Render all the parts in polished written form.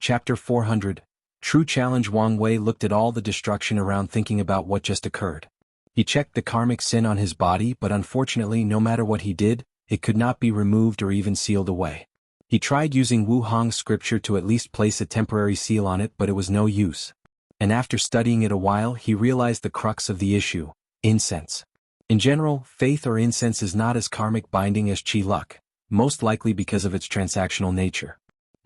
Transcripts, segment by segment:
Chapter 400. True Challenge. Wang Wei looked at all the destruction around, thinking about what just occurred. He checked the karmic sin on his body, but unfortunately no matter what he did, it could not be removed or even sealed away. He tried using Wu Hong's scripture to at least place a temporary seal on it, but it was no use. And after studying it a while, he realized the crux of the issue: incense. In general, faith or incense is not as karmic binding as qi luck, most likely because of its transactional nature.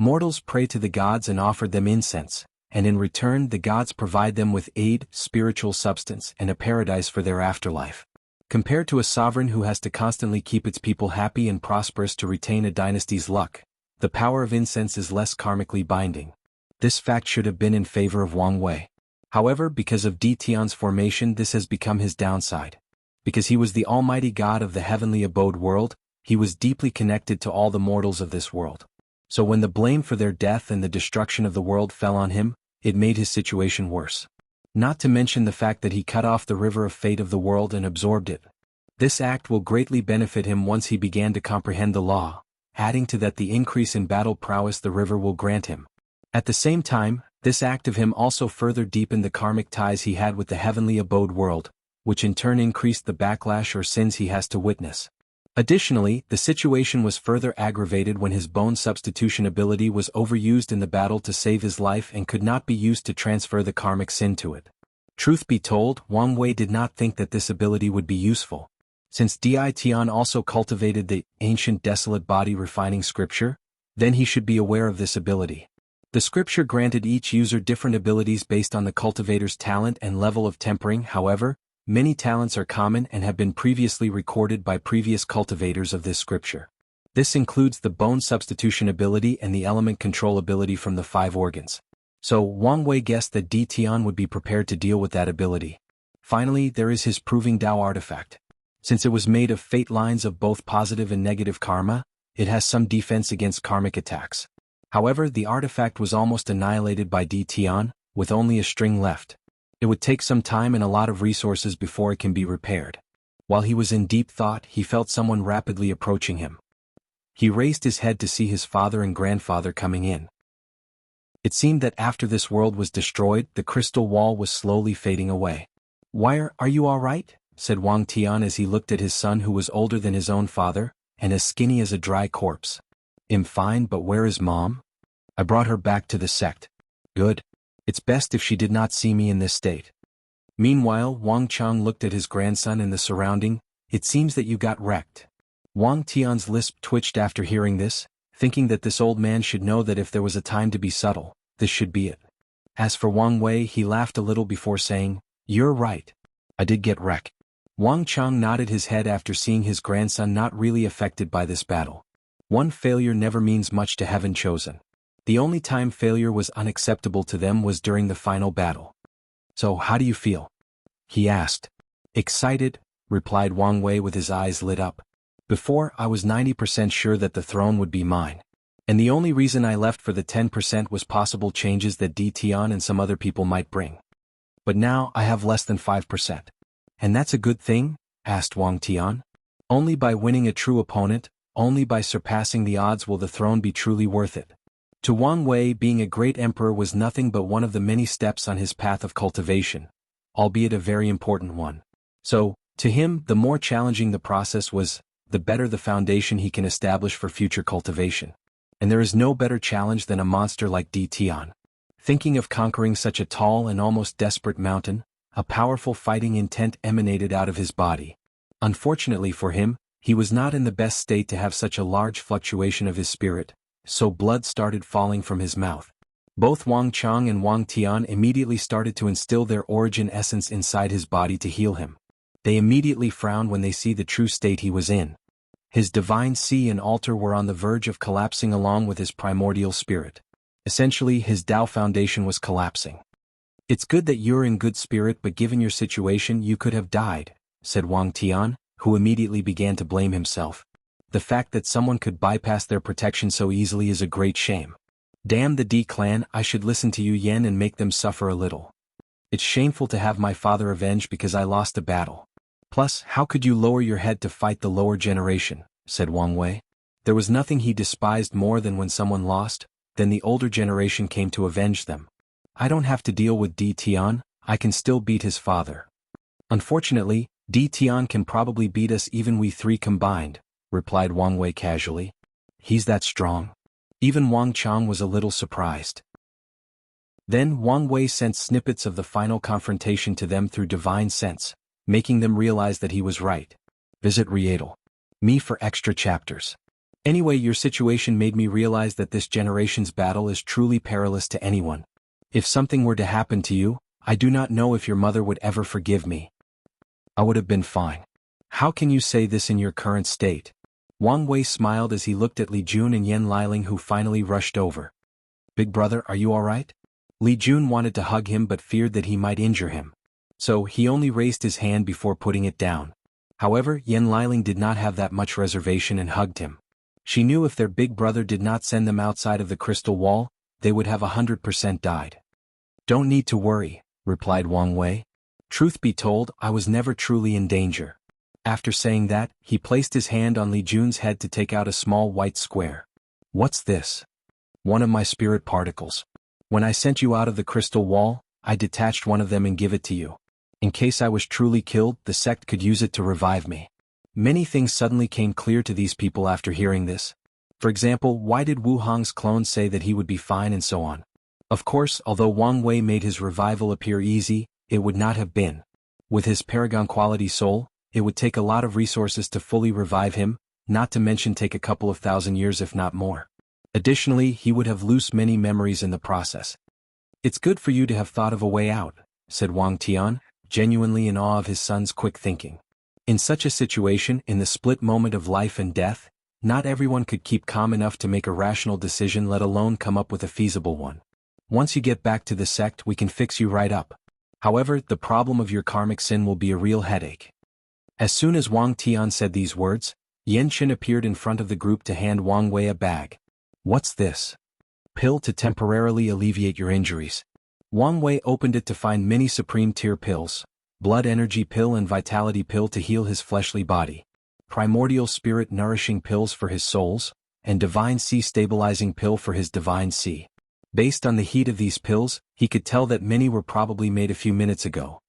Mortals pray to the gods and offer them incense, and in return the gods provide them with aid, spiritual substance, and a paradise for their afterlife. Compared to a sovereign who has to constantly keep its people happy and prosperous to retain a dynasty's luck, the power of incense is less karmically binding. This fact should have been in favor of Wang Wei. However, because of Di Tian's formation, this has become his downside. Because he was the almighty god of the heavenly abode world, he was deeply connected to all the mortals of this world. So when the blame for their death and the destruction of the world fell on him, it made his situation worse. Not to mention the fact that he cut off the river of fate of the world and absorbed it. This act will greatly benefit him once he began to comprehend the law, adding to that the increase in battle prowess the river will grant him. At the same time, this act of him also further deepened the karmic ties he had with the heavenly abode world, which in turn increased the backlash or sins he has to witness. Additionally, the situation was further aggravated when his bone substitution ability was overused in the battle to save his life and could not be used to transfer the karmic sin to it. Truth be told, Wang Wei did not think that this ability would be useful. Since Di Tian also cultivated the ancient desolate body refining scripture, then he should be aware of this ability. The scripture granted each user different abilities based on the cultivator's talent and level of tempering. However, many talents are common and have been previously recorded by previous cultivators of this scripture. This includes the bone substitution ability and the element control ability from the 5 organs. So Wang Wei guessed that Di Tian would be prepared to deal with that ability. Finally, there is his Proving Dao artifact. Since it was made of fate lines of both positive and negative karma, it has some defense against karmic attacks. However, the artifact was almost annihilated by Di Tian, with only a string left. It would take some time and a lot of resources before it can be repaired. While he was in deep thought, he felt someone rapidly approaching him. He raised his head to see his father and grandfather coming in. It seemed that after this world was destroyed, the crystal wall was slowly fading away. "Why are you all right?" said Wang Tian as he looked at his son, who was older than his own father, and as skinny as a dry corpse. "I'm fine, but where is Mom? I brought her back to the sect." "Good. It's best if she did not see me in this state." Meanwhile, Wang Chang looked at his grandson and the surrounding. "It seems that you got wrecked." Wang Tian's lisp twitched after hearing this, thinking that this old man should know that if there was a time to be subtle, this should be it. As for Wang Wei, he laughed a little before saying, "You're right. I did get wrecked." Wang Chang nodded his head after seeing his grandson not really affected by this battle. One failure never means much to Heaven Chosen. The only time failure was unacceptable to them was during the final battle. "So how do you feel?" he asked. "Excited," replied Wang Wei with his eyes lit up. "Before, I was 90% sure that the throne would be mine. And the only reason I left for the 10% was possible changes that Di Tian and some other people might bring. But now I have less than 5%. "And that's a good thing?" asked Wang Tian. "Only by winning a true opponent, only by surpassing the odds will the throne be truly worth it." To Wang Wei, being a great emperor was nothing but one of the many steps on his path of cultivation, albeit a very important one. So, to him, the more challenging the process was, the better the foundation he can establish for future cultivation. And there is no better challenge than a monster like Di Tian. Thinking of conquering such a tall and almost desperate mountain, a powerful fighting intent emanated out of his body. Unfortunately for him, he was not in the best state to have such a large fluctuation of his spirit, so blood started falling from his mouth. Both Wang Chang and Wang Tian immediately started to instill their origin essence inside his body to heal him. They immediately frowned when they see the true state he was in. His divine sea and altar were on the verge of collapsing along with his primordial spirit. Essentially, his Tao foundation was collapsing. "It's good that you're in good spirit, but given your situation you could have died," said Wang Tian, who immediately began to blame himself. The fact that someone could bypass their protection so easily is a great shame. "Damn the Di clan, I should listen to you Yen and make them suffer a little. It's shameful to have my father avenged because I lost a battle. Plus, how could you lower your head to fight the lower generation?" said Wang Wei. There was nothing he despised more than when someone lost, then the older generation came to avenge them. I don't have to deal with Di Tian, I can still beat his father. Unfortunately, Di Tian can probably beat us even we three combined, replied Wang Wei casually. He's that strong? Even Wang Chang was a little surprised. Then Wang Wei sent snippets of the final confrontation to them through divine sense, making them realize that he was right. Visit Rietal. Me for extra chapters. Anyway, your situation made me realize that this generation's battle is truly perilous to anyone. If something were to happen to you, I do not know if your mother would ever forgive me. I would have been fine. How can you say this in your current state? Wang Wei smiled as he looked at Li Jun and Yan Liling, who finally rushed over. Big brother, are you alright? Li Jun wanted to hug him but feared that he might injure him. So he only raised his hand before putting it down. However, Yan Liling did not have that much reservation and hugged him. She knew if their big brother did not send them outside of the crystal wall, they would have 100% died. Don't need to worry, replied Wang Wei. Truth be told, I was never truly in danger. After saying that, he placed his hand on Li Jun's head to take out a small white square. What's this? One of my spirit particles. When I sent you out of the crystal wall, I detached one of them and give it to you. In case I was truly killed, the sect could use it to revive me. Many things suddenly came clear to these people after hearing this. For example, why did Wu Hong's clone say that he would be fine and so on? Of course, although Wang Wei made his revival appear easy, it would not have been. With his paragon quality soul, it would take a lot of resources to fully revive him, not to mention take a couple of thousand years if not more. Additionally, he would have lost many memories in the process. It's good for you to have thought of a way out, said Wang Tian, genuinely in awe of his son's quick thinking. In such a situation, in the split moment of life and death, not everyone could keep calm enough to make a rational decision, let alone come up with a feasible one. Once you get back to the sect, we can fix you right up. However, the problem of your karmic sin will be a real headache. As soon as Wang Tian said these words, Yan Qin appeared in front of the group to hand Wang Wei a bag. What's this? Pill to temporarily alleviate your injuries. Wang Wei opened it to find many supreme tier pills, blood energy pill and vitality pill to heal his fleshly body, primordial spirit nourishing pills for his souls, and divine sea stabilizing pill for his divine sea. Based on the heat of these pills, he could tell that many were probably made a few minutes ago.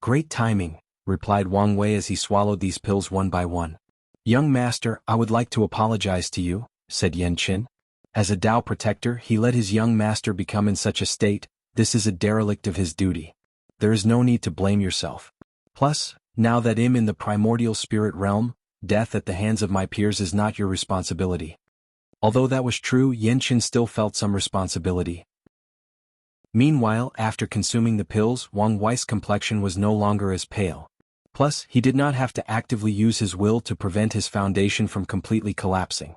Great timing, replied Wang Wei as he swallowed these pills one by one. Young master, I would like to apologize to you, said Yan Qin. As a Tao protector, he let his young master become in such a state. This is a derelict of his duty. There is no need to blame yourself. Plus, now that I'm in the primordial spirit realm, death at the hands of my peers is not your responsibility. Although that was true, Yan Qin still felt some responsibility. Meanwhile, after consuming the pills, Wang Wei's complexion was no longer as pale. Plus, he did not have to actively use his will to prevent his foundation from completely collapsing.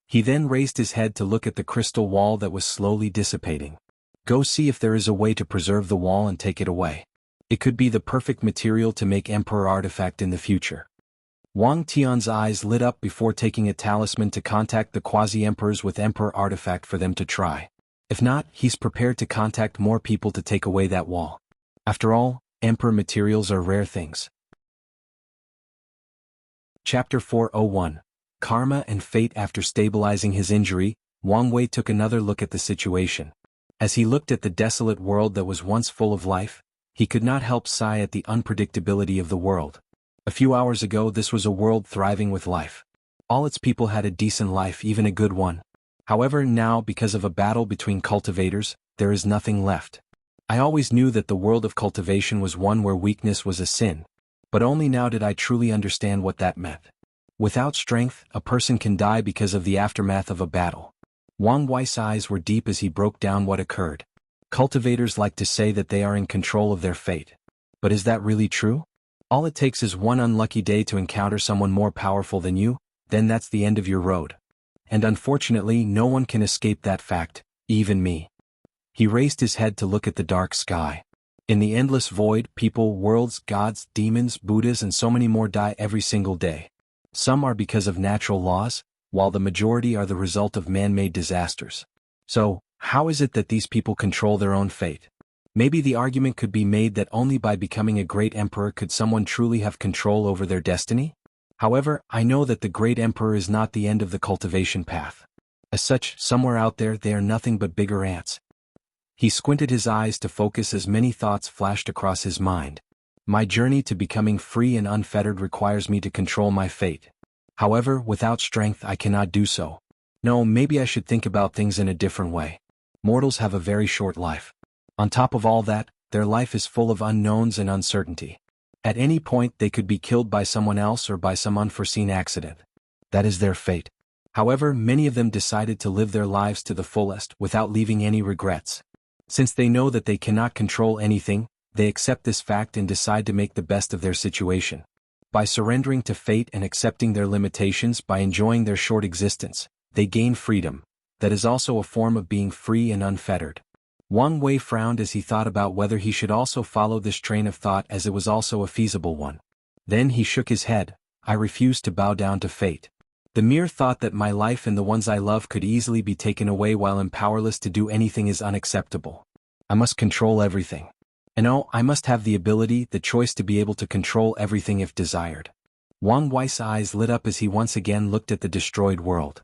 He then raised his head to look at the crystal wall that was slowly dissipating. Go see if there is a way to preserve the wall and take it away. It could be the perfect material to make Emperor artifact in the future. Wang Tian's eyes lit up before taking a talisman to contact the quasi-emperors with Emperor artifact for them to try. If not, he's prepared to contact more people to take away that wall. After all, Emperor materials are rare things. Chapter 401. Karma and Fate. After stabilizing his injury, Wang Wei took another look at the situation. As he looked at the desolate world that was once full of life, he could not help sigh at the unpredictability of the world. A few hours ago, this was a world thriving with life. All its people had a decent life, even a good one. However, now, because of a battle between cultivators, there is nothing left. I always knew that the world of cultivation was one where weakness was a sin, but only now did I truly understand what that meant. Without strength, a person can die because of the aftermath of a battle. Wang Wei's eyes were deep as he broke down what occurred. Cultivators like to say that they are in control of their fate. But is that really true? All it takes is one unlucky day to encounter someone more powerful than you, then that's the end of your road. And unfortunately, no one can escape that fact, even me. He raised his head to look at the dark sky. In the endless void, people, worlds, gods, demons, Buddhas and so many more die every single day. Some are because of natural laws, while the majority are the result of man-made disasters. So, how is it that these people control their own fate? Maybe the argument could be made that only by becoming a great emperor could someone truly have control over their destiny? However, I know that the great emperor is not the end of the cultivation path. As such, somewhere out there they are nothing but bigger ants. He squinted his eyes to focus as many thoughts flashed across his mind. My journey to becoming free and unfettered requires me to control my fate. However, without strength I cannot do so. No, maybe I should think about things in a different way. Mortals have a very short life. On top of all that, their life is full of unknowns and uncertainty. At any point they could be killed by someone else or by some unforeseen accident. That is their fate. However, many of them decided to live their lives to the fullest without leaving any regrets. Since they know that they cannot control anything, they accept this fact and decide to make the best of their situation. By surrendering to fate and accepting their limitations, by enjoying their short existence, they gain freedom. That is also a form of being free and unfettered. Wang Wei frowned as he thought about whether he should also follow this train of thought, as it was also a feasible one. Then he shook his head. I refuse to bow down to fate. The mere thought that my life and the ones I love could easily be taken away while I'm powerless to do anything is unacceptable. I must control everything. And oh, I must have the ability, the choice to be able to control everything if desired. Wang Wei's eyes lit up as he once again looked at the destroyed world.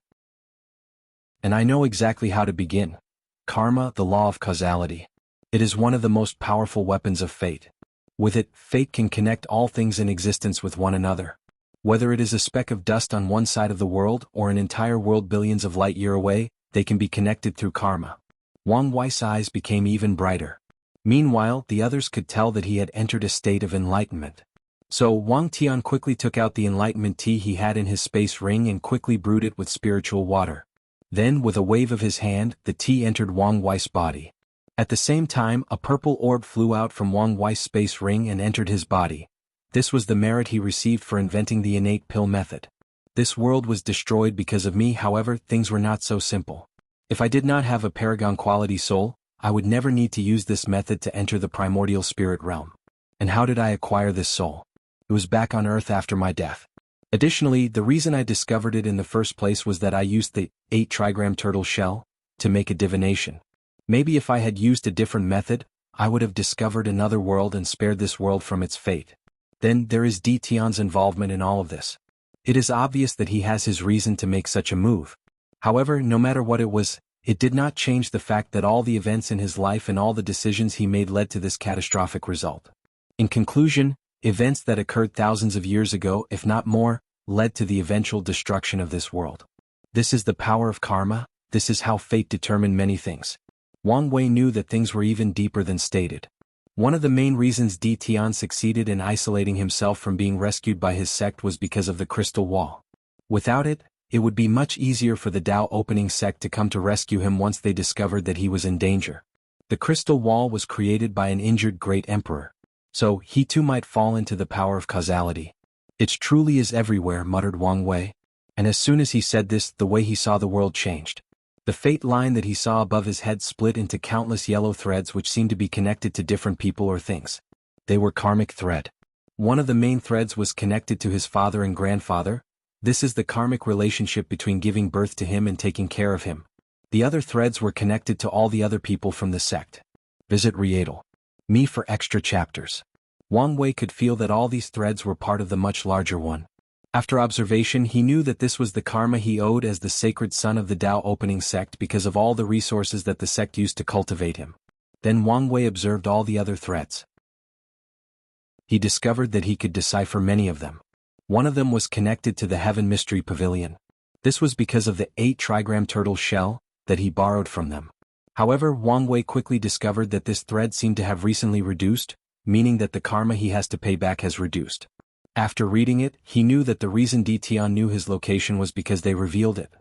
And I know exactly how to begin. Karma, the law of causality. It is one of the most powerful weapons of fate. With it, fate can connect all things in existence with one another. Whether it is a speck of dust on one side of the world or an entire world billions of light-year away, they can be connected through karma. Wang Wei's eyes became even brighter. Meanwhile, the others could tell that he had entered a state of enlightenment. So Wang Tian quickly took out the enlightenment tea he had in his space ring and quickly brewed it with spiritual water. Then, with a wave of his hand, the tea entered Wang Wei's body. At the same time, a purple orb flew out from Wang Wei's space ring and entered his body. This was the merit he received for inventing the innate pill method. This world was destroyed because of me. However, things were not so simple. If I did not have a paragon quality soul, I would never need to use this method to enter the primordial spirit realm. And how did I acquire this soul? It was back on Earth after my death. Additionally, the reason I discovered it in the first place was that I used the 8 trigram turtle shell to make a divination. Maybe if I had used a different method, I would have discovered another world and spared this world from its fate. Then there is D. Tian's involvement in all of this. It is obvious that he has his reason to make such a move. However, no matter what it was, it did not change the fact that all the events in his life and all the decisions he made led to this catastrophic result. In conclusion, events that occurred thousands of years ago, if not more, led to the eventual destruction of this world. This is the power of karma. This is how fate determined many things. Wang Wei knew that things were even deeper than stated. One of the main reasons Di Tian succeeded in isolating himself from being rescued by his sect was because of the crystal wall. Without it, it would be much easier for the Tao opening sect to come to rescue him once they discovered that he was in danger. The crystal wall was created by an injured great emperor. So, he too might fall into the power of causality. It truly is everywhere, muttered Wang Wei. And as soon as he said this, the way he saw the world changed. The fate line that he saw above his head split into countless yellow threads which seemed to be connected to different people or things. They were karmic thread. One of the main threads was connected to his father and grandfather. This is the karmic relationship between giving birth to him and taking care of him. The other threads were connected to all the other people from the sect. Visit Rietal. Me for extra chapters. Wang Wei could feel that all these threads were part of the much larger one. After observation, he knew that this was the karma he owed as the sacred son of the Tao opening sect because of all the resources that the sect used to cultivate him. Then Wang Wei observed all the other threads. He discovered that he could decipher many of them. One of them was connected to the Heaven Mystery Pavilion. This was because of the 8 trigram turtle shell that he borrowed from them. However, Wang Wei quickly discovered that this thread seemed to have recently reduced, meaning that the karma he has to pay back has reduced. After reading it, he knew that the reason Di Tian knew his location was because they revealed it.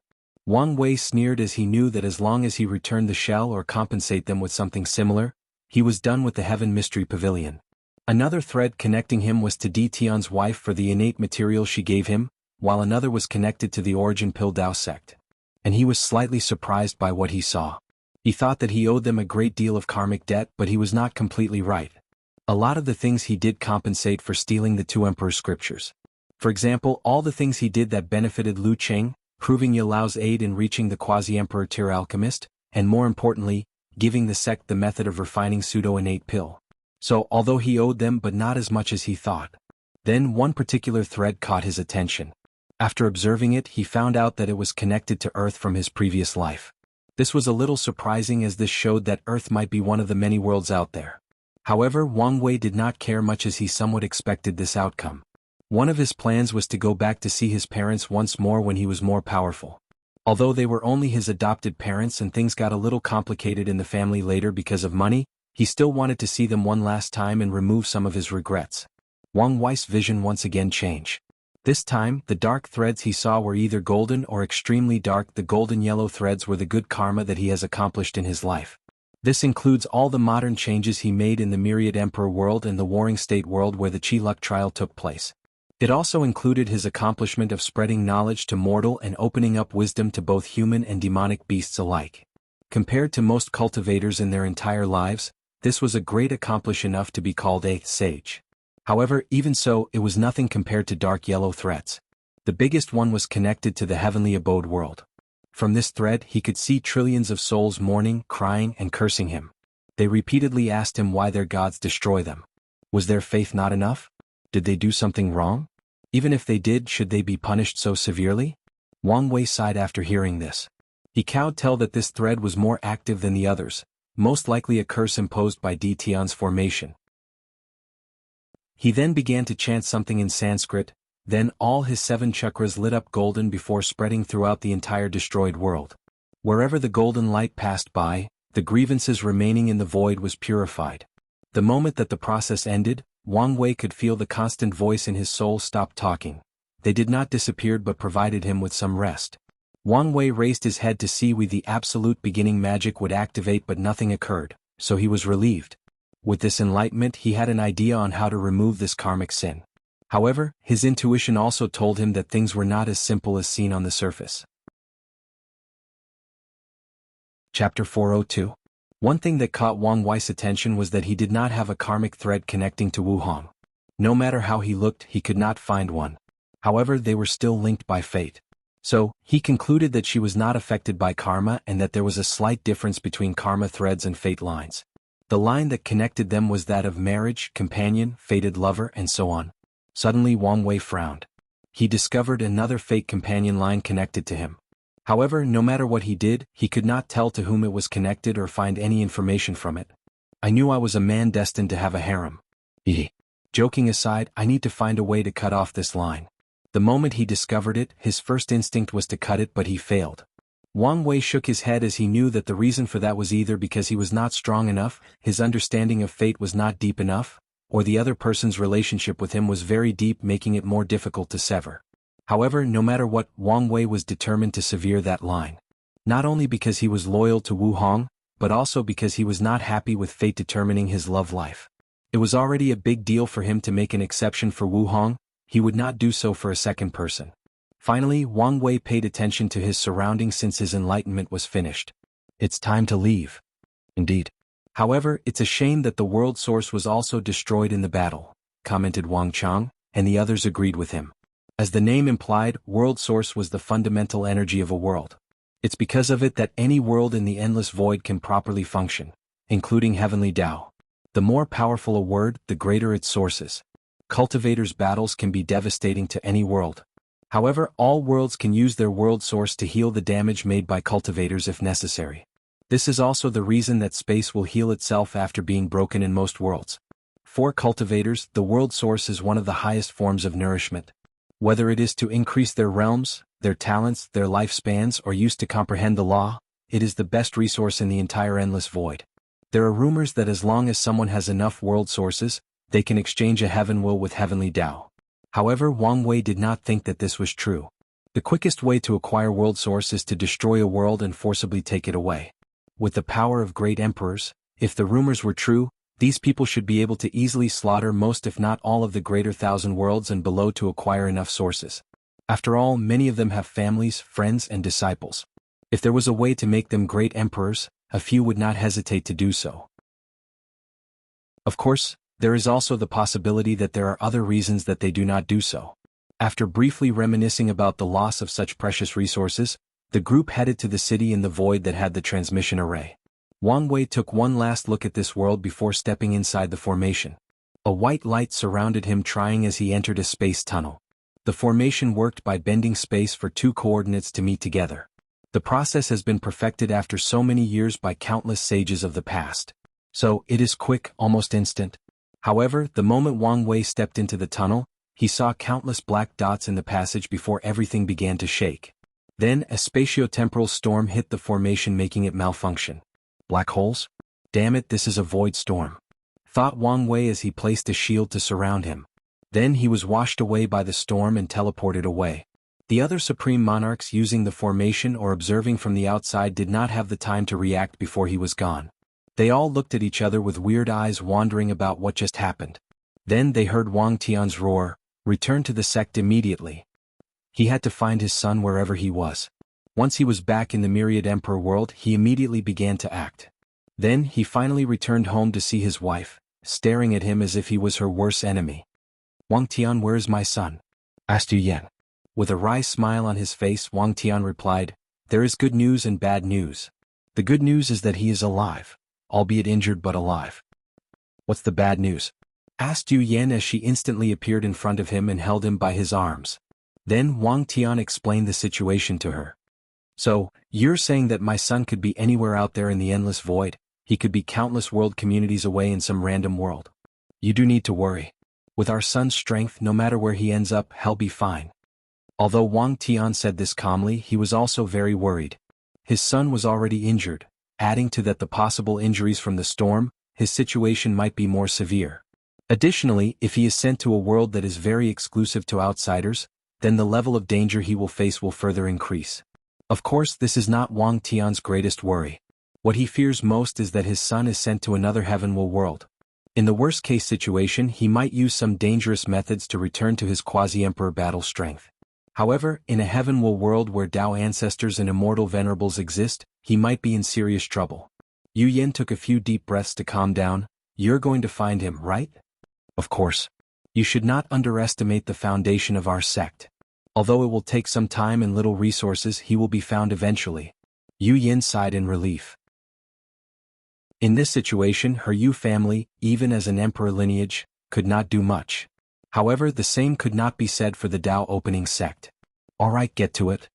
Wang Wei sneered as he knew that as long as he returned the shell or compensate them with something similar, he was done with the Heaven Mystery Pavilion. Another thread connecting him was to Di Tian's wife for the innate material she gave him, while another was connected to the Origin Pill Tao sect. And he was slightly surprised by what he saw. He thought that he owed them a great deal of karmic debt, but he was not completely right. A lot of the things he did compensate for stealing the 2 emperors' scriptures. For example, all the things he did that benefited Lu Cheng, proving Ye Lao's aid in reaching the quasi-emperor tier alchemist, and more importantly, giving the sect the method of refining pseudo-innate pill. So, although he owed them but not as much as he thought. Then one particular thread caught his attention. After observing it, he found out that it was connected to Earth from his previous life. This was a little surprising as this showed that Earth might be one of the many worlds out there. However, Wang Wei did not care much as he somewhat expected this outcome. One of his plans was to go back to see his parents once more when he was more powerful. Although they were only his adopted parents and things got a little complicated in the family later because of money, he still wanted to see them one last time and remove some of his regrets. Wang Wei's vision once again changed. This time, the dark threads he saw were either golden or extremely dark. The golden yellow threads were the good karma that he has accomplished in his life. This includes all the modern changes he made in the Myriad Emperor world and the Warring State world where the Chi Luck trial took place. It also included his accomplishment of spreading knowledge to mortal and opening up wisdom to both human and demonic beasts alike. Compared to most cultivators in their entire lives, this was a great accomplishment enough to be called a sage. However, even so, it was nothing compared to dark yellow threads. The biggest one was connected to the heavenly abode world. From this thread he could see trillions of souls mourning, crying, and cursing him. They repeatedly asked him why their gods destroy them. Was their faith not enough? Did they do something wrong? Even if they did, should they be punished so severely? Wang Wei sighed after hearing this. He could tell that this thread was more active than the others, most likely a curse imposed by Di Tian's formation. He then began to chant something in Sanskrit, then all his 7 chakras lit up golden before spreading throughout the entire destroyed world. Wherever the golden light passed by, the grievances remaining in the void was purified. The moment that the process ended, Wang Wei could feel the constant voice in his soul stop talking. They did not disappear but provided him with some rest. Wang Wei raised his head to see where the absolute beginning magic would activate but nothing occurred, so he was relieved. With this enlightenment he had an idea on how to remove this karmic sin. However, his intuition also told him that things were not as simple as seen on the surface. Chapter 402. One thing that caught Wang Wei's attention was that he did not have a karmic thread connecting to Wu Hong. No matter how he looked, he could not find one. However, they were still linked by fate. So, he concluded that she was not affected by karma and that there was a slight difference between karma threads and fate lines. The line that connected them was that of marriage, companion, fated lover, and so on. Suddenly Wang Wei frowned. He discovered another fate companion line connected to him. However, no matter what he did, he could not tell to whom it was connected or find any information from it. I knew I was a man destined to have a harem. Joking aside, I need to find a way to cut off this line. The moment he discovered it, his first instinct was to cut it, but he failed. Wang Wei shook his head as he knew that the reason for that was either because he was not strong enough, his understanding of fate was not deep enough, or the other person's relationship with him was very deep, making it more difficult to sever. However, no matter what, Wang Wei was determined to sever that line. Not only because he was loyal to Wu Hong, but also because he was not happy with fate determining his love life. It was already a big deal for him to make an exception for Wu Hong, he would not do so for a second person. Finally, Wang Wei paid attention to his surroundings since his enlightenment was finished. It's time to leave. Indeed. However, it's a shame that the world source was also destroyed in the battle, commented Wang Chang, and the others agreed with him. As the name implied, world source was the fundamental energy of a world. It's because of it that any world in the endless void can properly function, including heavenly Tao. The more powerful a word, the greater its sources. Cultivators' battles can be devastating to any world. However, all worlds can use their world source to heal the damage made by cultivators if necessary. This is also the reason that space will heal itself after being broken in most worlds. For cultivators, the world source is one of the highest forms of nourishment. Whether it is to increase their realms, their talents, their lifespans, or used to comprehend the law, it is the best resource in the entire endless void. There are rumors that as long as someone has enough world sources, they can exchange a heaven will with heavenly Tao. However, Wang Wei did not think that this was true. The quickest way to acquire world source is to destroy a world and forcibly take it away. With the power of great emperors, if the rumors were true, these people should be able to easily slaughter most if not all of the greater 1,000 worlds and below to acquire enough sources. After all, many of them have families, friends, and disciples. If there was a way to make them great emperors, a few would not hesitate to do so. Of course, there is also the possibility that there are other reasons that they do not do so. After briefly reminiscing about the loss of such precious resources, the group headed to the city in the void that had the transmission array. Wang Wei took one last look at this world before stepping inside the formation. A white light surrounded him trying as he entered a space tunnel. The formation worked by bending space for two coordinates to meet together. The process has been perfected after so many years by countless sages of the past. So, it is quick, almost instant. However, the moment Wang Wei stepped into the tunnel, he saw countless black dots in the passage before everything began to shake. Then, a spatiotemporal storm hit the formation, making it malfunction. Black holes? Damn it, this is a void storm, thought Wang Wei as he placed a shield to surround him. Then he was washed away by the storm and teleported away. The other supreme monarchs using the formation or observing from the outside did not have the time to react before he was gone. They all looked at each other with weird eyes, wondering about what just happened. Then they heard Wang Tian's roar, "Return to the sect immediately." He had to find his son wherever he was. Once he was back in the myriad emperor world, he immediately began to act. Then he finally returned home to see his wife, staring at him as if he was her worst enemy. "Wang Tian, where is my son?" asked Yu Yan. With a wry smile on his face, Wang Tian replied, "There is good news and bad news. The good news is that he is alive, albeit injured but alive." "What's the bad news?" asked Yu Yan as she instantly appeared in front of him and held him by his arms. Then Wang Tian explained the situation to her. "So, you're saying that my son could be anywhere out there in the endless void? He could be countless world communities away in some random world. You do need to worry. With our son's strength, no matter where he ends up, he'll be fine." Although Wang Tian said this calmly, he was also very worried. His son was already injured, adding to that the possible injuries from the storm, his situation might be more severe. Additionally, if he is sent to a world that is very exclusive to outsiders, then the level of danger he will face will further increase. Of course, this is not Wang Tian's greatest worry. What he fears most is that his son is sent to another heavenward world. In the worst-case situation, he might use some dangerous methods to return to his quasi-emperor battle strength. However, in a heavenward world where Dao ancestors and immortal venerables exist, he might be in serious trouble. Yu Yan took a few deep breaths to calm down. "You're going to find him, right?" "Of course. You should not underestimate the foundation of our sect. Although it will take some time and little resources, he will be found eventually." Yu Yan sighed in relief. In this situation, her Yu family, even as an emperor lineage, could not do much. However, the same could not be said for the Dao opening sect. "Alright, get to it."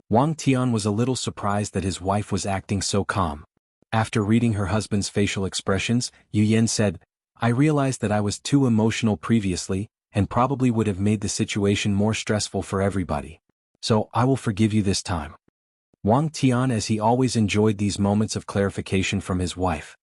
Wang Tian was a little surprised that his wife was acting so calm. After reading her husband's facial expressions, Yu Yan said, "I realized that I was too emotional previously, and probably would have made the situation more stressful for everybody. So, I will forgive you this time." Wang Tian, as he always enjoyed these moments of clarification from his wife.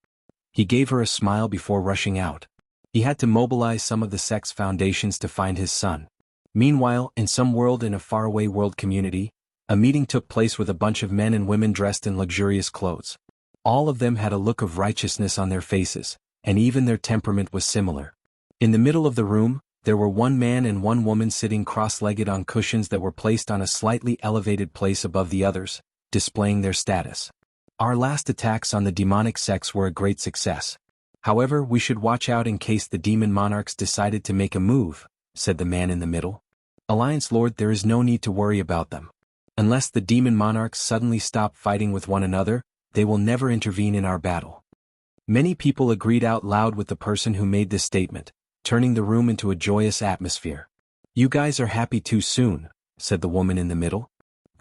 He gave her a smile before rushing out. He had to mobilize some of the sect's foundations to find his son. Meanwhile, in some world in a faraway world community, a meeting took place with a bunch of men and women dressed in luxurious clothes. All of them had a look of righteousness on their faces, and even their temperament was similar. In the middle of the room, there were one man and one woman sitting cross-legged on cushions that were placed on a slightly elevated place above the others, displaying their status. "Our last attacks on the demonic sects were a great success. However, we should watch out in case the demon monarchs decided to make a move," said the man in the middle. "Alliance Lord, there is no need to worry about them. Unless the demon monarchs suddenly stop fighting with one another, they will never intervene in our battle." Many people agreed out loud with the person who made this statement, turning the room into a joyous atmosphere. "You guys are happy too soon," said the woman in the middle.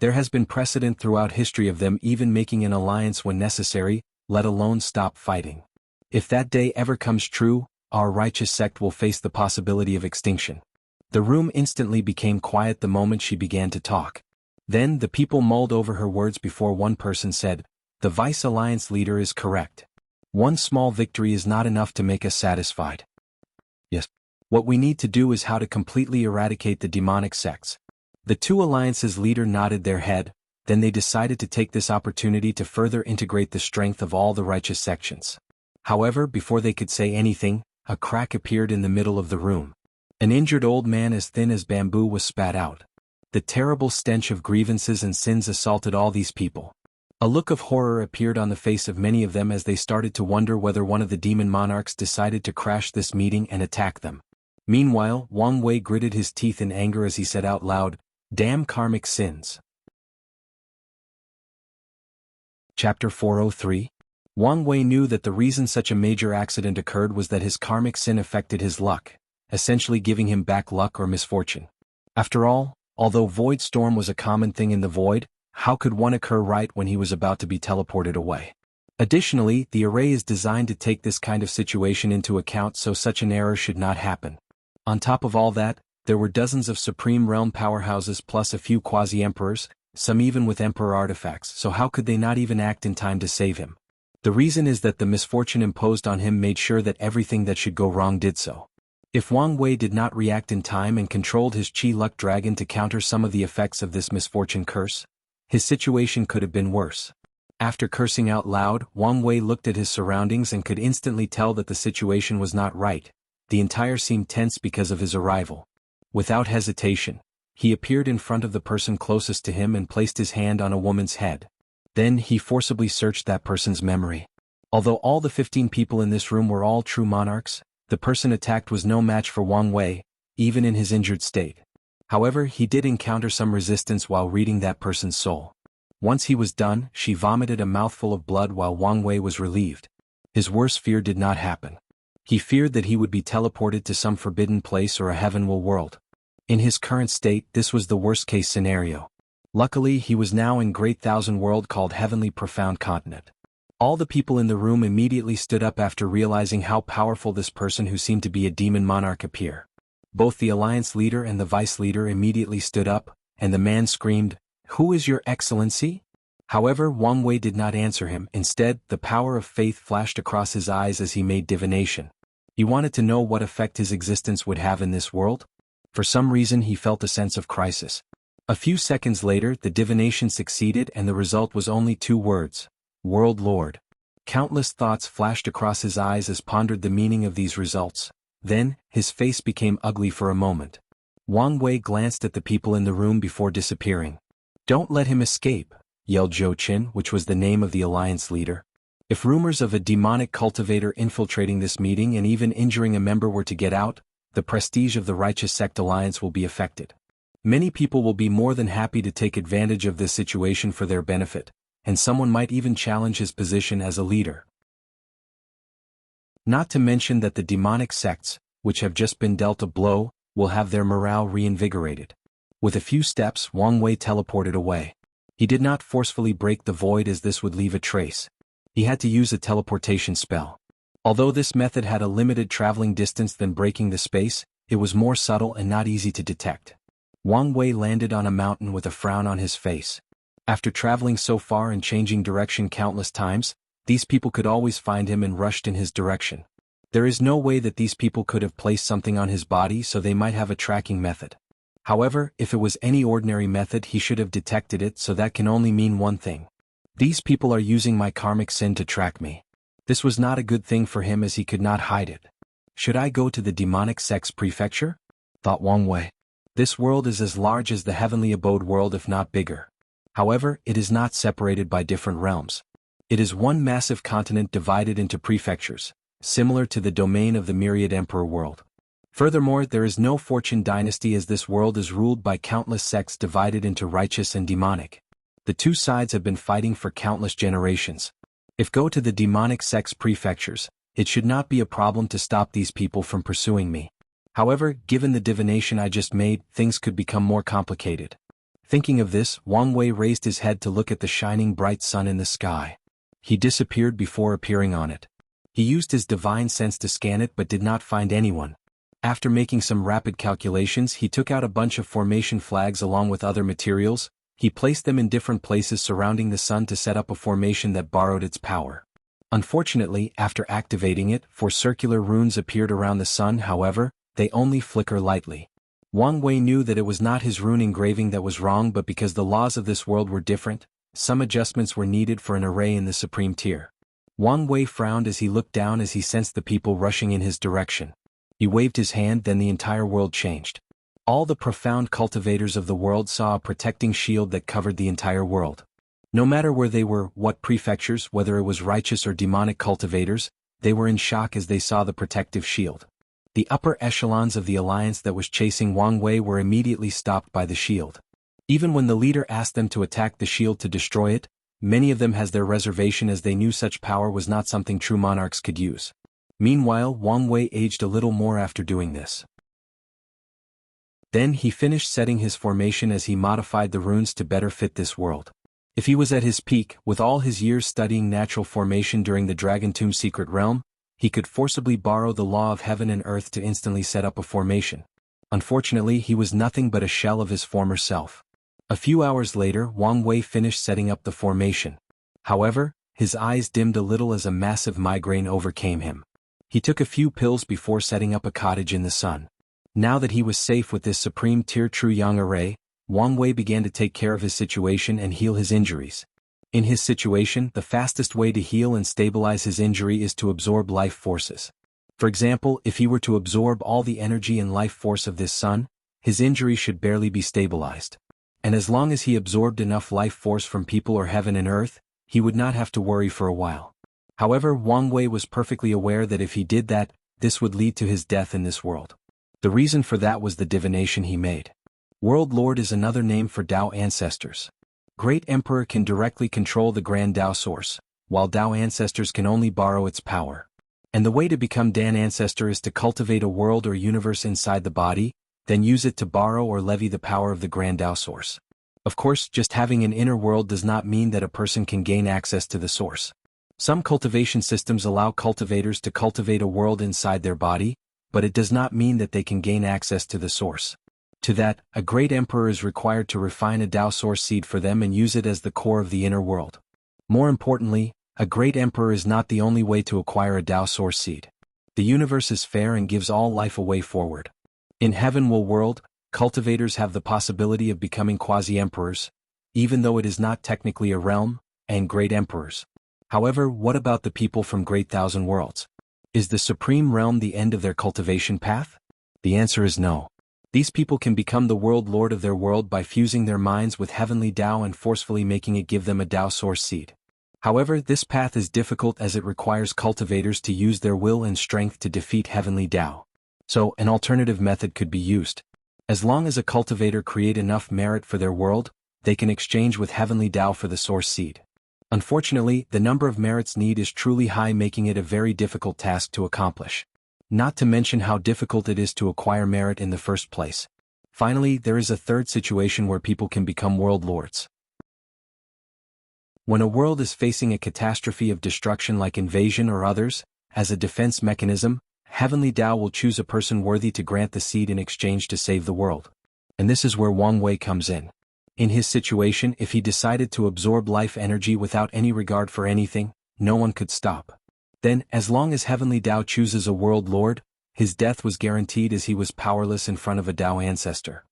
"There has been precedent throughout history of them even making an alliance when necessary, let alone stop fighting. If that day ever comes true, our righteous sect will face the possibility of extinction." The room instantly became quiet the moment she began to talk. Then the people mulled over her words before one person said, "The Vice Alliance leader is correct. One small victory is not enough to make us satisfied. Yes. What we need to do is how to completely eradicate the demonic sects." The two alliances leader nodded their head, then they decided to take this opportunity to further integrate the strength of all the righteous sections. However, before they could say anything, a crack appeared in the middle of the room. An injured old man as thin as bamboo was spat out. The terrible stench of grievances and sins assaulted all these people. A look of horror appeared on the face of many of them as they started to wonder whether one of the demon monarchs decided to crash this meeting and attack them. Meanwhile, Wang Wei gritted his teeth in anger as he said out loud, "Damn karmic sins." Chapter 403. Wang Wei knew that the reason such a major accident occurred was that his karmic sin affected his luck, essentially giving him back luck or misfortune. After all, although void storm was a common thing in the void, how could one occur right when he was about to be teleported away? Additionally, the array is designed to take this kind of situation into account so such an error should not happen. On top of all that, there were dozens of Supreme Realm powerhouses plus a few quasi-emperors, some even with emperor artifacts, so how could they not even act in time to save him? The reason is that the misfortune imposed on him made sure that everything that should go wrong did so. If Wang Wei did not react in time and controlled his Qi Luck Dragon to counter some of the effects of this misfortune curse, his situation could have been worse. After cursing out loud, Wang Wei looked at his surroundings and could instantly tell that the situation was not right. The entire seemed tense because of his arrival. Without hesitation, he appeared in front of the person closest to him and placed his hand on a woman's head. Then he forcibly searched that person's memory. Although all the 15 people in this room were all true monarchs, the person attacked was no match for Wang Wei, even in his injured state. However, he did encounter some resistance while reading that person's soul. Once he was done, she vomited a mouthful of blood while Wang Wei was relieved. His worst fear did not happen. He feared that he would be teleported to some forbidden place or a heavenward world. In his current state, this was the worst-case scenario. Luckily, he was now in Great Thousand World called Heavenly Profound Continent. All the people in the room immediately stood up after realizing how powerful this person who seemed to be a demon monarch appeared. Both the alliance leader and the vice leader immediately stood up, and the man screamed, "Who is your excellency?" However, Wang Wei did not answer him. Instead, the power of faith flashed across his eyes as he made divination. He wanted to know what effect his existence would have in this world. For some reason he felt a sense of crisis. A few seconds later, the divination succeeded and the result was only 2 words: World Lord. Countless thoughts flashed across his eyes as pondered the meaning of these results. Then, his face became ugly for a moment. Wang Wei glanced at the people in the room before disappearing. "Don't let him escape," yelled Zhou Qin, which was the name of the alliance leader. If rumors of a demonic cultivator infiltrating this meeting and even injuring a member were to get out, the prestige of the Righteous Sect Alliance will be affected. Many people will be more than happy to take advantage of this situation for their benefit, and someone might even challenge his position as a leader. Not to mention that the demonic sects, which have just been dealt a blow, will have their morale reinvigorated. With a few steps, Wang Wei teleported away. He did not forcefully break the void as this would leave a trace. He had to use a teleportation spell. Although this method had a limited traveling distance than breaking the space, it was more subtle and not easy to detect. Wang Wei landed on a mountain with a frown on his face. After traveling so far and changing direction countless times, these people could always find him and rushed in his direction. There is no way that these people could have placed something on his body, so they might have a tracking method. However, if it was any ordinary method, he should have detected it, so that can only mean one thing. These people are using my karmic sin to track me. This was not a good thing for him as he could not hide it. Should I go to the demonic sect's prefecture? Thought Wang Wei. This world is as large as the heavenly abode world, if not bigger. However, it is not separated by different realms. It is one massive continent divided into prefectures, similar to the domain of the myriad emperor world. Furthermore, there is no fortune dynasty as this world is ruled by countless sects divided into righteous and demonic. The two sides have been fighting for countless generations. If go to the demonic sect's prefectures, it should not be a problem to stop these people from pursuing me. However, given the divination I just made, things could become more complicated. Thinking of this, Wang Wei raised his head to look at the shining bright sun in the sky. He disappeared before appearing on it. He used his divine sense to scan it but did not find anyone. After making some rapid calculations, he took out a bunch of formation flags along with other materials. He placed them in different places surrounding the sun to set up a formation that borrowed its power. Unfortunately, after activating it, 4 circular runes appeared around the sun. However, they only flicker lightly. Wang Wei knew that it was not his rune engraving that was wrong, but because the laws of this world were different, some adjustments were needed for an array in the supreme tier. Wang Wei frowned as he looked down as he sensed the people rushing in his direction. He waved his hand, then the entire world changed. All the profound cultivators of the world saw a protecting shield that covered the entire world. No matter where they were, what prefectures, whether it was righteous or demonic cultivators, they were in shock as they saw the protective shield. The upper echelons of the alliance that was chasing Wang Wei were immediately stopped by the shield. Even when the leader asked them to attack the shield to destroy it, many of them has their reservation as they knew such power was not something true monarchs could use. Meanwhile, Wang Wei aged a little more after doing this. Then he finished setting his formation as he modified the runes to better fit this world. If he was at his peak, with all his years studying natural formation during the Dragon Tomb Secret Realm, he could forcibly borrow the law of heaven and earth to instantly set up a formation. Unfortunately, he was nothing but a shell of his former self. A few hours later, Wang Wei finished setting up the formation. However, his eyes dimmed a little as a massive migraine overcame him. He took a few pills before setting up a cottage in the sun. Now that he was safe with this supreme tier true yang array, Wang Wei began to take care of his situation and heal his injuries. In his situation, the fastest way to heal and stabilize his injury is to absorb life forces. For example, if he were to absorb all the energy and life force of this sun, his injury should barely be stabilized. And as long as he absorbed enough life force from people or heaven and earth, he would not have to worry for a while. However, Wang Wei was perfectly aware that if he did that, this would lead to his death in this world. The reason for that was the divination he made. World Lord is another name for Tao ancestors. Great Emperor can directly control the Grand Tao source, while Tao ancestors can only borrow its power. And the way to become Dan ancestor is to cultivate a world or universe inside the body, then use it to borrow or levy the power of the Grand Tao source. Of course, just having an inner world does not mean that a person can gain access to the source. Some cultivation systems allow cultivators to cultivate a world inside their body, but it does not mean that they can gain access to the source. To that, a great emperor is required to refine a Tao source seed for them and use it as the core of the inner world. More importantly, a great emperor is not the only way to acquire a Tao source seed. The universe is fair and gives all life a way forward. In Heaven World, cultivators have the possibility of becoming quasi-emperors, even though it is not technically a realm, and great emperors. However, what about the people from Great Thousand Worlds? Is the Supreme Realm the end of their cultivation path? The answer is no. These people can become the world lord of their world by fusing their minds with heavenly Tao and forcefully making it give them a Tao source seed. However, this path is difficult as it requires cultivators to use their will and strength to defeat heavenly Tao. So, an alternative method could be used. As long as a cultivator create enough merit for their world, they can exchange with heavenly Tao for the source seed. Unfortunately, the number of merits needed is truly high, making it a very difficult task to accomplish. Not to mention how difficult it is to acquire merit in the first place. Finally, there is a third situation where people can become world lords. When a world is facing a catastrophe of destruction like invasion or others, as a defense mechanism, heavenly Tao will choose a person worthy to grant the seed in exchange to save the world. And this is where Wang Wei comes in. In his situation, if he decided to absorb life energy without any regard for anything, no one could stop. Then, as long as heavenly Tao chooses a world lord, his death was guaranteed as he was powerless in front of a Tao ancestor.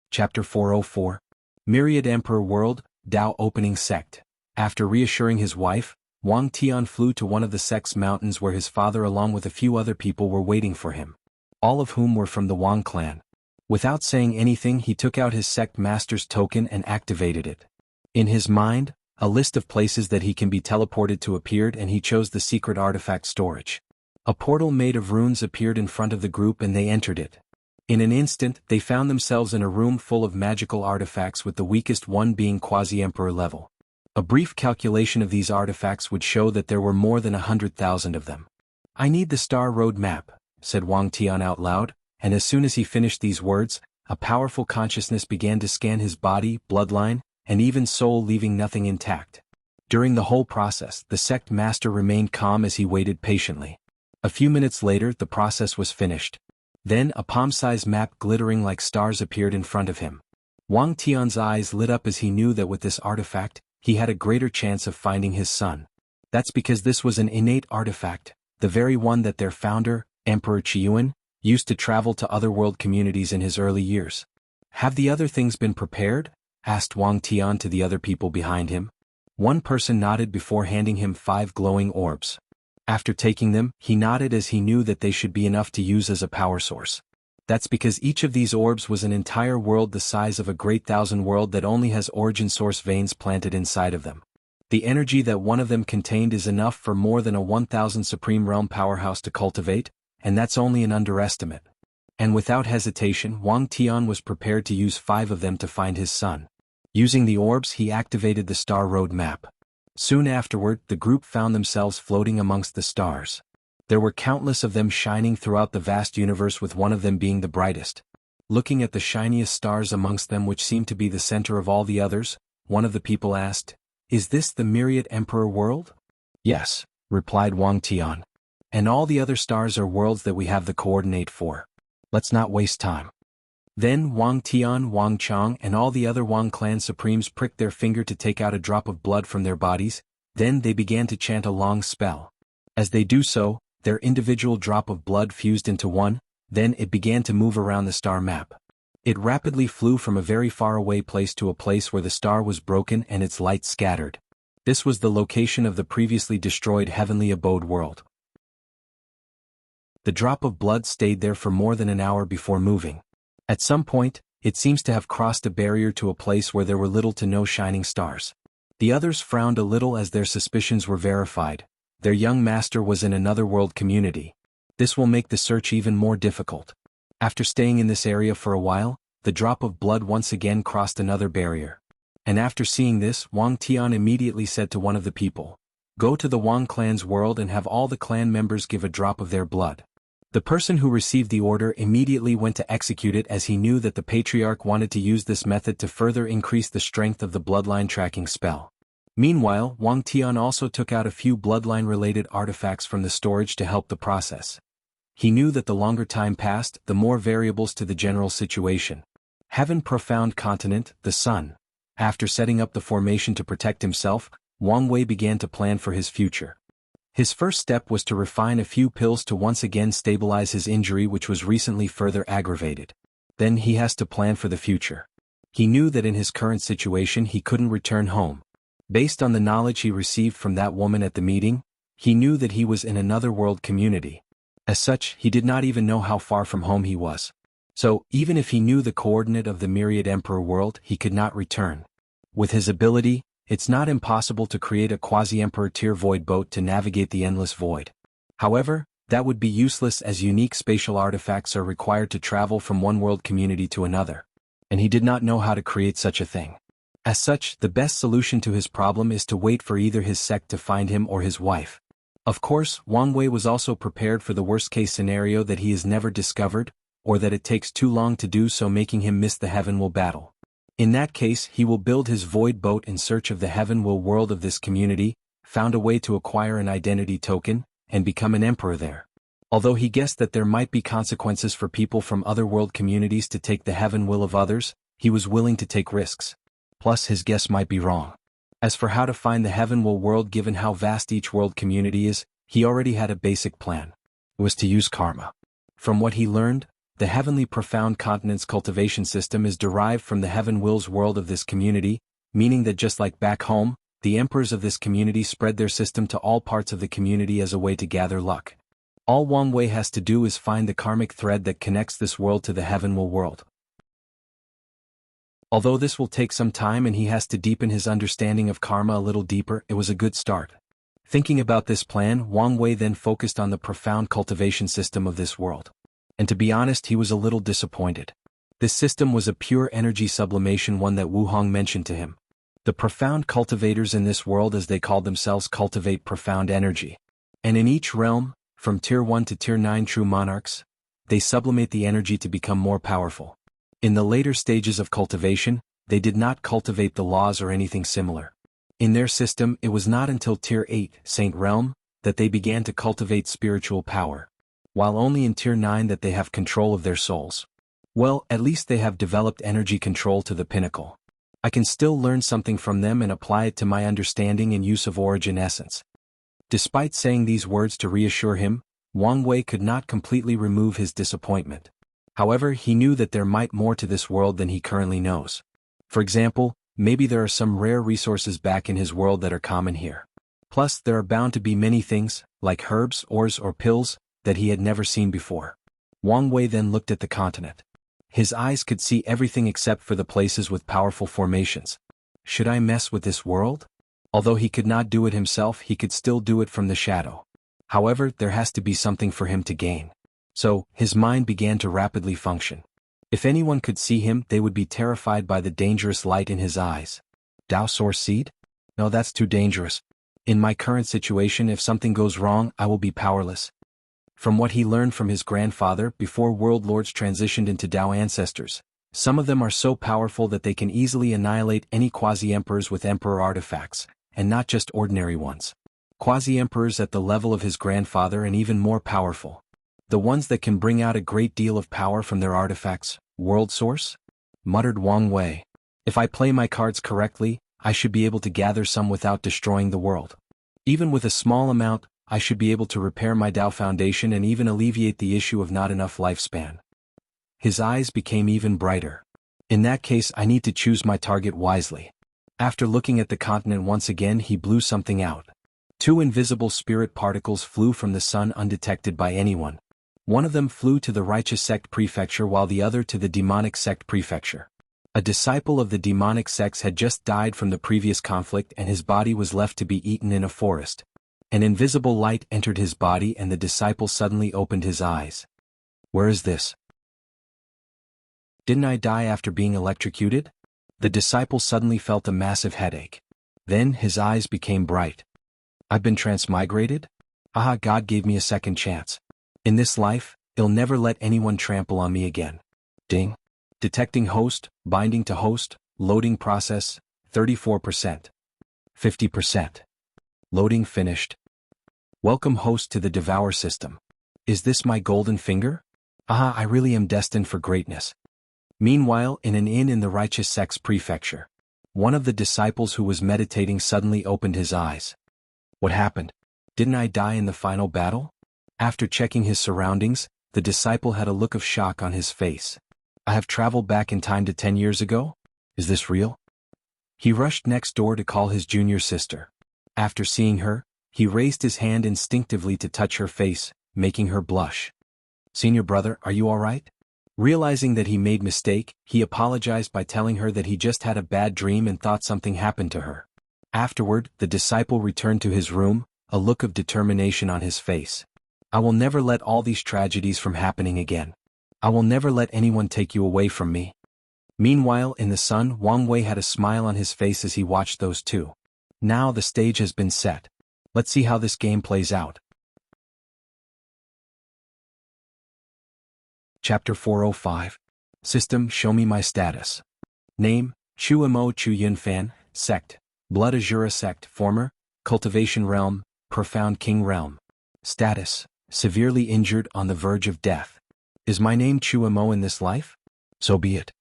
Chapter 404. Myriad Emperor World, Tao Opening Sect. After reassuring his wife, Wang Tian flew to one of the sect's mountains where his father along with a few other people were waiting for him. All of whom were from the Wang clan. Without saying anything, he took out his sect master's token and activated it. In his mind, a list of places that he can be teleported to appeared and he chose the secret artifact storage. A portal made of runes appeared in front of the group and they entered it. In an instant, they found themselves in a room full of magical artifacts with the weakest one being quasi-emperor level. A brief calculation of these artifacts would show that there were more than 100,000 of them. "I need the star road map," said Wang Tian out loud, and as soon as he finished these words, a powerful consciousness began to scan his body, bloodline, and even soul, leaving nothing intact. During the whole process, the sect master remained calm as he waited patiently. A few minutes later, the process was finished. Then a palm-sized map glittering like stars appeared in front of him. Wang Tian's eyes lit up as he knew that with this artifact, he had a greater chance of finding his son. That's because this was an innate artifact, the very one that their founder, Emperor Qiyuan, used to travel to other world communities in his early years. "Have the other things been prepared?" asked Wang Tian to the other people behind him. One person nodded before handing him 5 glowing orbs. After taking them, he nodded as he knew that they should be enough to use as a power source. That's because each of these orbs was an entire world the size of a great thousand world that only has origin source veins planted inside of them. The energy that one of them contained is enough for more than a 1,000 Supreme Realm powerhouse to cultivate, and that's only an underestimate. And without hesitation, Wang Tian was prepared to use 5 of them to find his son. Using the orbs, he activated the star road map. Soon afterward, the group found themselves floating amongst the stars. There were countless of them shining throughout the vast universe, with one of them being the brightest. Looking at the shiniest stars amongst them, which seemed to be the center of all the others, one of the people asked, "Is this the Myriad Emperor world?" "Yes," replied Wang Tian. "And all the other stars are worlds that we have the coordinate for. Let's not waste time." Then Wang Tian, Wang Chang, and all the other Wang clan supremes pricked their finger to take out a drop of blood from their bodies. Then they began to chant a long spell. As they do so, their individual drop of blood fused into one. Then it began to move around the star map. It rapidly flew from a very far away place to a place where the star was broken and its light scattered. This was the location of the previously destroyed heavenly abode world. The drop of blood stayed there for more than an hour before moving. At some point, it seems to have crossed a barrier to a place where there were little to no shining stars. The others frowned a little as their suspicions were verified. Their young master was in another world community. This will make the search even more difficult. After staying in this area for a while, the drop of blood once again crossed another barrier. And after seeing this, Wang Tian immediately said to one of the people, "Go to the Wang clan's world and have all the clan members give a drop of their blood." The person who received the order immediately went to execute it, as he knew that the patriarch wanted to use this method to further increase the strength of the bloodline tracking spell. Meanwhile, Wang Tian also took out a few bloodline-related artifacts from the storage to help the process. He knew that the longer time passed, the more variables to the general situation. Heaven Profound Continent, the Sun. After setting up the formation to protect himself, Wang Wei began to plan for his future. His first step was to refine a few pills to once again stabilize his injury, which was recently further aggravated. Then he has to plan for the future. He knew that in his current situation he couldn't return home. Based on the knowledge he received from that woman at the meeting, he knew that he was in another world community. As such, he did not even know how far from home he was. So, even if he knew the coordinate of the Myriad Emperor world, he could not return. With his ability, it's not impossible to create a quasi-emperor tier void boat to navigate the endless void. However, that would be useless, as unique spatial artifacts are required to travel from one world community to another. And he did not know how to create such a thing. As such, the best solution to his problem is to wait for either his sect to find him or his wife. Of course, Wang Wei was also prepared for the worst-case scenario that he is never discovered, or that it takes too long to do so, making him miss the Heaven Will battle. In that case, he will build his void boat in search of the Heaven Will world of this community, found a way to acquire an identity token, and become an emperor there. Although he guessed that there might be consequences for people from other world communities to take the Heaven Will of others, he was willing to take risks. Plus, his guess might be wrong. As for how to find the Heaven Will world, given how vast each world community is, he already had a basic plan. It was to use karma. From what he learned, the Heavenly Profound Continent's cultivation system is derived from the Heaven Will's world of this community, meaning that just like back home, the emperors of this community spread their system to all parts of the community as a way to gather luck. All Wang Wei has to do is find the karmic thread that connects this world to the Heaven Will world. Although this will take some time and he has to deepen his understanding of karma a little deeper, it was a good start. Thinking about this plan, Wang Wei then focused on the profound cultivation system of this world. And to be honest, he was a little disappointed. This system was a pure energy sublimation, one that Wu Hong mentioned to him. The profound cultivators in this world, as they called themselves, cultivate profound energy. And in each realm, from Tier 1 to Tier 9 true monarchs, they sublimate the energy to become more powerful. In the later stages of cultivation, they did not cultivate the laws or anything similar. In their system, it was not until Tier 8, Saint Realm, that they began to cultivate spiritual power, while only in Tier 9 that they have control of their souls. Well, at least they have developed energy control to the pinnacle. I can still learn something from them and apply it to my understanding and use of origin essence. Despite saying these words to reassure him, Wang Wei could not completely remove his disappointment. However, he knew that there might more to this world than he currently knows. For example, maybe there are some rare resources back in his world that are common here. Plus, there are bound to be many things, like herbs, ores, or pills, that he had never seen before. Wang Wei then looked at the continent. His eyes could see everything except for the places with powerful formations. Should I mess with this world? Although he could not do it himself, he could still do it from the shadow. However, there has to be something for him to gain. So, his mind began to rapidly function. If anyone could see him, they would be terrified by the dangerous light in his eyes. Dao Source Seed? No, that's too dangerous. In my current situation, if something goes wrong, I will be powerless. From what he learned from his grandfather before world lords transitioned into Tao ancestors, some of them are so powerful that they can easily annihilate any quasi-emperors with emperor artifacts, and not just ordinary ones. Quasi-emperors at the level of his grandfather and even more powerful. The ones that can bring out a great deal of power from their artifacts, world source? Muttered Wang Wei. If I play my cards correctly, I should be able to gather some without destroying the world. Even with a small amount, I should be able to repair my Tao foundation and even alleviate the issue of not enough lifespan. His eyes became even brighter. In that case, I need to choose my target wisely. After looking at the continent once again, he blew something out. 2 invisible spirit particles flew from the sun undetected by anyone. One of them flew to the righteous sect prefecture while the other to the demonic sect prefecture. A disciple of the demonic sects had just died from the previous conflict and his body was left to be eaten in a forest. An invisible light entered his body and the disciple suddenly opened his eyes. Where is this? Didn't I die after being electrocuted? The disciple suddenly felt a massive headache. Then his eyes became bright. I've been transmigrated? Aha, God gave me a second chance. In this life, he'll never let anyone trample on me again. Ding. Detecting host, binding to host, loading process, 34%. 50%. Loading finished. Welcome host to the Devour system. Is this my golden finger? Aha, I really am destined for greatness. Meanwhile, in an inn in the righteous sects prefecture, one of the disciples who was meditating suddenly opened his eyes. What happened? Didn't I die in the final battle? After checking his surroundings, the disciple had a look of shock on his face. I have traveled back in time to 10 years ago? Is this real? He rushed next door to call his junior sister. After seeing her, he raised his hand instinctively to touch her face, making her blush. Senior brother, are you all right? Realizing that he made mistake, he apologized by telling her that he just had a bad dream and thought something happened to her. Afterward, the disciple returned to his room, a look of determination on his face. I will never let all these tragedies from happening again. I will never let anyone take you away from me. Meanwhile, in the sun, Wang Wei had a smile on his face as he watched those two. Now the stage has been set. Let's see how this game plays out. Chapter 405. System, show me my status. Name, Chu Mo Chu Yun Fan, Sect, Blood Azura Sect, Former, Cultivation Realm, Profound King Realm. Status, severely injured on the verge of death. Is my name Chu Mo in this life? So be it.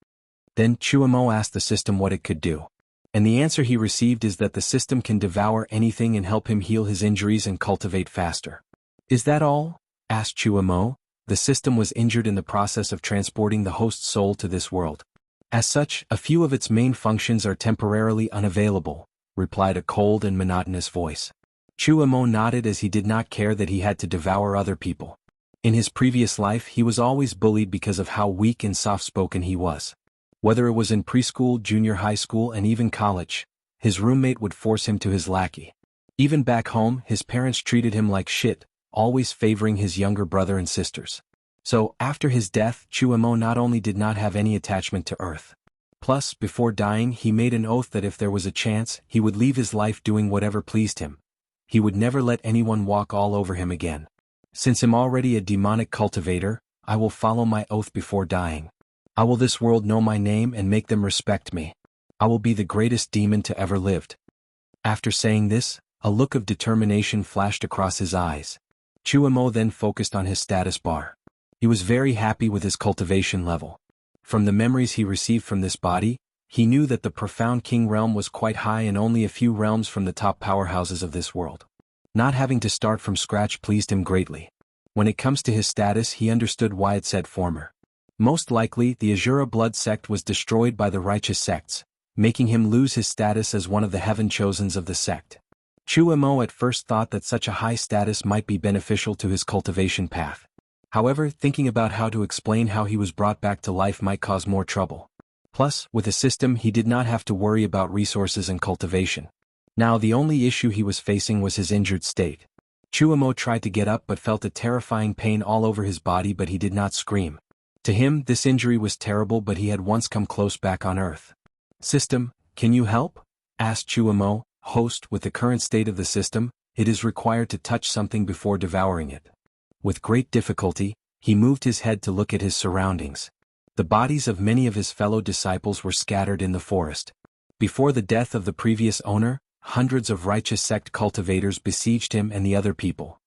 Then Chu Mo asked the system what it could do. And the answer he received is that the system can devour anything and help him heal his injuries and cultivate faster. Is that all? Asked Chu Mo. The system was injured in the process of transporting the host's soul to this world. As such, a few of its main functions are temporarily unavailable, replied a cold and monotonous voice. Chu Mo nodded as he did not care that he had to devour other people. In his previous life he was always bullied because of how weak and soft-spoken he was. Whether it was in preschool, junior high school and even college, his roommate would force him to his lackey. Even back home, his parents treated him like shit, always favoring his younger brother and sisters. So, after his death, Chu Mo not only did not have any attachment to Earth. Plus, before dying he made an oath that if there was a chance, he would leave his life doing whatever pleased him. He would never let anyone walk all over him again. Since I'm already a demonic cultivator, I will follow my oath before dying. I will this world know my name and make them respect me. I will be the greatest demon to ever lived. After saying this, a look of determination flashed across his eyes. Chu Mo then focused on his status bar. He was very happy with his cultivation level. From the memories he received from this body, he knew that the profound king realm was quite high and only a few realms from the top powerhouses of this world. Not having to start from scratch pleased him greatly. When it comes to his status, he understood why it said former. Most likely, the Azura blood sect was destroyed by the righteous sects, making him lose his status as one of the heaven-chosens of the sect. Chu Mo at first thought that such a high status might be beneficial to his cultivation path. However, thinking about how to explain how he was brought back to life might cause more trouble. Plus, with a system he did not have to worry about resources and cultivation. Now the only issue he was facing was his injured state. Chu Mo tried to get up but felt a terrifying pain all over his body, but he did not scream. To him, this injury was terrible, but he had once come close back on Earth. System, can you help? Asked Chu Mo. Host, with the current state of the system, it is required to touch something before devouring it. With great difficulty, he moved his head to look at his surroundings. The bodies of many of his fellow disciples were scattered in the forest. Before the death of the previous owner, hundreds of righteous sect cultivators besieged him and the other people.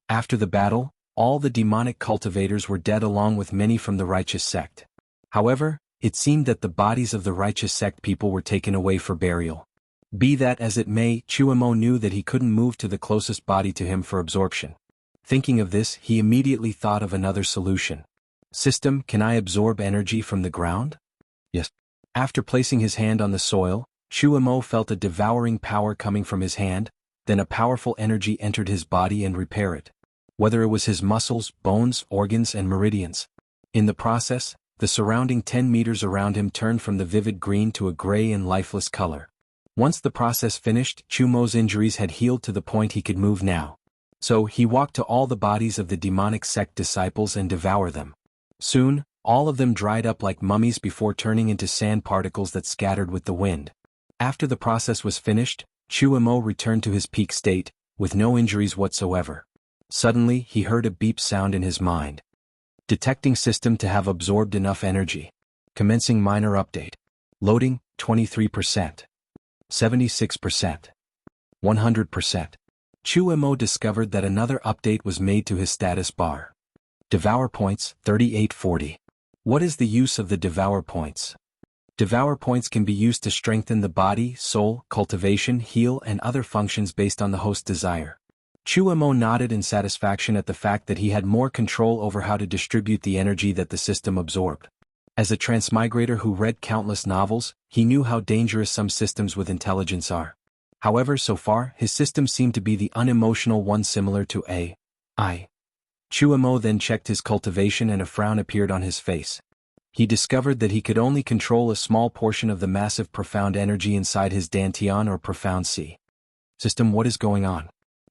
After the battle, all the demonic cultivators were dead along with many from the righteous sect. However, it seemed that the bodies of the righteous sect people were taken away for burial. Be that as it may, Chuemo knew that he couldn't move to the closest body to him for absorption. Thinking of this, he immediately thought of another solution. System, can I absorb energy from the ground? Yes. After placing his hand on the soil, Chuemo felt a devouring power coming from his hand, then a powerful energy entered his body and repaired it. Whether it was his muscles, bones, organs and meridians. In the process, the surrounding 10 meters around him turned from the vivid green to a gray and lifeless color. Once the process finished, Chuemo's injuries had healed to the point he could move now. So he walked to all the bodies of the demonic sect disciples and devoured them. Soon, all of them dried up like mummies before turning into sand particles that scattered with the wind. After the process was finished, Chuemo returned to his peak state, with no injuries whatsoever. Suddenly, he heard a beep sound in his mind. Detecting system to have absorbed enough energy. Commencing minor update. Loading, 23%. 76%. 100%. Chuemo discovered that another update was made to his status bar. Devour points, 3840. What is the use of the Devour points? Devour points can be used to strengthen the body, soul, cultivation, heal and other functions based on the host's desire. Chuemo nodded in satisfaction at the fact that he had more control over how to distribute the energy that the system absorbed. As a transmigrator who read countless novels, he knew how dangerous some systems with intelligence are. However, so far, his system seemed to be the unemotional one similar to AI. Chuemo then checked his cultivation and a frown appeared on his face. He discovered that he could only control a small portion of the massive profound energy inside his Dantian or profound C. System, what is going on?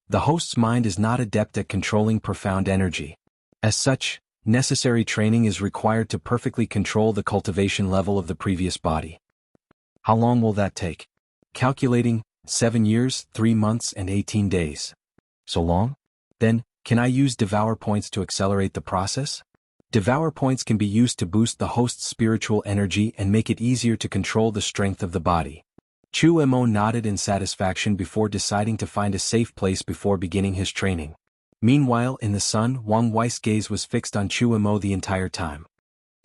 The host's mind is not adept at controlling profound energy. As such, necessary training is required to perfectly control the cultivation level of the previous body. How long will that take? Calculating, 7 years, 3 months and 18 days. So long? Then, can I use Devour points to accelerate the process? Devour points can be used to boost the host's spiritual energy and make it easier to control the strength of the body. Chuemo nodded in satisfaction before deciding to find a safe place before beginning his training. Meanwhile, in the sun, Wang Wei's gaze was fixed on Chuemo the entire time.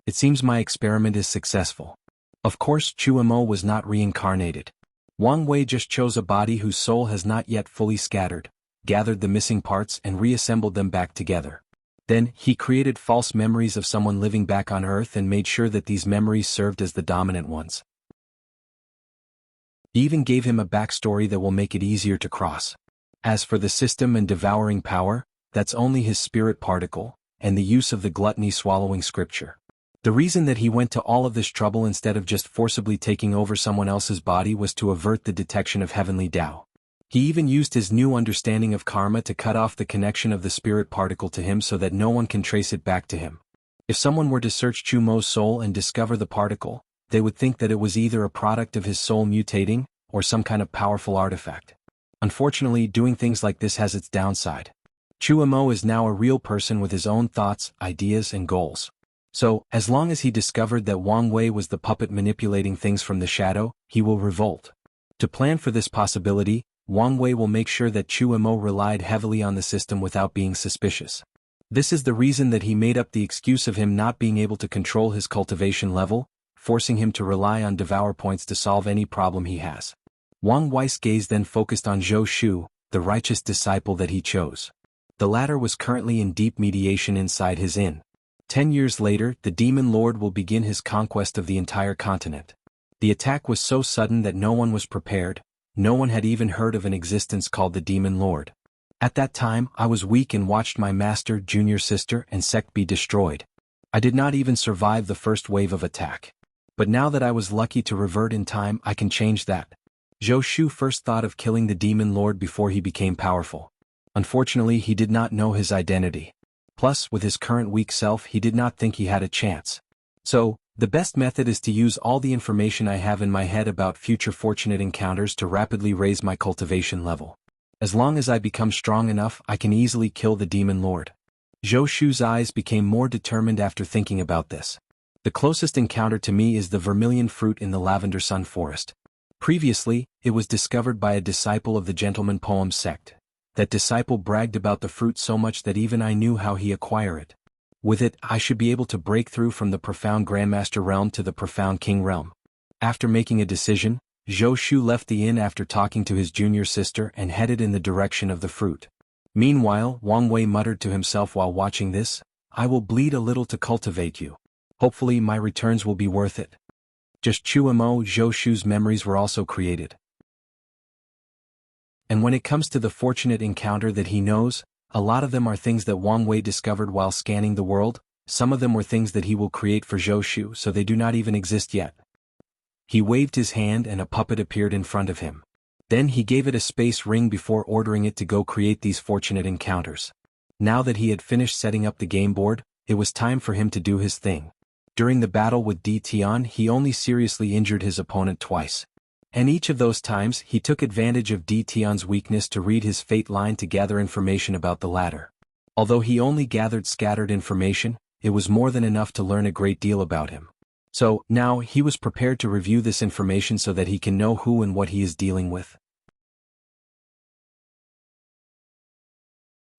It seems my experiment is successful. Of course, Chuemo was not reincarnated. Wang Wei just chose a body whose soul has not yet fully scattered, gathered the missing parts and reassembled them back together. Then, he created false memories of someone living back on Earth and made sure that these memories served as the dominant ones. He even gave him a backstory that will make it easier to cross. As for the system and devouring power, that's only his spirit particle, and the use of the gluttony swallowing scripture. The reason that he went to all of this trouble instead of just forcibly taking over someone else's body was to avert the detection of heavenly Tao. He even used his new understanding of karma to cut off the connection of the spirit particle to him so that no one can trace it back to him. If someone were to search Chumo's soul and discover the particle, they would think that it was either a product of his soul mutating, or some kind of powerful artifact. Unfortunately, doing things like this has its downside. Chuemo is now a real person with his own thoughts, ideas and goals. So, as long as he discovered that Wang Wei was the puppet manipulating things from the shadow, he will revolt. To plan for this possibility, Wang Wei will make sure that Chuemo relied heavily on the system without being suspicious. This is the reason that he made up the excuse of him not being able to control his cultivation level, forcing him to rely on Devour points to solve any problem he has. Wang Wei's gaze then focused on Zhou Shu, the righteous disciple that he chose. The latter was currently in deep mediation inside his inn. 10 years later, the Demon Lord will begin his conquest of the entire continent. The attack was so sudden that no one was prepared, no one had even heard of an existence called the Demon Lord. At that time, I was weak and watched my master, junior sister, and sect be destroyed. I did not even survive the first wave of attack. But now that I was lucky to revert in time, I can change that. Zhou Shu first thought of killing the Demon Lord before he became powerful. Unfortunately, he did not know his identity. Plus, with his current weak self, he did not think he had a chance. So, the best method is to use all the information I have in my head about future fortunate encounters to rapidly raise my cultivation level. As long as I become strong enough, I can easily kill the demon lord. Zhou Shu's eyes became more determined after thinking about this. The closest encounter to me is the vermilion fruit in the lavender sun forest. Previously, it was discovered by a disciple of the Gentleman Poem sect. That disciple bragged about the fruit so much that even I knew how he acquired it. With it, I should be able to break through from the profound Grandmaster realm to the profound King realm. After making a decision, Zhou Shu left the inn after talking to his junior sister and headed in the direction of the fruit. Meanwhile, Wang Wei muttered to himself while watching this, "I will bleed a little to cultivate you. Hopefully my returns will be worth it." Just Chuamo, Zhou Shu's memories were also created. And when it comes to the fortunate encounter that he knows, a lot of them are things that Wang Wei discovered while scanning the world. Some of them were things that he will create for Zhou Shu, so they do not even exist yet. He waved his hand and a puppet appeared in front of him. Then he gave it a space ring before ordering it to go create these fortunate encounters. Now that he had finished setting up the game board, it was time for him to do his thing. During the battle with Di Tian, he only seriously injured his opponent twice. And each of those times, he took advantage of Di Tian's weakness to read his fate line to gather information about the latter. Although he only gathered scattered information, it was more than enough to learn a great deal about him. So, now he was prepared to review this information so that he can know who and what he is dealing with.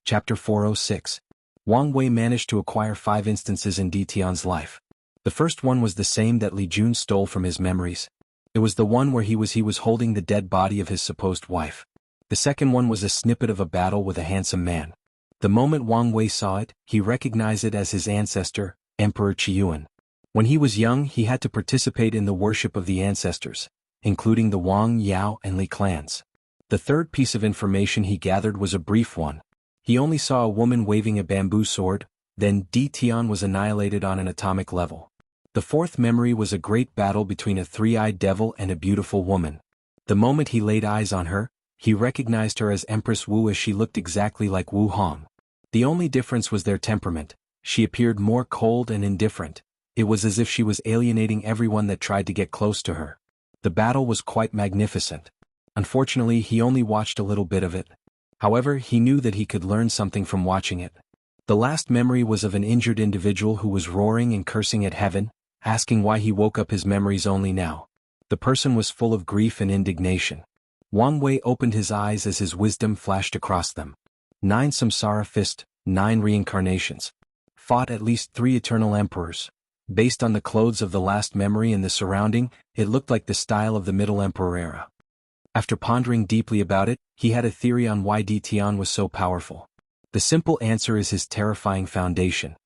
Chapter 406. Wang Wei managed to acquire 5 instances in Di Tian's life. The first one was the same that Li Jun stole from his memories. It was the one where he was holding the dead body of his supposed wife. The second one was a snippet of a battle with a handsome man. The moment Wang Wei saw it, he recognized it as his ancestor, Emperor Qiyuan. When he was young, he had to participate in the worship of the ancestors, including the Wang, Yao, and Li clans. The third piece of information he gathered was a brief one. He only saw a woman waving a bamboo sword, then Di Tian was annihilated on an atomic level. The fourth memory was a great battle between a 3-eyed devil and a beautiful woman. The moment he laid eyes on her, he recognized her as Empress Wu, as she looked exactly like Wu Hong. The only difference was their temperament. She appeared more cold and indifferent. It was as if she was alienating everyone that tried to get close to her. The battle was quite magnificent. Unfortunately, he only watched a little bit of it. However, he knew that he could learn something from watching it. The last memory was of an injured individual who was roaring and cursing at heaven, asking why he woke up his memories only now. The person was full of grief and indignation. Wang Wei opened his eyes as his wisdom flashed across them. 9 samsara fist, 9 reincarnations. Fought at least 3 eternal emperors. Based on the clothes of the last memory and the surrounding, it looked like the style of the Middle Emperor era. After pondering deeply about it, he had a theory on why Di Tian was so powerful. The simple answer is his terrifying foundation.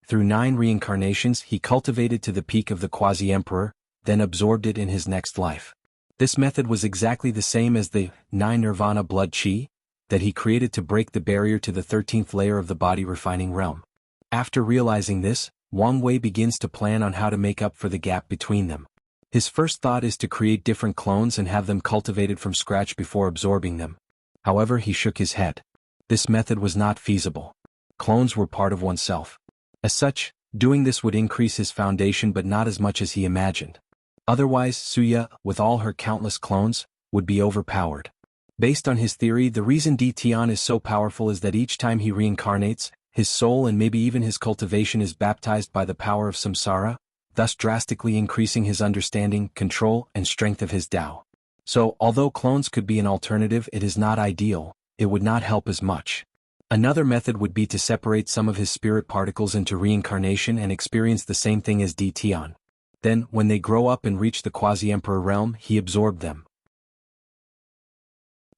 Through 9 reincarnations, he cultivated to the peak of the quasi-emperor, then absorbed it in his next life. This method was exactly the same as the 9 nirvana blood chi that he created to break the barrier to the 13th layer of the body refining realm. After realizing this, Wang Wei begins to plan on how to make up for the gap between them. His first thought is to create different clones and have them cultivated from scratch before absorbing them. However, he shook his head. This method was not feasible. Clones were part of oneself. As such, doing this would increase his foundation but not as much as he imagined. Otherwise, Suya, with all her countless clones, would be overpowered. Based on his theory, the reason Di Tian is so powerful is that each time he reincarnates, his soul and maybe even his cultivation is baptized by the power of samsara, thus drastically increasing his understanding, control, and strength of his Tao. So, although clones could be an alternative, it is not ideal. It would not help as much. Another method would be to separate some of his spirit particles into reincarnation and experience the same thing as Di Tian. Then, when they grow up and reach the quasi-emperor realm, he absorbed them.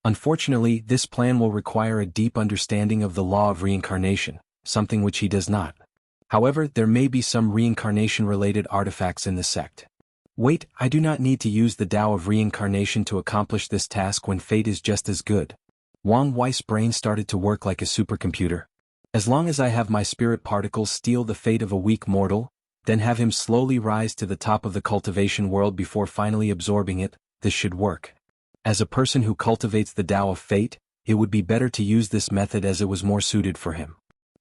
Unfortunately, this plan will require a deep understanding of the law of reincarnation, something which he does not. However, there may be some reincarnation-related artifacts in the sect. Wait, I do not need to use the Tao of reincarnation to accomplish this task when fate is just as good. Wang Wei's brain started to work like a supercomputer. As long as I have my spirit particles steal the fate of a weak mortal, then have him slowly rise to the top of the cultivation world before finally absorbing it, this should work. As a person who cultivates the Tao of fate, it would be better to use this method as it was more suited for him.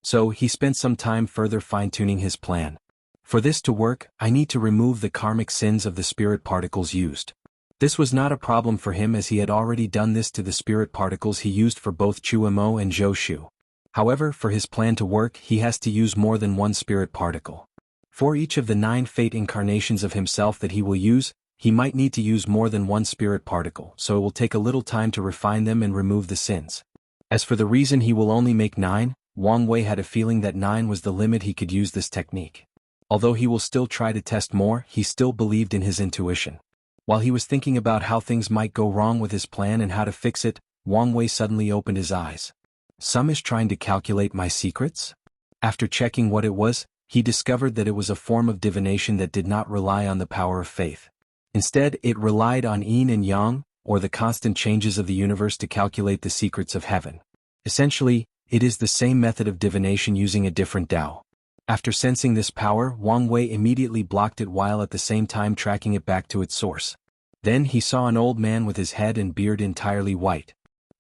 So he spent some time further fine-tuning his plan. For this to work, I need to remove the karmic sins of the spirit particles used. This was not a problem for him as he had already done this to the spirit particles he used for both Chuemo and Zhou. However, for his plan to work, he has to use more than one spirit particle. For each of the 9 fate incarnations of himself that he will use, he might need to use more than one spirit particle, so it will take a little time to refine them and remove the sins. As for the reason he will only make 9, Wang Wei had a feeling that 9 was the limit he could use this technique. Although he will still try to test more, he still believed in his intuition. While he was thinking about how things might go wrong with his plan and how to fix it, Wang Wei suddenly opened his eyes. Some is trying to calculate my secrets? After checking what it was, he discovered that it was a form of divination that did not rely on the power of faith. Instead, it relied on yin and yang, or the constant changes of the universe to calculate the secrets of heaven. Essentially, it is the same method of divination using a different Tao. After sensing this power, Wang Wei immediately blocked it while at the same time tracking it back to its source. Then he saw an old man with his head and beard entirely white.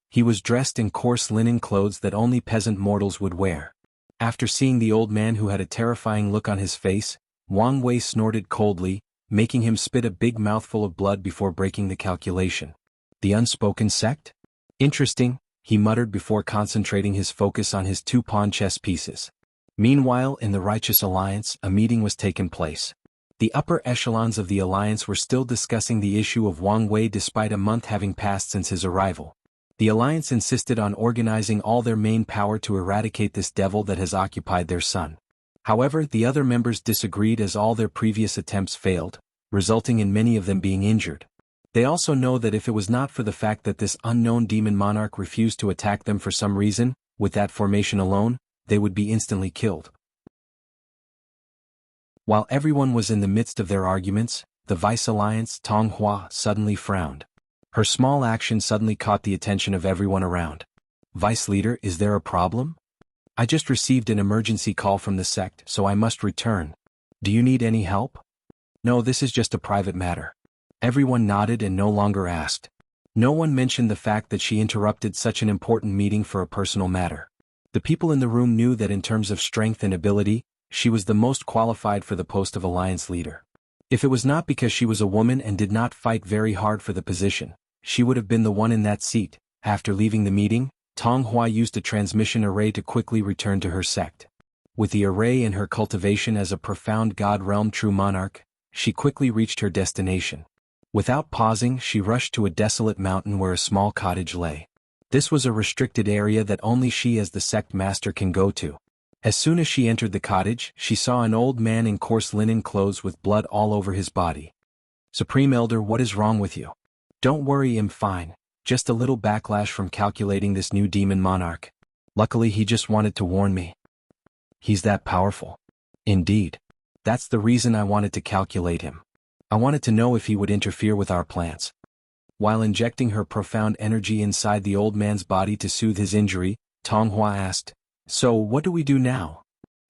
He was dressed in coarse linen clothes that only peasant mortals would wear. After seeing the old man who had a terrifying look on his face, Wang Wei snorted coldly, making him spit a big mouthful of blood before breaking the calculation. The unspoken sect? Interesting, he muttered before concentrating his focus on his 2 pawn chess pieces. Meanwhile, in the Righteous Alliance, a meeting was taking place. The upper echelons of the alliance were still discussing the issue of Wang Wei despite a month having passed since his arrival. The alliance insisted on organizing all their main power to eradicate this devil that has occupied their sun. However, the other members disagreed as all their previous attempts failed, resulting in many of them being injured. They also know that if it was not for the fact that this unknown demon monarch refused to attack them for some reason, with that formation alone, they would be instantly killed. While everyone was in the midst of their arguments, the Vice Alliance, Tong Hua, suddenly frowned. Her small action suddenly caught the attention of everyone around. Vice Leader, is there a problem? I just received an emergency call from the sect, so I must return. Do you need any help? No, this is just a private matter. Everyone nodded and no longer asked. No one mentioned the fact that she interrupted such an important meeting for a personal matter. The people in the room knew that in terms of strength and ability, she was the most qualified for the post of Alliance Leader. If it was not because she was a woman and did not fight very hard for the position, she would have been the one in that seat. After leaving the meeting, Tong Hua used a transmission array to quickly return to her sect. With the array and her cultivation as a profound God realm true monarch, she quickly reached her destination. Without pausing, she rushed to a desolate mountain where a small cottage lay. This was a restricted area that only she as the sect master can go to. As soon as she entered the cottage, she saw an old man in coarse linen clothes with blood all over his body. Supreme Elder, what is wrong with you? Don't worry, I'm fine. Just a little backlash from calculating this new demon monarch. Luckily he just wanted to warn me. He's that powerful. Indeed. That's the reason I wanted to calculate him. I wanted to know if he would interfere with our plans. While injecting her profound energy inside the old man's body to soothe his injury, Tong Hua asked, "So what do we do now?"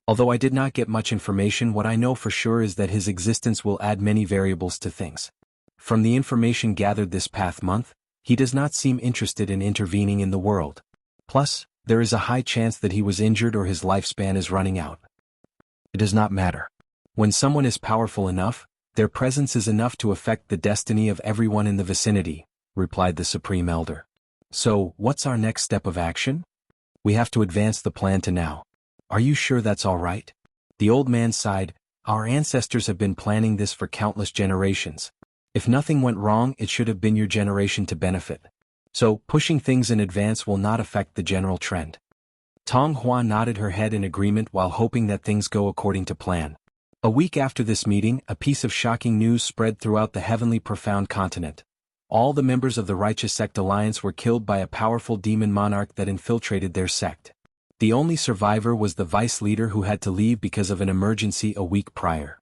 Although I did not get much information, what I know for sure is that his existence will add many variables to things. From the information gathered this past month, he does not seem interested in intervening in the world. Plus, there is a high chance that he was injured or his lifespan is running out. It does not matter. When someone is powerful enough, their presence is enough to affect the destiny of everyone in the vicinity, replied the Supreme Elder. So, what's our next step of action? We have to advance the plan to now. Are you sure that's all right? The old man sighed. Our ancestors have been planning this for countless generations. If nothing went wrong, it should have been your generation to benefit. So, pushing things in advance will not affect the general trend. Tong Hua nodded her head in agreement while hoping that things go according to plan. A week after this meeting, a piece of shocking news spread throughout the heavenly profound continent. All the members of the Righteous Sect Alliance were killed by a powerful demon monarch that infiltrated their sect. The only survivor was the vice leader who had to leave because of an emergency a week prior.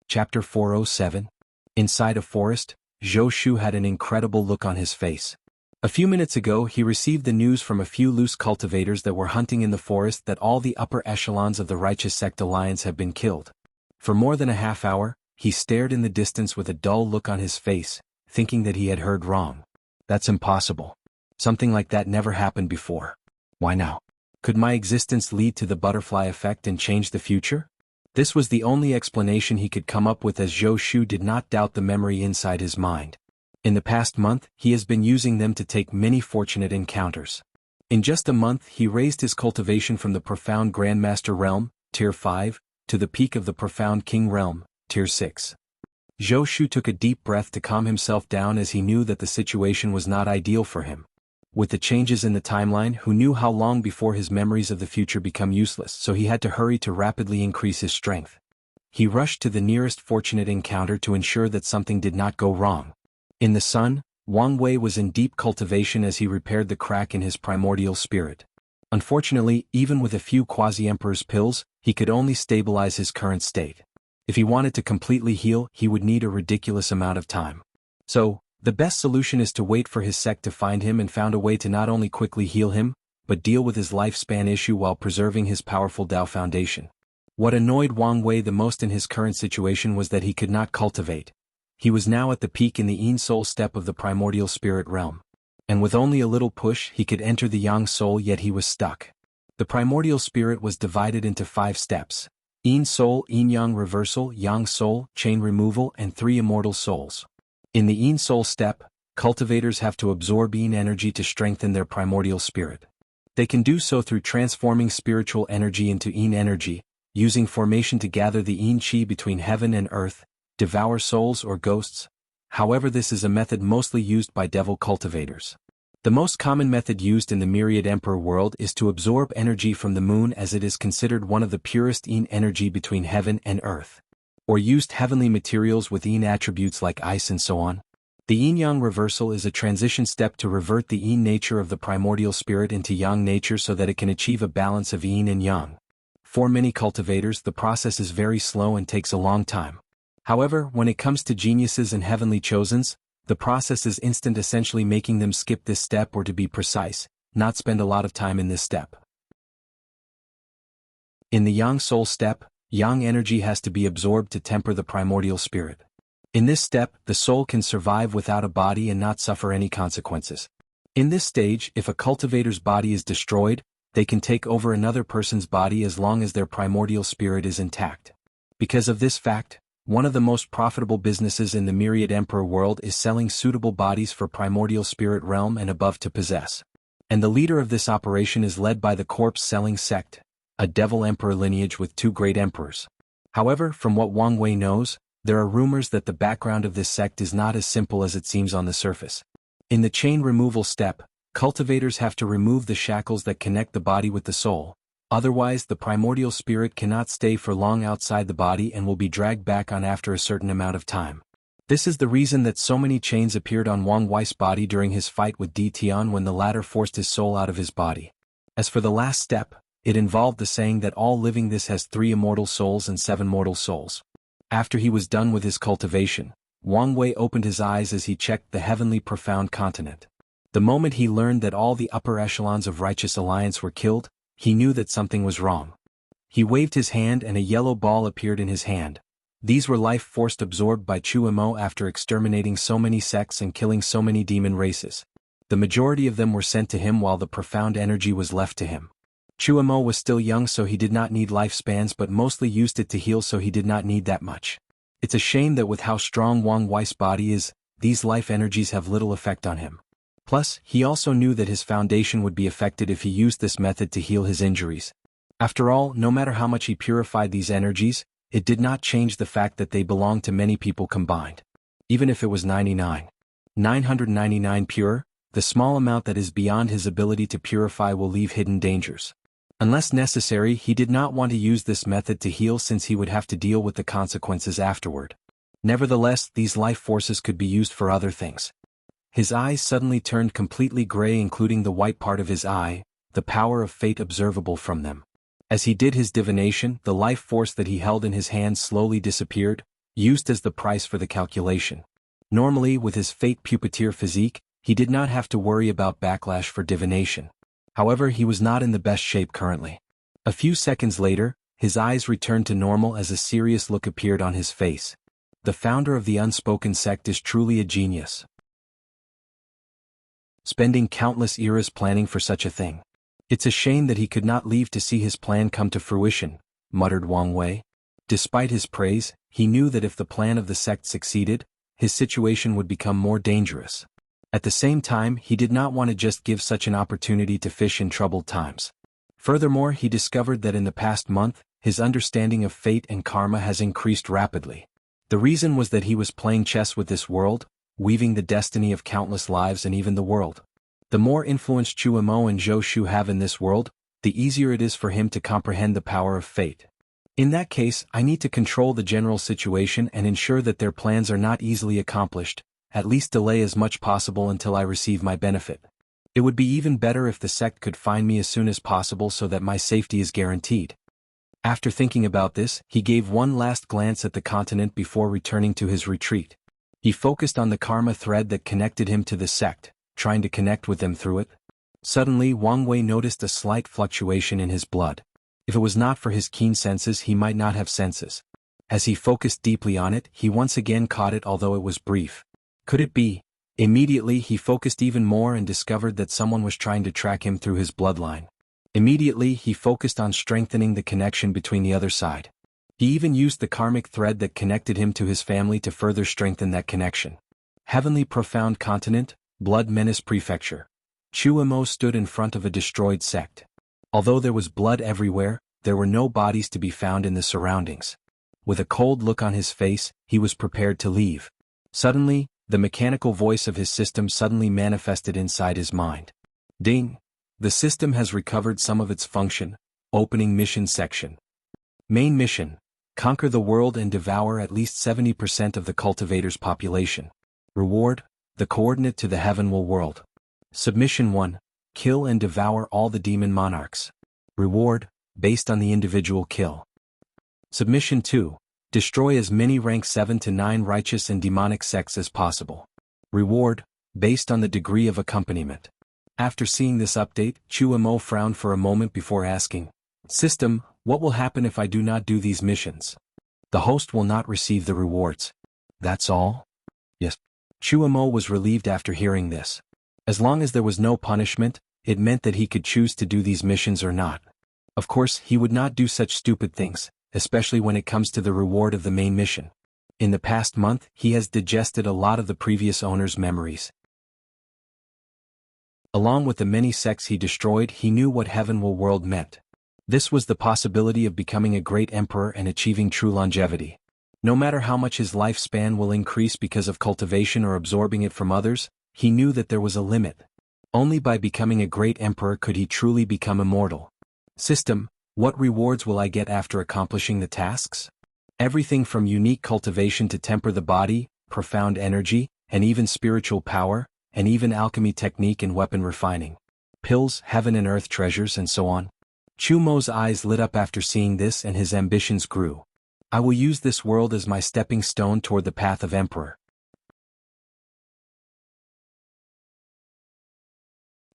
Chapter 407. Inside a forest, Zhou Shu had an incredible look on his face. A few minutes ago he received the news from a few loose cultivators that were hunting in the forest that all the upper echelons of the Righteous Sect Alliance have been killed. For more than a half hour, he stared in the distance with a dull look on his face, thinking that he had heard wrong. That's impossible. Something like that never happened before. Why now? Could my existence lead to the butterfly effect and change the future? This was the only explanation he could come up with, as Zhou Shu did not doubt the memory inside his mind. In the past month, he has been using them to take many fortunate encounters. In just a month he raised his cultivation from the Profound Grandmaster Realm, Tier 5, to the peak of the Profound King Realm, Tier 6. Zhou Shu took a deep breath to calm himself down, as he knew that the situation was not ideal for him. With the changes in the timeline, who knew how long before his memories of the future become useless, so he had to hurry to rapidly increase his strength. He rushed to the nearest fortunate encounter to ensure that something did not go wrong. In the sun, Wang Wei was in deep cultivation as he repaired the crack in his primordial spirit. Unfortunately, even with a few quasi-emperor's pills, he could only stabilize his current state. If he wanted to completely heal, he would need a ridiculous amount of time. So, the best solution is to wait for his sect to find him, and found a way to not only quickly heal him, but deal with his lifespan issue while preserving his powerful Dao foundation. What annoyed Wang Wei the most in his current situation was that he could not cultivate. He was now at the peak in the Yin Soul step of the primordial spirit realm. And with only a little push he could enter the Yang Soul, yet he was stuck. The primordial spirit was divided into 5 steps: Yin Soul, Yin Yang Reversal, Yang Soul, Chain Removal, and 3 Immortal Souls. In the Yin Soul step, cultivators have to absorb Yin energy to strengthen their primordial spirit. They can do so through transforming spiritual energy into Yin energy, using formation to gather the Yin Qi between heaven and earth, devour souls or ghosts. However, this is a method mostly used by devil cultivators. The most common method used in the Myriad Emperor world is to absorb energy from the moon, as it is considered one of the purest Yin energy between heaven and earth. Or used heavenly materials with Yin attributes like ice and so on. The Yin-Yang reversal is a transition step to revert the Yin nature of the primordial spirit into Yang nature so that it can achieve a balance of Yin and Yang. For many cultivators, the process is very slow and takes a long time. However, when it comes to geniuses and heavenly chosens, the process is instant, essentially making them skip this step, or to be precise, not spend a lot of time in this step. In the Yang Soul step, Yang energy has to be absorbed to temper the primordial spirit. In this step, the soul can survive without a body and not suffer any consequences. In this stage, if a cultivator's body is destroyed, they can take over another person's body as long as their primordial spirit is intact. Because of this fact, one of the most profitable businesses in the Myriad Emperor world is selling suitable bodies for primordial spirit realm and above to possess. And the leader of this operation is led by the corpse-selling sect, a devil emperor lineage with 2 great emperors. However, from what Wang Wei knows, there are rumors that the background of this sect is not as simple as it seems on the surface. In the chain removal step, cultivators have to remove the shackles that connect the body with the soul. Otherwise, the primordial spirit cannot stay for long outside the body and will be dragged back on after a certain amount of time. This is the reason that so many chains appeared on Wang Wei's body during his fight with Di Tian when the latter forced his soul out of his body. As for the last step, it involved the saying that all living this has 3 immortal souls and 7 mortal souls. After he was done with his cultivation, Wang Wei opened his eyes as he checked the heavenly profound continent. The moment he learned that all the upper echelons of Righteous Alliance were killed, he knew that something was wrong. He waved his hand and a yellow ball appeared in his hand. These were life force absorbed by Chu Mo after exterminating so many sects and killing so many demon races. The majority of them were sent to him while the profound energy was left to him. Chu Mo was still young, so he did not need lifespans, but mostly used it to heal, so he did not need that much. It's a shame that with how strong Wang Wei's body is, these life energies have little effect on him. Plus, he also knew that his foundation would be affected if he used this method to heal his injuries. After all, no matter how much he purified these energies, it did not change the fact that they belonged to many people combined. Even if it was 999 pure, the small amount that is beyond his ability to purify will leave hidden dangers. Unless necessary, he did not want to use this method to heal, since he would have to deal with the consequences afterward. Nevertheless, these life forces could be used for other things. His eyes suddenly turned completely gray, including the white part of his eye, the power of fate observable from them. As he did his divination, the life force that he held in his hand slowly disappeared, used as the price for the calculation. Normally, with his fate puppeteer physique, he did not have to worry about backlash for divination. However, he was not in the best shape currently. A few seconds later, his eyes returned to normal as a serious look appeared on his face. The founder of the Unspoken sect is truly a genius. Spending countless eras planning for such a thing. It's a shame that he could not leave to see his plan come to fruition, muttered Wang Wei. Despite his praise, he knew that if the plan of the sect succeeded, his situation would become more dangerous. At the same time, he did not want to just give such an opportunity to fish in troubled times. Furthermore, he discovered that in the past month, his understanding of fate and karma has increased rapidly. The reason was that he was playing chess with this world, weaving the destiny of countless lives and even the world. The more influence Chu Mo and Zhou Shu have in this world, the easier it is for him to comprehend the power of fate. In that case, I need to control the general situation and ensure that their plans are not easily accomplished, at least delay as much possible until I receive my benefit. It would be even better if the sect could find me as soon as possible so that my safety is guaranteed. After thinking about this, he gave one last glance at the continent before returning to his retreat. He focused on the karma thread that connected him to the sect, trying to connect with them through it. Suddenly, Wang Wei noticed a slight fluctuation in his blood. If it was not for his keen senses, he might not have senses. As he focused deeply on it, he once again caught it, although it was brief. Could it be? Immediately, he focused even more and discovered that someone was trying to track him through his bloodline. Immediately, he focused on strengthening the connection between the other side. He even used the karmic thread that connected him to his family to further strengthen that connection. Heavenly Profound Continent, Blood Menace Prefecture. Chu Mo stood in front of a destroyed sect. Although there was blood everywhere, there were no bodies to be found in the surroundings. With a cold look on his face, he was prepared to leave. Suddenly, the mechanical voice of his system suddenly manifested inside his mind. Ding! The system has recovered some of its function. Opening mission section. Main mission: conquer the world and devour at least 70% of the cultivator's population. Reward: the coordinate to the heavenly world. Submission 1: kill and devour all the demon monarchs. Reward: based on the individual kill. Submission 2: destroy as many rank 7 to 9 righteous and demonic sects as possible. Reward: based on the degree of accompaniment. After seeing this update, Chu Mo frowned for a moment before asking, "System, what will happen if I do not do these missions?" "The host will not receive the rewards." "That's all?" "Yes." Chu Mo was relieved after hearing this. As long as there was no punishment, it meant that he could choose to do these missions or not. Of course, he would not do such stupid things, especially when it comes to the reward of the main mission. In the past month, he has digested a lot of the previous owner's memories. Along with the many sects he destroyed, he knew what heavenly world meant. This was the possibility of becoming a great emperor and achieving true longevity. No matter how much his lifespan will increase because of cultivation or absorbing it from others, he knew that there was a limit. Only by becoming a great emperor could he truly become immortal. System, what rewards will I get after accomplishing the tasks? Everything from unique cultivation to temper the body, profound energy, and even spiritual power, and even alchemy technique and weapon refining. Pills, heaven and earth treasures, and so on. Chu Mo's eyes lit up after seeing this and his ambitions grew. I will use this world as my stepping stone toward the path of emperor.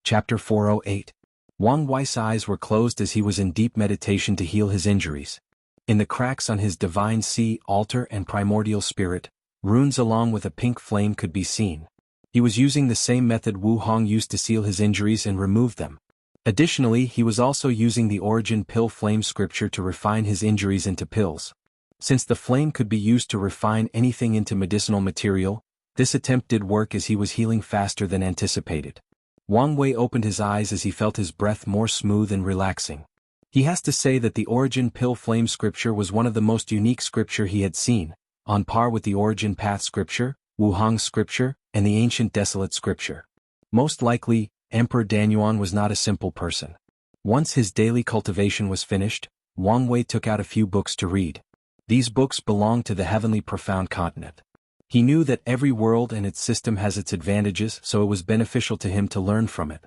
Chapter 408. Wang Wei's eyes were closed as he was in deep meditation to heal his injuries. In the cracks on his divine sea, altar and primordial spirit, runes along with a pink flame could be seen. He was using the same method Wu Hong used to seal his injuries and remove them. Additionally, he was also using the origin pill flame scripture to refine his injuries into pills. Since the flame could be used to refine anything into medicinal material, this attempt did work as he was healing faster than anticipated. Wang Wei opened his eyes as he felt his breath more smooth and relaxing. He has to say that the origin pill flame scripture was one of the most unique scripture he had seen, on par with the origin path scripture, Wu Hong's scripture, and the ancient desolate scripture. Most likely, Emperor Danyuan was not a simple person. Once his daily cultivation was finished, Wang Wei took out a few books to read. These books belonged to the heavenly profound continent. He knew that every world and its system has its advantages, so it was beneficial to him to learn from it.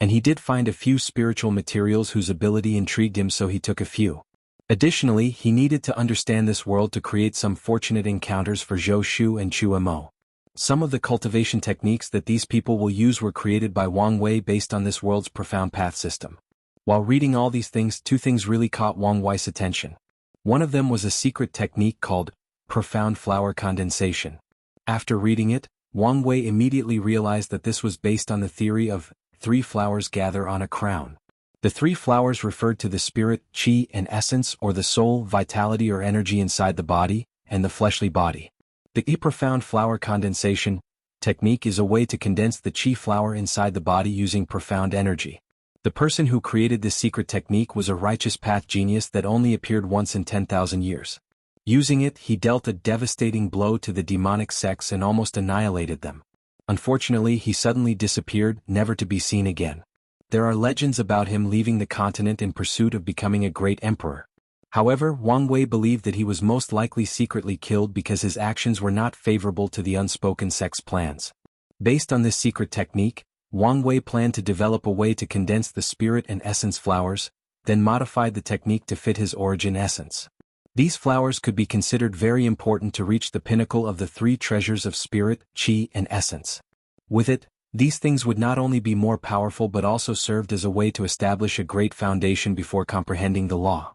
And he did find a few spiritual materials whose ability intrigued him, so he took a few. Additionally, he needed to understand this world to create some fortunate encounters for Zhou Shu and Chu Mo. Some of the cultivation techniques that these people will use were created by Wang Wei based on this world's profound path system. While reading all these things, two things really caught Wang Wei's attention. One of them was a secret technique called profound flower condensation. After reading it, Wang Wei immediately realized that this was based on the theory of 3 flowers gather on a crown. The three flowers referred to the spirit, qi and essence or the soul, vitality or energy inside the body, and the fleshly body. The profound flower condensation technique is a way to condense the qi flower inside the body using profound energy. The person who created this secret technique was a righteous path genius that only appeared once in 10,000 years. Using it, he dealt a devastating blow to the demonic sects and almost annihilated them. Unfortunately, he suddenly disappeared, never to be seen again. There are legends about him leaving the continent in pursuit of becoming a great emperor. However, Wang Wei believed that he was most likely secretly killed because his actions were not favorable to the unspoken sect's plans. Based on this secret technique, Wang Wei planned to develop a way to condense the spirit and essence flowers, then modified the technique to fit his origin essence. These flowers could be considered very important to reach the pinnacle of the three treasures of spirit, qi and essence. With it, these things would not only be more powerful but also served as a way to establish a great foundation before comprehending the law.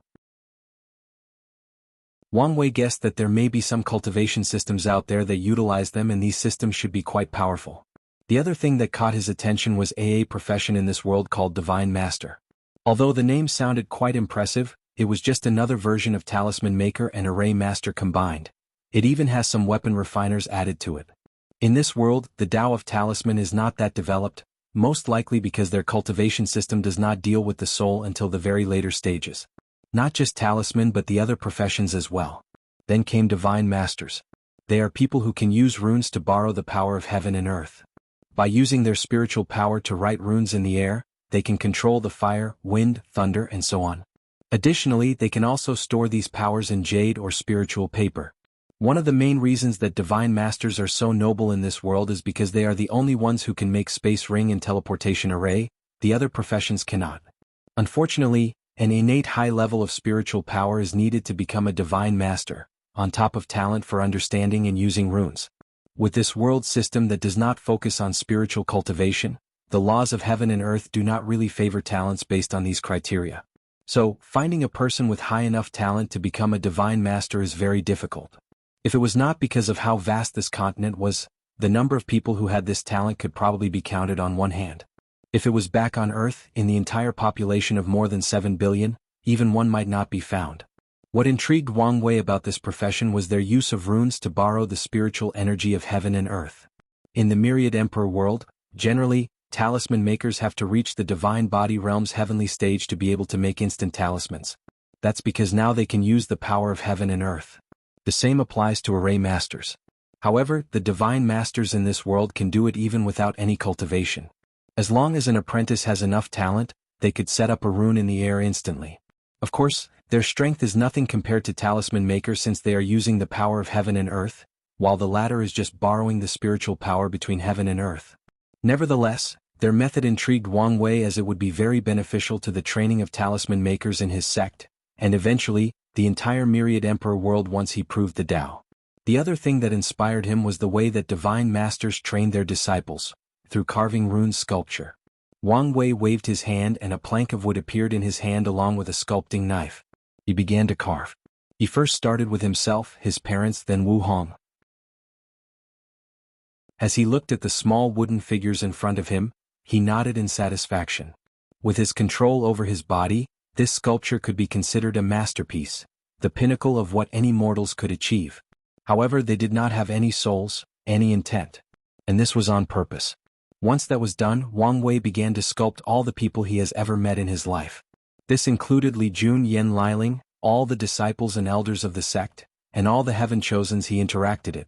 Wang Wei guessed that there may be some cultivation systems out there that utilize them, and these systems should be quite powerful. The other thing that caught his attention was a profession in this world called Divine Master. Although the name sounded quite impressive, it was just another version of Talisman Maker and Array Master combined. It even has some weapon refiners added to it. In this world, the Tao of Talisman is not that developed, most likely because their cultivation system does not deal with the soul until the very later stages. Not just Talisman but the other professions as well. Then came Divine Masters. They are people who can use runes to borrow the power of heaven and earth. By using their spiritual power to write runes in the air, they can control the fire, wind, thunder and so on. Additionally, they can also store these powers in jade or spiritual paper. One of the main reasons that Divine Masters are so noble in this world is because they are the only ones who can make space ring and teleportation array, the other professions cannot. Unfortunately, an innate high level of spiritual power is needed to become a Divine Master, on top of talent for understanding and using runes. With this world system that does not focus on spiritual cultivation, the laws of heaven and earth do not really favor talents based on these criteria. So, finding a person with high enough talent to become a Divine Master is very difficult. If it was not because of how vast this continent was, the number of people who had this talent could probably be counted on one hand. If it was back on Earth, in the entire population of more than 7 billion, even one might not be found. What intrigued Wang Wei about this profession was their use of runes to borrow the spiritual energy of heaven and earth. In the Myriad Emperor world, generally, talisman makers have to reach the Divine Body Realm's heavenly stage to be able to make instant talismans. That's because now they can use the power of heaven and earth. The same applies to Array Masters. However, the Divine Masters in this world can do it even without any cultivation. As long as an apprentice has enough talent, they could set up a rune in the air instantly. Of course, their strength is nothing compared to Talisman Maker since they are using the power of heaven and earth, while the latter is just borrowing the spiritual power between heaven and earth. Nevertheless, their method intrigued Wang Wei as it would be very beneficial to the training of Talisman Makers in his sect, and eventually, the entire Myriad Emperor world once he proved the Tao. The other thing that inspired him was the way that Divine Masters trained their disciples, through carving rune sculpture. Wang Wei waved his hand and a plank of wood appeared in his hand along with a sculpting knife. He began to carve. He first started with himself, his parents, then Wu Hong. As he looked at the small wooden figures in front of him, he nodded in satisfaction. With his control over his body, this sculpture could be considered a masterpiece, the pinnacle of what any mortals could achieve. However, they did not have any souls, any intent. And this was on purpose. Once that was done, Wang Wei began to sculpt all the people he has ever met in his life. This included Li Jun Yen Liling, all the disciples and elders of the sect, and all the heaven chosens he interacted with.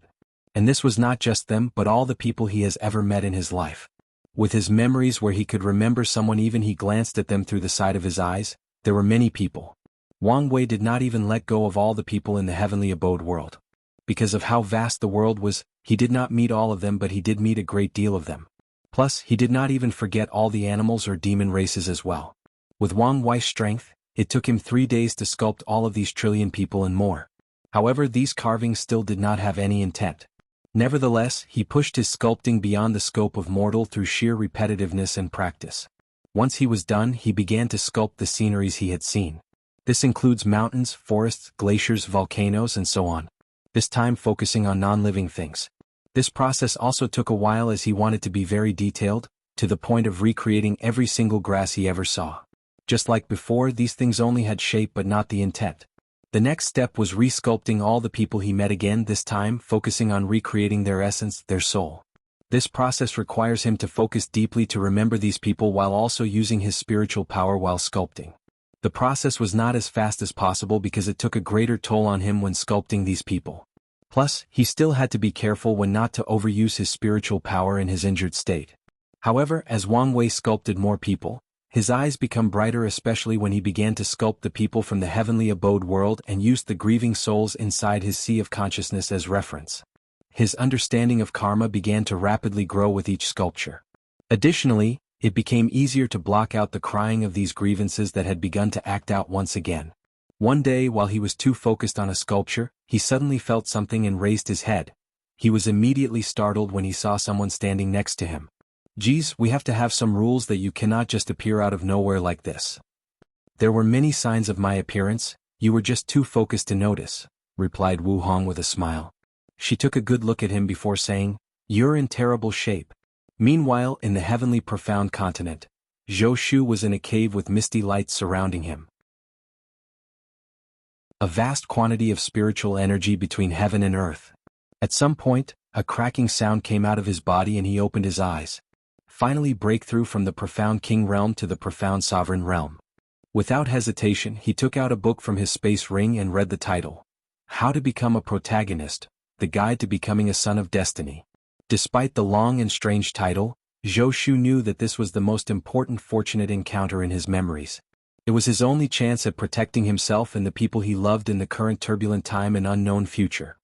And this was not just them but all the people he has ever met in his life. With his memories where he could remember someone even he glanced at them through the side of his eyes, there were many people. Wang Wei did not even let go of all the people in the heavenly abode world. Because of how vast the world was, he did not meet all of them but he did meet a great deal of them. Plus, he did not even forget all the animals or demon races as well. With Wang Wei's strength, it took him 3 days to sculpt all of these trillion people and more. However, these carvings still did not have any intent. Nevertheless, he pushed his sculpting beyond the scope of mortal through sheer repetitiveness and practice. Once he was done, he began to sculpt the sceneries he had seen. This includes mountains, forests, glaciers, volcanoes, and so on. This time focusing on non-living things. This process also took a while as he wanted to be very detailed, to the point of recreating every single grass he ever saw. Just like before, these things only had shape but not the intent. The next step was resculpting all the people he met again, this time focusing on recreating their essence, their soul. This process requires him to focus deeply to remember these people while also using his spiritual power while sculpting. The process was not as fast as possible because it took a greater toll on him when sculpting these people. Plus, he still had to be careful when not to overuse his spiritual power in his injured state. However, as Wang Wei sculpted more people, his eyes become brighter, especially when he began to sculpt the people from the heavenly abode world and used the grieving souls inside his sea of consciousness as reference. His understanding of karma began to rapidly grow with each sculpture. Additionally, it became easier to block out the crying of these grievances that had begun to act out once again. One day, while he was too focused on a sculpture, he suddenly felt something and raised his head. He was immediately startled when he saw someone standing next to him. "Geez, we have to have some rules that you cannot just appear out of nowhere like this." "There were many signs of my appearance, you were just too focused to notice," replied Wu Hong with a smile. She took a good look at him before saying, "You're in terrible shape." Meanwhile, in the heavenly profound continent, Zhou Shu was in a cave with misty lights surrounding him. A vast quantity of spiritual energy between heaven and earth. At some point, a cracking sound came out of his body and he opened his eyes. Finally, breakthrough from the profound king realm to the profound sovereign realm. Without hesitation, he took out a book from his space ring and read the title. How to Become a Protagonist, The Guide to Becoming a Son of Destiny. Despite the long and strange title, Zhou Shu knew that this was the most important fortunate encounter in his memories. It was his only chance at protecting himself and the people he loved in the current turbulent time and unknown future.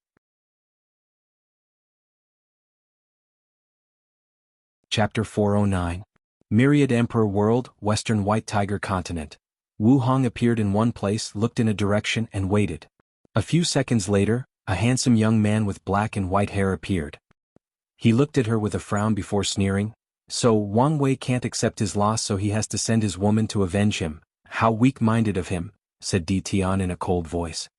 Chapter 409. Myriad Emperor World, Western White Tiger Continent. Wu Hong appeared in one place, looked in a direction and waited. A few seconds later, a handsome young man with black and white hair appeared. He looked at her with a frown before sneering. "So Wang Wei can't accept his loss, so he has to send his woman to avenge him. How weak-minded of him," said Di Tian in a cold voice.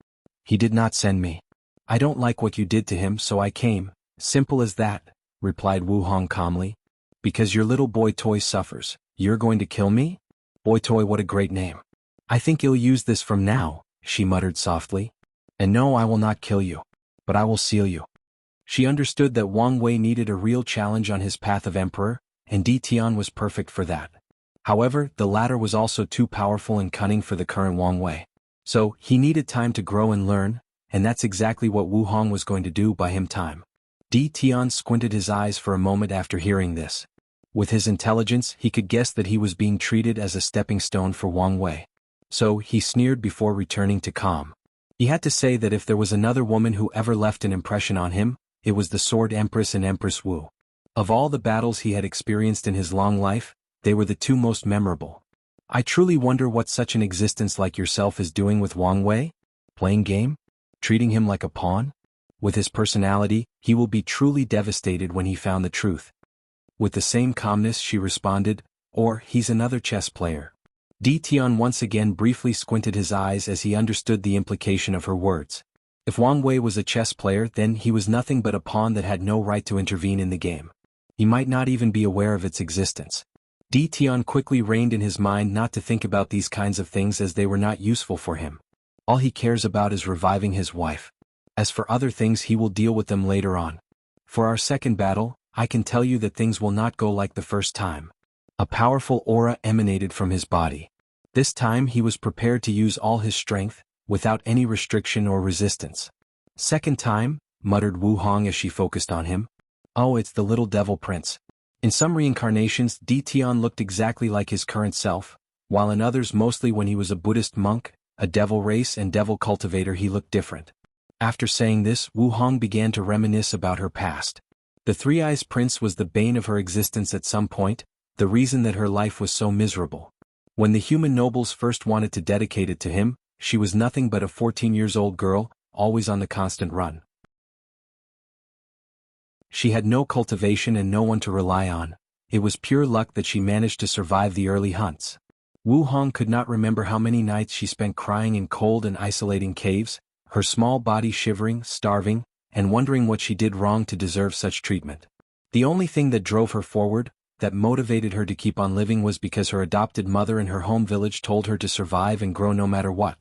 "He did not send me. I don't like what you did to him, so I came. Simple as that," replied Wu Hong calmly. "Because your little boy toy suffers, you're going to kill me? Boy toy, what a great name. I think you'll use this from now," she muttered softly. "And no, I will not kill you. But I will seal you." She understood that Wang Wei needed a real challenge on his path of emperor, and Di Tian was perfect for that. However, the latter was also too powerful and cunning for the current Wang Wei. So, he needed time to grow and learn, and that's exactly what Wu Hong was going to do by him time. Di Tian squinted his eyes for a moment after hearing this. With his intelligence, he could guess that he was being treated as a stepping stone for Wang Wei. So, he sneered before returning to calm. He had to say that if there was another woman who ever left an impression on him, it was the Sword Empress and Empress Wu. Of all the battles he had experienced in his long life, they were the two most memorable. "I truly wonder what such an existence like yourself is doing with Wang Wei? Playing game? Treating him like a pawn? With his personality, he will be truly devastated when he found the truth." With the same calmness she responded, "Or, he's another chess player." Di Tian once again briefly squinted his eyes as he understood the implication of her words. If Wang Wei was a chess player, then he was nothing but a pawn that had no right to intervene in the game. He might not even be aware of its existence. Di Tian quickly reined in his mind not to think about these kinds of things as they were not useful for him. All he cares about is reviving his wife. As for other things, he will deal with them later on. For our second battle, I can tell you that things will not go like the first time. A powerful aura emanated from his body. This time he was prepared to use all his strength, without any restriction or resistance. "Second time," muttered Wu Hong as she focused on him. "Oh, it's the little devil prince." In some reincarnations, Di Tian looked exactly like his current self, while in others, mostly when he was a Buddhist monk, a devil race and devil cultivator, he looked different. After saying this, Wu Hong began to reminisce about her past. The Three-Eyes Prince was the bane of her existence at some point, the reason that her life was so miserable. When the human nobles first wanted to dedicate it to him, she was nothing but a 14-year-old girl, always on the constant run. She had no cultivation and no one to rely on. It was pure luck that she managed to survive the early hunts. Wu Hong could not remember how many nights she spent crying in cold and isolating caves, her small body shivering, starving, and wondering what she did wrong to deserve such treatment. The only thing that drove her forward that motivated her to keep on living was because her adopted mother in her home village told her to survive and grow no matter what.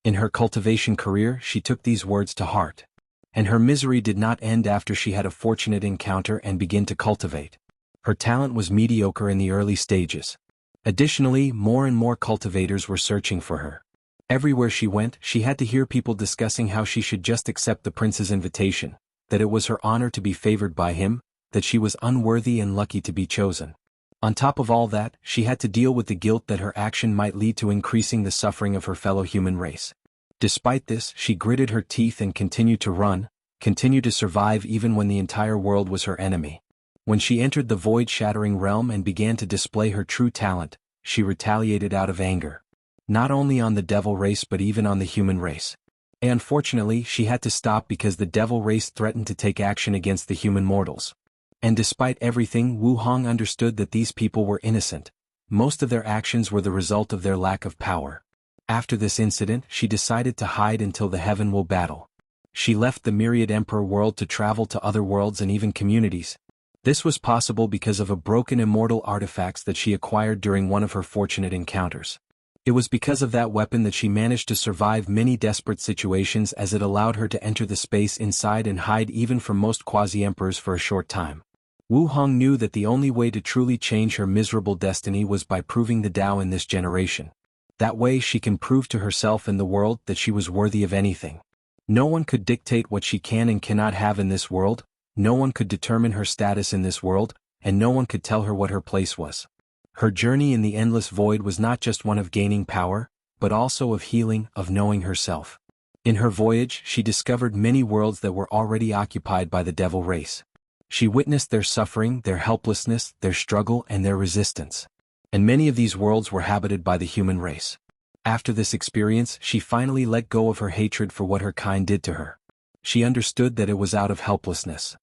In her cultivation career, she took these words to heart. And her misery did not end after she had a fortunate encounter and began to cultivate. Her talent was mediocre in the early stages. Additionally, more and more cultivators were searching for her. Everywhere she went, she had to hear people discussing how she should just accept the prince's invitation, that it was her honor to be favored by him, that she was unworthy and lucky to be chosen. On top of all that, she had to deal with the guilt that her action might lead to increasing the suffering of her fellow human race. Despite this, she gritted her teeth and continued to run, continued to survive even when the entire world was her enemy. When she entered the void-shattering realm and began to display her true talent, she retaliated out of anger. Not only on the devil race but even on the human race. And unfortunately, she had to stop because the devil race threatened to take action against the human mortals. And despite everything, Wu Hong understood that these people were innocent. Most of their actions were the result of their lack of power. After this incident, she decided to hide until the heaven will battle. She left the Myriad Emperor world to travel to other worlds and even communities. This was possible because of a broken immortal artifacts that she acquired during one of her fortunate encounters. It was because of that weapon that she managed to survive many desperate situations, as it allowed her to enter the space inside and hide even from most quasi-emperors for a short time. Wu Hong knew that the only way to truly change her miserable destiny was by proving the Tao in this generation. That way she can prove to herself and the world that she was worthy of anything. No one could dictate what she can and cannot have in this world. No one could determine her status in this world, and no one could tell her what her place was. Her journey in the endless void was not just one of gaining power, but also of healing, of knowing herself. In her voyage, she discovered many worlds that were already occupied by the devil race. She witnessed their suffering, their helplessness, their struggle, and their resistance. And many of these worlds were habited by the human race. After this experience, she finally let go of her hatred for what her kind did to her. She understood that it was out of helplessness.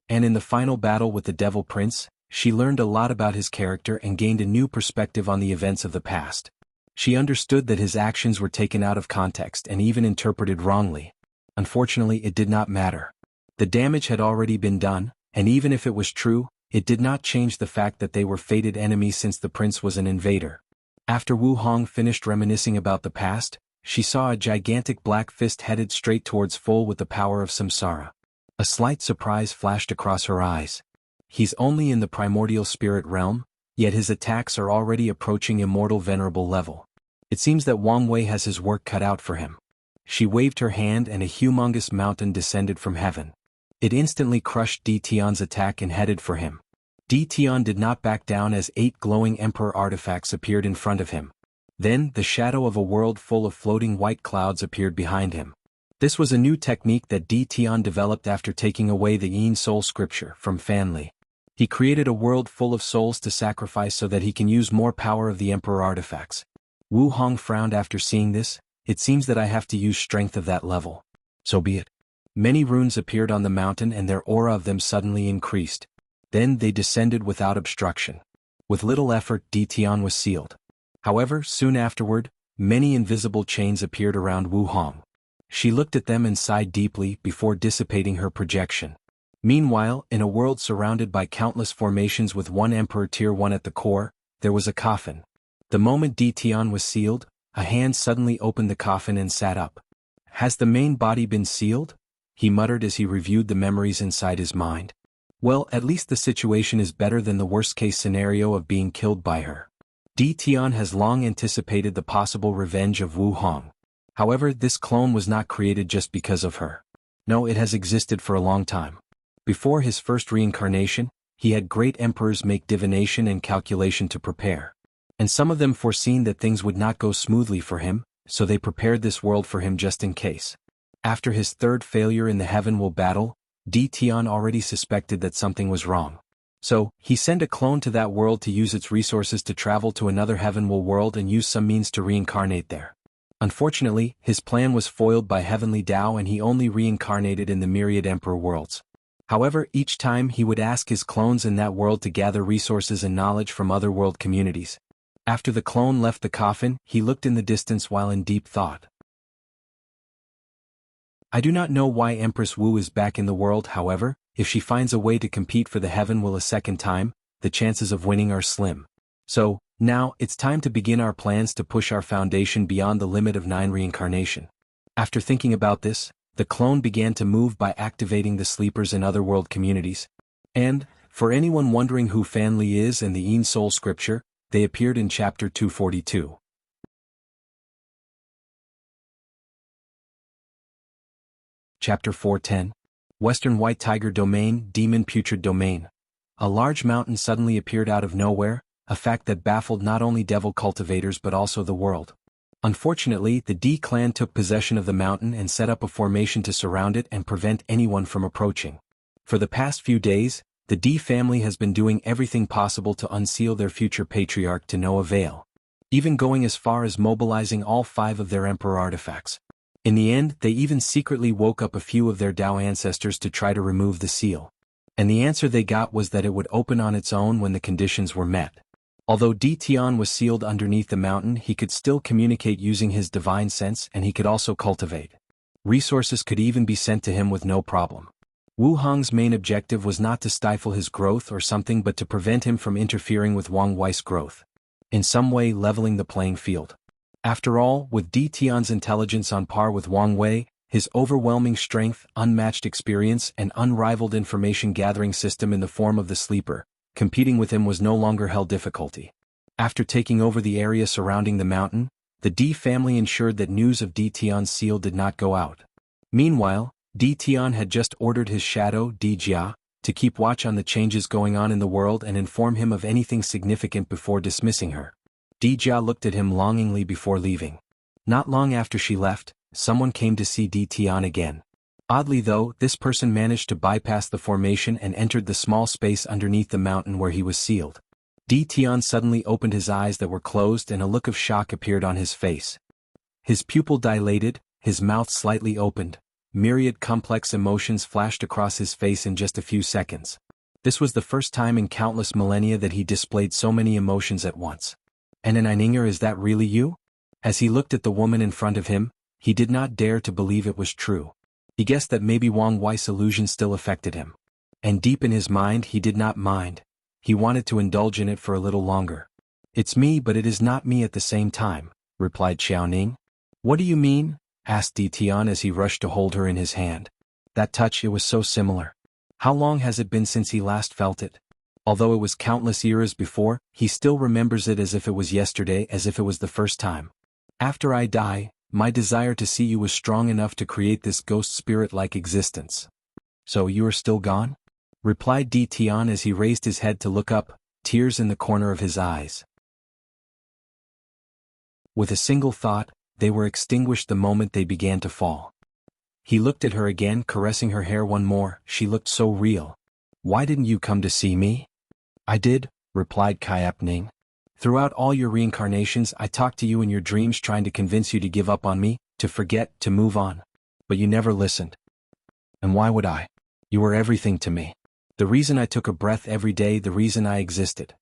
And in the final battle with the Devil Prince, she learned a lot about his character and gained a new perspective on the events of the past. She understood that his actions were taken out of context and even interpreted wrongly. Unfortunately, it did not matter. The damage had already been done, and even if it was true, it did not change the fact that they were fated enemies since the prince was an invader. After Wu Hong finished reminiscing about the past, she saw a gigantic black fist headed straight towards Full with the power of samsara. A slight surprise flashed across her eyes. He's only in the primordial spirit realm, yet his attacks are already approaching immortal venerable level. It seems that Wang Wei has his work cut out for him. She waved her hand and a humongous mountain descended from heaven. It instantly crushed Di Tian's attack and headed for him. Di Tian did not back down as 8 glowing emperor artifacts appeared in front of him. Then, the shadow of a world full of floating white clouds appeared behind him. This was a new technique that Di Tian developed after taking away the Yin Soul scripture from Fan Li. He created a world full of souls to sacrifice so that he can use more power of the emperor artifacts. Wu Hong frowned after seeing this. It seems that I have to use strength of that level. So be it. Many runes appeared on the mountain and their aura of them suddenly increased. Then they descended without obstruction. With little effort, Di Tian was sealed. However, soon afterward, many invisible chains appeared around Wu Hong. She looked at them and sighed deeply before dissipating her projection. Meanwhile, in a world surrounded by countless formations with one Emperor Tier 1 at the core, there was a coffin. The moment Di Tian was sealed, a hand suddenly opened the coffin and sat up. "Has the main body been sealed?" he muttered as he reviewed the memories inside his mind. Well, at least the situation is better than the worst-case scenario of being killed by her. Di Tian has long anticipated the possible revenge of Wu Hong. However, this clone was not created just because of her. No, it has existed for a long time. Before his first reincarnation, he had great emperors make divination and calculation to prepare. And some of them foreseen that things would not go smoothly for him, so they prepared this world for him just in case. After his third failure in the Heaven Will battle, Di Tian already suspected that something was wrong. So, he sent a clone to that world to use its resources to travel to another Heaven Will world and use some means to reincarnate there. Unfortunately, his plan was foiled by Heavenly Tao and he only reincarnated in the Myriad Emperor worlds. However, each time he would ask his clones in that world to gather resources and knowledge from other world communities. After the clone left the coffin, he looked in the distance while in deep thought. I do not know why Empress Wu is back in the world, however, if she finds a way to compete for the heaven will a second time, the chances of winning are slim. So, now, it's time to begin our plans to push our foundation beyond the limit of 9 reincarnation. After thinking about this, the clone began to move by activating the sleepers in otherworld communities. And, for anyone wondering who Fan Li is and the Yin Soul scripture, they appeared in chapter 242. Chapter 410. Western White Tiger Domain, Demon Putrid Domain. A large mountain suddenly appeared out of nowhere, a fact that baffled not only devil cultivators but also the world. Unfortunately, the D clan took possession of the mountain and set up a formation to surround it and prevent anyone from approaching. For the past few days, the D family has been doing everything possible to unseal their future patriarch to no avail, even going as far as mobilizing all 5 of their emperor artifacts. In the end, they even secretly woke up a few of their Dao ancestors to try to remove the seal. And the answer they got was that it would open on its own when the conditions were met. Although Di Tian was sealed underneath the mountain, he could still communicate using his divine sense, and he could also cultivate. Resources could even be sent to him with no problem. Wu Hong's main objective was not to stifle his growth or something but to prevent him from interfering with Wang Wei's growth. In some way leveling the playing field. After all, with Di Tian's intelligence on par with Wang Wei, his overwhelming strength, unmatched experience, and unrivaled information gathering system in the form of the sleeper, competing with him was no longer held difficulty. After taking over the area surrounding the mountain, the Di family ensured that news of Di Tian's seal did not go out. Meanwhile, Di Tian had just ordered his shadow, Di Jia, to keep watch on the changes going on in the world and inform him of anything significant before dismissing her. Di Jia looked at him longingly before leaving. Not long after she left, someone came to see Di Tian again. Oddly though, this person managed to bypass the formation and entered the small space underneath the mountain where he was sealed. Di Tian suddenly opened his eyes that were closed and a look of shock appeared on his face. His pupil dilated, his mouth slightly opened. Myriad complex emotions flashed across his face in just a few seconds. This was the first time in countless millennia that he displayed so many emotions at once. And an Eininger, is that really you? As he looked at the woman in front of him, he did not dare to believe it was true. He guessed that maybe Wang Wei's illusion still affected him. And deep in his mind he did not mind. He wanted to indulge in it for a little longer. It's me, but it is not me at the same time, replied Xiaoning. What do you mean? Asked Di Tian as he rushed to hold her in his hand. That touch, it was so similar. How long has it been since he last felt it? Although it was countless eras before, he still remembers it as if it was yesterday, as if it was the first time. After I die, my desire to see you was strong enough to create this ghost spirit-like existence. So you are still gone? Replied Di Tian as he raised his head to look up, tears in the corner of his eyes. With a single thought, they were extinguished the moment they began to fall. He looked at her again, caressing her hair one more. She looked so real. Why didn't you come to see me? I did, replied Kaiap Ning. Throughout all your reincarnations I talked to you in your dreams trying to convince you to give up on me, to forget, to move on. But you never listened. And why would I? You were everything to me. The reason I took a breath every day, the reason I existed.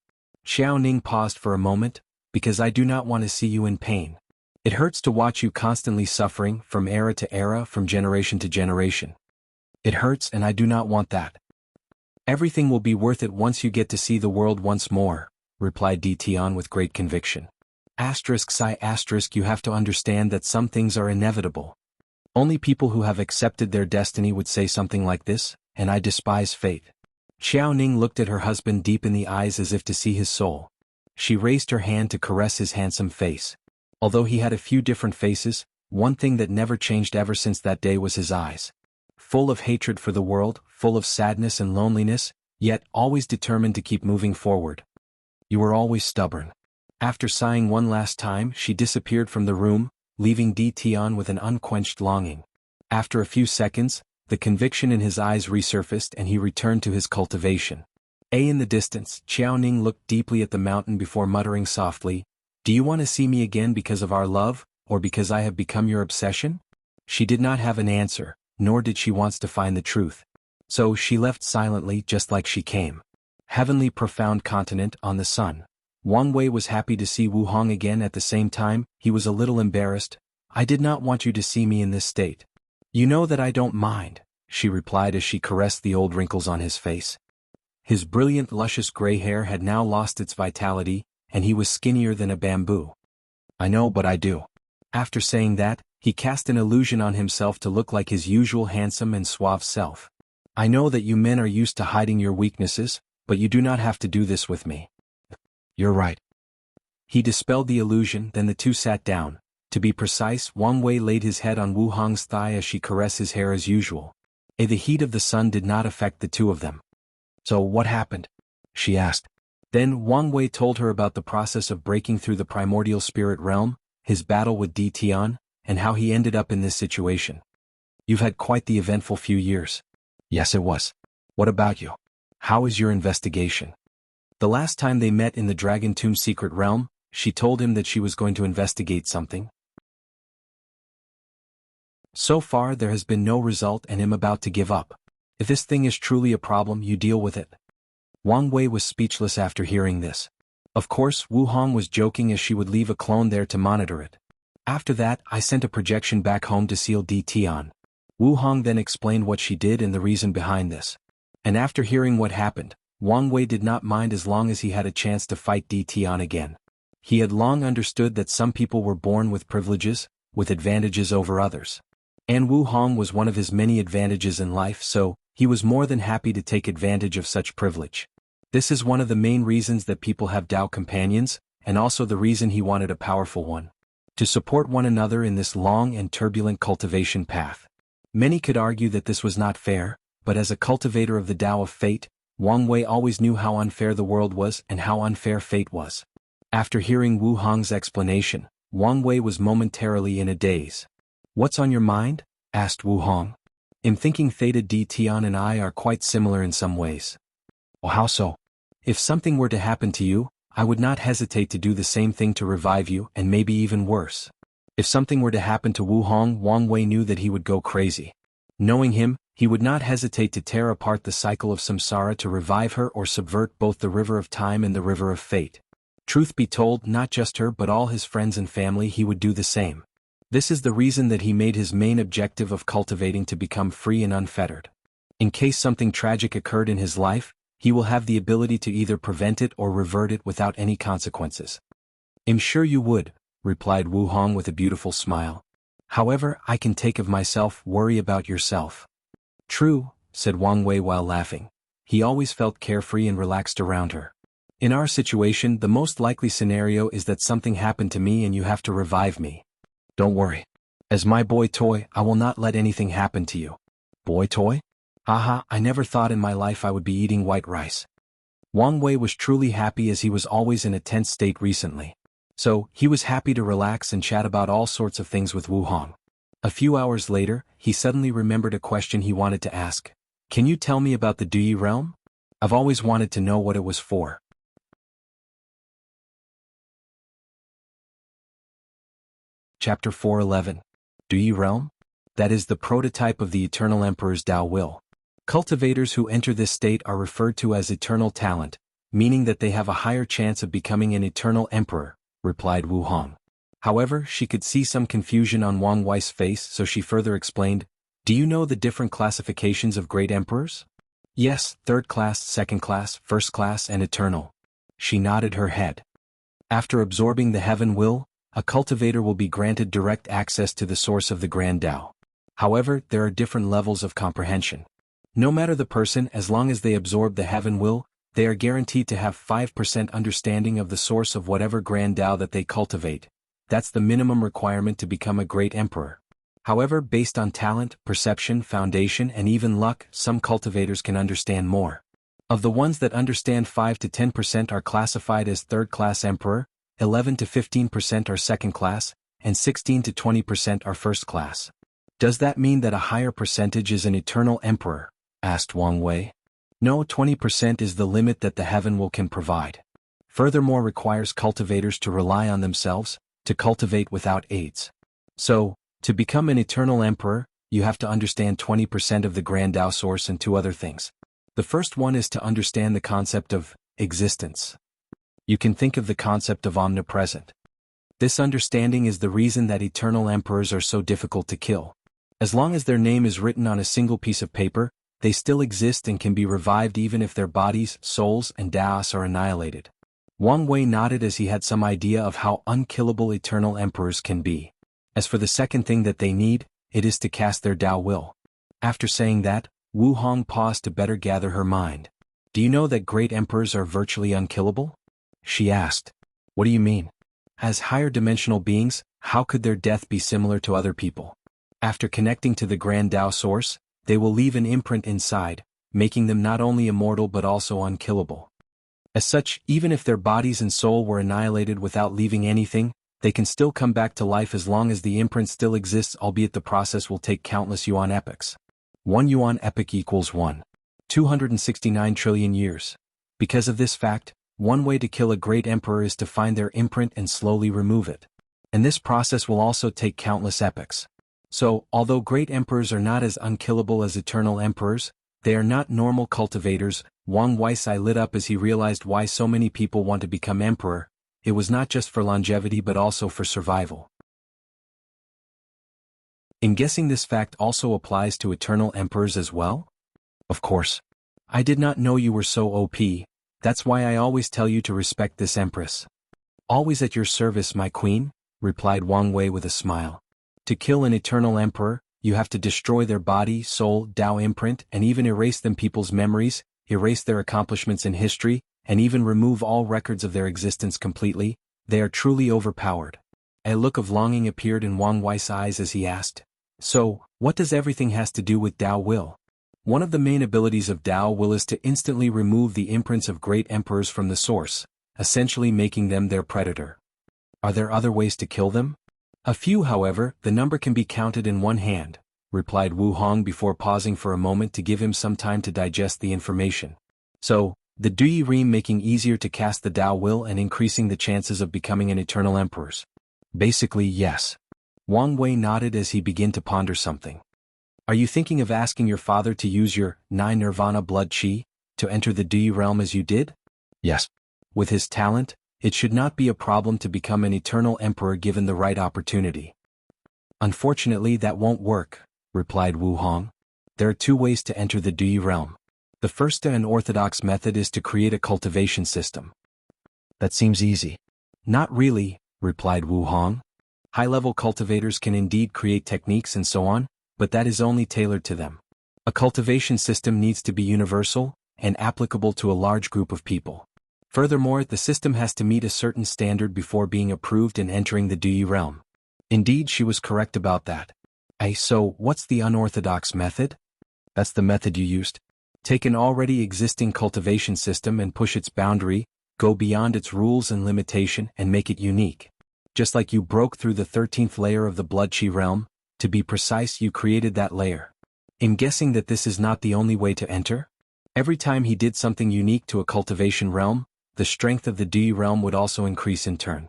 Xiao Ning paused for a moment, because I do not want to see you in pain. It hurts to watch you constantly suffering, from era to era, from generation to generation. It hurts and I do not want that. Everything will be worth it once you get to see the world once more, replied Di Tian with great conviction. You have to understand that some things are inevitable. Only people who have accepted their destiny would say something like this, and I despise fate. Xiao Ning looked at her husband deep in the eyes as if to see his soul. She raised her hand to caress his handsome face. Although he had a few different faces, one thing that never changed ever since that day was his eyes. Full of hatred for the world, full of sadness and loneliness, yet always determined to keep moving forward. You were always stubborn. After sighing one last time, she disappeared from the room, leaving Di Tian with an unquenched longing. After a few seconds, the conviction in his eyes resurfaced and he returned to his cultivation. In the distance, Xiao Ning looked deeply at the mountain before muttering softly, "Do you want to see me again because of our love, or because I have become your obsession?" She did not have an answer, nor did she want to find the truth. So she left silently just like she came. Heavenly profound continent on the sun. Wang Wei was happy to see Wu Hong again. At the same time, he was a little embarrassed. I did not want you to see me in this state. You know that I don't mind. she replied as she caressed the old wrinkles on his face. His brilliant luscious gray hair had now lost its vitality, and he was skinnier than a bamboo. I know, but I do. After saying that, he cast an illusion on himself to look like his usual handsome and suave self. I know that you men are used to hiding your weaknesses, but you do not have to do this with me. You're right. He dispelled the illusion, then the two sat down. To be precise, Wang Wei laid his head on Wu Hong's thigh as she caressed his hair as usual. The heat of the sun did not affect the two of them. So what happened? She asked. Then Wang Wei told her about the process of breaking through the primordial spirit realm, his battle with Di Tian, and how he ended up in this situation. You've had quite the eventful few years. Yes, it was. What about you? How is your investigation? The last time they met in the Dragon Tomb secret realm, she told him that she was going to investigate something. So far there has been no result and I'm about to give up. If this thing is truly a problem, you deal with it. Wang Wei was speechless after hearing this. Of course, Wu Hong was joking as she would leave a clone there to monitor it. After that, I sent a projection back home to seal Di Tian. Wu Hong then explained what she did and the reason behind this. And after hearing what happened, Wang Wei did not mind as long as he had a chance to fight Di Tian again. He had long understood that some people were born with privileges, with advantages over others. And Wu Hong was one of his many advantages in life, so he was more than happy to take advantage of such privilege. This is one of the main reasons that people have Dao companions, and also the reason he wanted a powerful one. To support one another in this long and turbulent cultivation path. Many could argue that this was not fair, but as a cultivator of the Dao of fate, Wang Wei always knew how unfair the world was and how unfair fate was. After hearing Wu Hong's explanation, Wang Wei was momentarily in a daze. What's on your mind? Asked Wu Hong. I'm thinking Theta Di Tian and I are quite similar in some ways. Oh, how so? If something were to happen to you, I would not hesitate to do the same thing to revive you and maybe even worse. If something were to happen to Wu Hong, Wang Wei knew that he would go crazy. Knowing him, he would not hesitate to tear apart the cycle of samsara to revive her or subvert both the river of time and the river of fate. Truth be told, not just her but all his friends and family, he would do the same. This is the reason that he made his main objective of cultivating to become free and unfettered. In case something tragic occurred in his life, he will have the ability to either prevent it or revert it without any consequences. I'm sure you would, replied Wu Hong with a beautiful smile. However, I can take of myself, worry about yourself. True, said Wang Wei while laughing. He always felt carefree and relaxed around her. In our situation, the most likely scenario is that something happened to me and you have to revive me. Don't worry. As my boy toy, I will not let anything happen to you. Boy toy? Haha, I never thought in my life I would be eating white rice. Wang Wei was truly happy as he was always in a tense state recently. So, he was happy to relax and chat about all sorts of things with Wu Hong. A few hours later, he suddenly remembered a question he wanted to ask. Can you tell me about the Dui realm? I've always wanted to know what it was for. Chapter 411. Dui realm? That is the prototype of the Eternal Emperor's Dao will. Cultivators who enter this state are referred to as eternal talent, meaning that they have a higher chance of becoming an eternal emperor, replied Wu Hong. However, she could see some confusion on Wang Wei's face, so she further explained, Do you know the different classifications of great emperors? Yes, third class, second class, first class, and eternal. She nodded her head. After absorbing the heaven will, a cultivator will be granted direct access to the source of the Grand Tao. However, there are different levels of comprehension. No matter the person, as long as they absorb the heaven will, they are guaranteed to have 5% understanding of the source of whatever Grand Tao that they cultivate. That's the minimum requirement to become a great emperor. However, based on talent, perception, foundation, and even luck, some cultivators can understand more. Of the ones that understand, 5 to 10% are classified as third-class emperor, 11 to 15% are second class, and 16 to 20% are first class. Does that mean that a higher percentage is an eternal emperor? Asked Wang Wei. No, 20% is the limit that the heaven will can provide. Furthermore, requires cultivators to rely on themselves, to cultivate without aids. So, to become an eternal emperor, you have to understand 20% of the Grand Tao source and two other things. The first one is to understand the concept of existence. You can think of the concept of omnipresent. This understanding is the reason that eternal emperors are so difficult to kill. As long as their name is written on a single piece of paper, they still exist and can be revived even if their bodies, souls, and daos are annihilated. Wang Wei nodded as he had some idea of how unkillable eternal emperors can be. As for the second thing that they need, it is to cast their Tao will. After saying that, Wu Hong paused to better gather her mind. Do you know that great emperors are virtually unkillable? She asked. What do you mean? As higher dimensional beings, how could their death be similar to other people? After connecting to the Grand Tao source, they will leave an imprint inside, making them not only immortal but also unkillable. As such, even if their bodies and soul were annihilated without leaving anything, they can still come back to life as long as the imprint still exists, albeit the process will take countless yuan epochs. 1 yuan epoch equals 269 trillion years. Because of this fact, one way to kill a great emperor is to find their imprint and slowly remove it. And this process will also take countless epochs. So, although great emperors are not as unkillable as eternal emperors, they are not normal cultivators. Wang Wei's eye lit up as he realized why so many people want to become emperor. It was not just for longevity but also for survival. In guessing this fact also applies to eternal emperors as well? Of course. I did not know you were so OP, that's why I always tell you to respect this empress. Always at your service, my queen, replied Wang Wei with a smile. To kill an eternal emperor, you have to destroy their body, soul, Tao imprint, and even erase them people's memories, erase their accomplishments in history, and even remove all records of their existence completely. They are truly overpowered. A look of longing appeared in Wang Wei's eyes as he asked, so, what does everything has to do with Tao will? One of the main abilities of Tao will is to instantly remove the imprints of great emperors from the source, essentially making them their predator. Are there other ways to kill them? A few, however, the number can be counted in one hand, replied Wu Hong before pausing for a moment to give him some time to digest the information. So, the Dui Ream making easier to cast the Tao will and increasing the chances of becoming an eternal emperors. Basically, yes. Wang Wei nodded as he began to ponder something. Are you thinking of asking your father to use your 9 Nirvana blood chi to enter the Dui realm as you did? Yes. With his talent, it should not be a problem to become an eternal emperor given the right opportunity. Unfortunately, that won't work, replied Wu Hong. There are 2 ways to enter the Dui realm. The first and orthodox method is to create a cultivation system. That seems easy. Not really, replied Wu Hong. High-level cultivators can indeed create techniques and so on, but that is only tailored to them. A cultivation system needs to be universal and applicable to a large group of people. Furthermore, the system has to meet a certain standard before being approved and entering the Dui realm. Indeed, she was correct about that. So what's the unorthodox method? That's the method you used. Take an already existing cultivation system and push its boundary, go beyond its rules and limitation and make it unique. Just like you broke through the 13th layer of the blood chi realm, to be precise, you created that layer. In guessing that this is not the only way to enter? Every time he did something unique to a cultivation realm, the strength of the Dui realm would also increase in turn.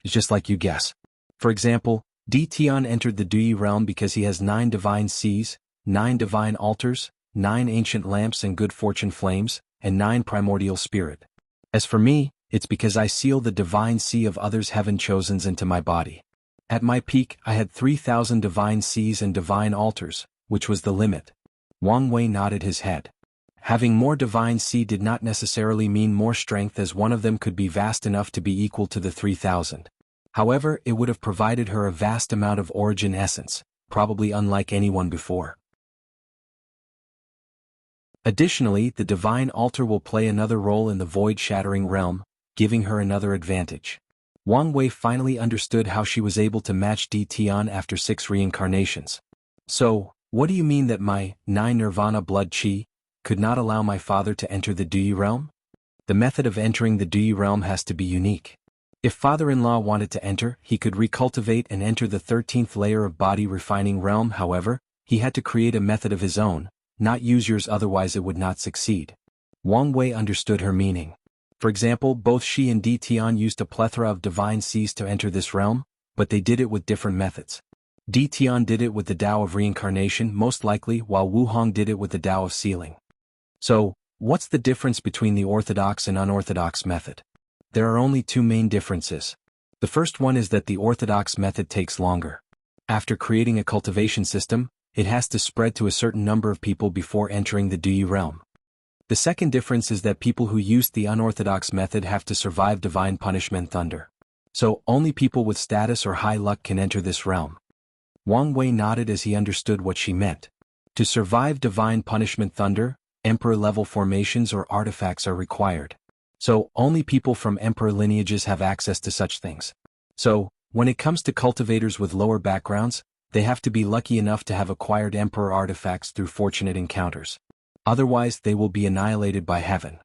It's just like you guess. For example, Di Tian entered the Dui realm because he has 9 divine seas, 9 divine altars, 9 ancient lamps and good fortune flames, and 9 primordial spirit. As for me, it's because I seal the divine sea of others' heaven chosens into my body. At my peak, I had 3,000 divine seas and divine altars, which was the limit. Wang Wei nodded his head. Having more divine sea did not necessarily mean more strength, as one of them could be vast enough to be equal to the 3,000. However, it would have provided her a vast amount of origin essence, probably unlike anyone before. Additionally, the divine altar will play another role in the void-shattering realm, giving her another advantage. Wang Wei finally understood how she was able to match Di Tian after 6 reincarnations. So, what do you mean that my 9 Nirvana blood chi could not allow my father to enter the Dui realm? The method of entering the Dui realm has to be unique. If father-in-law wanted to enter, he could recultivate and enter the 13th layer of body refining realm. However, he had to create a method of his own, not use yours, otherwise it would not succeed. Wang Wei understood her meaning. For example, both she and Di Tian used a plethora of divine seas to enter this realm, but they did it with different methods. Di Tian did it with the Tao of reincarnation most likely, while Wu Hong did it with the Tao of sealing. So, what's the difference between the orthodox and unorthodox method? There are only 2 main differences. The first one is that the orthodox method takes longer. After creating a cultivation system, it has to spread to a certain number of people before entering the Duyi realm. The second difference is that people who use the unorthodox method have to survive divine punishment thunder. So, only people with status or high luck can enter this realm. Wang Wei nodded as he understood what she meant. To survive divine punishment thunder, emperor-level formations or artifacts are required. So, only people from emperor lineages have access to such things. So, when it comes to cultivators with lower backgrounds, they have to be lucky enough to have acquired emperor artifacts through fortunate encounters. Otherwise, they will be annihilated by heaven.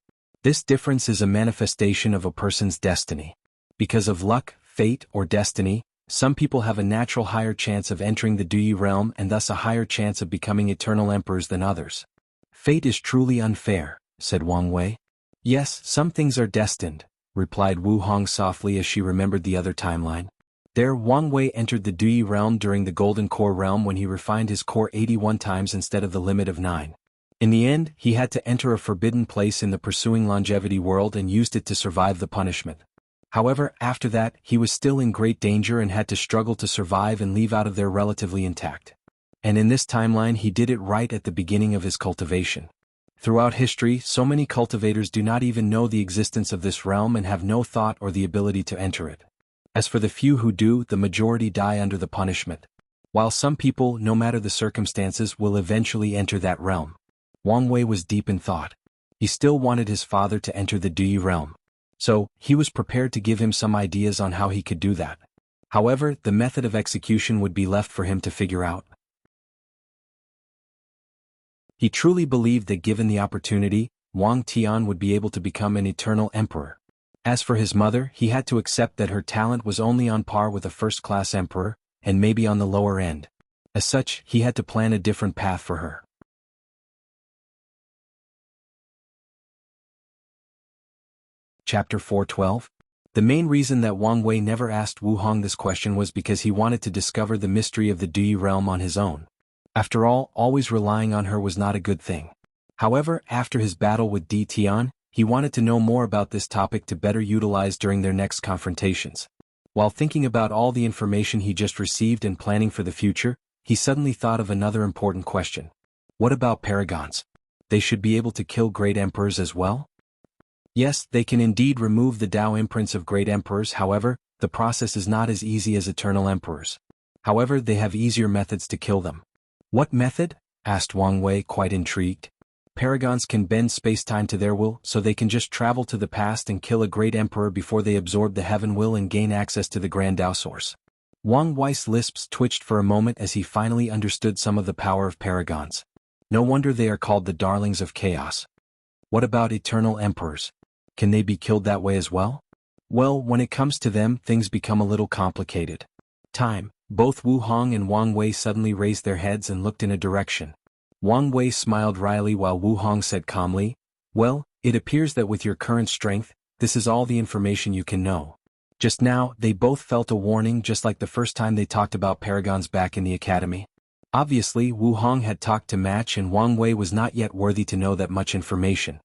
This difference is a manifestation of a person's destiny. Because of luck, fate, or destiny, some people have a natural higher chance of entering the Duyi realm and thus a higher chance of becoming eternal emperors than others. Fate is truly unfair, said Wang Wei. Yes, some things are destined, replied Wu Hong softly as she remembered the other timeline. There, Wang Wei entered the Duyi realm during the Golden Core realm when he refined his core 81 times instead of the limit of 9. In the end, he had to enter a forbidden place in the pursuing longevity world and used it to survive the punishment. However, after that, he was still in great danger and had to struggle to survive and leave out of there relatively intact. And in this timeline he did it right at the beginning of his cultivation. Throughout history, so many cultivators do not even know the existence of this realm and have no thought or the ability to enter it. As for the few who do, the majority die under the punishment. While some people, no matter the circumstances, will eventually enter that realm. Wang Wei was deep in thought. He still wanted his father to enter the Duyi realm. So, he was prepared to give him some ideas on how he could do that. However, the method of execution would be left for him to figure out. He truly believed that given the opportunity, Wang Tian would be able to become an eternal emperor. As for his mother, he had to accept that her talent was only on par with a first-class emperor, and maybe on the lower end. As such, he had to plan a different path for her. Chapter 412. The main reason that Wang Wei never asked Wu Hong this question was because he wanted to discover the mystery of the Duyi realm on his own. After all, always relying on her was not a good thing. However, after his battle with Di Tian, he wanted to know more about this topic to better utilize during their next confrontations. While thinking about all the information he just received and planning for the future, he suddenly thought of another important question. What about paragons? They should be able to kill great emperors as well? Yes, they can indeed remove the Tao imprints of great emperors. However, the process is not as easy as eternal emperors. However, they have easier methods to kill them. What method? Asked Wang Wei, quite intrigued. Paragons can bend space-time to their will, so they can just travel to the past and kill a great emperor before they absorb the heaven will and gain access to the Grand Tao source. Wang Wei's lips twitched for a moment as he finally understood some of the power of paragons. No wonder they are called the darlings of chaos. What about eternal emperors? Can they be killed that way as well? Well, when it comes to them, things become a little complicated. Both Wu Hong and Wang Wei suddenly raised their heads and looked in a direction. Wang Wei smiled wryly while Wu Hong said calmly, "Well, it appears that with your current strength, this is all the information you can know." Just now, they both felt a warning just like the first time they talked about paragons back in the academy. Obviously, Wu Hong had talked to match and Wang Wei was not yet worthy to know that much information.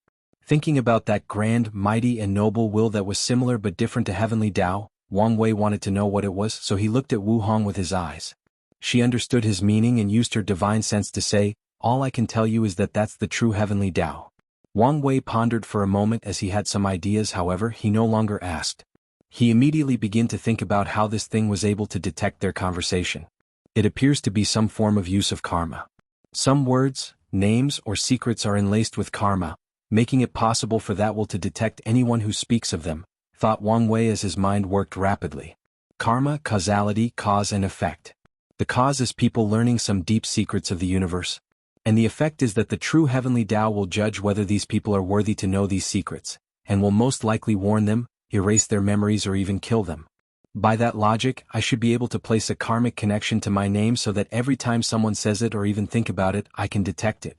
Thinking about that grand, mighty and noble will that was similar but different to heavenly Tao, Wang Wei wanted to know what it was, so he looked at Wu Hong with his eyes. She understood his meaning and used her divine sense to say, "All I can tell you is that that's the true heavenly Tao." Wang Wei pondered for a moment as he had some ideas. However, he no longer asked. He immediately began to think about how this thing was able to detect their conversation. It appears to be some form of use of karma. Some words, names or secrets are enlaced with karma, making it possible for that will to detect anyone who speaks of them, thought Wang Wei as his mind worked rapidly. Karma, causality, cause and effect. The cause is people learning some deep secrets of the universe. And the effect is that the true heavenly Tao will judge whether these people are worthy to know these secrets, and will most likely warn them, erase their memories or even kill them. By that logic, I should be able to place a karmic connection to my name so that every time someone says it or even think about it, I can detect it.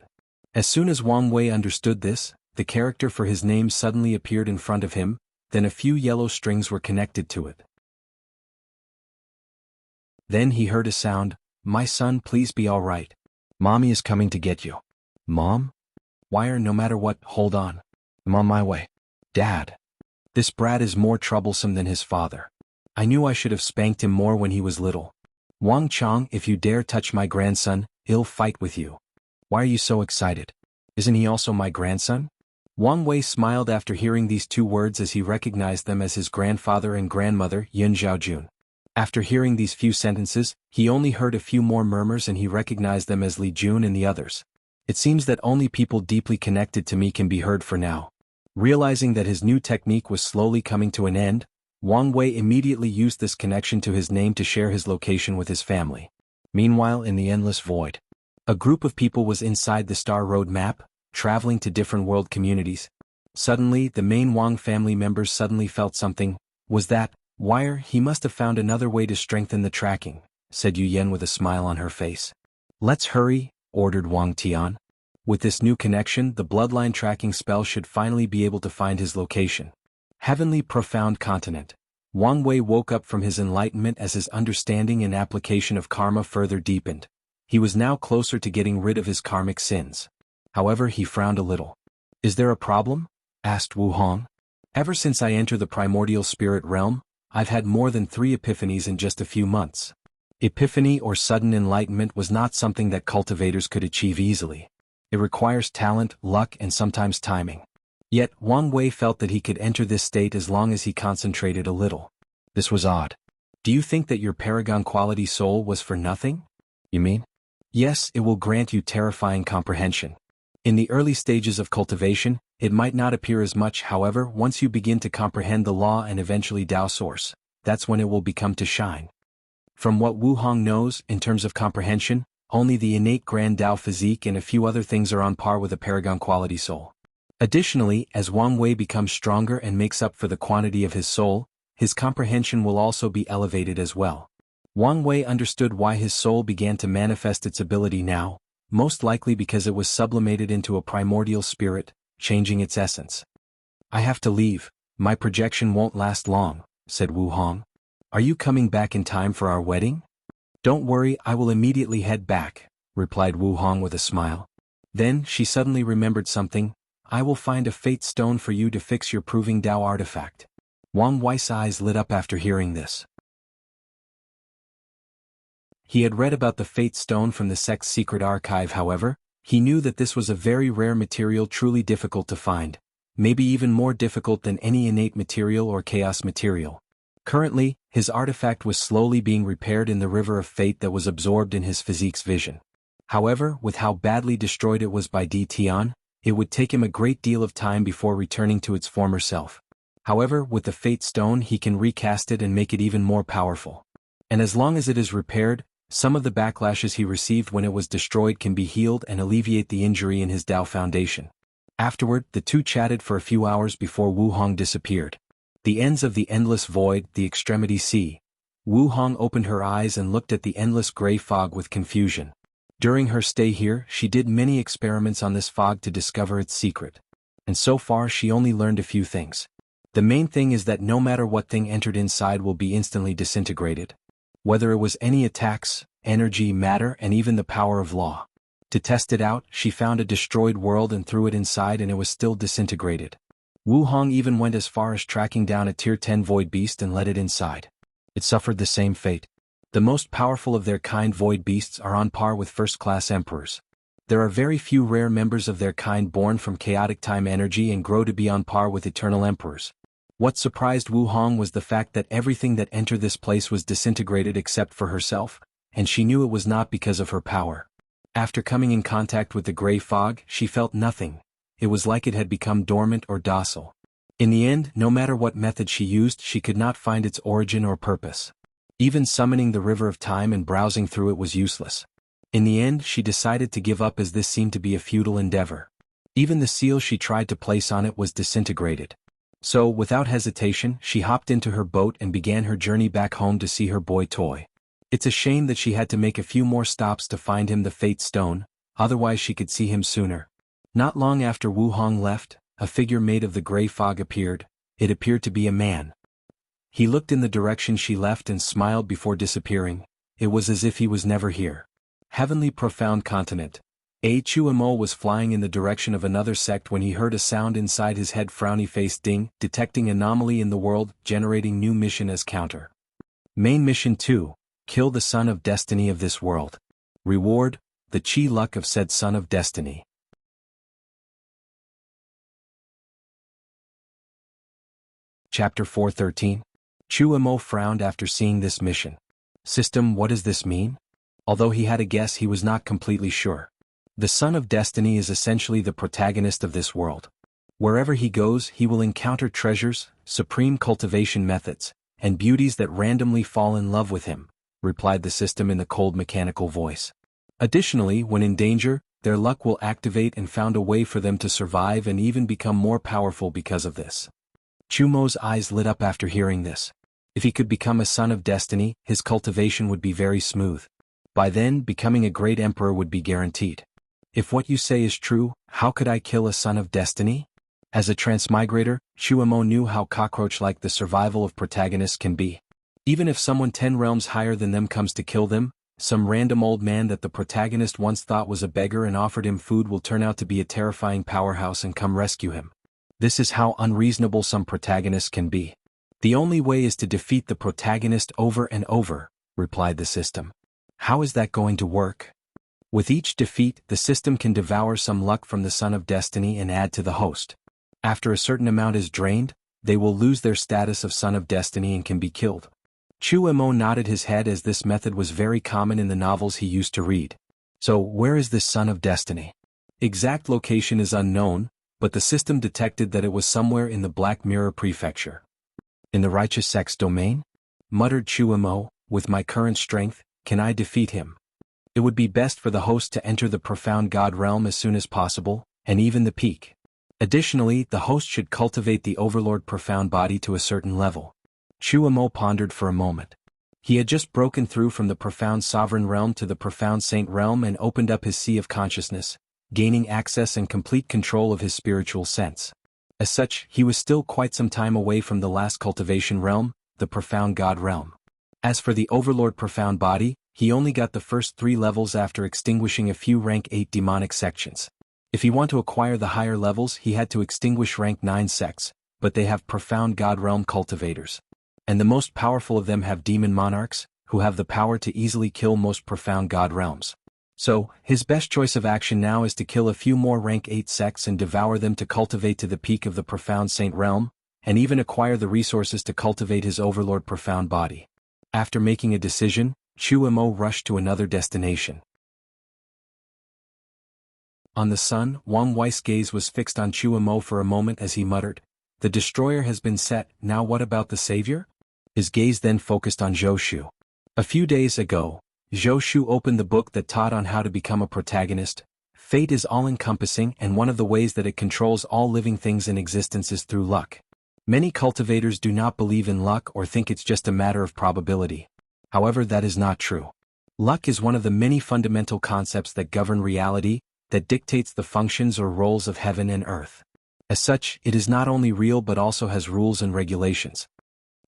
As soon as Wang Wei understood this, the character for his name suddenly appeared in front of him, then a few yellow strings were connected to it. Then he heard a sound, "My son, please be all right. Mommy is coming to get you." "Mom?" "Wire, no matter what, hold on. I'm on my way." "Dad. This brat is more troublesome than his father. I knew I should have spanked him more when he was little. Wang Chong, if you dare touch my grandson, I'll fight with you. Why are you so excited? Isn't he also my grandson? Wang Wei smiled after hearing these two words as he recognized them as his grandfather and grandmother, Yun Zhaojun. After hearing these few sentences, he only heard a few more murmurs and he recognized them as Li Jun and the others. It seems that only people deeply connected to me can be heard for now. Realizing that his new technique was slowly coming to an end, Wang Wei immediately used this connection to his name to share his location with his family. Meanwhile, in the endless void, a group of people was inside the Star Road map, traveling to different world communities. Suddenly, the main Wang family members suddenly felt something. Was that wire? He must have found another way to strengthen the tracking, said Yu Yen with a smile on her face. Let's hurry, ordered Wang Tian. With this new connection, the bloodline tracking spell should finally be able to find his location. Heavenly Profound Continent. Wang Wei woke up from his enlightenment as his understanding and application of karma further deepened. He was now closer to getting rid of his karmic sins. However, he frowned a little. Is there a problem? Asked Wu Hong. Ever since I entered the primordial spirit realm, I've had more than 3 epiphanies in just a few months. Epiphany or sudden enlightenment was not something that cultivators could achieve easily. It requires talent, luck, and sometimes timing. Yet, Wang Wei felt that he could enter this state as long as he concentrated a little. This was odd. Do you think that your paragon quality soul was for nothing? You mean? Yes, it will grant you terrifying comprehension. In the early stages of cultivation, it might not appear as much. However, once you begin to comprehend the law and eventually Tao source, that's when it will become to shine. From what Wu Hong knows, in terms of comprehension, only the innate grand Tao physique and a few other things are on par with a paragon quality soul. Additionally, as Wang Wei becomes stronger and makes up for the quantity of his soul, his comprehension will also be elevated as well. Wang Wei understood why his soul began to manifest its ability now, most likely because it was sublimated into a primordial spirit, changing its essence. I have to leave, my projection won't last long, said Wu Hong. Are you coming back in time for our wedding? Don't worry, I will immediately head back, replied Wu Hong with a smile. Then, she suddenly remembered something. I will find a fate stone for you to fix your proving Tao artifact. Wang Wei's eyes lit up after hearing this. He had read about the fate stone from the sect's secret archive. However, he knew that this was a very rare material, truly difficult to find, maybe even more difficult than any innate material or chaos material. Currently, his artifact was slowly being repaired in the river of fate that was absorbed in his physique's vision. However, with how badly destroyed it was by Di Tian, it would take him a great deal of time before returning to its former self. However, with the fate stone he can recast it and make it even more powerful. And as long as it is repaired, some of the backlashes he received when it was destroyed can be healed and alleviate the injury in his Tao foundation. Afterward, the two chatted for a few hours before Wu Hong disappeared. The ends of the endless void, the extremity sea. Wu Hong opened her eyes and looked at the endless gray fog with confusion. During her stay here, she did many experiments on this fog to discover its secret. And so far she only learned a few things. The main thing is that no matter what thing entered inside will be instantly disintegrated. Whether it was any attacks, energy, matter, and even the power of law. To test it out, she found a destroyed world and threw it inside and it was still disintegrated. Wu Hong even went as far as tracking down a tier 10 void beast and let it inside. It suffered the same fate. The most powerful of their kind void beasts are on par with first-class emperors. There are very few rare members of their kind born from chaotic time energy and grow to be on par with eternal emperors. What surprised Wu Hong was the fact that everything that entered this place was disintegrated except for herself, and she knew it was not because of her power. After coming in contact with the gray fog, she felt nothing. It was like it had become dormant or docile. In the end, no matter what method she used, she could not find its origin or purpose. Even summoning the river of time and browsing through it was useless. In the end, she decided to give up as this seemed to be a futile endeavor. Even the seal she tried to place on it was disintegrated. So, without hesitation, she hopped into her boat and began her journey back home to see her boy toy. It's a shame that she had to make a few more stops to find him the fate stone, otherwise she could see him sooner. Not long after Wu Hong left, a figure made of the gray fog appeared. It appeared to be a man. He looked in the direction she left and smiled before disappearing. It was as if he was never here. Heavenly Profound Continent. A Chuamo was flying in the direction of another sect when he heard a sound inside his head. Frowny face ding, detecting anomaly in the world, generating new mission as counter. Main mission 2, kill the son of destiny of this world. Reward, the chi luck of said son of destiny. Chapter 413. Chu Mo frowned after seeing this mission. System, what does this mean? Although he had a guess, he was not completely sure. The Son of Destiny is essentially the protagonist of this world. Wherever he goes, he will encounter treasures, supreme cultivation methods, and beauties that randomly fall in love with him, replied the system in the cold mechanical voice. Additionally, when in danger, their luck will activate and found a way for them to survive and even become more powerful because of this. Chu Mo's eyes lit up after hearing this. If he could become a Son of Destiny, his cultivation would be very smooth. By then, becoming a great emperor would be guaranteed. If what you say is true, how could I kill a Son of Destiny? As a transmigrator, Chu Mo knew how cockroach-like the survival of protagonists can be. Even if someone 10 realms higher than them comes to kill them, some random old man that the protagonist once thought was a beggar and offered him food will turn out to be a terrifying powerhouse and come rescue him. This is how unreasonable some protagonists can be. The only way is to defeat the protagonist over and over, replied the system. How is that going to work? With each defeat, the system can devour some luck from the Son of Destiny and add to the host. After a certain amount is drained, they will lose their status of Son of Destiny and can be killed. Chu Mo nodded his head as this method was very common in the novels he used to read. So, where is this Son of Destiny? Exact location is unknown, but the system detected that it was somewhere in the Black Mirror Prefecture. In the righteous sex domain? Muttered Chu Mo, with my current strength, can I defeat him? It would be best for the host to enter the profound God realm as soon as possible, and even the peak. Additionally, the host should cultivate the Overlord profound body to a certain level. Chu Mo pondered for a moment. He had just broken through from the profound sovereign realm to the profound saint realm and opened up his sea of consciousness, gaining access and complete control of his spiritual sense. As such, he was still quite some time away from the last cultivation realm, the profound God realm. As for the Overlord profound body, he only got the first 3 levels after extinguishing a few rank 8 demonic sections. If he want to acquire the higher levels, he had to extinguish rank 9 sects, but they have profound God realm cultivators. And the most powerful of them have demon monarchs, who have the power to easily kill most profound God realms. So, his best choice of action now is to kill a few more rank 8 sects and devour them to cultivate to the peak of the profound saint realm, and even acquire the resources to cultivate his Overlord profound body. After making a decision, Chu Mo rushed to another destination. On the sun, Wang Wei's gaze was fixed on Chu Mo for a moment as he muttered, "The destroyer has been set, now what about the savior?" His gaze then focused on Zhou Shu. A few days ago, Zhou Shu opened the book that taught on how to become a protagonist. Fate is all-encompassing, and one of the ways that it controls all living things in existence is through luck. Many cultivators do not believe in luck or think it's just a matter of probability. However, that is not true. Luck is one of the many fundamental concepts that govern reality, that dictates the functions or roles of heaven and earth. As such, it is not only real but also has rules and regulations.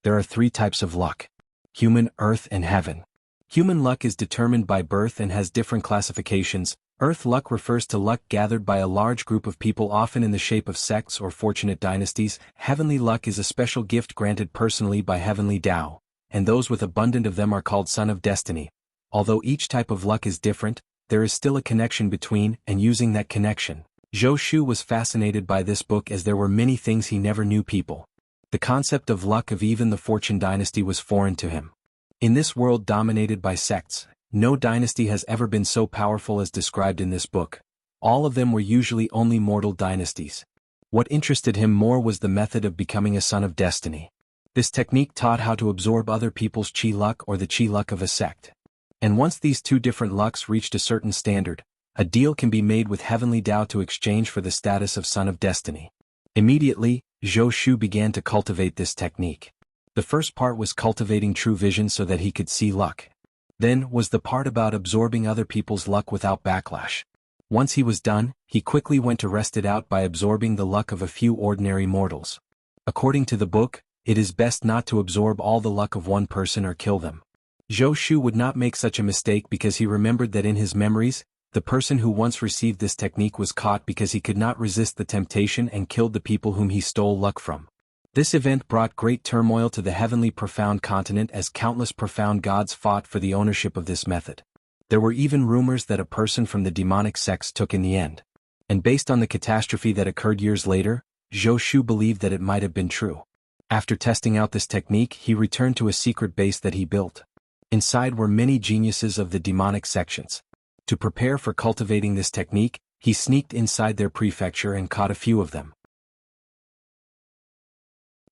There are 3 types of luck: human, earth, and heaven. Human luck is determined by birth and has different classifications. Earth luck refers to luck gathered by a large group of people, often in the shape of sects or fortunate dynasties. Heavenly luck is a special gift granted personally by heavenly Tao, and those with abundant of them are called Son of Destiny. Although each type of luck is different, there is still a connection between, and using that connection. Zhou Shu was fascinated by this book as there were many things he never knew people. The concept of luck of even the Fortune dynasty was foreign to him. In this world dominated by sects, no dynasty has ever been so powerful as described in this book. All of them were usually only mortal dynasties. What interested him more was the method of becoming a Son of Destiny. This technique taught how to absorb other people's chi luck or the chi luck of a sect. And once these 2 different lucks reached a certain standard, a deal can be made with heavenly Tao to exchange for the status of Son of Destiny. Immediately, Zhou Shu began to cultivate this technique. The first part was cultivating true vision so that he could see luck. Then was the part about absorbing other people's luck without backlash. Once he was done, he quickly went to rest it out by absorbing the luck of a few ordinary mortals. According to the book, it is best not to absorb all the luck of one person or kill them. Zhou Shu would not make such a mistake because he remembered that in his memories, the person who once received this technique was caught because he could not resist the temptation and killed the people whom he stole luck from. This event brought great turmoil to the heavenly profound continent as countless profound gods fought for the ownership of this method. There were even rumors that a person from the demonic sects took in the end. And based on the catastrophe that occurred years later, Zhou Shu believed that it might have been true. After testing out this technique, he returned to a secret base that he built. Inside were many geniuses of the demonic sections. To prepare for cultivating this technique, he sneaked inside their prefecture and caught a few of them.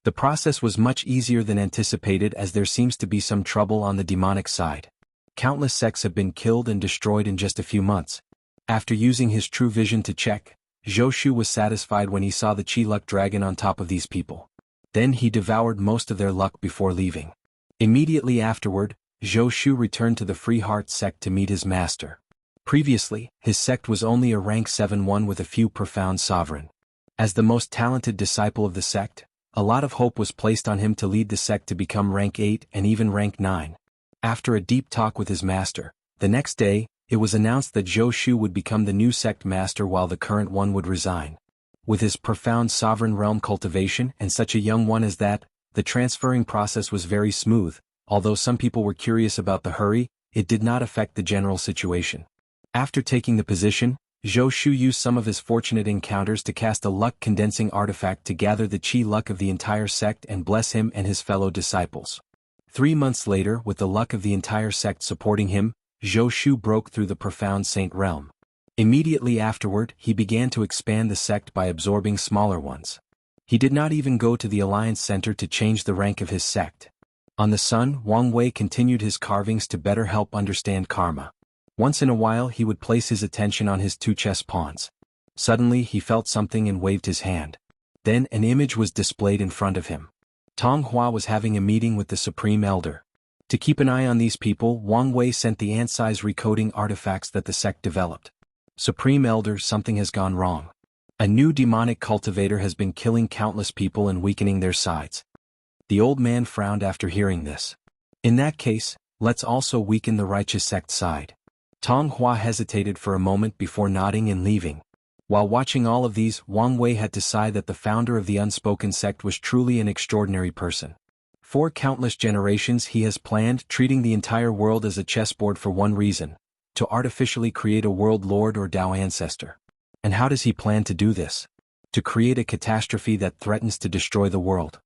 The process was much easier than anticipated, as there seems to be some trouble on the demonic side. Countless sects have been killed and destroyed in just a few months. After using his true vision to check, Zhou Shu was satisfied when he saw the Qi Luck dragon on top of these people. Then he devoured most of their luck before leaving. Immediately afterward, Zhou Shu returned to the Free Heart sect to meet his master. Previously, his sect was only a rank 7-1 with a few profound sovereign. As the most talented disciple of the sect, a lot of hope was placed on him to lead the sect to become rank 8 and even rank 9. After a deep talk with his master, the next day, it was announced that Zhou Shu would become the new sect master while the current one would resign. With his profound sovereign realm cultivation and such a young one as that, the transferring process was very smooth. Although some people were curious about the hurry, it did not affect the general situation. After taking the position, Zhou Shu used some of his fortunate encounters to cast a luck-condensing artifact to gather the Qi luck of the entire sect and bless him and his fellow disciples. 3 months later, with the luck of the entire sect supporting him, Zhou Shu broke through the profound saint realm. Immediately afterward, he began to expand the sect by absorbing smaller ones. He did not even go to the Alliance Center to change the rank of his sect. On the sun, Wang Wei continued his carvings to better help understand karma. Once in a while he would place his attention on his 2 chess pawns. Suddenly he felt something and waved his hand. Then an image was displayed in front of him. Tong Hua was having a meeting with the Supreme Elder. To keep an eye on these people, Wang Wei sent the ant-size recoding artifacts that the sect developed. Supreme Elder, something has gone wrong. A new demonic cultivator has been killing countless people and weakening their sides. The old man frowned after hearing this. In that case, let's also weaken the righteous sect side. Tong Hua hesitated for a moment before nodding and leaving. While watching all of these, Wang Wei had to sigh that the founder of the unspoken sect was truly an extraordinary person. For countless generations he has planned, treating the entire world as a chessboard for one reason: to artificially create a world lord or Tao ancestor. And how does he plan to do this? To create a catastrophe that threatens to destroy the world.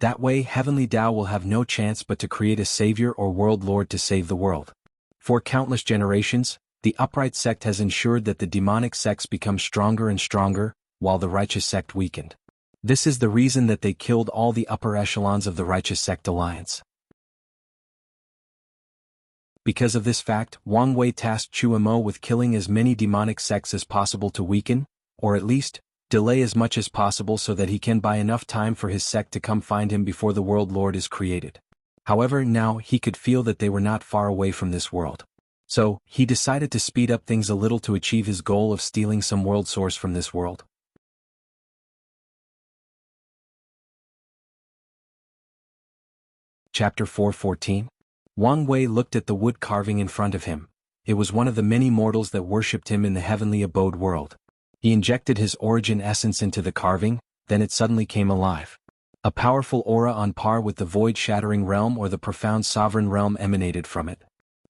That way heavenly Tao will have no chance but to create a savior or world lord to save the world. For countless generations, the upright sect has ensured that the demonic sects become stronger and stronger, while the righteous sect weakened. This is the reason that they killed all the upper echelons of the righteous sect alliance. Because of this fact, Wang Wei tasked Chua Mo with killing as many demonic sects as possible to weaken, or at least, delay as much as possible so that he can buy enough time for his sect to come find him before the world lord is created. However, now he could feel that they were not far away from this world. So, he decided to speed up things a little to achieve his goal of stealing some world source from this world. Chapter 4:14. Wang Wei looked at the wood carving in front of him. It was one of the many mortals that worshipped him in the heavenly abode world. He injected his origin essence into the carving, then it suddenly came alive. A powerful aura on par with the void-shattering realm or the profound sovereign realm emanated from it.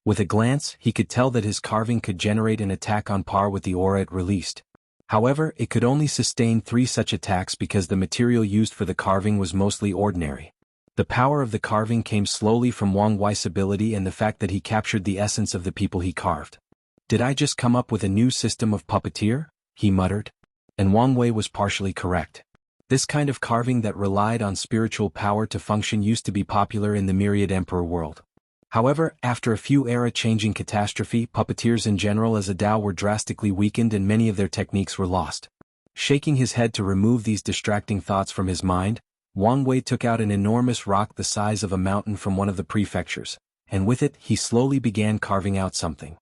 With a glance, he could tell that his carving could generate an attack on par with the aura it released. However, it could only sustain 3 such attacks because the material used for the carving was mostly ordinary. The power of the carving came slowly from Wang Wei's ability and the fact that he captured the essence of the people he carved. Did I just come up with a new system of puppeteer? He muttered. And Wang Wei was partially correct. This kind of carving that relied on spiritual power to function used to be popular in the Myriad Emperor world. However, after a few era-changing catastrophe, puppeteers in general as a Dao were drastically weakened and many of their techniques were lost. Shaking his head to remove these distracting thoughts from his mind, Wang Wei took out an enormous rock the size of a mountain from one of the prefectures, and with it he slowly began carving out something.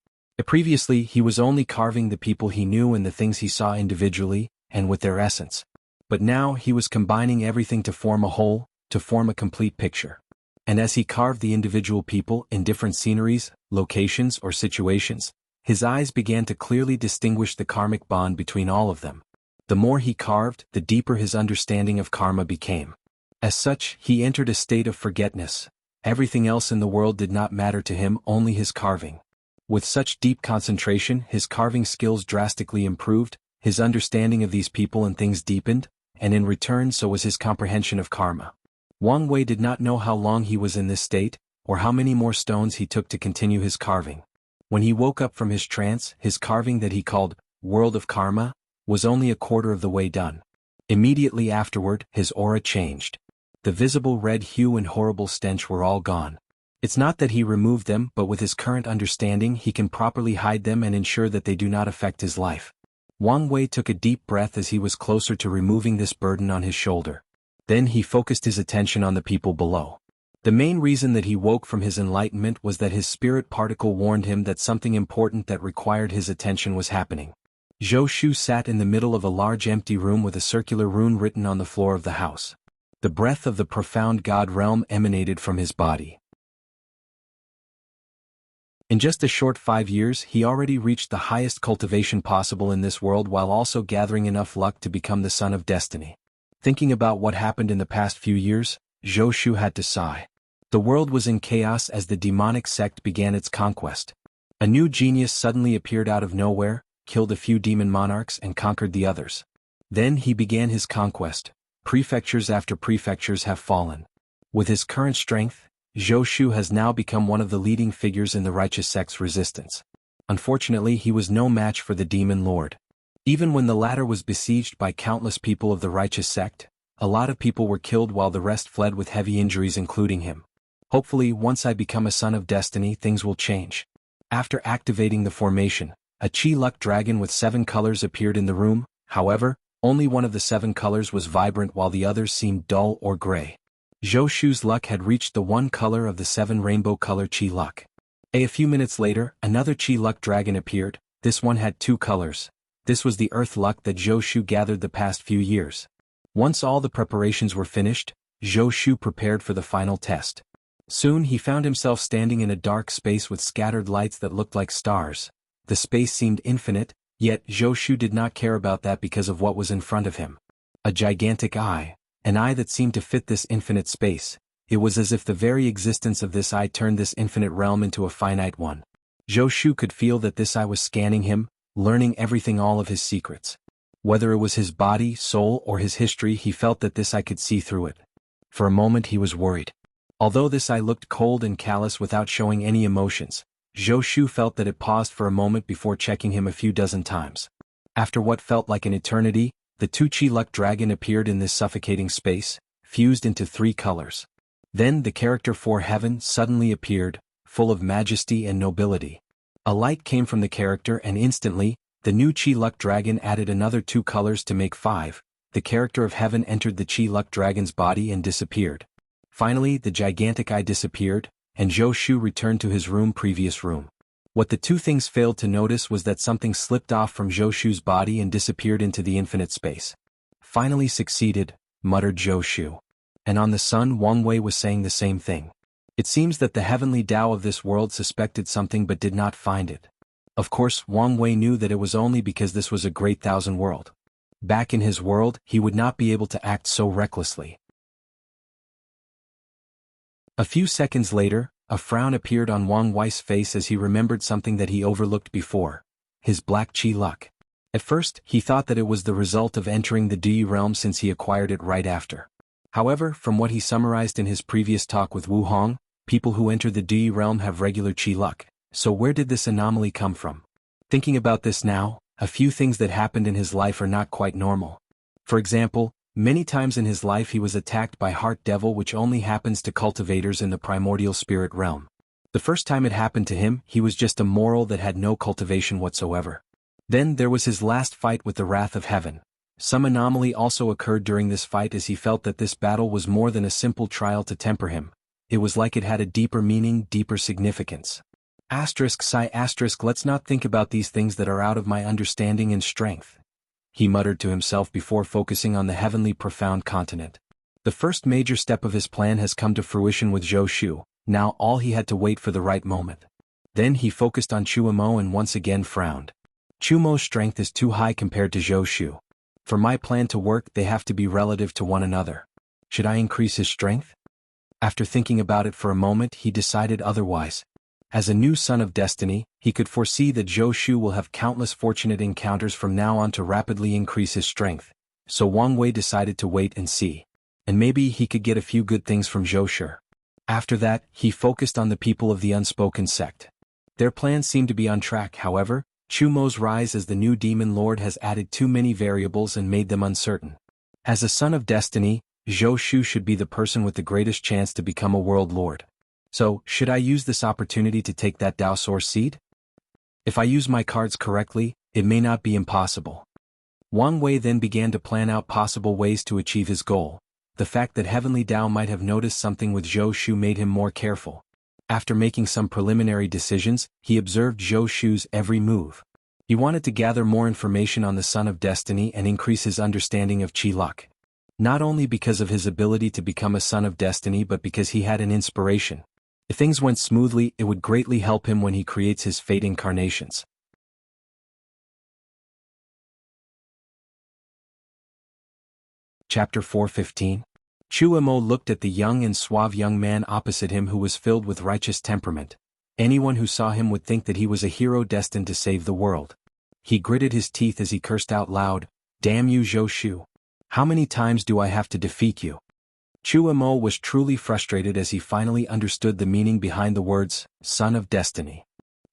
Previously he was only carving the people he knew and the things he saw individually, and with their essence. But now he was combining everything to form a whole, to form a complete picture. And as he carved the individual people in different sceneries, locations or situations, his eyes began to clearly distinguish the karmic bond between all of them. The more he carved, the deeper his understanding of karma became. As such, he entered a state of forgetfulness. Everything else in the world did not matter to him, only his carving. With such deep concentration, his carving skills drastically improved, his understanding of these people and things deepened, and in return so was his comprehension of karma. Wang Wei did not know how long he was in this state, or how many more stones he took to continue his carving. When he woke up from his trance, his carving that he called World of Karma was only a quarter of the way done. Immediately afterward, his aura changed. The visible red hue and horrible stench were all gone. It's not that he removed them, but with his current understanding he can properly hide them and ensure that they do not affect his life. Wang Wei took a deep breath as he was closer to removing this burden on his shoulder. Then he focused his attention on the people below. The main reason that he woke from his enlightenment was that his spirit particle warned him that something important that required his attention was happening. Zhou Shu sat in the middle of a large empty room with a circular rune written on the floor of the house. The breath of the profound God realm emanated from his body. In just a short 5 years, he already reached the highest cultivation possible in this world while also gathering enough luck to become the son of destiny. Thinking about what happened in the past few years, Zhou Shu had to sigh. The world was in chaos as the demonic sect began its conquest. A new genius suddenly appeared out of nowhere, killed a few demon monarchs and conquered the others. Then he began his conquest. Prefectures after prefectures have fallen. With his current strength, Zhou Shu has now become one of the leading figures in the righteous sect's resistance. Unfortunately, he was no match for the demon lord. Even when the latter was besieged by countless people of the righteous sect, a lot of people were killed while the rest fled with heavy injuries including him. Hopefully, once I become a son of destiny, things will change. After activating the formation, a Chi Luck dragon with 7 colors appeared in the room. However, only one of the 7 colors was vibrant while the others seemed dull or gray. Zhou Shu's luck had reached the 1 color of the 7 rainbow color Chi Luck. A few minutes later, another Chi Luck dragon appeared. This one had 2 colors. This was the earth luck that Zhou Shu gathered the past few years. Once all the preparations were finished, Zhou Shu prepared for the final test. Soon he found himself standing in a dark space with scattered lights that looked like stars. The space seemed infinite, yet Zhou Shu did not care about that because of what was in front of him. A gigantic eye, an eye that seemed to fit this infinite space. It was as if the very existence of this eye turned this infinite realm into a finite one. Zhou Shu could feel that this eye was scanning him, learning everything, all of his secrets. Whether it was his body, soul, or his history, he felt that this eye could see through it. For a moment he was worried. Although this eye looked cold and callous without showing any emotions, Zhou Shu felt that it paused for a moment before checking him a few dozen times. After what felt like an eternity, the 2 Chi Luck dragon appeared in this suffocating space, fused into 3 colors. Then the character for heaven suddenly appeared, full of majesty and nobility. A light came from the character and instantly, the new Chi Luck dragon added another 2 colors to make 5. The character of heaven entered the Chi Luck dragon's body and disappeared. Finally, the gigantic eye disappeared, and Zhou Shu returned to his previous room. What the 2 things failed to notice was that something slipped off from Zhou Shu's body and disappeared into the infinite space. Finally succeeded, muttered Zhou Shu. And on the sun, Wang Wei was saying the same thing. It seems that the heavenly Tao of this world suspected something but did not find it. Of course, Wang Wei knew that it was only because this was a great thousand world. Back in his world, he would not be able to act so recklessly. A few seconds later, a frown appeared on Wang Wei's face as he remembered something that he overlooked before. His black Chi Luck. At first, he thought that it was the result of entering the Di realm since he acquired it right after. However, from what he summarized in his previous talk with Wu Hong, people who enter the Di realm have regular Chi Luck. So where did this anomaly come from? Thinking about this now, a few things that happened in his life are not quite normal. For example, many times in his life he was attacked by Heart Devil, which only happens to cultivators in the primordial spirit realm. The first time it happened to him, he was just a mortal that had no cultivation whatsoever. Then there was his last fight with the Wrath of Heaven. Some anomaly also occurred during this fight as he felt that this battle was more than a simple trial to temper him. It was like it had a deeper meaning, deeper significance. Let's not think about these things that are out of my understanding and strength, he muttered to himself before focusing on the heavenly profound continent. The first major step of his plan has come to fruition with Zhou Shu. Now all he had to wait for the right moment. Then he focused on Chu Mo and once again frowned. Chu Mo's strength is too high compared to Zhou Shu. For my plan to work, they have to be relative to one another. Should I increase his strength? After thinking about it for a moment, he decided otherwise. As a new son of destiny, he could foresee that Zhou Shu will have countless fortunate encounters from now on to rapidly increase his strength, so Wang Wei decided to wait and see. And maybe he could get a few good things from Zhou Shu. After that, he focused on the people of the unspoken sect. Their plans seemed to be on track, however. Chu Mo's rise as the new demon lord has added too many variables and made them uncertain. As a son of destiny, Zhou Shu should be the person with the greatest chance to become a world lord. So, should I use this opportunity to take that Dao Source seed? If I use my cards correctly, it may not be impossible. Wang Wei then began to plan out possible ways to achieve his goal. The fact that Heavenly Dao might have noticed something with Zhou Shu made him more careful. After making some preliminary decisions, he observed Zhou Shu's every move. He wanted to gather more information on the Son of Destiny and increase his understanding of Qi luck. Not only because of his ability to become a Son of Destiny but because he had an inspiration. If things went smoothly, it would greatly help him when he creates his fate incarnations. Chapter 4:15. Chu Mo looked at the young and suave young man opposite him who was filled with righteous temperament. Anyone who saw him would think that he was a hero destined to save the world. He gritted his teeth as he cursed out loud, "Damn you, Zhou Shu! How many times do I have to defeat you?" Chu Mo was truly frustrated as he finally understood the meaning behind the words, Son of Destiny.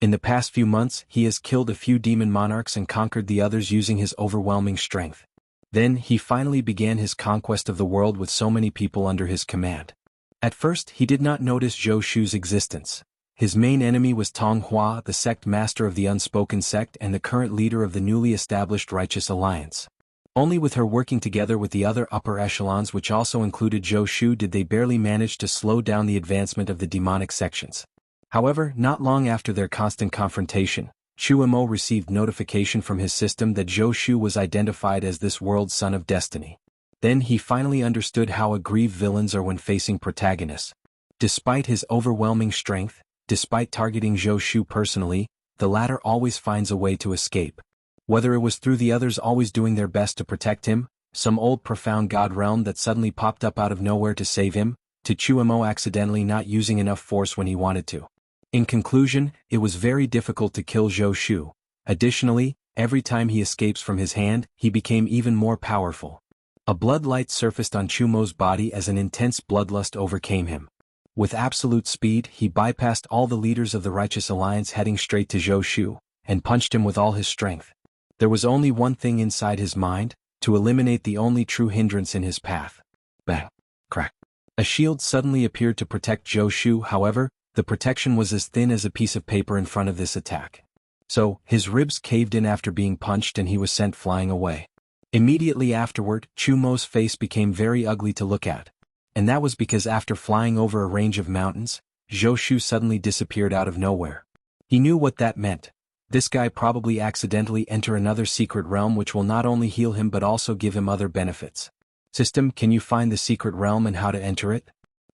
In the past few months, he has killed a few demon monarchs and conquered the others using his overwhelming strength. Then, he finally began his conquest of the world with so many people under his command. At first, he did not notice Zhou Shu's existence. His main enemy was Tong Hua, the sect master of the Unspoken Sect and the current leader of the newly established Righteous Alliance. Only with her working together with the other upper echelons, which also included Zhou Shu, did they barely manage to slow down the advancement of the demonic sections. However, not long after their constant confrontation, Chu Mo received notification from his system that Zhou Shu was identified as this world's Son of Destiny. Then he finally understood how aggrieved villains are when facing protagonists. Despite his overwhelming strength, despite targeting Zhou Shu personally, the latter always finds a way to escape. Whether it was through the others always doing their best to protect him, some old profound god realm that suddenly popped up out of nowhere to save him, to Chu Mo accidentally not using enough force when he wanted to. In conclusion, it was very difficult to kill Zhou Shu. Additionally, every time he escapes from his hand, he became even more powerful. A blood light surfaced on Chu Mo's body as an intense bloodlust overcame him. With absolute speed, he bypassed all the leaders of the Righteous Alliance heading straight to Zhou Shu, and punched him with all his strength. There was only one thing inside his mind, to eliminate the only true hindrance in his path. Bang! Crack! A shield suddenly appeared to protect Zhou Shu, however, the protection was as thin as a piece of paper in front of this attack. So, his ribs caved in after being punched and he was sent flying away. Immediately afterward, Chu Mo's face became very ugly to look at. And that was because after flying over a range of mountains, Zhou Shu suddenly disappeared out of nowhere. He knew what that meant. This guy probably accidentally entered another secret realm which will not only heal him but also give him other benefits. System, can you find the secret realm and how to enter it?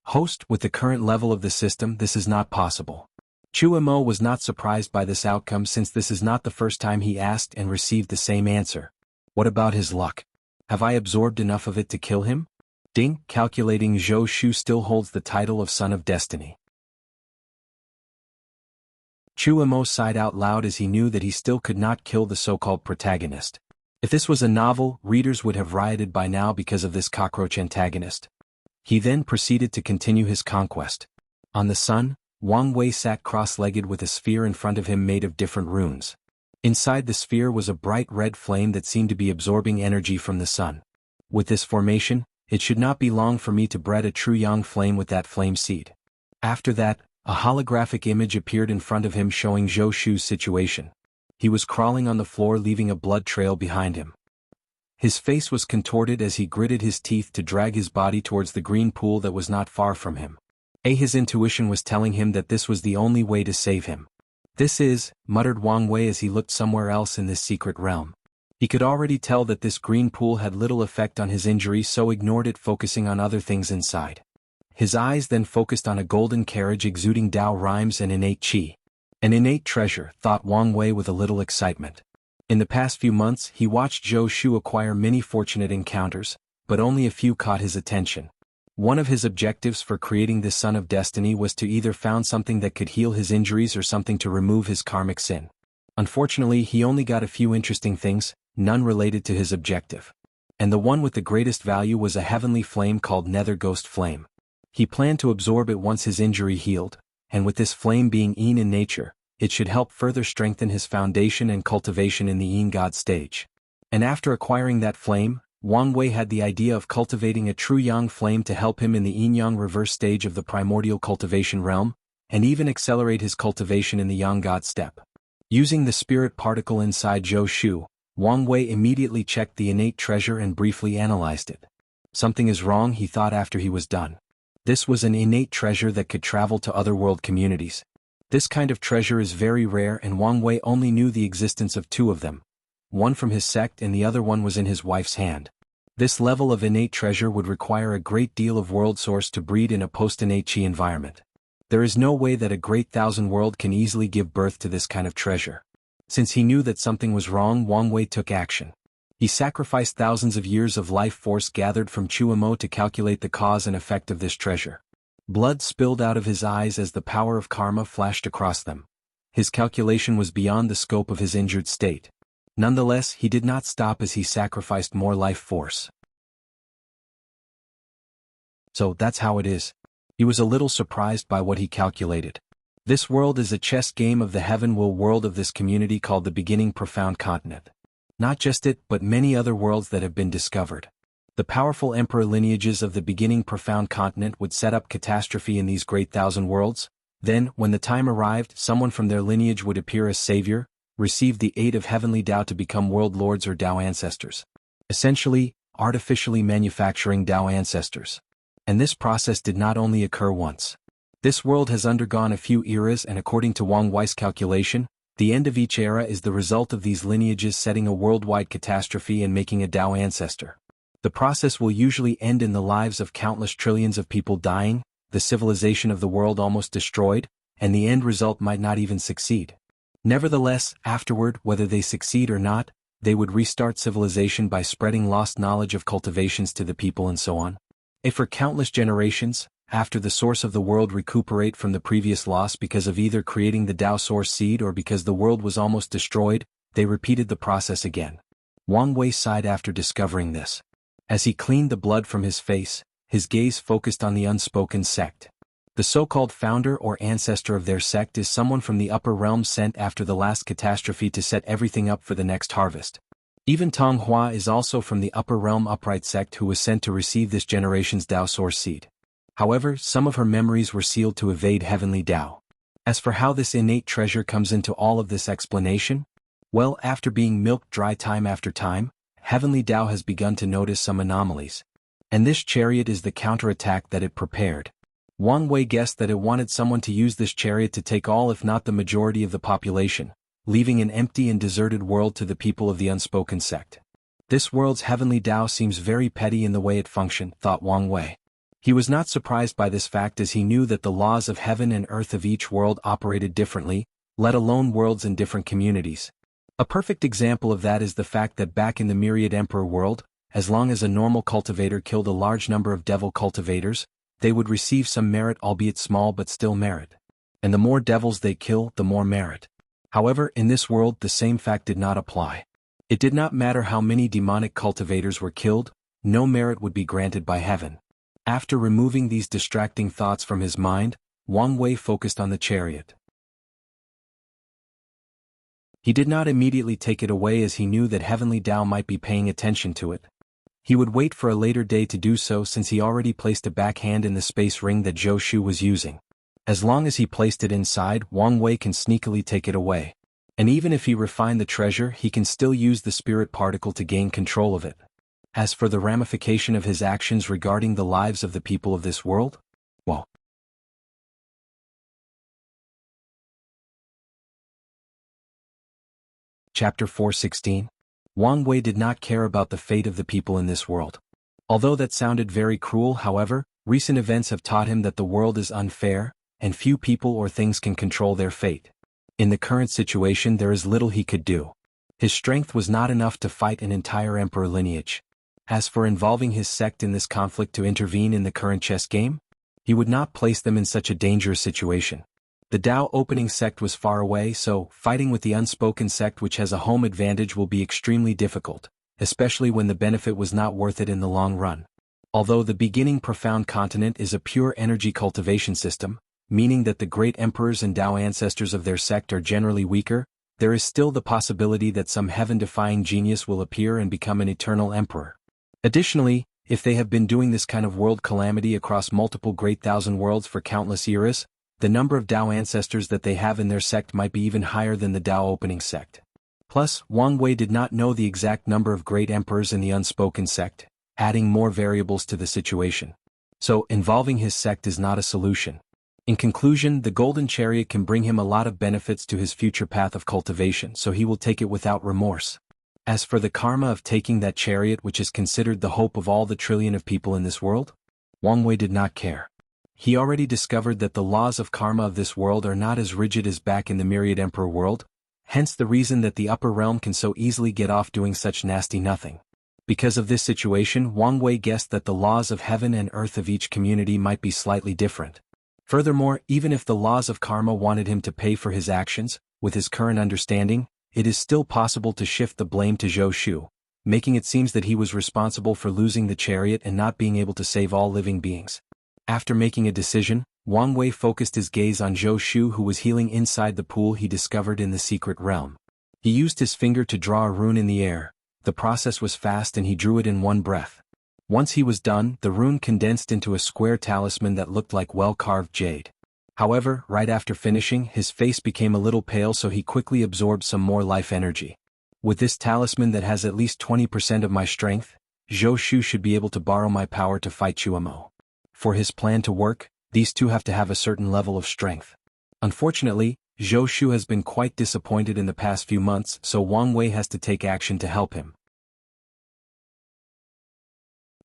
Host, with the current level of the system, this is not possible. Chu Mo was not surprised by this outcome since this is not the first time he asked and received the same answer. What about his luck? Have I absorbed enough of it to kill him? Ding, calculating. Zhou Shu still holds the title of Son of Destiny. Chu Mo sighed out loud as he knew that he still could not kill the so-called protagonist. If this was a novel, readers would have rioted by now because of this cockroach antagonist. He then proceeded to continue his conquest. On the sun, Wang Wei sat cross-legged with a sphere in front of him made of different runes. Inside the sphere was a bright red flame that seemed to be absorbing energy from the sun. With this formation, it should not be long for me to bred a true yang flame with that flame seed. After that, a holographic image appeared in front of him showing Zhou Shu's situation. He was crawling on the floor, leaving a blood trail behind him. His face was contorted as he gritted his teeth to drag his body towards the green pool that was not far from him. His intuition was telling him that this was the only way to save him. "This is," muttered Wang Wei as he looked somewhere else in this secret realm. He could already tell that this green pool had little effect on his injury, so ignored it, focusing on other things inside. His eyes then focused on a golden carriage exuding Dao rhymes and innate qi. An innate treasure, thought Wang Wei with a little excitement. In the past few months, he watched Zhou Shu acquire many fortunate encounters, but only a few caught his attention. One of his objectives for creating this Son of Destiny was to either found something that could heal his injuries or something to remove his karmic sin. Unfortunately, he only got a few interesting things, none related to his objective. And the one with the greatest value was a heavenly flame called Nether Ghost Flame. He planned to absorb it once his injury healed, and with this flame being Yin in nature, it should help further strengthen his foundation and cultivation in the Yin God stage. And after acquiring that flame, Wang Wei had the idea of cultivating a true Yang flame to help him in the Yin-Yang reverse stage of the primordial cultivation realm, and even accelerate his cultivation in the Yang God step. Using the spirit particle inside Zhou Shu, Wang Wei immediately checked the innate treasure and briefly analyzed it. Something is wrong, he thought after he was done. This was an innate treasure that could travel to other world communities. This kind of treasure is very rare, and Wang Wei only knew the existence of two of them. One from his sect and the other one was in his wife's hand. This level of innate treasure would require a great deal of world source to breed in a post-innate Qi environment. There is no way that a great thousand world can easily give birth to this kind of treasure. Since he knew that something was wrong, Wang Wei took action. He sacrificed thousands of years of life force gathered from Chuamo to calculate the cause and effect of this treasure. Blood spilled out of his eyes as the power of karma flashed across them. His calculation was beyond the scope of his injured state. Nonetheless, he did not stop as he sacrificed more life force. So that's how it is. He was a little surprised by what he calculated. This world is a chess game of the heaven will world of this community called the beginning profound continent. Not just it, but many other worlds that have been discovered. The powerful emperor lineages of the beginning profound continent would set up catastrophe in these great thousand worlds. Then, when the time arrived, someone from their lineage would appear as savior, receive the aid of heavenly Tao to become world lords or Tao ancestors. Essentially, artificially manufacturing Tao ancestors. And this process did not only occur once. This world has undergone a few eras, and according to Wang Wei's calculation, the end of each era is the result of these lineages setting a worldwide catastrophe and making a Tao ancestor. The process will usually end in the lives of countless trillions of people dying, the civilization of the world almost destroyed, and the end result might not even succeed. Nevertheless, afterward, whether they succeed or not, they would restart civilization by spreading lost knowledge of cultivations to the people and so on. If for countless generations, after the source of the world recuperate from the previous loss because of either creating the Tao source seed or because the world was almost destroyed, they repeated the process again. Wang Wei sighed after discovering this. As he cleaned the blood from his face, his gaze focused on the unspoken sect. The so-called founder or ancestor of their sect is someone from the upper realm sent after the last catastrophe to set everything up for the next harvest. Even Tong Hua is also from the upper realm upright sect who was sent to receive this generation's Tao source seed. However, some of her memories were sealed to evade heavenly Tao. As for how this innate treasure comes into all of this explanation, well, after being milked dry time after time, heavenly Tao has begun to notice some anomalies. And this chariot is the counterattack that it prepared. Wang Wei guessed that it wanted someone to use this chariot to take all if not the majority of the population, leaving an empty and deserted world to the people of the unspoken sect. This world's heavenly Tao seems very petty in the way it functioned, thought Wang Wei. He was not surprised by this fact as he knew that the laws of heaven and earth of each world operated differently, let alone worlds in different communities. A perfect example of that is the fact that back in the Myriad Emperor world, as long as a normal cultivator killed a large number of devil cultivators, they would receive some merit, albeit small but still merit. And the more devils they kill, the more merit. However, in this world the same fact did not apply. It did not matter how many demonic cultivators were killed, no merit would be granted by heaven. After removing these distracting thoughts from his mind, Wang Wei focused on the chariot. He did not immediately take it away as he knew that heavenly Tao might be paying attention to it. He would wait for a later day to do so since he already placed a backhand in the space ring that Zhou Shu was using. As long as he placed it inside, Wang Wei can sneakily take it away. And even if he refined the treasure, he can still use the spirit particle to gain control of it. As for the ramification of his actions regarding the lives of the people of this world, well. Chapter 416. Wang Wei did not care about the fate of the people in this world. Although that sounded very cruel, however, recent events have taught him that the world is unfair, and few people or things can control their fate. In the current situation there is little he could do. His strength was not enough to fight an entire emperor lineage. As for involving his sect in this conflict to intervene in the current chess game, he would not place them in such a dangerous situation. The Dao opening sect was far away, so fighting with the unspoken sect which has a home advantage will be extremely difficult, especially when the benefit was not worth it in the long run. Although the beginning profound continent is a pure energy cultivation system, meaning that the great emperors and Dao ancestors of their sect are generally weaker, there is still the possibility that some heaven-defying genius will appear and become an eternal emperor. Additionally, if they have been doing this kind of world calamity across multiple great thousand worlds for countless eras, the number of Dao ancestors that they have in their sect might be even higher than the Dao opening sect. Plus, Wang Wei did not know the exact number of great emperors in the unspoken sect, adding more variables to the situation. So, involving his sect is not a solution. In conclusion, the Golden Chariot can bring him a lot of benefits to his future path of cultivation, so he will take it without remorse. As for the karma of taking that chariot, which is considered the hope of all the trillion of people in this world, Wang Wei did not care. He already discovered that the laws of karma of this world are not as rigid as back in the Myriad Emperor world, hence the reason that the upper realm can so easily get off doing such nasty nothing. Because of this situation, Wang Wei guessed that the laws of heaven and earth of each community might be slightly different. Furthermore, even if the laws of karma wanted him to pay for his actions, with his current understanding, it is still possible to shift the blame to Zhou Shu, making it seem that he was responsible for losing the chariot and not being able to save all living beings. After making a decision, Wang Wei focused his gaze on Zhou Shu, who was healing inside the pool he discovered in the secret realm. He used his finger to draw a rune in the air. The process was fast and he drew it in one breath. Once he was done, the rune condensed into a square talisman that looked like well-carved jade. However, right after finishing, his face became a little pale, so he quickly absorbed some more life energy. With this talisman that has at least 20% of my strength, Zhou Shu should be able to borrow my power to fight Chuamo. For his plan to work, these two have to have a certain level of strength. Unfortunately, Zhou Shu has been quite disappointed in the past few months, so Wang Wei has to take action to help him.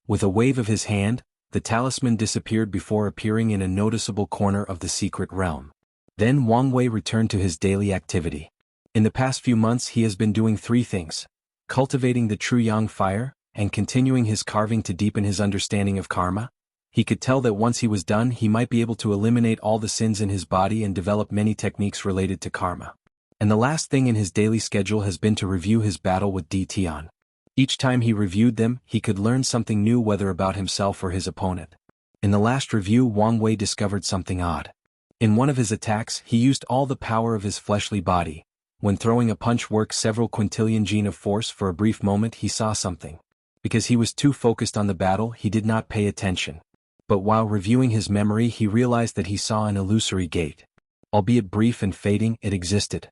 With a wave of his hand, the talisman disappeared before appearing in a noticeable corner of the secret realm. Then Wang Wei returned to his daily activity. In the past few months he has been doing three things: cultivating the true yang fire, and continuing his carving to deepen his understanding of karma. He could tell that once he was done he might be able to eliminate all the sins in his body and develop many techniques related to karma. And the last thing in his daily schedule has been to review his battle with Di Tian. Each time he reviewed them, he could learn something new, whether about himself or his opponent. In the last review, Wang Wei discovered something odd. In one of his attacks, he used all the power of his fleshly body. When throwing a punch worked several quintillion gene of force, for a brief moment he saw something. Because he was too focused on the battle, he did not pay attention. But while reviewing his memory, he realized that he saw an illusory gate. Albeit brief and fading, it existed.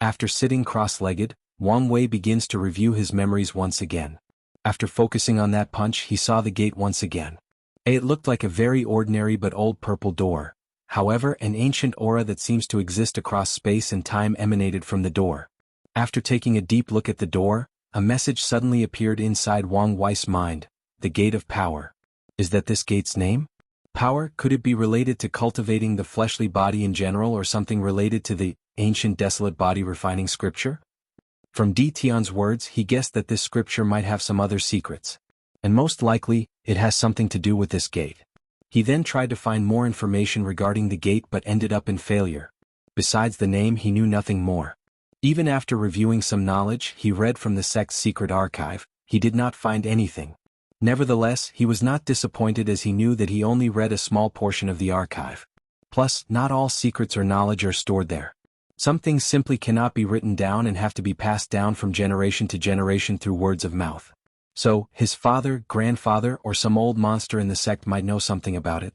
After sitting cross-legged, Wang Wei begins to review his memories once again. After focusing on that punch, he saw the gate once again. It looked like a very ordinary but old purple door. However, an ancient aura that seems to exist across space and time emanated from the door. After taking a deep look at the door, a message suddenly appeared inside Wang Wei's mind: the Gate of Power. Is that this gate's name? Power, could it be related to cultivating the fleshly body in general, or something related to the ancient desolate body refining scripture? From Di Tian's words, he guessed that this scripture might have some other secrets. And most likely, it has something to do with this gate. He then tried to find more information regarding the gate but ended up in failure. Besides the name, he knew nothing more. Even after reviewing some knowledge he read from the sect's secret archive, he did not find anything. Nevertheless, he was not disappointed, as he knew that he only read a small portion of the archive. Plus, not all secrets or knowledge are stored there. Some things simply cannot be written down and have to be passed down from generation to generation through words of mouth. So, his father, grandfather, or some old monster in the sect might know something about it.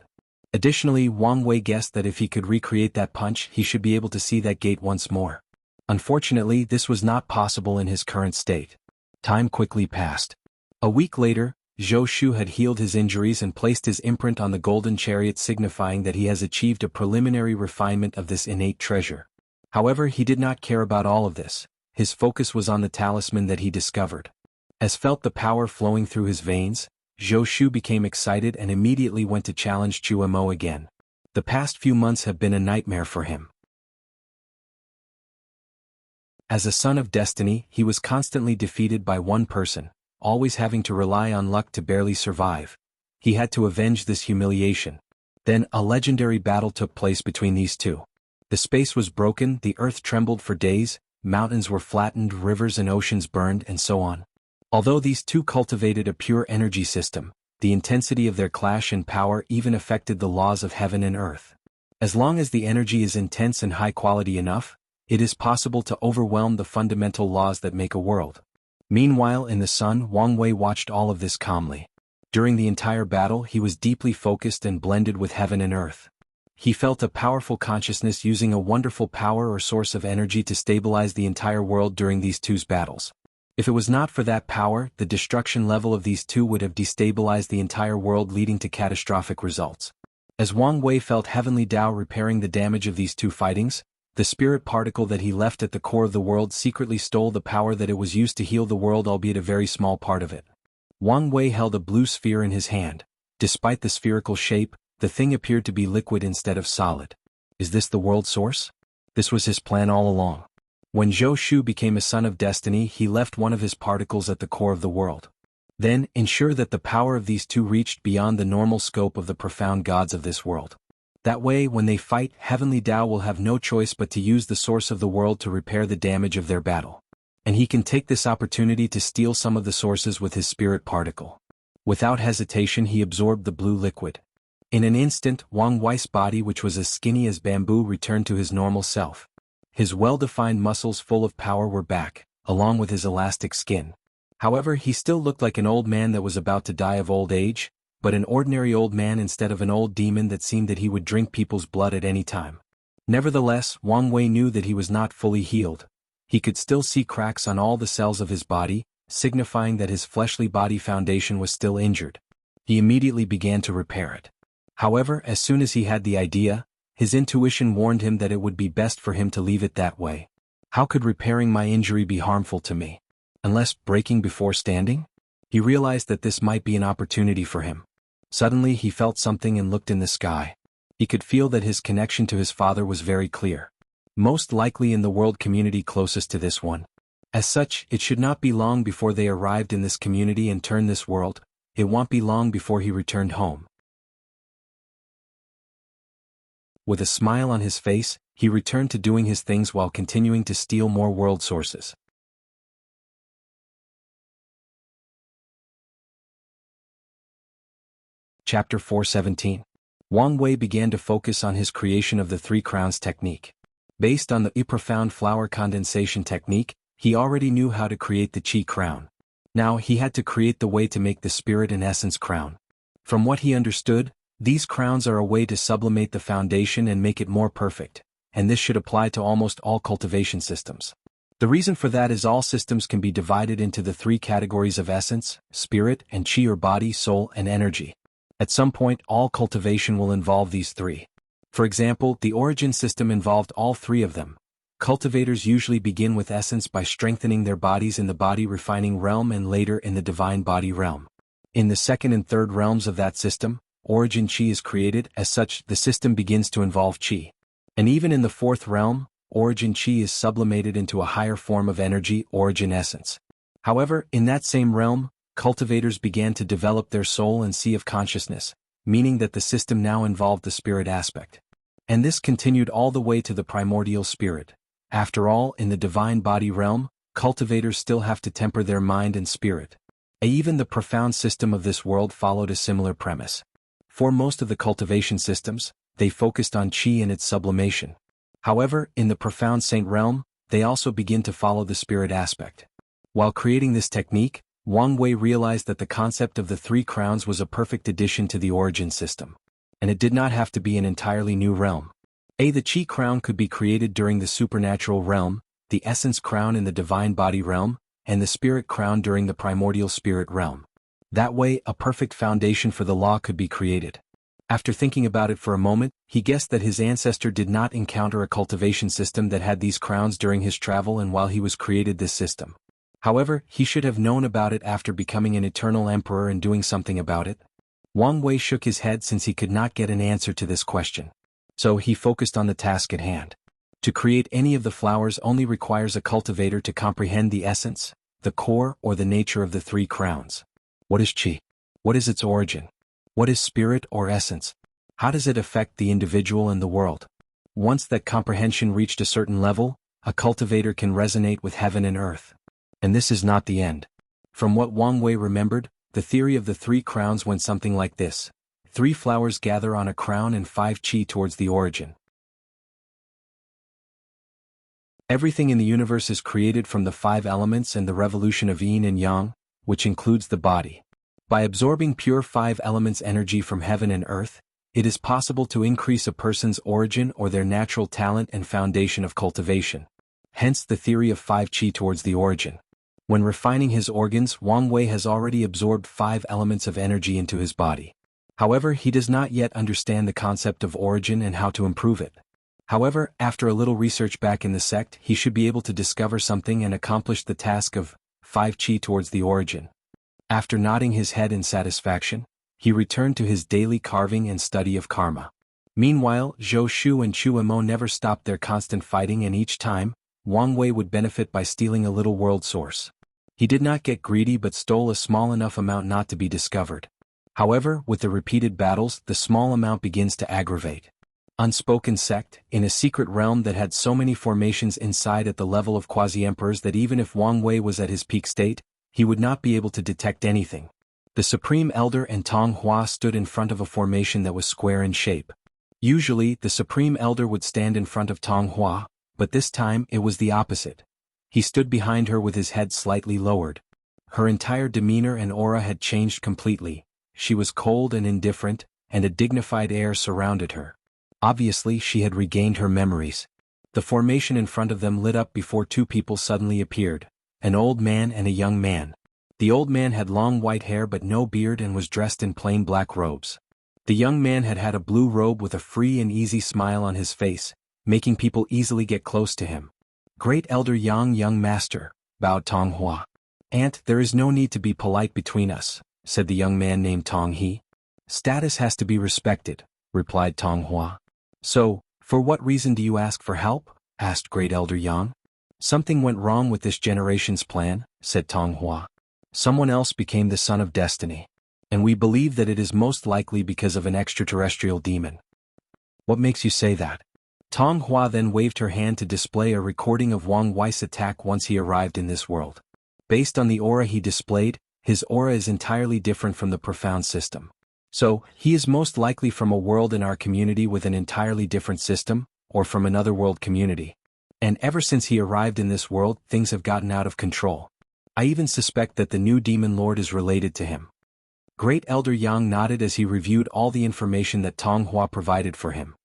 Additionally, Wang Wei guessed that if he could recreate that punch, he should be able to see that gate once more. Unfortunately, this was not possible in his current state. Time quickly passed. A week later, Zhou Shu had healed his injuries and placed his imprint on the golden chariot, signifying that he has achieved a preliminary refinement of this innate treasure. However, he did not care about all of this. His focus was on the talisman that he discovered. As felt the power flowing through his veins, Zhou Shu became excited and immediately went to challenge Chuo Mo again. The past few months have been a nightmare for him. As a son of destiny, he was constantly defeated by one person, always having to rely on luck to barely survive. He had to avenge this humiliation. Then a legendary battle took place between these two. The space was broken, the earth trembled for days, mountains were flattened, rivers and oceans burned, and so on. Although these two cultivated a pure energy system, the intensity of their clash and power even affected the laws of heaven and earth. As long as the energy is intense and high quality enough, it is possible to overwhelm the fundamental laws that make a world. Meanwhile, in the sun, Wang Wei watched all of this calmly. During the entire battle, he was deeply focused and blended with heaven and earth. He felt a powerful consciousness using a wonderful power or source of energy to stabilize the entire world during these two battles. If it was not for that power, the destruction level of these two would have destabilized the entire world, leading to catastrophic results. As Wang Wei felt heavenly Tao repairing the damage of these two fightings, the spirit particle that he left at the core of the world secretly stole the power that it was used to heal the world, albeit a very small part of it. Wang Wei held a blue sphere in his hand. Despite the spherical shape, the thing appeared to be liquid instead of solid. Is this the world source? This was his plan all along. When Zhou Shu became a son of destiny, he left one of his particles at the core of the world. Then, ensure that the power of these two reached beyond the normal scope of the profound gods of this world. That way, when they fight, heavenly Tao will have no choice but to use the source of the world to repair the damage of their battle. And he can take this opportunity to steal some of the sources with his spirit particle. Without hesitation, he absorbed the blue liquid. In an instant, Wang Wei's body, which was as skinny as bamboo, returned to his normal self. His well-defined muscles full of power were back, along with his elastic skin. However, he still looked like an old man that was about to die of old age, but an ordinary old man instead of an old demon that seemed that he would drink people's blood at any time. Nevertheless, Wang Wei knew that he was not fully healed. He could still see cracks on all the cells of his body, signifying that his fleshly body foundation was still injured. He immediately began to repair it. However, as soon as he had the idea, his intuition warned him that it would be best for him to leave it that way. How could repairing my injury be harmful to me? Unless breaking before standing? He realized that this might be an opportunity for him. Suddenly he felt something and looked in the sky. He could feel that his connection to his father was very clear. Most likely in the world community closest to this one. As such, it should not be long before they arrived in this community and turned this world. It won't be long before he returned home. With a smile on his face, he returned to doing his things while continuing to steal more world sources. Chapter 417. Wang Wei began to focus on his creation of the three crowns technique. Based on the profound flower condensation technique, he already knew how to create the Qi crown. Now he had to create the way to make the spirit and essence crown. From what he understood, these crowns are a way to sublimate the foundation and make it more perfect, and this should apply to almost all cultivation systems. The reason for that is all systems can be divided into the three categories of essence, spirit, and Qi or body, soul, and energy. At some point, all cultivation will involve these three. For example, the origin system involved all three of them. Cultivators usually begin with essence by strengthening their bodies in the body refining realm and later in the divine body realm. In the second and third realms of that system, origin Qi is created. As such, the system begins to involve Qi. And even in the fourth realm, origin Qi is sublimated into a higher form of energy, origin essence. However, in that same realm, cultivators began to develop their soul and sea of consciousness, meaning that the system now involved the spirit aspect. And this continued all the way to the primordial spirit. After all, in the divine body realm, cultivators still have to temper their mind and spirit. Even the profound system of this world followed a similar premise. For most of the cultivation systems, they focused on Qi and its sublimation. However, in the profound saint realm, they also begin to follow the spirit aspect. While creating this technique, Wang Wei realized that the concept of the three crowns was a perfect addition to the origin system. And it did not have to be an entirely new realm. The Qi crown could be created during the supernatural realm, the essence crown in the divine body realm, and the spirit crown during the primordial spirit realm. That way, a perfect foundation for the law could be created. After thinking about it for a moment, he guessed that his ancestor did not encounter a cultivation system that had these crowns during his travel and while he was created this system. However, he should have known about it after becoming an eternal emperor and doing something about it. Wang Wei shook his head since he could not get an answer to this question. So he focused on the task at hand. To create any of the flowers only requires a cultivator to comprehend the essence, the core or the nature of the three crowns. What is qi? What is its origin? What is spirit or essence? How does it affect the individual and the world? Once that comprehension reached a certain level, a cultivator can resonate with heaven and earth. And this is not the end. From what Wang Wei remembered, the theory of the three crowns went something like this. 3 flowers gather on a crown and 5 qi towards the origin. Everything in the universe is created from the 5 elements and the revolution of yin and yang, which includes the body. By absorbing pure 5 elements energy from heaven and earth, it is possible to increase a person's origin or their natural talent and foundation of cultivation. Hence the theory of 5 qi towards the origin. When refining his organs, Wang Wei has already absorbed 5 elements of energy into his body. However, he does not yet understand the concept of origin and how to improve it. However, after a little research back in the sect, he should be able to discover something and accomplish the task of 5 qi towards the origin. After nodding his head in satisfaction, he returned to his daily carving and study of karma. Meanwhile, Zhou Shu and Chu Emo never stopped their constant fighting, and each time, Wang Wei would benefit by stealing a little world source. He did not get greedy but stole a small enough amount not to be discovered. However, with the repeated battles, the small amount begins to aggravate. Unspoken sect, in a secret realm that had so many formations inside at the level of quasi-emperors that even if Wang Wei was at his peak state, he would not be able to detect anything. The Supreme Elder and Tong Hua stood in front of a formation that was square in shape. Usually, the Supreme Elder would stand in front of Tong Hua, but this time it was the opposite. He stood behind her with his head slightly lowered. Her entire demeanor and aura had changed completely. She was cold and indifferent, and a dignified air surrounded her. Obviously, she had regained her memories. The formation in front of them lit up before 2 people suddenly appeared, an old man and a young man. The old man had long white hair but no beard and was dressed in plain black robes. The young man had a blue robe with a free and easy smile on his face, making people easily get close to him. "Great Elder Yang, young master," bowed Tong Hua. "Aunt, there is no need to be polite between us," said the young man named Tong He. "Status has to be respected," replied Tong Hua. "So, for what reason do you ask for help?" asked Great Elder Yang. "Something went wrong with this generation's plan," said Tong Hua. "Someone else became the son of destiny. And we believe that it is most likely because of an extraterrestrial demon." "What makes you say that?" Tong Hua then waved her hand to display a recording of Wang Wei's attack once he arrived in this world. Based on the aura he displayed, his aura is entirely different from the profound system. So, he is most likely from a world in our community with an entirely different system, or from another world community. And ever since he arrived in this world, things have gotten out of control. I even suspect that the new demon lord is related to him. Great Elder Yang nodded as he reviewed all the information that Tong Hua provided for him.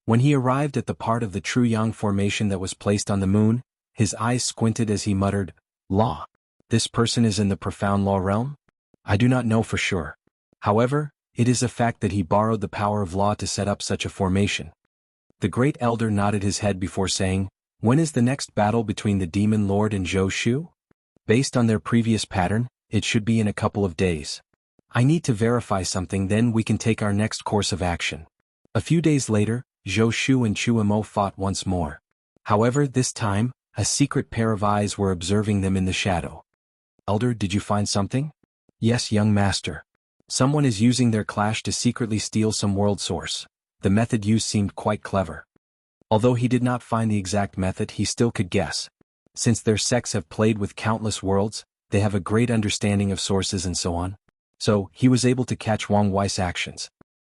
When he arrived at the part of the true Yang formation that was placed on the moon, his eyes squinted as he muttered, "Law. This person is in the profound law realm? I do not know for sure. However, it is a fact that he borrowed the power of law to set up such a formation." The Great Elder nodded his head before saying, "When is the next battle between the Demon Lord and Zhou Shu?" "Based on their previous pattern, it should be in a couple of days. I need to verify something, then we can take our next course of action." A few days later, Zhou Shu and Chu Emo fought once more. However, this time, a secret pair of eyes were observing them in the shadow. "Elder, did you find something?" "Yes, young master. Someone is using their clash to secretly steal some world source. The method used seemed quite clever." Although he did not find the exact method, he still could guess. Since their sects have played with countless worlds, they have a great understanding of sources and so on. So, he was able to catch Wang Wei's actions.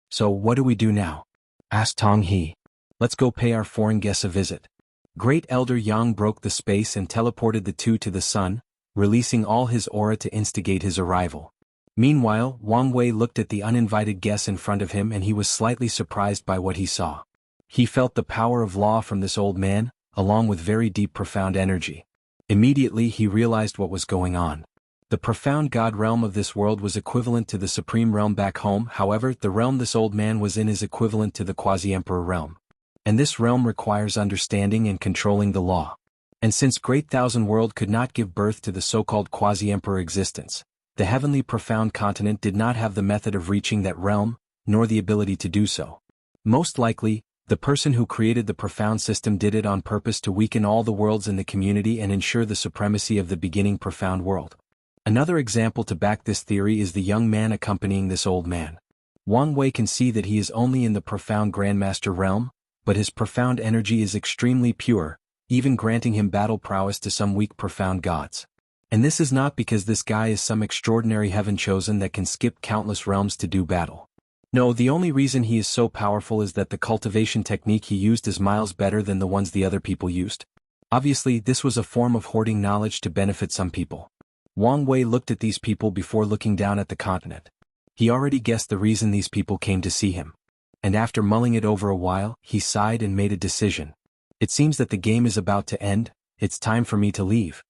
"So what do we do now?" asked Tong He. "Let's go pay our foreign guests a visit." Great Elder Yang broke the space and teleported the 2 to the sun, releasing all his aura to instigate his arrival. Meanwhile, Wang Wei looked at the uninvited guests in front of him and he was slightly surprised by what he saw. He felt the power of law from this old man, along with very deep profound energy. Immediately he realized what was going on. The profound god realm of this world was equivalent to the supreme realm back home, however, the realm this old man was in is equivalent to the quasi-emperor realm. And this realm requires understanding and controlling the law. And since Great Thousand World could not give birth to the so-called quasi-emperor existence, the heavenly profound continent did not have the method of reaching that realm, nor the ability to do so. Most likely, The person who created the profound system did it on purpose to weaken all the worlds in the community and ensure the supremacy of the beginning profound world. Another example to back this theory is the young man accompanying this old man. Wang Wei can see that he is only in the profound Grandmaster realm, but his profound energy is extremely pure, even granting him battle prowess to some weak profound gods. And this is not because this guy is some extraordinary heaven chosen that can skip countless realms to do battle. No, the only reason he is so powerful is that the cultivation technique he used is miles better than the ones the other people used. Obviously, this was a form of hoarding knowledge to benefit some people. Wang Wei looked at these people before looking down at the continent. He already guessed the reason these people came to see him. And after mulling it over a while, he sighed and made a decision. It seems that the game is about to end, it's time for me to leave.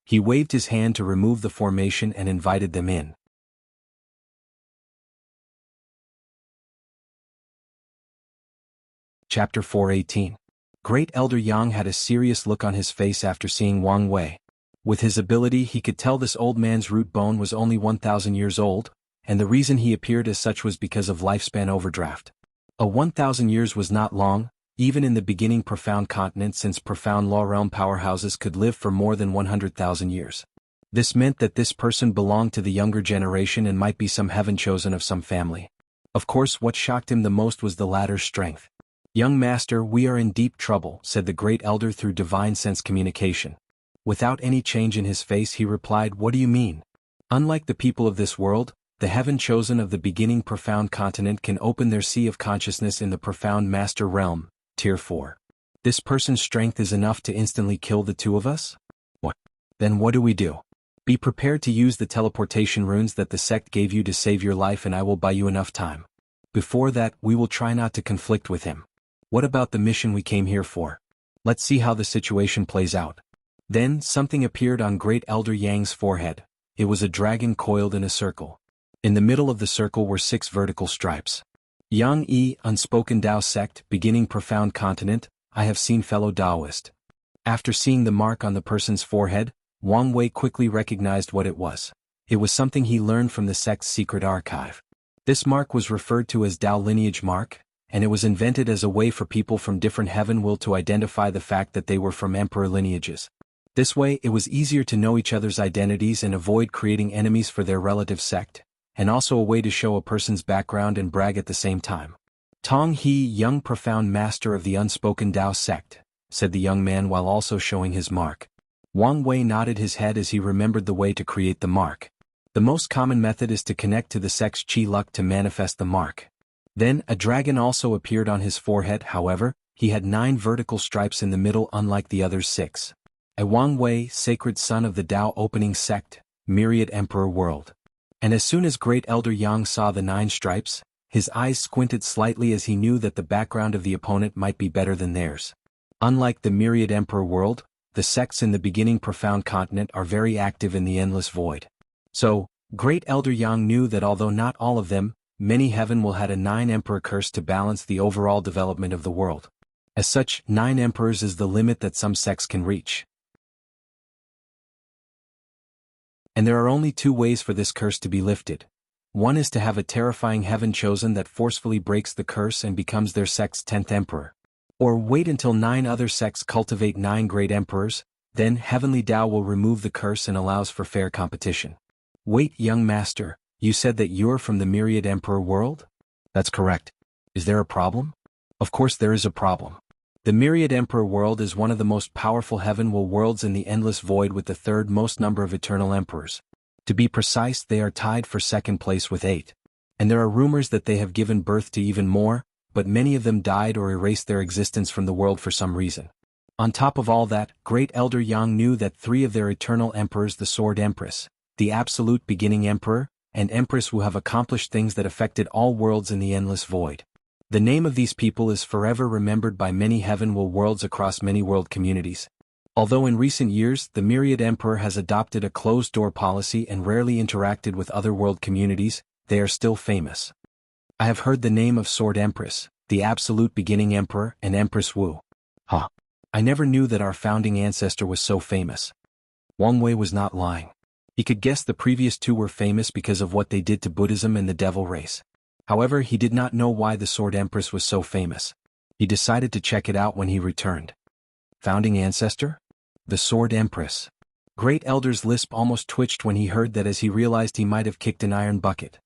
He waved his hand to remove the formation and invited them in. Chapter 418. Great Elder Yang had a serious look on his face after seeing Wang Wei. With his ability he could tell this old man's root bone was only 1,000 years old, and the reason he appeared as such was because of lifespan overdraft. 1,000 years was not long, even in the beginning profound continent, since profound law realm powerhouses could live for more than 100,000 years. This meant that this person belonged to the younger generation and might be some heaven chosen of some family. Of course, what shocked him the most was the latter's strength. "Young master, we are in deep trouble," said the great elder through divine sense communication. Without any change in his face he replied, "What do you mean?" Unlike the people of this world, the heaven chosen of the beginning profound continent can open their sea of consciousness in the profound master realm, tier 4. This person's strength is enough to instantly kill the two of us? What? Then what do we do? Be prepared to use the teleportation runes that the sect gave you to save your life, and I will buy you enough time. Before that, we will try not to conflict with him. What about the mission we came here for? Let's see how the situation plays out. Then something appeared on Great Elder Yang's forehead. It was a dragon coiled in a circle. In the middle of the circle were 6 vertical stripes. Yang Yi, Unspoken Tao Sect, Beginning Profound Continent, I have seen fellow Taoist. After seeing the mark on the person's forehead, Wang Wei quickly recognized what it was. It was something he learned from the sect's secret archive. This mark was referred to as Tao Lineage Mark, and it was invented as a way for people from different heaven will to identify the fact that they were from emperor lineages. This way it was easier to know each other's identities and avoid creating enemies for their relative sect, and also a way to show a person's background and brag at the same time. "Tong He, young profound master of the Unspoken Tao Sect," said the young man while also showing his mark. Wang Wei nodded his head as he remembered the way to create the mark. The most common method is to connect to the sect's chi luck to manifest the mark. Then a dragon also appeared on his forehead. However, he had 9 vertical stripes in the middle, unlike the other's 6. A Wang Wei, sacred son of the Tao opening sect, myriad emperor world. And as soon as Great Elder Yang saw the 9 stripes, his eyes squinted slightly as he knew that the background of the opponent might be better than theirs. Unlike the myriad emperor world, the sects in the beginning profound continent are very active in the endless void. So, Great Elder Yang knew that although not all of them, many heaven will had a 9 emperor curse to balance the overall development of the world. As such, 9 emperors is the limit that some sects can reach. And there are only 2 ways for this curse to be lifted. One is to have a terrifying heaven chosen that forcefully breaks the curse and becomes their sect's 10th emperor. Or wait until 9 other sects cultivate 9 great emperors, then Heavenly Tao will remove the curse and allows for fair competition. Wait, young master, you said that you're from the myriad emperor world? That's correct. Is there a problem? Of course there is a problem. The myriad emperor world is one of the most powerful heaven worlds in the endless void with the 3rd most number of eternal emperors. To be precise, they are tied for 2nd place with 8. And there are rumors that they have given birth to even more, but many of them died or erased their existence from the world for some reason. On top of all that, Great Elder Yang knew that 3 of their eternal emperors, the Sword Empress, the Absolute Beginning Emperor, and Empress, will have accomplished things that affected all worlds in the endless void. The name of these people is forever remembered by many heaven worlds across many world communities. Although in recent years the myriad emperor has adopted a closed-door policy and rarely interacted with other world communities, they are still famous. I have heard the name of Sword Empress, the Absolute Beginning Emperor, and Empress Wu. Huh. I never knew that our founding ancestor was so famous. Wang Wei was not lying. He could guess the previous 2 were famous because of what they did to Buddhism and the devil race. However, he did not know why the Sword Empress was so famous. He decided to check it out when he returned. Founding ancestor? The Sword Empress. Great Elder's lisp almost twitched when he heard that, as he realized he might have kicked an iron bucket.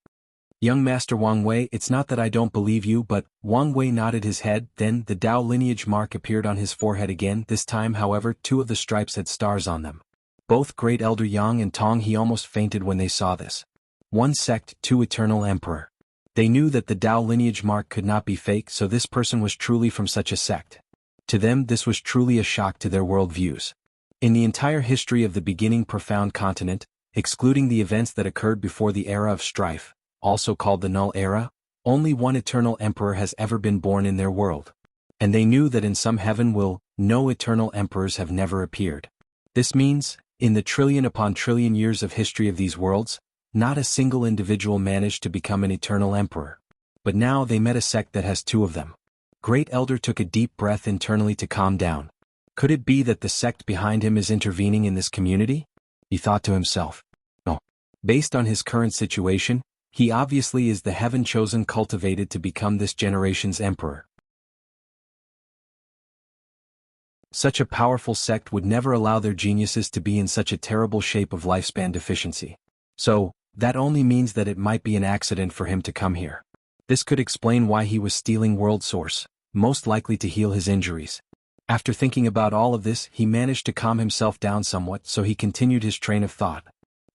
Young Master Wang Wei, it's not that I don't believe you, but Wang Wei nodded his head. Then the Dao lineage mark appeared on his forehead again. This time, however, 2 of the stripes had stars on them. Both Great Elder Yang and Tong He almost fainted when they saw this. 1 sect, 2 eternal emperor. They knew that the Dao lineage mark could not be fake, so this person was truly from such a sect. To them, this was truly a shock to their worldviews. In the entire history of the beginning profound continent, excluding the events that occurred before the era of strife, also called the Null Era, only 1 eternal emperor has ever been born in their world. And they knew that in some heaven no eternal emperors have never appeared. This means, in the trillion upon trillion years of history of these worlds, not a single individual managed to become an eternal emperor. But now they met a sect that has 2 of them. Great Elder took a deep breath internally to calm down. Could it be that the sect behind him is intervening in this community? He thought to himself. No. Based on his current situation, he obviously is the heaven-chosen cultivated to become this generation's emperor. Such a powerful sect would never allow their geniuses to be in such a terrible shape of lifespan deficiency. So, that only means that it might be an accident for him to come here. This could explain why he was stealing world source, most likely to heal his injuries. After thinking about all of this, he managed to calm himself down somewhat, so he continued his train of thought.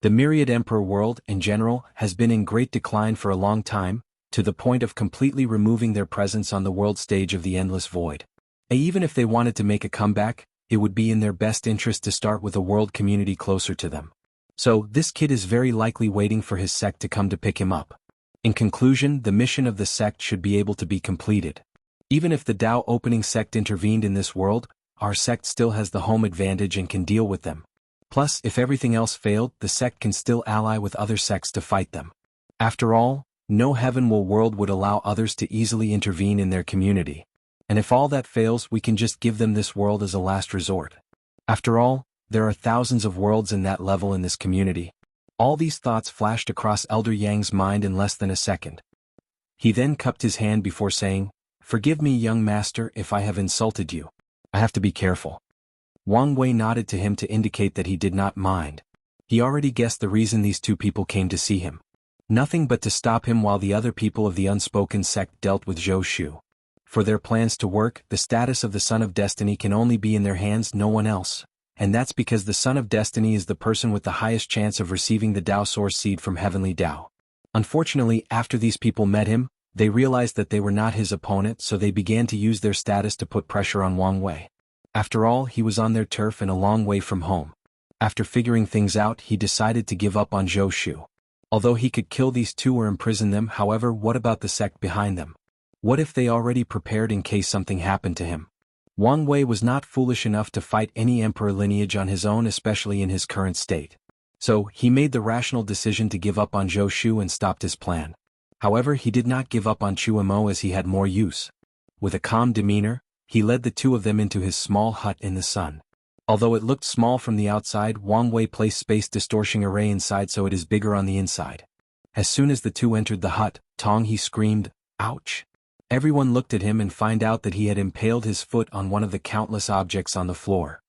The Myriad Emperor world, in general, has been in great decline for a long time, to the point of completely removing their presence on the world stage of the Endless Void. Even if they wanted to make a comeback, it would be in their best interest to start with a world community closer to them. So, this kid is very likely waiting for his sect to come to pick him up. In conclusion, the mission of the sect should be able to be completed. Even if the Dao opening sect intervened in this world, our sect still has the home advantage and can deal with them. Plus, if everything else failed, the sect can still ally with other sects to fight them. After all, no heavenward world would allow others to easily intervene in their community. And if all that fails, we can just give them this world as a last resort. After all, there are thousands of worlds in that level in this community. All these thoughts flashed across Elder Yang's mind in less than a second. He then cupped his hand before saying, "Forgive me, young master, if I have insulted you. I have to be careful." Wang Wei nodded to him to indicate that he did not mind. He already guessed the reason these 2 people came to see him. Nothing but to stop him while the other people of the unspoken sect dealt with Zhou Shu. For their plans to work, the status of the Son of Destiny can only be in their hands, no one else. And that's because the Son of Destiny is the person with the highest chance of receiving the Dao Source Seed from Heavenly Dao. Unfortunately, after these people met him, they realized that they were not his opponent, so they began to use their status to put pressure on Wang Wei. After all, he was on their turf and a long way from home. After figuring things out, he decided to give up on Zhou Shu. Although he could kill these 2 or imprison them, however, what about the sect behind them? What if they already prepared in case something happened to him? Wang Wei was not foolish enough to fight any emperor lineage on his own, especially in his current state. So, he made the rational decision to give up on Zhou Shu and stopped his plan. However, he did not give up on Chu Mo as he had more use. With a calm demeanor, he led the 2 of them into his small hut in the sun. Although it looked small from the outside, Wang Wei placed space distortion array inside so it is bigger on the inside. As soon as the 2 entered the hut, Tong He screamed, "Ouch!" Everyone looked at him and found out that he had impaled his foot on one of the countless objects on the floor.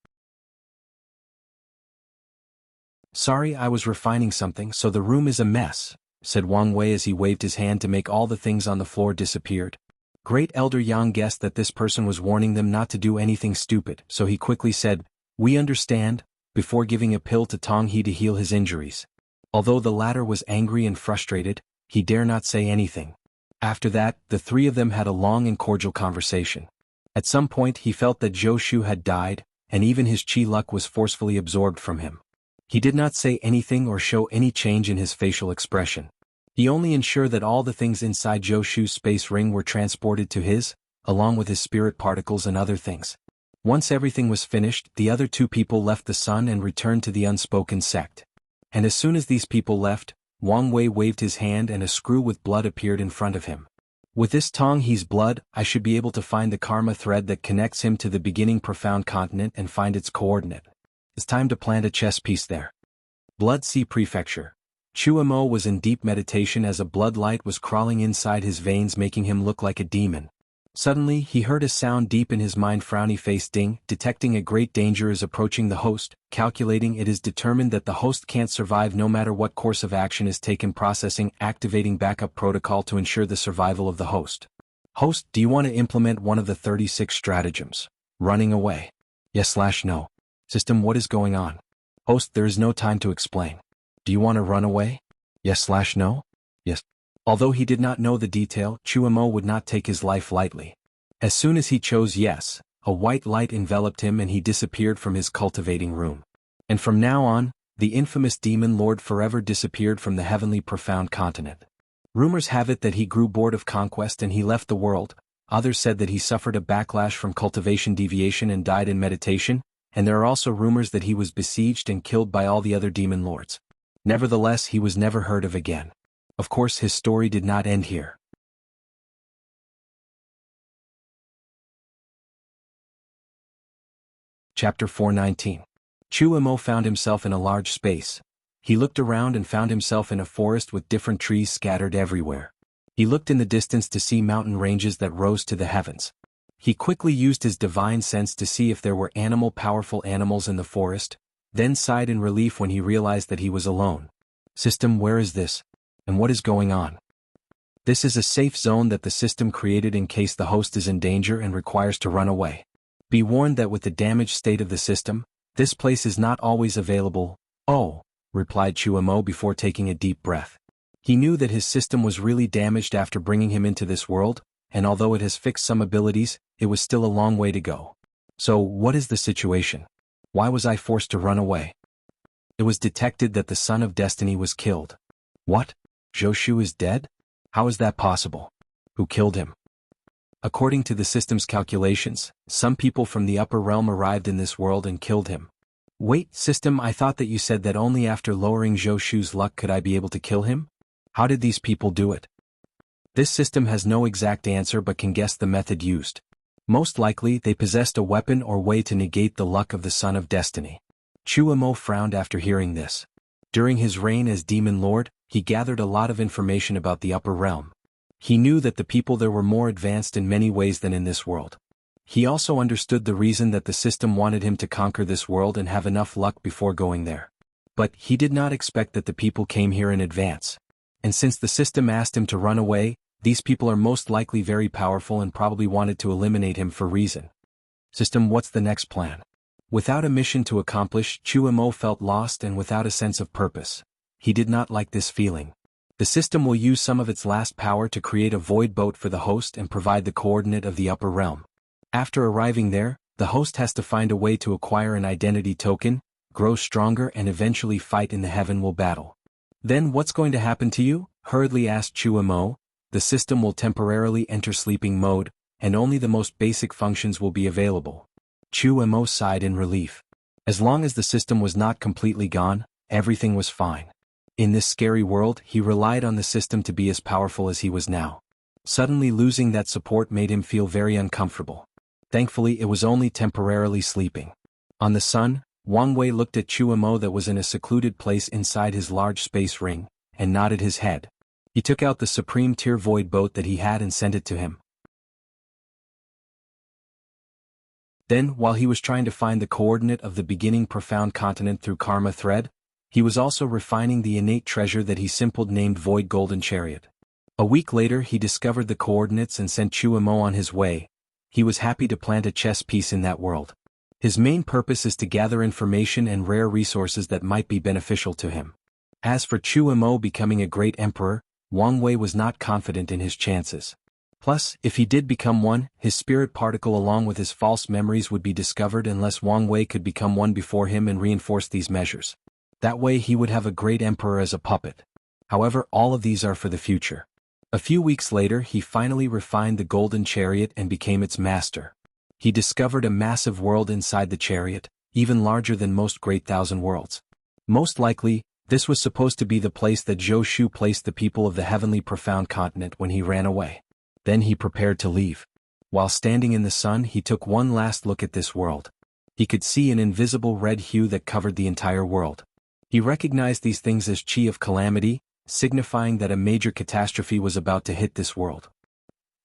"Sorry, I was refining something, so the room is a mess," said Wang Wei as he waved his hand to make all the things on the floor disappeared. Great Elder Yang guessed that this person was warning them not to do anything stupid, so he quickly said, "We understand," before giving a pill to Tong He to heal his injuries. Although the latter was angry and frustrated, he dare not say anything. After that, the 3 of them had a long and cordial conversation. At some point he felt that Zhou Shu had died, and even his chi luck was forcefully absorbed from him. He did not say anything or show any change in his facial expression. He only ensured that all the things inside Zhou Shu's space ring were transported to his, along with his spirit particles and other things. Once everything was finished, the other 2 people left the sun and returned to the unspoken sect. And as soon as these people left, Wang Wei waved his hand and a screw with blood appeared in front of him. With this Tong He's blood, I should be able to find the karma thread that connects him to the beginning profound continent and find its coordinate. It's time to plant a chess piece there. Blood Sea Prefecture. Chu Mo was in deep meditation as a blood light was crawling inside his veins, making him look like a demon. Suddenly, he heard a sound deep in his mind. Frowny face ding, detecting a great danger is approaching the host, calculating it is determined that the host can't survive no matter what course of action is taken. Processing, activating backup protocol to ensure the survival of the host. Host, do you want to implement one of the 36 stratagems? Running away. Yes/no. System, what is going on? Host, there is no time to explain. Do you want to run away? Yes/no? Yes. Although he did not know the detail, Chuamo would not take his life lightly. As soon as he chose yes, a white light enveloped him and he disappeared from his cultivating room. And from now on, the infamous demon lord forever disappeared from the heavenly profound continent. Rumors have it that he grew bored of conquest and he left the world. Others said that he suffered a backlash from cultivation deviation and died in meditation, and there are also rumors that he was besieged and killed by all the other demon lords. Nevertheless, he was never heard of again. Of course, his story did not end here. Chapter 419. Chuamo found himself in a large space. He looked around and found himself in a forest with different trees scattered everywhere. He looked in the distance to see mountain ranges that rose to the heavens. He quickly used his divine sense to see if there were powerful animals in the forest, then sighed in relief when he realized that he was alone. System, where is this? And what is going on? This is a safe zone that the system created in case the host is in danger and requires to run away. Be warned that with the damaged state of the system, this place is not always available. Oh, replied Chuamo before taking a deep breath. He knew that his system was really damaged after bringing him into this world, and although it has fixed some abilities, it was still a long way to go. So, what is the situation? Why was I forced to run away? It was detected that the Son of Destiny was killed. What? Zhou is dead? How is that possible? Who killed him? According to the system's calculations, some people from the upper realm arrived in this world and killed him. Wait, system, I thought that you said that only after lowering Zhou luck could I be able to kill him? How did these people do it? This system has no exact answer but can guess the method used. Most likely, they possessed a weapon or way to negate the luck of the Son of Destiny. Chuamo frowned after hearing this. During his reign as Demon Lord, he gathered a lot of information about the upper realm. He knew that the people there were more advanced in many ways than in this world. He also understood the reason that the system wanted him to conquer this world and have enough luck before going there. But he did not expect that the people came here in advance. And since the system asked him to run away, these people are most likely very powerful and probably wanted to eliminate him for reason. System, what's the next plan? Without a mission to accomplish, Chuamo felt lost and without a sense of purpose. He did not like this feeling. The system will use some of its last power to create a void boat for the host and provide the coordinate of the upper realm. After arriving there, the host has to find a way to acquire an identity token, grow stronger and eventually fight in the heavenly battle. Then what's going to happen to you? Hurriedly asked Chuamo. The system will temporarily enter sleeping mode, and only the most basic functions will be available. Chuamo sighed in relief. As long as the system was not completely gone, everything was fine. In this scary world, he relied on the system to be as powerful as he was now. Suddenly losing that support made him feel very uncomfortable. Thankfully, it was only temporarily sleeping. On the sun, Wang Wei looked at Chuamo that was in a secluded place inside his large space ring, and nodded his head. He took out the supreme tier void boat that he had and sent it to him. Then, while he was trying to find the coordinate of the beginning profound continent through karma thread, he was also refining the innate treasure that he simple named Void Golden Chariot. A week later he discovered the coordinates and sent Chuamo on his way. He was happy to plant a chess piece in that world. His main purpose is to gather information and rare resources that might be beneficial to him. As for Chuamo becoming a great emperor, Wang Wei was not confident in his chances. Plus, if he did become one, his spirit particle along with his false memories would be discovered unless Wang Wei could become one before him and reinforce these measures. That way he would have a great emperor as a puppet. However, all of these are for the future. A few weeks later he finally refined the golden chariot and became its master. He discovered a massive world inside the chariot, even larger than most great thousand worlds. Most likely, this was supposed to be the place that Zhou Shu placed the people of the heavenly profound continent when he ran away. Then he prepared to leave. While standing in the sun he took one last look at this world. He could see an invisible red hue that covered the entire world. He recognized these things as chi of calamity, signifying that a major catastrophe was about to hit this world.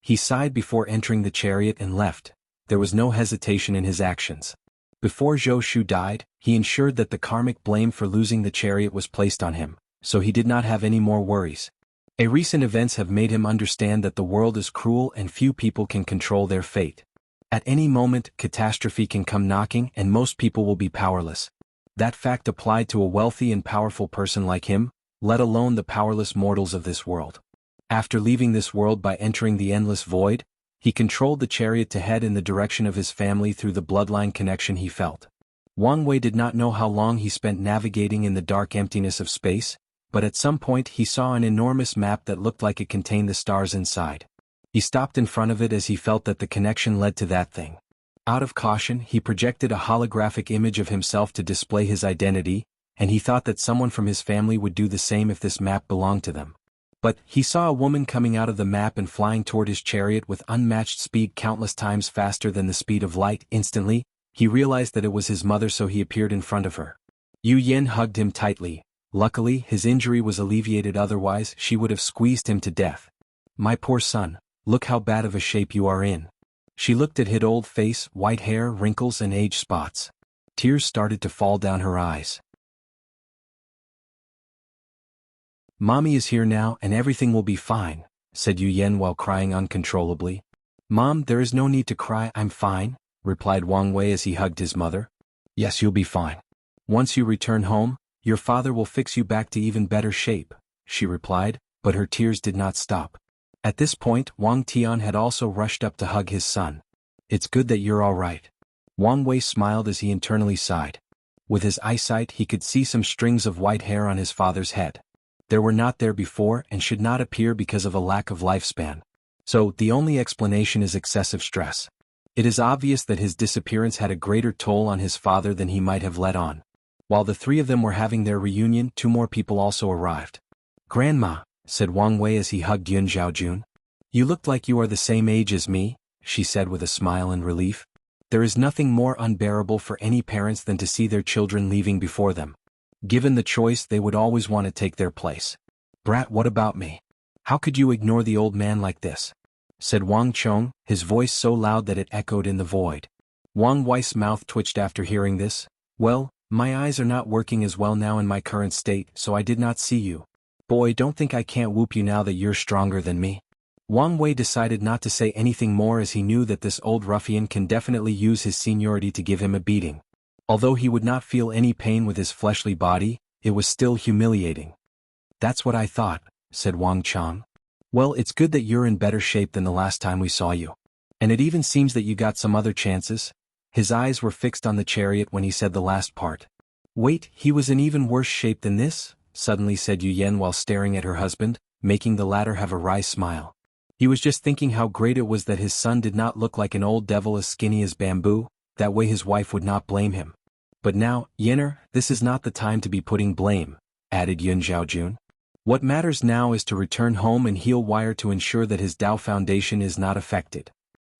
He sighed before entering the chariot and left. There was no hesitation in his actions. Before Zhou Shu died, he ensured that the karmic blame for losing the chariot was placed on him, so he did not have any more worries. Recent events have made him understand that the world is cruel and few people can control their fate. At any moment, catastrophe can come knocking and most people will be powerless. That fact applied to a wealthy and powerful person like him, let alone the powerless mortals of this world. After leaving this world by entering the endless void, he controlled the chariot to head in the direction of his family through the bloodline connection he felt. Wang Wei did not know how long he spent navigating in the dark emptiness of space, but at some point he saw an enormous map that looked like it contained the stars inside. He stopped in front of it as he felt that the connection led to that thing. Out of caution, he projected a holographic image of himself to display his identity, and he thought that someone from his family would do the same if this map belonged to them. But he saw a woman coming out of the map and flying toward his chariot with unmatched speed countless times faster than the speed of light. Instantly, he realized that it was his mother, so he appeared in front of her. Yu Yen hugged him tightly. Luckily, his injury was alleviated, otherwise she would have squeezed him to death. "My poor son, look how bad of a shape you are in." She looked at his old face, white hair, wrinkles and age spots. Tears started to fall down her eyes. "Mommy is here now and everything will be fine," said Yu Yen while crying uncontrollably. "Mom, there is no need to cry, I'm fine," replied Wang Wei as he hugged his mother. "Yes, you'll be fine. Once you return home, your father will fix you back to even better shape," she replied, but her tears did not stop. At this point, Wang Tian had also rushed up to hug his son. "It's good that you're all right." Wang Wei smiled as he internally sighed. With his eyesight he could see some strings of white hair on his father's head. They were not there before and should not appear because of a lack of lifespan. So, the only explanation is excessive stress. It is obvious that his disappearance had a greater toll on his father than he might have let on. While the three of them were having their reunion, two more people also arrived. "Grandma," said Wang Wei as he hugged Yun Zhaojun. "You looked like you are the same age as me," she said with a smile and relief. There is nothing more unbearable for any parents than to see their children leaving before them. Given the choice, they would always want to take their place. "Brat, what about me? How could you ignore the old man like this?" said Wang Chong, his voice so loud that it echoed in the void. Wang Wei's mouth twitched after hearing this. "Well, my eyes are not working as well now in my current state, so I did not see you. Boy, don't think I can't whoop you now that you're stronger than me." Wang Wei decided not to say anything more as he knew that this old ruffian can definitely use his seniority to give him a beating. Although he would not feel any pain with his fleshly body, it was still humiliating. "That's what I thought," said Wang Chong. "Well, it's good that you're in better shape than the last time we saw you. And it even seems that you got some other chances." His eyes were fixed on the chariot when he said the last part. "Wait, he was in even worse shape than this?" suddenly said Yu Yen while staring at her husband, making the latter have a wry smile. He was just thinking how great it was that his son did not look like an old devil as skinny as bamboo, that way his wife would not blame him. "But now, Yenner, this is not the time to be putting blame," added Yun Zhaojun. "What matters now is to return home and heal Wire to ensure that his Tao foundation is not affected."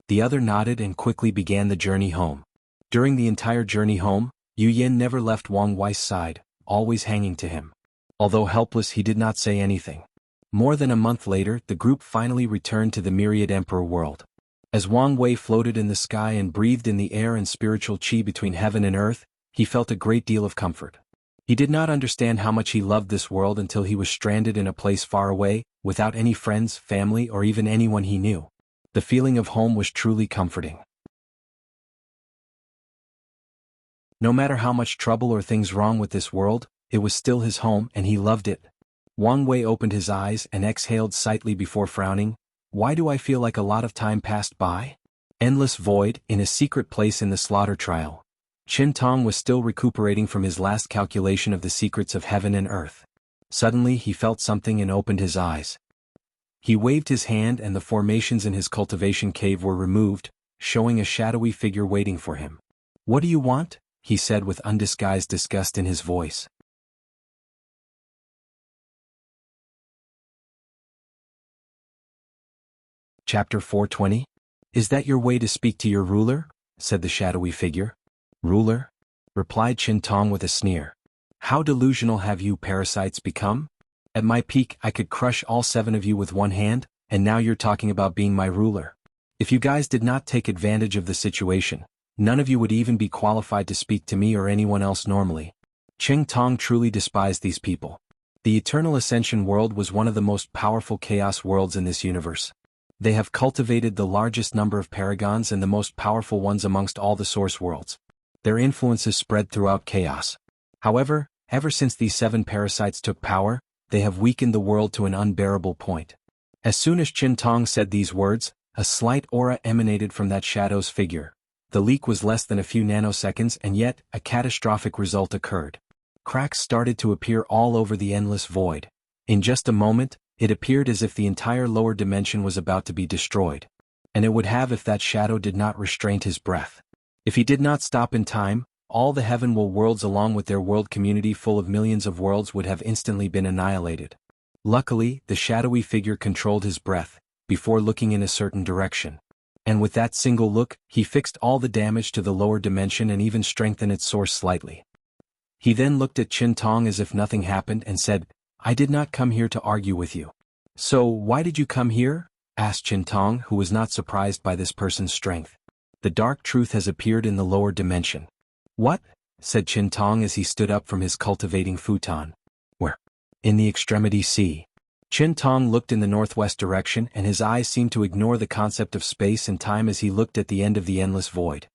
The other nodded and quickly began the journey home. During the entire journey home, Yu Yen never left Wang Wei's side, always hanging to him. Although helpless, he did not say anything. More than a month later, the group finally returned to the Myriad Emperor world. As Wang Wei floated in the sky and breathed in the air and spiritual qi between heaven and earth, he felt a great deal of comfort. He did not understand how much he loved this world until he was stranded in a place far away, without any friends, family, or even anyone he knew. The feeling of home was truly comforting. No matter how much trouble or things wrong with this world, it was still his home and he loved it. Wang Wei opened his eyes and exhaled slightly before frowning. "Why do I feel like a lot of time passed by?" Endless void, in a secret place in the slaughter trial. Qin Tong was still recuperating from his last calculation of the secrets of heaven and earth. Suddenly he felt something and opened his eyes. He waved his hand and the formations in his cultivation cave were removed, showing a shadowy figure waiting for him. "What do you want?" he said with undisguised disgust in his voice. Chapter 420? "Is that your way to speak to your ruler?" said the shadowy figure. "Ruler?" replied Qin Tong with a sneer. "How delusional have you parasites become? At my peak I could crush all 7 of you with one hand, and now you're talking about being my ruler. If you guys did not take advantage of the situation, none of you would even be qualified to speak to me or anyone else normally. Cheng Tong truly despised these people. The Eternal Ascension world was one of the most powerful chaos worlds in this universe. They have cultivated the largest number of paragons and the most powerful ones amongst all the source worlds. Their influence is spread throughout chaos. However, ever since these 7 parasites took power, they have weakened the world to an unbearable point. As soon as Qin Tong said these words, a slight aura emanated from that shadow's figure. The leak was less than a few nanoseconds, and yet, a catastrophic result occurred. Cracks started to appear all over the endless void. In just a moment, it appeared as if the entire lower dimension was about to be destroyed. And it would have if that shadow did not restrain his breath. If he did not stop in time, all the heavenworld worlds along with their world community full of millions of worlds would have instantly been annihilated. Luckily, the shadowy figure controlled his breath, before looking in a certain direction. And with that single look, he fixed all the damage to the lower dimension and even strengthened its source slightly. He then looked at Qin Tong as if nothing happened and said, "I did not come here to argue with you." "So, why did you come here?" asked Qin Tong, who was not surprised by this person's strength. "The dark truth has appeared in the lower dimension." "What?" said Qin Tong as he stood up from his cultivating futon. "Where?" "In the extremity sea." Qin Tong looked in the northwest direction and his eyes seemed to ignore the concept of space and time as he looked at the end of the endless void.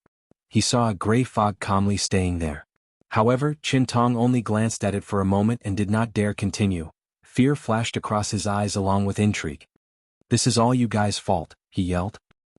He saw a gray fog calmly staying there. However, Qin Tong only glanced at it for a moment and did not dare continue. Fear flashed across his eyes along with intrigue. "This is all you guys' fault," he yelled.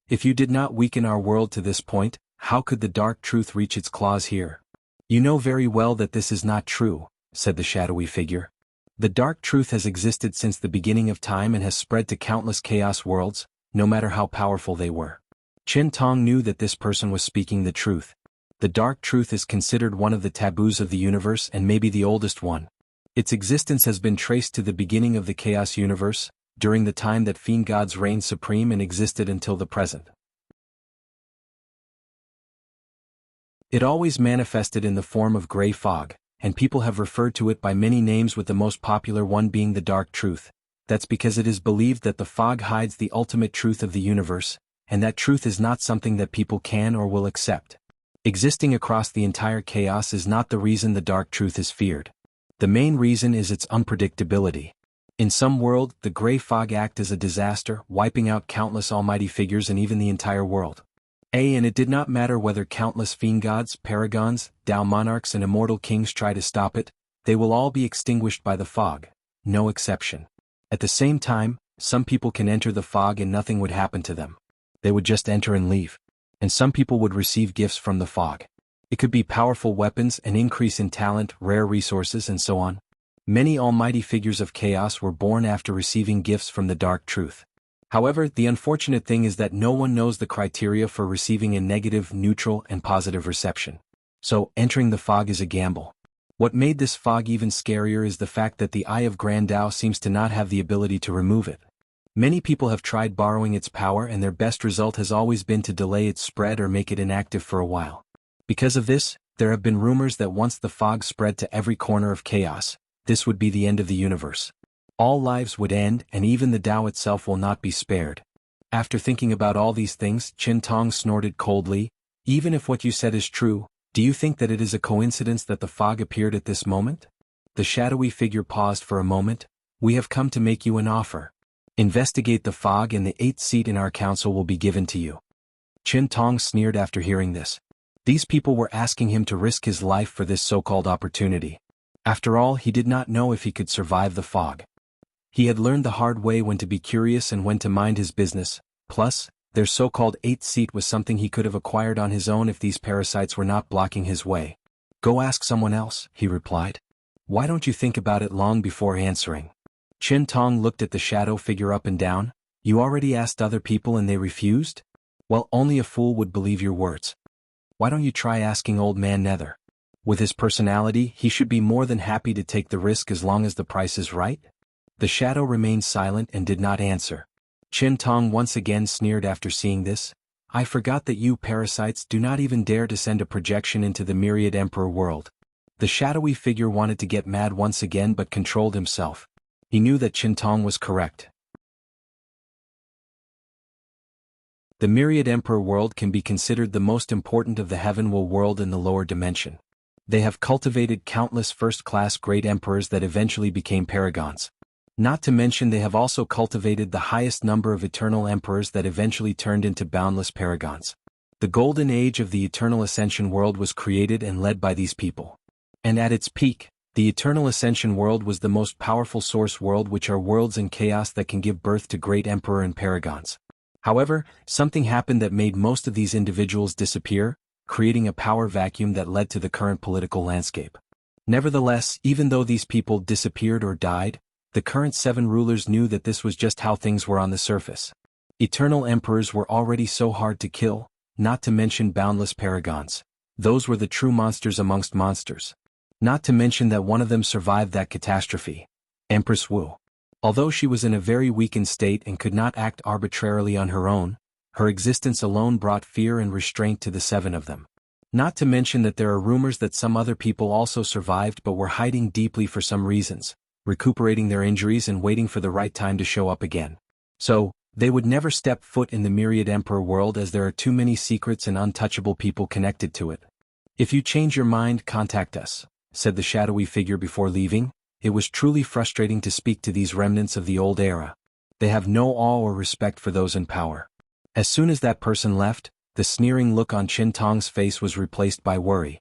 "If you did not weaken our world to this point, how could the dark truth reach its claws here?" "You know very well that this is not true," said the shadowy figure. "The dark truth has existed since the beginning of time and has spread to countless chaos worlds, no matter how powerful they were." Qin Tong knew that this person was speaking the truth. The dark truth is considered one of the taboos of the universe and maybe the oldest one. Its existence has been traced to the beginning of the chaos universe, during the time that fiend gods reigned supreme and existed until the present. It always manifested in the form of gray fog, and people have referred to it by many names with the most popular one being the dark truth. That's because it is believed that the fog hides the ultimate truth of the universe, and that truth is not something that people can or will accept. Existing across the entire chaos is not the reason the dark truth is feared. The main reason is its unpredictability. In some world, the gray fog acts as a disaster, wiping out countless almighty figures and even the entire world. And it did not matter whether countless fiend gods, paragons, Tao monarchs and immortal kings try to stop it, they will all be extinguished by the fog, no exception. At the same time, some people can enter the fog and nothing would happen to them. They would just enter and leave. And some people would receive gifts from the fog. It could be powerful weapons, an increase in talent, rare resources, and so on. Many almighty figures of chaos were born after receiving gifts from the dark truth. However, the unfortunate thing is that no one knows the criteria for receiving a negative, neutral, and positive reception. So, entering the fog is a gamble. What made this fog even scarier is the fact that the Eye of Grand Tao seems to not have the ability to remove it. Many people have tried borrowing its power and their best result has always been to delay its spread or make it inactive for a while. Because of this, there have been rumors that once the fog spread to every corner of chaos, this would be the end of the universe. All lives would end and even the Tao itself will not be spared. After thinking about all these things, Qin Tong snorted coldly. "Even if what you said is true, do you think that it is a coincidence that the fog appeared at this moment?" The shadowy figure paused for a moment. "We have come to make you an offer. Investigate the fog and the 8th seat in our council will be given to you." Qin Tong sneered after hearing this. These people were asking him to risk his life for this so-called opportunity. After all, he did not know if he could survive the fog. He had learned the hard way when to be curious and when to mind his business. Plus, their so-called 8th seat was something he could have acquired on his own if these parasites were not blocking his way. "Go ask someone else," he replied. "Why don't you think about it long before answering?" Qin Tong looked at the shadow figure up and down. "You already asked other people and they refused? Well, only a fool would believe your words. Why don't you try asking old man Nether? With his personality, he should be more than happy to take the risk as long as the price is right." The shadow remained silent and did not answer. Qin Tong once again sneered after seeing this. "I forgot that you parasites do not even dare to send a projection into the myriad emperor world." The shadowy figure wanted to get mad once again but controlled himself. He knew that Qin Tong was correct. The Myriad Emperor world can be considered the most important of the Heavenward world in the lower dimension. They have cultivated countless first-class great emperors that eventually became paragons. Not to mention they have also cultivated the highest number of eternal emperors that eventually turned into boundless paragons. The golden age of the Eternal Ascension world was created and led by these people. And at its peak, the Eternal Ascension world was the most powerful source world, which are worlds in chaos that can give birth to great emperor and paragons. However, something happened that made most of these individuals disappear, creating a power vacuum that led to the current political landscape. Nevertheless, even though these people disappeared or died, the current 7 rulers knew that this was just how things were on the surface. Eternal emperors were already so hard to kill, not to mention boundless paragons. Those were the true monsters amongst monsters. Not to mention that one of them survived that catastrophe. Empress Wu. Although she was in a very weakened state and could not act arbitrarily on her own, her existence alone brought fear and restraint to the 7 of them. Not to mention that there are rumors that some other people also survived but were hiding deeply for some reasons, recuperating their injuries and waiting for the right time to show up again. So, they would never step foot in the Myriad Emperor world as there are too many secrets and untouchable people connected to it. If you change your mind, contact us, said the shadowy figure before leaving. It was truly frustrating to speak to these remnants of the old era. They have no awe or respect for those in power. As soon as that person left, the sneering look on Qin Tong's face was replaced by worry.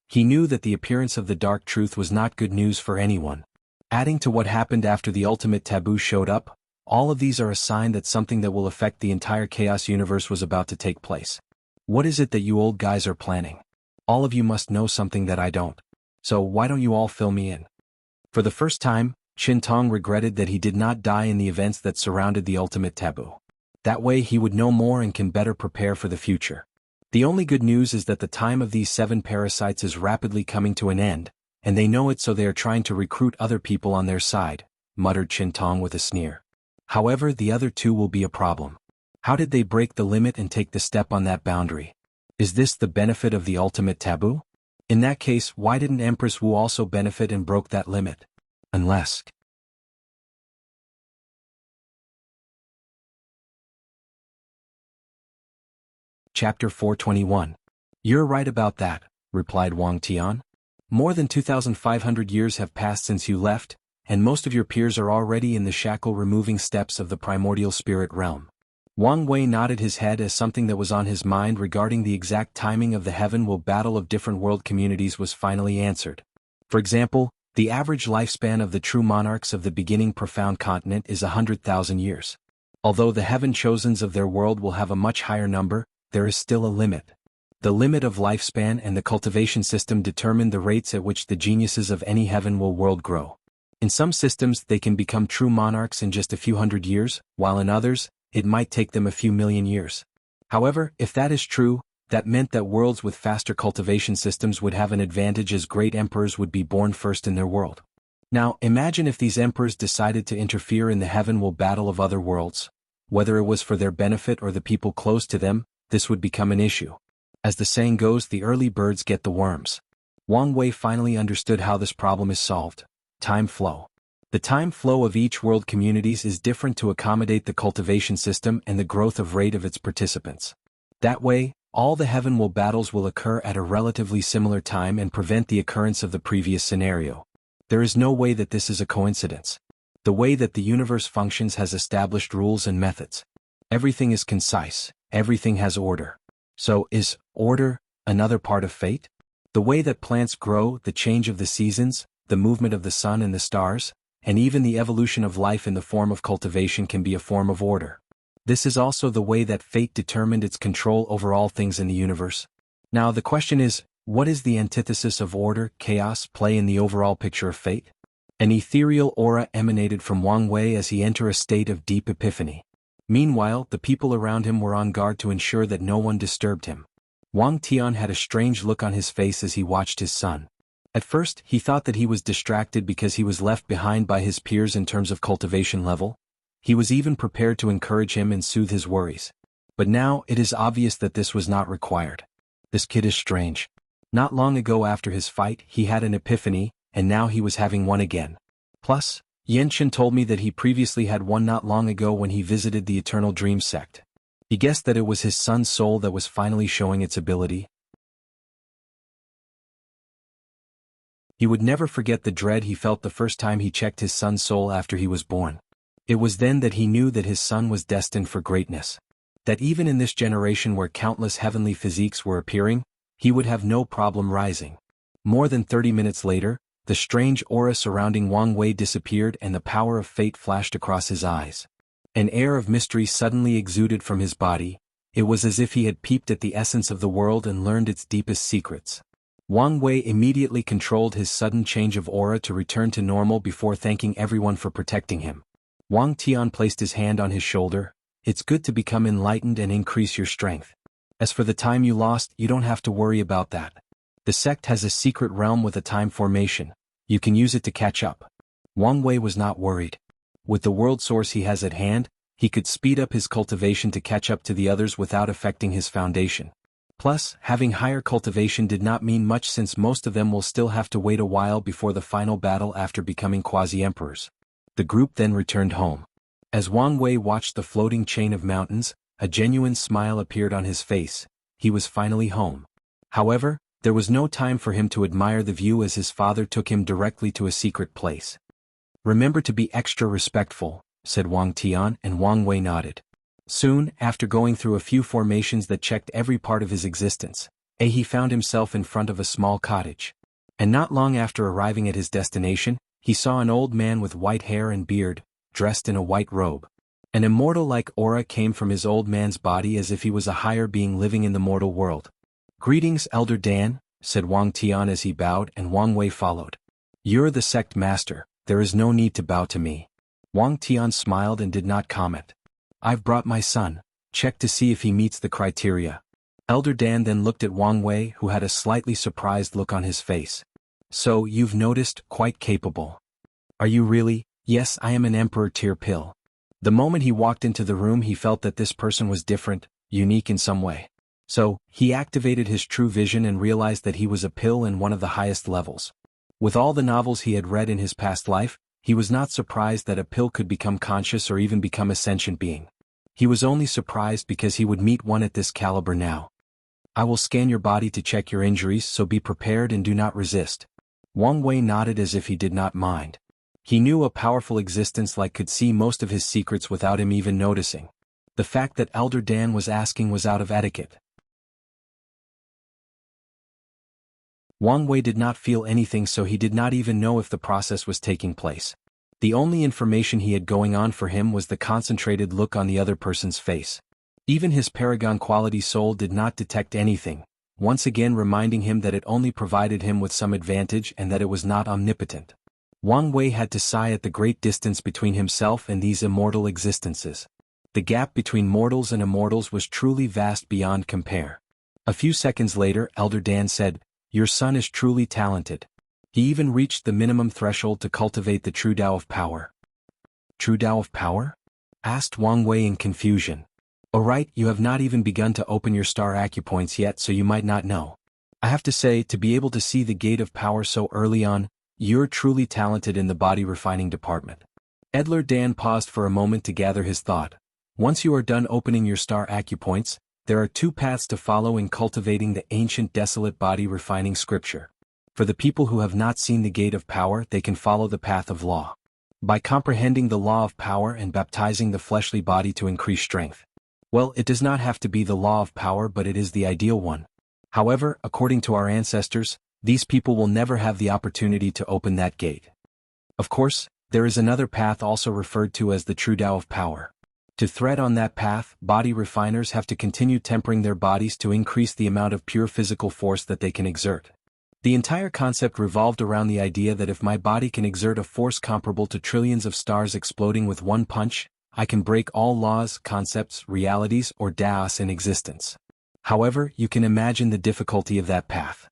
He knew that the appearance of the dark truth was not good news for anyone. Adding to what happened after the ultimate taboo showed up, all of these are a sign that something that will affect the entire chaos universe was about to take place. What is it that you old guys are planning? All of you must know something that I don't. So why don't you all fill me in? For the first time, Qin Tong regretted that he did not die in the events that surrounded the ultimate taboo. That way he would know more and can better prepare for the future. The only good news is that the time of these 7 parasites is rapidly coming to an end, and they know it, so they are trying to recruit other people on their side, muttered Qin Tong with a sneer. However, the other 2 will be a problem. How did they break the limit and take the step on that boundary? Is this the benefit of the ultimate taboo? In that case, why didn't Empress Wu also benefit and broke that limit? Unless... Chapter 421. You're right about that, replied Wang Tian. More than 2,500 years have passed since you left, and most of your peers are already in the shackle-removing steps of the primordial spirit realm. Wang Wei nodded his head as something that was on his mind regarding the exact timing of the Heavenward battle of different world communities was finally answered. For example, the average lifespan of the true monarchs of the beginning profound continent is 100,000 years. Although the heaven chosens of their world will have a much higher number, there is still a limit. The limit of lifespan and the cultivation system determine the rates at which the geniuses of any Heavenward world grow. In some systems they can become true monarchs in just a few hundred years, while in others, it might take them a few million years. However, if that is true, that meant that worlds with faster cultivation systems would have an advantage, as great emperors would be born first in their world. Now, imagine if these emperors decided to interfere in the Heavenward battle of other worlds. Whether it was for their benefit or the people close to them, this would become an issue. As the saying goes, the early birds get the worms. Wang Wei finally understood how this problem is solved. Time flow. The time flow of each world communities is different to accommodate the cultivation system and the growth of rate of its participants. That way, all the Heavenward battles will occur at a relatively similar time and prevent the occurrence of the previous scenario. There is no way that this is a coincidence. The way that the universe functions has established rules and methods. Everything is concise, everything has order. So, is order another part of fate? The way that plants grow, the change of the seasons, the movement of the sun and the stars, and even the evolution of life in the form of cultivation can be a form of order. This is also the way that fate determined its control over all things in the universe. Now the question is, what is the antithesis of order, chaos, play in the overall picture of fate? An ethereal aura emanated from Wang Wei as he entered a state of deep epiphany. Meanwhile, the people around him were on guard to ensure that no one disturbed him. Wang Tian had a strange look on his face as he watched his son. At first, he thought that he was distracted because he was left behind by his peers in terms of cultivation level. He was even prepared to encourage him and soothe his worries. But now, it is obvious that this was not required. This kid is strange. Not long ago after his fight, he had an epiphany, and now he was having one again. Plus, Yenchen told me that he previously had one not long ago when he visited the Eternal Dream sect. He guessed that it was his son's soul that was finally showing its ability. He would never forget the dread he felt the first time he checked his son's soul after he was born. It was then that he knew that his son was destined for greatness. That even in this generation where countless heavenly physiques were appearing, he would have no problem rising. More than 30 minutes later, the strange aura surrounding Wang Wei disappeared and the power of fate flashed across his eyes. An air of mystery suddenly exuded from his body. It was as if he had peeped at the essence of the world and learned its deepest secrets. Wang Wei immediately controlled his sudden change of aura to return to normal before thanking everyone for protecting him. Wang Tian placed his hand on his shoulder. It's good to become enlightened and increase your strength. As for the time you lost, you don't have to worry about that. The sect has a secret realm with a time formation. You can use it to catch up. Wang Wei was not worried. With the world source he has at hand, he could speed up his cultivation to catch up to the others without affecting his foundation. Plus, having higher cultivation did not mean much since most of them will still have to wait a while before the final battle after becoming quasi-emperors. The group then returned home. As Wang Wei watched the floating chain of mountains, a genuine smile appeared on his face. He was finally home. However, there was no time for him to admire the view as his father took him directly to a secret place. "Remember to be extra respectful," said Wang Tian, and Wang Wei nodded. Soon, after going through a few formations that checked every part of his existence, he found himself in front of a small cottage. And not long after arriving at his destination, he saw an old man with white hair and beard, dressed in a white robe. An immortal-like aura came from his old man's body as if he was a higher being living in the mortal world. "Greetings, Elder Dan," said Wang Tian as he bowed, and Wang Wei followed. "You're the sect master, there is no need to bow to me." Wang Tian smiled and did not comment. "I've brought my son. Check to see if he meets the criteria." Elder Dan then looked at Wang Wei, who had a slightly surprised look on his face. "So, you've noticed, quite capable. Are you really?" "Yes, I am an Emperor tier pill." The moment he walked into the room he felt that this person was different, unique in some way. So, he activated his true vision and realized that he was a pill in one of the highest levels. With all the novels he had read in his past life, he was not surprised that a pill could become conscious or even become a sentient being. He was only surprised because he would meet one at this caliber now. "I will scan your body to check your injuries, so be prepared and do not resist." Wang Wei nodded as if he did not mind. He knew a powerful existence like could see most of his secrets without him even noticing. The fact that Elder Dan was asking was out of etiquette. Wang Wei did not feel anything, so he did not even know if the process was taking place. The only information he had going on for him was the concentrated look on the other person's face. Even his paragon quality soul did not detect anything, once again reminding him that it only provided him with some advantage and that it was not omnipotent. Wang Wei had to sigh at the great distance between himself and these immortal existences. The gap between mortals and immortals was truly vast beyond compare. A few seconds later, Elder Dan said, "Your son is truly talented. He even reached the minimum threshold to cultivate the true Tao of power." "True Tao of power?" asked Wang Wei in confusion. "Alright, you have not even begun to open your star acupoints yet, so you might not know. I have to say, to be able to see the gate of power so early on, you're truly talented in the body refining department." Elder Dan paused for a moment to gather his thought. "Once you are done opening your star acupoints, there are two paths to follow in cultivating the ancient desolate body refining scripture. For the people who have not seen the gate of power, they can follow the path of law. By comprehending the law of power and baptizing the fleshly body to increase strength. Well, it does not have to be the law of power, but it is the ideal one. However, according to our ancestors, these people will never have the opportunity to open that gate. Of course, there is another path also referred to as the true Tao of power. To thread on that path, body refiners have to continue tempering their bodies to increase the amount of pure physical force that they can exert. The entire concept revolved around the idea that if my body can exert a force comparable to trillions of stars exploding with one punch, I can break all laws, concepts, realities, or Taos in existence. However, you can imagine the difficulty of that path.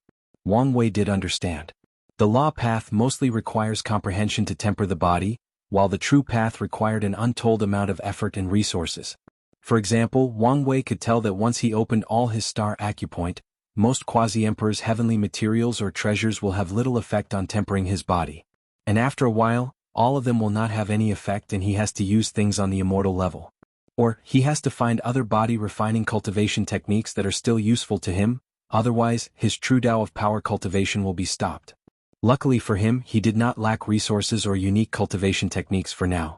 Wang Wei did understand. The law path mostly requires comprehension to temper the body, while the true path required an untold amount of effort and resources. For example, Wang Wei could tell that once he opened all his star acupoint, most quasi-emperors' heavenly materials or treasures will have little effect on tempering his body. And after a while, all of them will not have any effect and he has to use things on the immortal level. Or, he has to find other body refining cultivation techniques that are still useful to him, otherwise, his true Tao of power cultivation will be stopped. Luckily for him, he did not lack resources or unique cultivation techniques for now.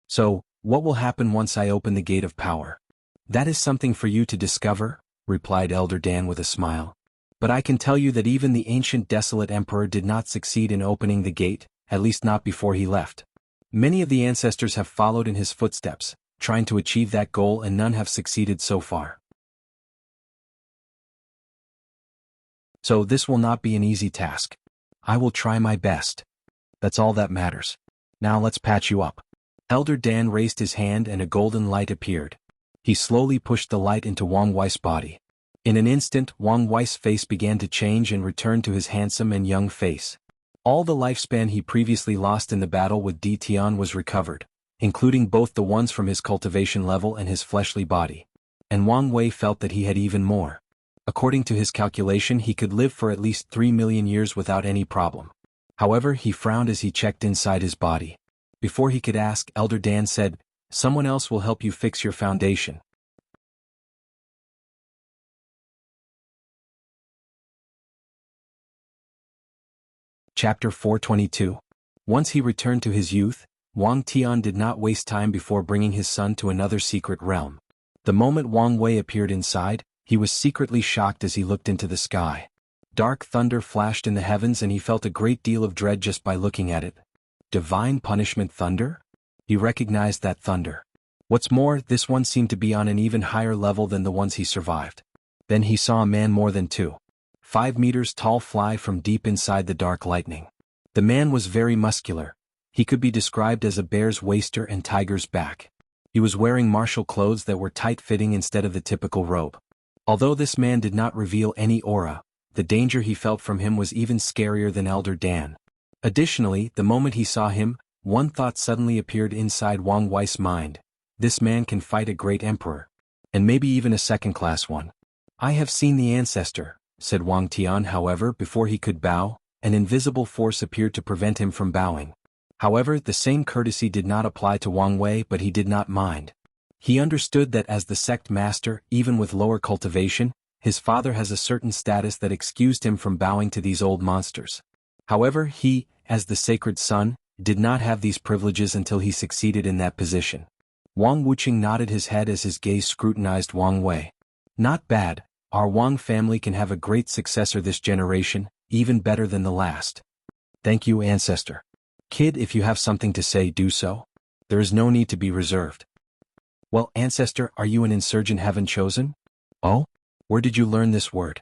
So, what will happen once I open the gate of power? That is something for you to discover, replied Elder Dan with a smile. But I can tell you that even the ancient desolate emperor did not succeed in opening the gate, at least not before he left. Many of the ancestors have followed in his footsteps, trying to achieve that goal, and none have succeeded so far. So this will not be an easy task. I will try my best. That's all that matters. Now let's patch you up. Elder Dan raised his hand and a golden light appeared. He slowly pushed the light into Wang Wei's body. In an instant, Wang Wei's face began to change and returned to his handsome and young face. All the lifespan he previously lost in the battle with Di Tian was recovered, including both the ones from his cultivation level and his fleshly body. And Wang Wei felt that he had even more. According to his calculation, he could live for at least 3 million years without any problem. However, he frowned as he checked inside his body. Before he could ask, Elder Dan said, "Someone else will help you fix your foundation." Chapter 422. Once he returned to his youth, Wang Tian did not waste time before bringing his son to another secret realm. The moment Wang Wei appeared inside, he was secretly shocked as he looked into the sky. Dark thunder flashed in the heavens and he felt a great deal of dread just by looking at it. Divine punishment thunder? He recognized that thunder. What's more, this one seemed to be on an even higher level than the ones he survived. Then he saw a man more than 2.5 meters tall fly from deep inside the dark lightning. The man was very muscular. He could be described as a bear's waister and tiger's back. He was wearing martial clothes that were tight-fitting instead of the typical robe. Although this man did not reveal any aura, the danger he felt from him was even scarier than Elder Dan. Additionally, the moment he saw him, one thought suddenly appeared inside Wang Wei's mind. This man can fight a great emperor. And maybe even a second-class one. I have seen the ancestor, said Wang Tian. However, before he could bow, an invisible force appeared to prevent him from bowing. However, the same courtesy did not apply to Wang Wei, but he did not mind. He understood that as the sect master, even with lower cultivation, his father has a certain status that excused him from bowing to these old monsters. However, he, as the sacred son, did not have these privileges until he succeeded in that position. Wang Wuqing nodded his head as his gaze scrutinized Wang Wei. Not bad, our Wang family can have a great successor this generation, even better than the last. Thank you, ancestor. Kid, if you have something to say, do so. There is no need to be reserved. Well, ancestor, are you an insurgent heaven chosen? Oh? Where did you learn this word?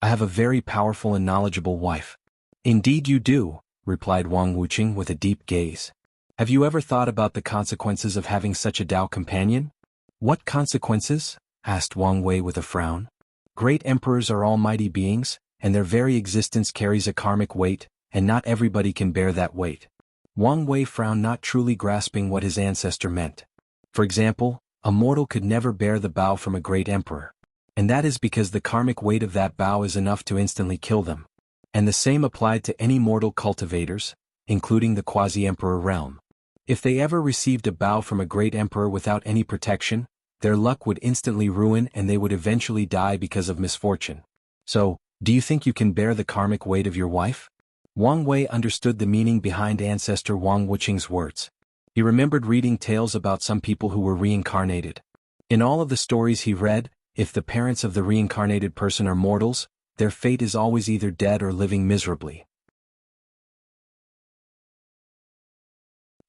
I have a very powerful and knowledgeable wife. Indeed you do, replied Wang Wuqing with a deep gaze. Have you ever thought about the consequences of having such a Tao companion? What consequences? Asked Wang Wei with a frown. Great emperors are almighty beings, and their very existence carries a karmic weight, and not everybody can bear that weight. Wang Wei frowned, not truly grasping what his ancestor meant. For example, a mortal could never bear the bow from a great emperor. And that is because the karmic weight of that bow is enough to instantly kill them. And the same applied to any mortal cultivators, including the quasi-emperor realm. If they ever received a bow from a great emperor without any protection, their luck would instantly ruin and they would eventually die because of misfortune. So, do you think you can bear the karmic weight of your wife? Wang Wei understood the meaning behind ancestor Wang Wuqing's words. He remembered reading tales about some people who were reincarnated. In all of the stories he read, if the parents of the reincarnated person are mortals, their fate is always either dead or living miserably.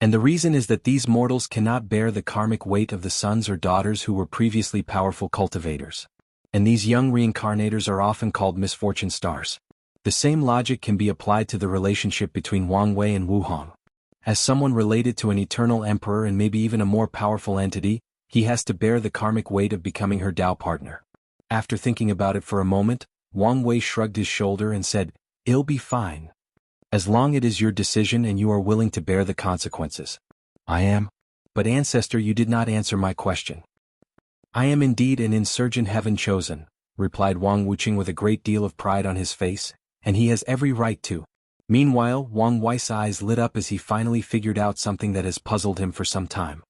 And the reason is that these mortals cannot bear the karmic weight of the sons or daughters who were previously powerful cultivators. And these young reincarnators are often called misfortune stars. The same logic can be applied to the relationship between Wang Wei and Wu Hong. As someone related to an eternal emperor and maybe even a more powerful entity, he has to bear the karmic weight of becoming her Tao partner. After thinking about it for a moment, Wang Wei shrugged his shoulder and said, "It'll be fine. As long as it is your decision and you are willing to bear the consequences." I am. But ancestor, you did not answer my question. I am indeed an insurgent heaven chosen, replied Wang Wuqing with a great deal of pride on his face, and he has every right to. Meanwhile, Wang Wei's eyes lit up as he finally figured out something that has puzzled him for some time.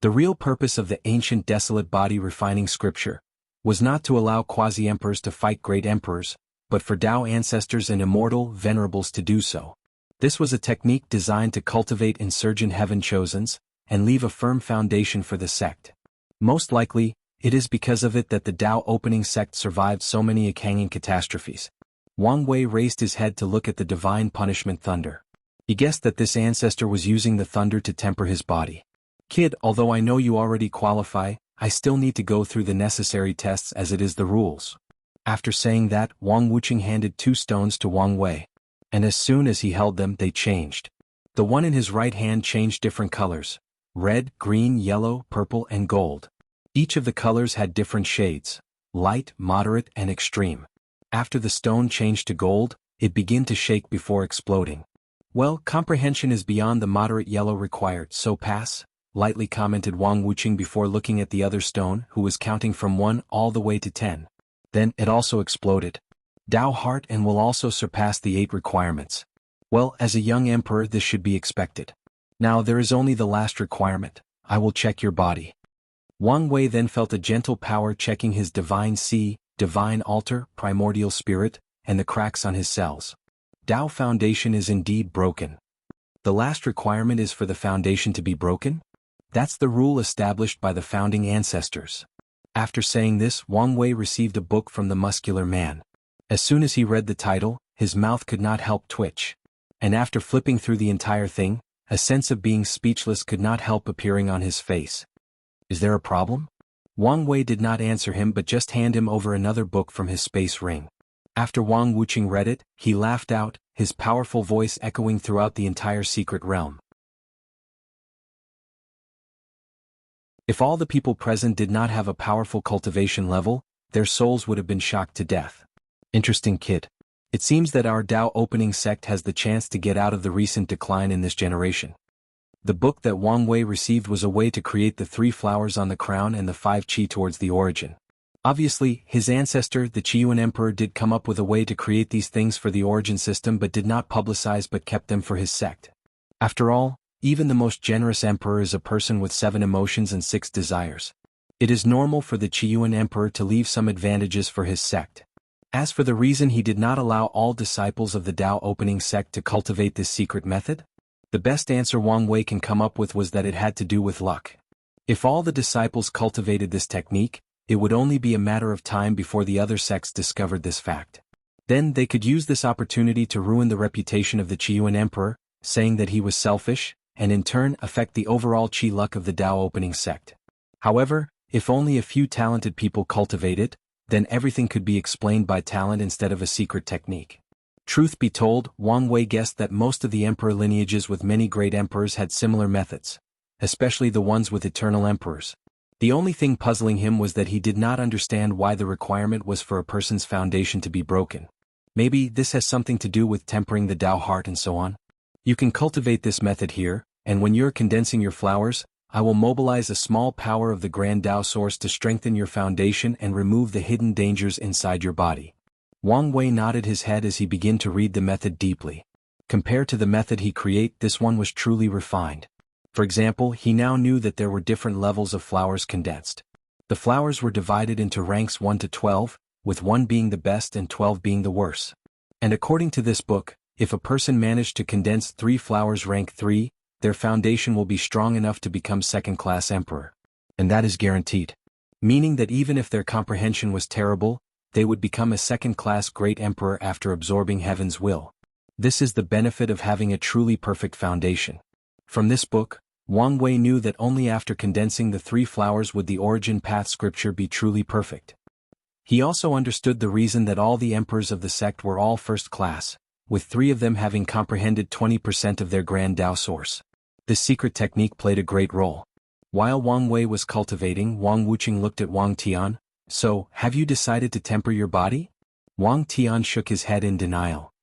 The real purpose of the ancient desolate body refining scripture was not to allow quasi-emperors to fight great emperors, but for Tao ancestors and immortal venerables to do so. This was a technique designed to cultivate insurgent heaven chosens, and leave a firm foundation for the sect. Most likely, it is because of it that the Tao opening sect survived so many hanging catastrophes. Wang Wei raised his head to look at the divine punishment thunder. He guessed that this ancestor was using the thunder to temper his body. Kid, although I know you already qualify, I still need to go through the necessary tests as it is the rules. After saying that, Wang Wuqing handed 2 stones to Wang Wei. And as soon as he held them, they changed. The one in his right hand changed different colors: red, green, yellow, purple, and gold. Each of the colors had different shades: light, moderate, and extreme. After the stone changed to gold, it began to shake before exploding. Well, comprehension is beyond the moderate yellow required, so pass, lightly commented Wang Wuqing before looking at the other stone, who was counting from 1 all the way to 10. Then, it also exploded. Tao heart and will also surpass the 8 requirements. Well, as a young emperor this should be expected. Now there is only the last requirement: I will check your body. Wang Wei then felt a gentle power checking his divine sea, divine altar, primordial spirit, and the cracks on his cells. Tao foundation is indeed broken. The last requirement is for the foundation to be broken? That's the rule established by the founding ancestors. After saying this, Wang Wei received a book from the muscular man. As soon as he read the title, his mouth could not help twitch. And after flipping through the entire thing, a sense of being speechless could not help appearing on his face. Is there a problem? Wang Wei did not answer him but just handed him over another book from his space ring. After Wang Wuqing read it, he laughed out, his powerful voice echoing throughout the entire secret realm. If all the people present did not have a powerful cultivation level, their souls would have been shocked to death. Interesting, kid. It seems that our Tao opening sect has the chance to get out of the recent decline in this generation. The book that Wang Wei received was a way to create the 3 flowers on the crown and the 5 qi towards the origin. Obviously, his ancestor, the Qiyuan Emperor, did come up with a way to create these things for the origin system but did not publicize but kept them for his sect. After all, even the most generous emperor is a person with 7 emotions and 6 desires. It is normal for the Qiyuan Emperor to leave some advantages for his sect. As for the reason he did not allow all disciples of the Tao opening sect to cultivate this secret method, the best answer Wang Wei can come up with was that it had to do with luck. If all the disciples cultivated this technique, it would only be a matter of time before the other sects discovered this fact. Then they could use this opportunity to ruin the reputation of the Qiyuan Emperor, saying that he was selfish, and in turn affect the overall qi luck of the Tao opening sect. However, if only a few talented people cultivate it, then everything could be explained by talent instead of a secret technique. Truth be told, Wang Wei guessed that most of the emperor lineages with many great emperors had similar methods, especially the ones with eternal emperors. The only thing puzzling him was that he did not understand why the requirement was for a person's foundation to be broken. Maybe this has something to do with tempering the Tao heart and so on. You can cultivate this method here, and when you're condensing your flowers, I will mobilize a small power of the Grand Tao Source to strengthen your foundation and remove the hidden dangers inside your body. Wang Wei nodded his head as he began to read the method deeply. Compared to the method he created, this one was truly refined. For example, he now knew that there were different levels of flowers condensed. The flowers were divided into ranks 1 to 12, with 1 being the best and 12 being the worst. And according to this book, if a person managed to condense 3 flowers rank 3, their foundation will be strong enough to become second-class emperor. And that is guaranteed. Meaning that even if their comprehension was terrible, they would become a second-class great emperor after absorbing heaven's will. This is the benefit of having a truly perfect foundation. From this book, Wang Wei knew that only after condensing the 3 flowers would the origin path scripture be truly perfect. He also understood the reason that all the emperors of the sect were all first class, with 3 of them having comprehended 20% of their Grand Tao Source. This secret technique played a great role. While Wang Wei was cultivating, Wang Wuqing looked at Wang Tian. So, have you decided to temper your body? Wang Tian shook his head in denial.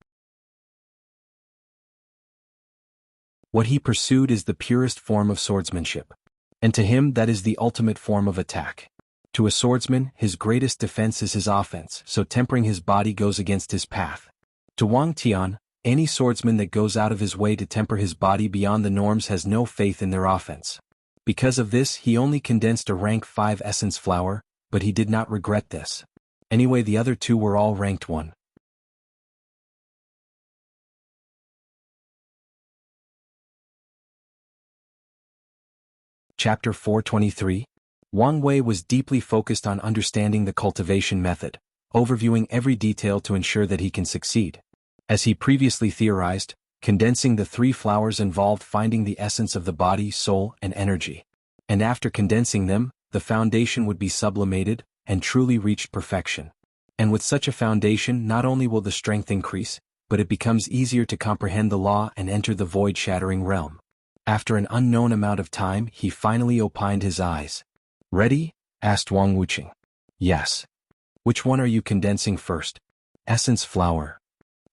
What he pursued is the purest form of swordsmanship. And to him that is the ultimate form of attack. To a swordsman, his greatest defense is his offense, so tempering his body goes against his path. To Wang Tian, any swordsman that goes out of his way to temper his body beyond the norms has no faith in their offense. Because of this, he only condensed a rank 5 essence flower, but he did not regret this. Anyway, the other two were all ranked 1. Chapter 423. Wang Wei was deeply focused on understanding the cultivation method, overviewing every detail to ensure that he can succeed. As he previously theorized, condensing the 3 flowers involved finding the essence of the body, soul, and energy. And after condensing them, the foundation would be sublimated and truly reached perfection. And with such a foundation, not only will the strength increase, but it becomes easier to comprehend the law and enter the void-shattering realm. After an unknown amount of time, he finally opened his eyes. "Ready?" asked Wang Wuqing. "Yes." "Which one are you condensing first?" "Essence flower."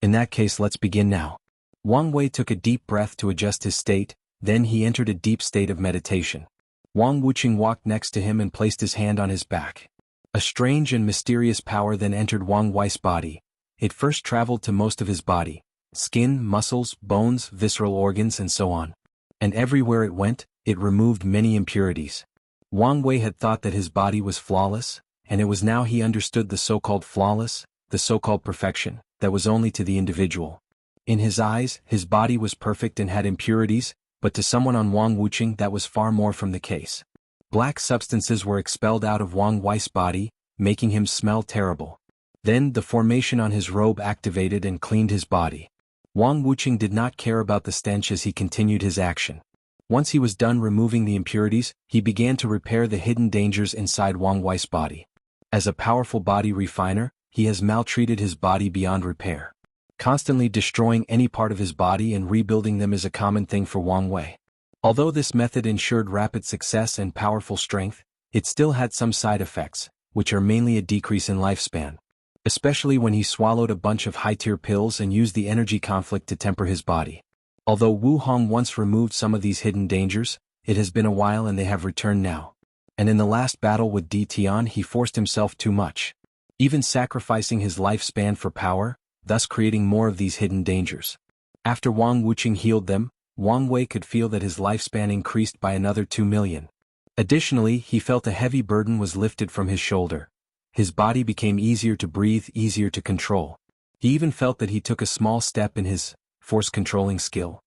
"In that case, let's begin now." Wang Wei took a deep breath to adjust his state, then he entered a deep state of meditation. Wang Wuqing walked next to him and placed his hand on his back. A strange and mysterious power then entered Wang Wei's body. It first traveled to most of his body: skin, muscles, bones, visceral organs, and so on. And everywhere it went, it removed many impurities. Wang Wei had thought that his body was flawless, and it was now he understood the so-called flawless, the so-called perfection, that was only to the individual. In his eyes, his body was perfect and had impurities, but to someone on Wang Wuqing that was far more from the case. Black substances were expelled out of Wang Wei's body, making him smell terrible. Then the formation on his robe activated and cleaned his body. Wang Wuqing did not care about the stench as he continued his action. Once he was done removing the impurities, he began to repair the hidden dangers inside Wang Wei's body. As a powerful body refiner, he has maltreated his body beyond repair. Constantly destroying any part of his body and rebuilding them is a common thing for Wang Wei. Although this method ensured rapid success and powerful strength, it still had some side effects, which are mainly a decrease in lifespan. Especially when he swallowed a bunch of high-tier pills and used the energy conflict to temper his body. Although Wu Hong once removed some of these hidden dangers, it has been a while and they have returned now. And in the last battle with Di Tian, he forced himself too much, even sacrificing his lifespan for power, thus creating more of these hidden dangers. After Wang Wuqing healed them, Wang Wei could feel that his lifespan increased by another 2 million. Additionally, he felt a heavy burden was lifted from his shoulder. His body became easier to breathe, easier to control. He even felt that he took a small step in his force-controlling skill.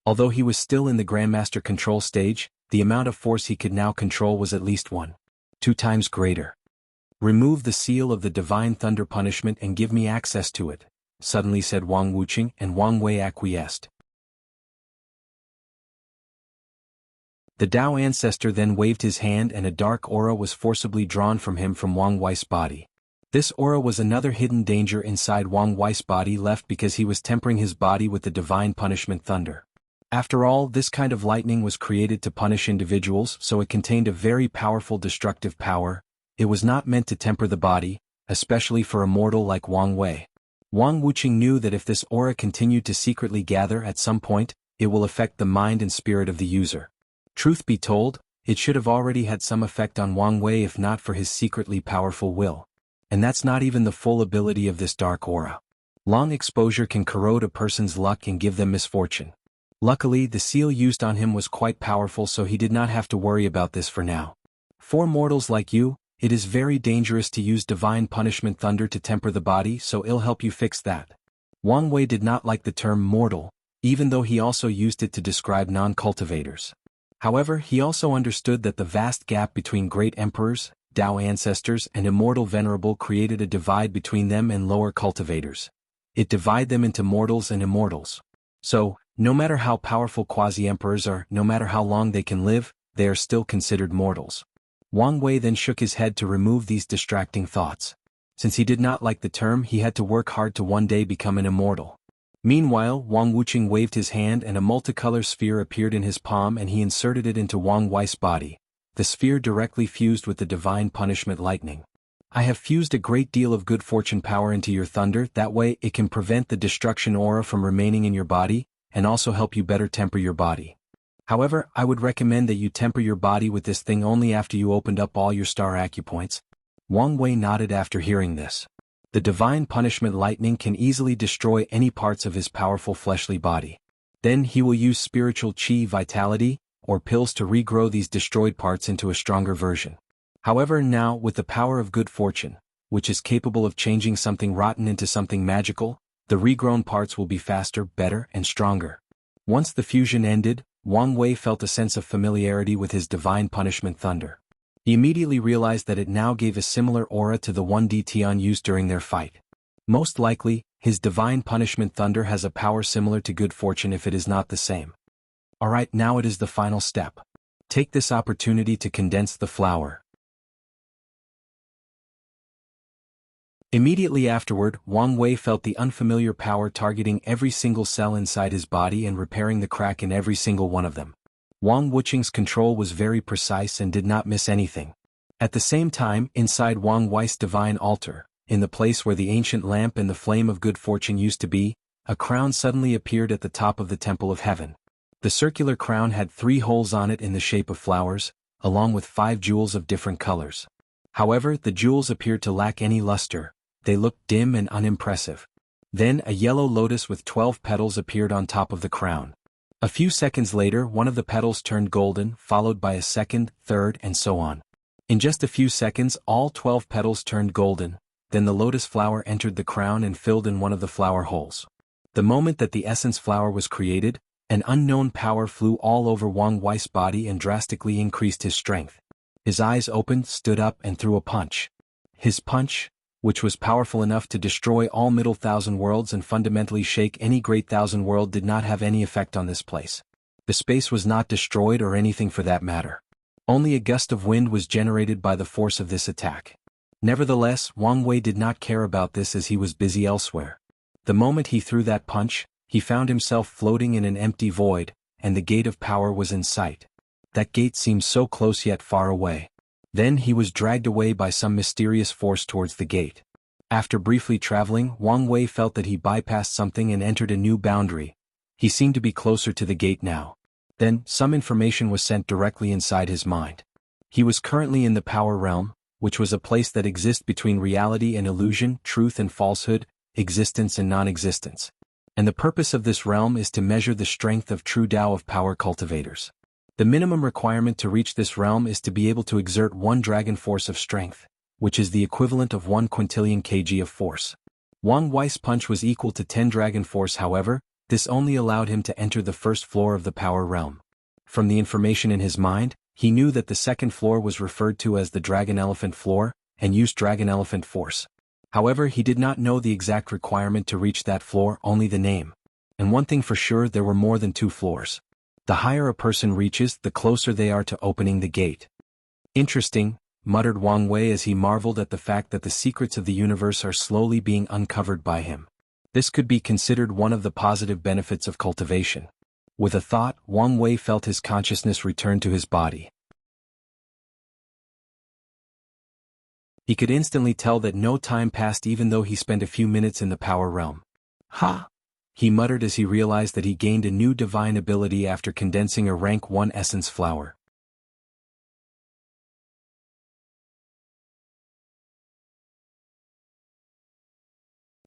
Although he was still in the Grandmaster control stage, the amount of force he could now control was at least 1.2 times greater. "Remove the seal of the divine thunder punishment and give me access to it," suddenly said Wang Wuqing, and Wang Wei acquiesced. The Tao ancestor then waved his hand and a dark aura was forcibly drawn from him from Wang Wei's body. This aura was another hidden danger inside Wang Wei's body left because he was tempering his body with the divine punishment thunder. After all, this kind of lightning was created to punish individuals, so it contained a very powerful destructive power. It was not meant to temper the body, especially for a mortal like Wang Wei. Wang Wuqing knew that if this aura continued to secretly gather at some point, it will affect the mind and spirit of the user. Truth be told, it should have already had some effect on Wang Wei if not for his secretly powerful will. And that's not even the full ability of this dark aura. Long exposure can corrode a person's luck and give them misfortune. Luckily, the seal used on him was quite powerful, so he did not have to worry about this for now. For mortals like you, it is very dangerous to use divine punishment thunder to temper the body, so it'll help you fix that. Wang Wei did not like the term mortal, even though he also used it to describe non-cultivators. However, he also understood that the vast gap between great emperors, Tao ancestors, and immortal venerable created a divide between them and lower cultivators. It divided them into mortals and immortals. So, no matter how powerful quasi-emperors are, no matter how long they can live, they are still considered mortals. Wang Wei then shook his head to remove these distracting thoughts. Since he did not like the term, he had to work hard to one day become an immortal. Meanwhile, Wang Wuqing waved his hand and a multicolor sphere appeared in his palm and he inserted it into Wang Wei's body. The sphere directly fused with the divine punishment lightning. "I have fused a great deal of good fortune power into your thunder, that way it can prevent the destruction aura from remaining in your body, and also help you better temper your body. However, I would recommend that you temper your body with this thing only after you opened up all your star acupoints." Wang Wei nodded after hearing this. The divine punishment lightning can easily destroy any parts of his powerful fleshly body. Then he will use spiritual chi vitality, or pills to regrow these destroyed parts into a stronger version. However, now, with the power of good fortune, which is capable of changing something rotten into something magical, the regrown parts will be faster, better, and stronger. Once the fusion ended, Wang Wei felt a sense of familiarity with his divine punishment thunder. He immediately realized that it now gave a similar aura to the one Tian used during their fight. Most likely, his divine punishment thunder has a power similar to good fortune if it is not the same. Alright, now it is the final step. Take this opportunity to condense the flower. Immediately afterward, Wang Wei felt the unfamiliar power targeting every single cell inside his body and repairing the crack in every single one of them. Wang Wuqing's control was very precise and did not miss anything. At the same time, inside Wang Wei's divine altar, in the place where the ancient lamp and the flame of good fortune used to be, a crown suddenly appeared at the top of the Temple of Heaven. The circular crown had 3 holes on it in the shape of flowers, along with 5 jewels of different colors. However, the jewels appeared to lack any luster. They looked dim and unimpressive. Then a yellow lotus with 12 petals appeared on top of the crown. A few seconds later, one of the petals turned golden, followed by a second, third, and so on. In just a few seconds, all 12 petals turned golden. Then the lotus flower entered the crown and filled in one of the flower holes. The moment that the essence flower was created, an unknown power flew all over Wang Wei's body and drastically increased his strength. His eyes opened, stood up, and threw a punch. His punch, which was powerful enough to destroy all Middle Thousand Worlds and fundamentally shake any Great Thousand World, did not have any effect on this place. The space was not destroyed or anything for that matter. Only a gust of wind was generated by the force of this attack. Nevertheless, Wang Wei did not care about this as he was busy elsewhere. The moment he threw that punch, he found himself floating in an empty void, and the gate of power was in sight. That gate seemed so close yet far away. Then he was dragged away by some mysterious force towards the gate. After briefly traveling, Wang Wei felt that he bypassed something and entered a new boundary. He seemed to be closer to the gate now. Then, some information was sent directly inside his mind. He was currently in the power realm, which was a place that exists between reality and illusion, truth and falsehood, existence and non-existence. And the purpose of this realm is to measure the strength of true Tao of power cultivators. The minimum requirement to reach this realm is to be able to exert 1 dragon force of strength, which is the equivalent of 1 quintillion kg of force. Wang Wei's punch was equal to 10 dragon force. However, this only allowed him to enter the first floor of the power realm. From the information in his mind, he knew that the second floor was referred to as the Dragon Elephant floor, and used Dragon Elephant force. However, he did not know the exact requirement to reach that floor, only the name. And one thing for sure, there were more than 2 floors. The higher a person reaches, the closer they are to opening the gate. Interesting, muttered Wang Wei as he marveled at the fact that the secrets of the universe are slowly being uncovered by him. This could be considered one of the positive benefits of cultivation. With a thought, Wang Wei felt his consciousness return to his body. He could instantly tell that no time passed even though he spent a few minutes in the power realm. Ha! He muttered as he realized that he gained a new divine ability after condensing a rank 1 essence flower.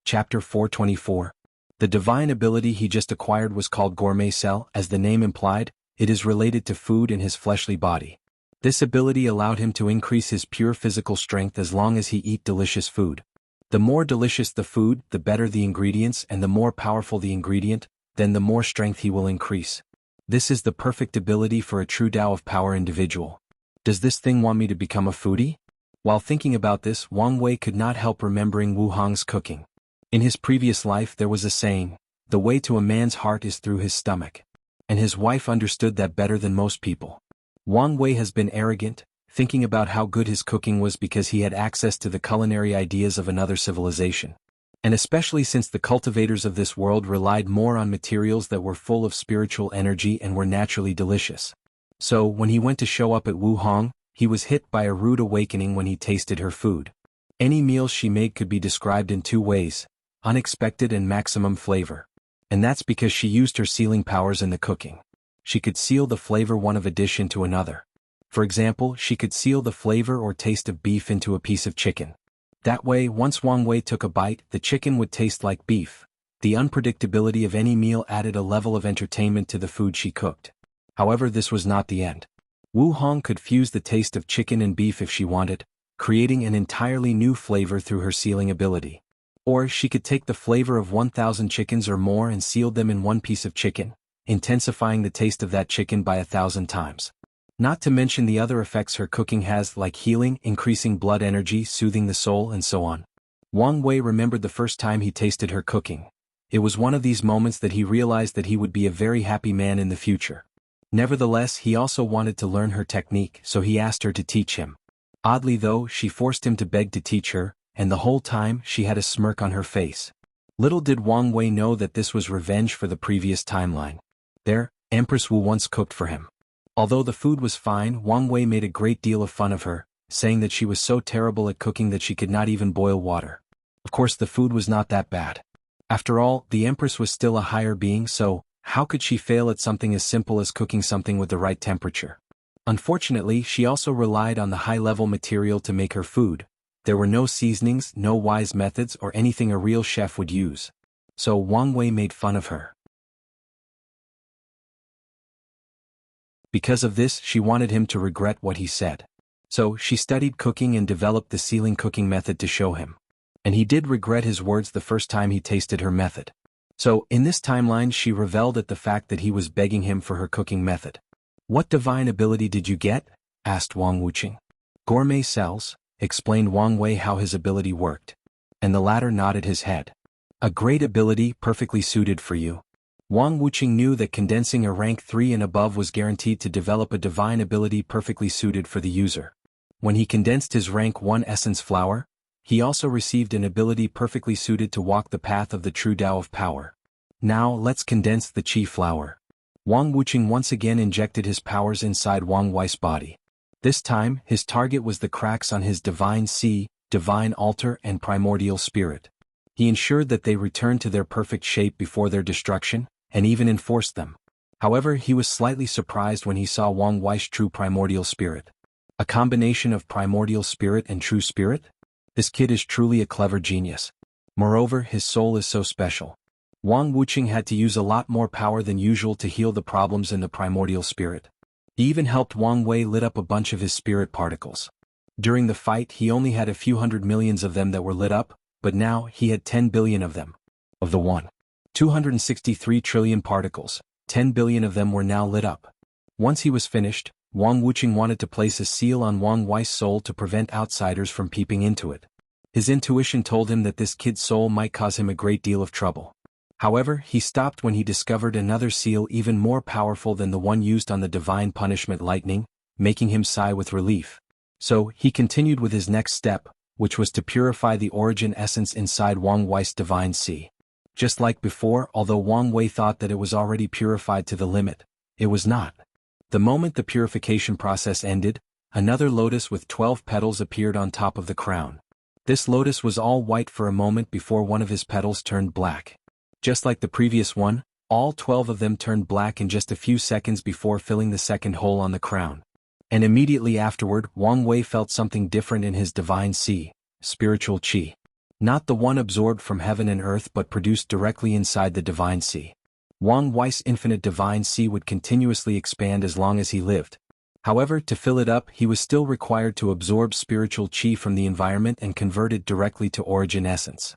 Chapter 424. The divine ability he just acquired was called Gourmet Cell. As the name implied, it is related to food in his fleshly body. This ability allowed him to increase his pure physical strength as long as he eat delicious food. The more delicious the food, the better the ingredients, and the more powerful the ingredient, then the more strength he will increase. This is the perfect ability for a true Tao of power individual. Does this thing want me to become a foodie? While thinking about this, Wang Wei could not help remembering Wu Hong's cooking. In his previous life there was a saying, the way to a man's heart is through his stomach. And his wife understood that better than most people. Wang Wei has been arrogant, thinking about how good his cooking was because he had access to the culinary ideas of another civilization. And especially since the cultivators of this world relied more on materials that were full of spiritual energy and were naturally delicious. So, when he went to show up at Wu Hong, he was hit by a rude awakening when he tasted her food. Any meal she made could be described in 2 ways, unexpected and maximum flavor. And that's because she used her sealing powers in the cooking. She could seal the flavor one of a dish into another. For example, she could seal the flavor or taste of beef into a piece of chicken. That way, once Wang Wei took a bite, the chicken would taste like beef. The unpredictability of any meal added a level of entertainment to the food she cooked. However, this was not the end. Wu Hong could fuse the taste of chicken and beef if she wanted, creating an entirely new flavor through her sealing ability. Or she could take the flavor of 1,000 chickens or more and seal them in one piece of chicken, intensifying the taste of that chicken by 1,000 times. Not to mention the other effects her cooking has, like healing, increasing blood energy, soothing the soul, and so on. Wang Wei remembered the first time he tasted her cooking. It was one of these moments that he realized that he would be a very happy man in the future. Nevertheless, he also wanted to learn her technique, so he asked her to teach him. Oddly though, she forced him to beg to teach her, and the whole time she had a smirk on her face. Little did Wang Wei know that this was revenge for the previous timeline. There, Empress Wu once cooked for him. Although the food was fine, Wang Wei made a great deal of fun of her, saying that she was so terrible at cooking that she could not even boil water. Of course, the food was not that bad. After all, the Empress was still a higher being, so how could she fail at something as simple as cooking something with the right temperature? Unfortunately, she also relied on the high-level material to make her food. There were no seasonings, no wise methods, or anything a real chef would use. So Wang Wei made fun of her. Because of this, she wanted him to regret what he said. So she studied cooking and developed the sealing cooking method to show him. And he did regret his words the first time he tasted her method. So, in this timeline, she reveled at the fact that he was begging him for her cooking method. "What divine ability did you get?" asked Wang Wuqing. "Gourmet cells," explained Wang Wei how his ability worked. And the latter nodded his head. "A great ability, perfectly suited for you." Wang Wuqing knew that condensing a rank 3 and above was guaranteed to develop a divine ability perfectly suited for the user. When he condensed his rank 1 essence flower, he also received an ability perfectly suited to walk the path of the true Tao of power. Now let's condense the Qi flower. Wang Wuqing once again injected his powers inside Wang Wei's body. This time, his target was the cracks on his divine Sea, divine altar, and primordial spirit. He ensured that they returned to their perfect shape before their destruction, and even enforced them. However, he was slightly surprised when he saw Wang Wei's true primordial spirit. A combination of primordial spirit and true spirit? This kid is truly a clever genius. Moreover, his soul is so special. Wang Wuqing had to use a lot more power than usual to heal the problems in the primordial spirit. He even helped Wang Wei lit up a bunch of his spirit particles. During the fight, he only had a few hundred millions of them that were lit up, but now he had 10 billion of them. Of the 263 trillion particles, 10 billion of them were now lit up. Once he was finished, Wang Wuqing wanted to place a seal on Wang Wei's soul to prevent outsiders from peeping into it. His intuition told him that this kid's soul might cause him a great deal of trouble. However, he stopped when he discovered another seal even more powerful than the one used on the divine punishment lightning, making him sigh with relief. So, he continued with his next step, which was to purify the origin essence inside Wang Wei's divine sea. Just like before, although Wang Wei thought that it was already purified to the limit, it was not. The moment the purification process ended, another lotus with 12 petals appeared on top of the crown. This lotus was all white for a moment before one of his petals turned black. Just like the previous one, all 12 of them turned black in just a few seconds before filling the second hole on the crown. And immediately afterward, Wang Wei felt something different in his divine sea, spiritual qi. Not the one absorbed from heaven and earth but produced directly inside the divine sea. Wang Wei's infinite divine sea would continuously expand as long as he lived. However, to fill it up, he was still required to absorb spiritual qi from the environment and convert it directly to origin essence.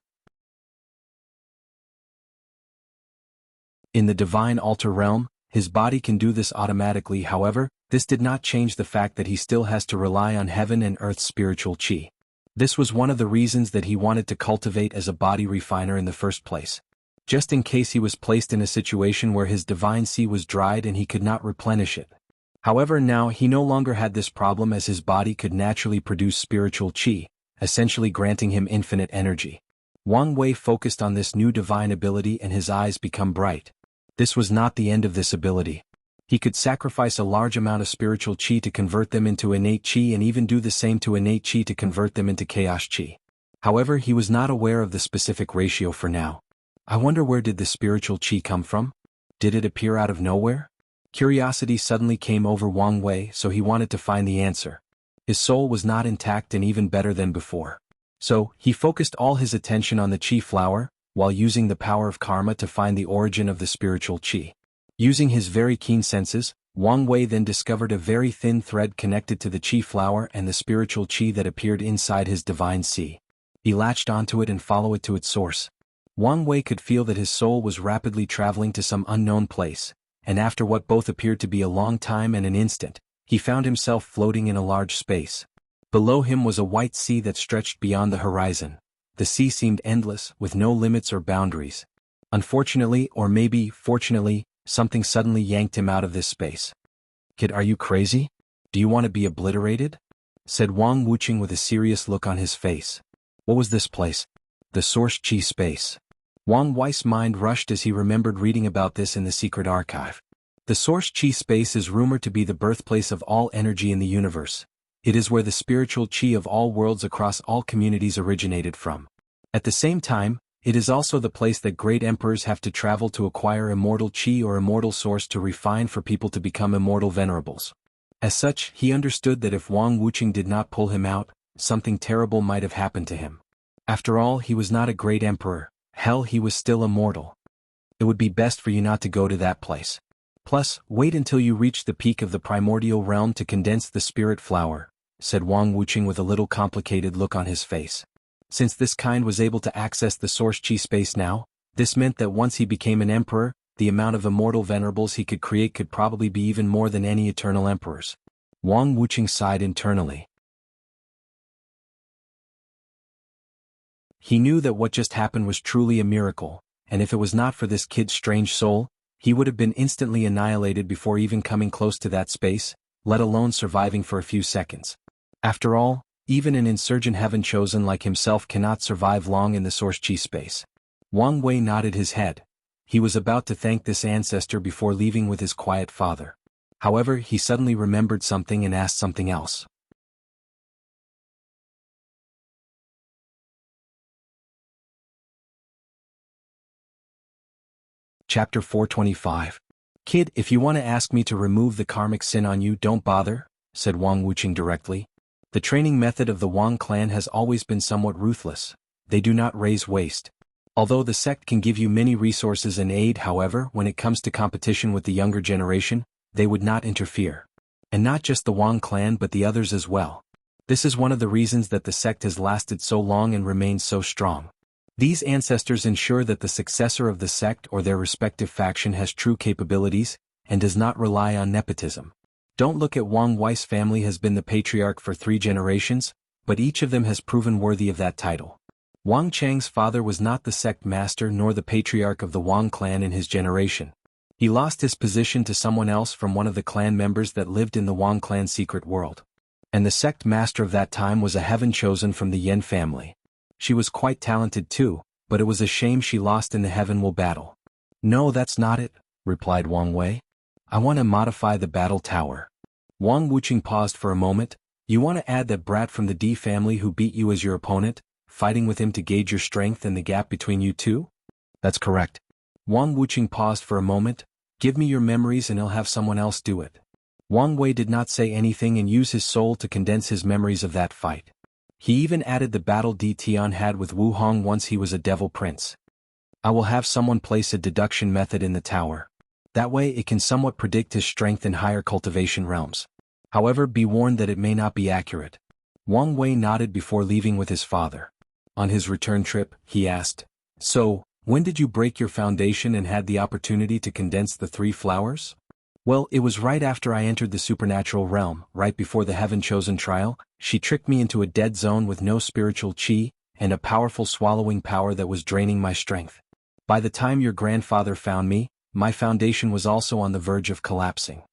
In the divine altar realm, his body can do this automatically. However, this did not change the fact that he still has to rely on heaven and earth's spiritual qi. This was one of the reasons that he wanted to cultivate as a body refiner in the first place. Just in case he was placed in a situation where his divine sea was dried and he could not replenish it. However, now he no longer had this problem as his body could naturally produce spiritual qi, essentially granting him infinite energy. Wang Wei focused on this new divine ability and his eyes become bright. This was not the end of this ability. He could sacrifice a large amount of spiritual qi to convert them into innate qi and even do the same to innate qi to convert them into chaos qi. However, he was not aware of the specific ratio for now. I wonder, where did the spiritual qi come from? Did it appear out of nowhere? Curiosity suddenly came over Wang Wei, so he wanted to find the answer. His soul was not intact and even better than before. So, he focused all his attention on the qi flower, while using the power of karma to find the origin of the spiritual qi. Using his very keen senses, Wang Wei then discovered a very thin thread connected to the qi flower and the spiritual qi that appeared inside his divine sea. He latched onto it and followed it to its source. Wang Wei could feel that his soul was rapidly traveling to some unknown place, and after what both appeared to be a long time and an instant, he found himself floating in a large space. Below him was a white sea that stretched beyond the horizon. The sea seemed endless, with no limits or boundaries. Unfortunately, or maybe fortunately, something suddenly yanked him out of this space. "Kid, are you crazy? Do you want to be obliterated?" said Wang Wuqing with a serious look on his face. What was this place? The Source Qi space. Wang Wei's mind rushed as he remembered reading about this in the secret archive. The Source Qi space is rumored to be the birthplace of all energy in the universe. It is where the spiritual qi of all worlds across all communities originated from. At the same time, it is also the place that great emperors have to travel to acquire immortal qi or immortal source to refine for people to become immortal venerables. As such, he understood that if Wang Wuqing did not pull him out, something terrible might have happened to him. After all, he was not a great emperor. Hell, he was still immortal. It would be best for you not to go to that place. Plus, wait until you reach the peak of the primordial realm to condense the spirit flower, said Wang Wuqing with a little complicated look on his face. Since this kind was able to access the Source Qi space now, this meant that once he became an emperor, the amount of immortal venerables he could create could probably be even more than any eternal emperors. Wang Wuqing sighed internally. He knew that what just happened was truly a miracle, and if it was not for this kid's strange soul, he would have been instantly annihilated before even coming close to that space, let alone surviving for a few seconds. After all, even an insurgent heaven chosen like himself cannot survive long in the Source Qi space. Wang Wei nodded his head. He was about to thank this ancestor before leaving with his quiet father. However, he suddenly remembered something and asked something else. Chapter 425. Kid, if you want to ask me to remove the karmic sin on you, don't bother, said Wang Wuqing directly. The training method of the Wang clan has always been somewhat ruthless. They do not raise waste. Although the sect can give you many resources and aid, however, when it comes to competition with the younger generation, they would not interfere. And not just the Wang clan but the others as well. This is one of the reasons that the sect has lasted so long and remains so strong. These ancestors ensure that the successor of the sect or their respective faction has true capabilities, and does not rely on nepotism. Don't look at Wang Wei's family has been the patriarch for 3 generations, but each of them has proven worthy of that title. Wang Chang's father was not the sect master nor the patriarch of the Wang clan in his generation. He lost his position to someone else from one of the clan members that lived in the Wang clan's secret world. And the sect master of that time was a heaven chosen from the Yen family. She was quite talented too, but it was a shame she lost in the heavenward battle. No, that's not it, replied Wang Wei. I want to modify the battle tower. Wang Wuqing paused for a moment. You want to add that brat from the D family who beat you as your opponent, fighting with him to gauge your strength and the gap between you two? That's correct. Wang Wuqing paused for a moment. Give me your memories and I'll have someone else do it. Wang Wei did not say anything and use his soul to condense his memories of that fight. He even added the battle Di Tian had with Wu Hong once he was a devil prince. I will have someone place a deduction method in the tower. That way it can somewhat predict his strength in higher cultivation realms. However, be warned that it may not be accurate. Wang Wei nodded before leaving with his father. On his return trip, he asked, So, when did you break your foundation and had the opportunity to condense the 3 flowers? Well, it was right after I entered the supernatural realm, right before the heaven-chosen trial. She tricked me into a dead zone with no spiritual qi, and a powerful swallowing power that was draining my strength. By the time your grandfather found me, my foundation was also on the verge of collapsing.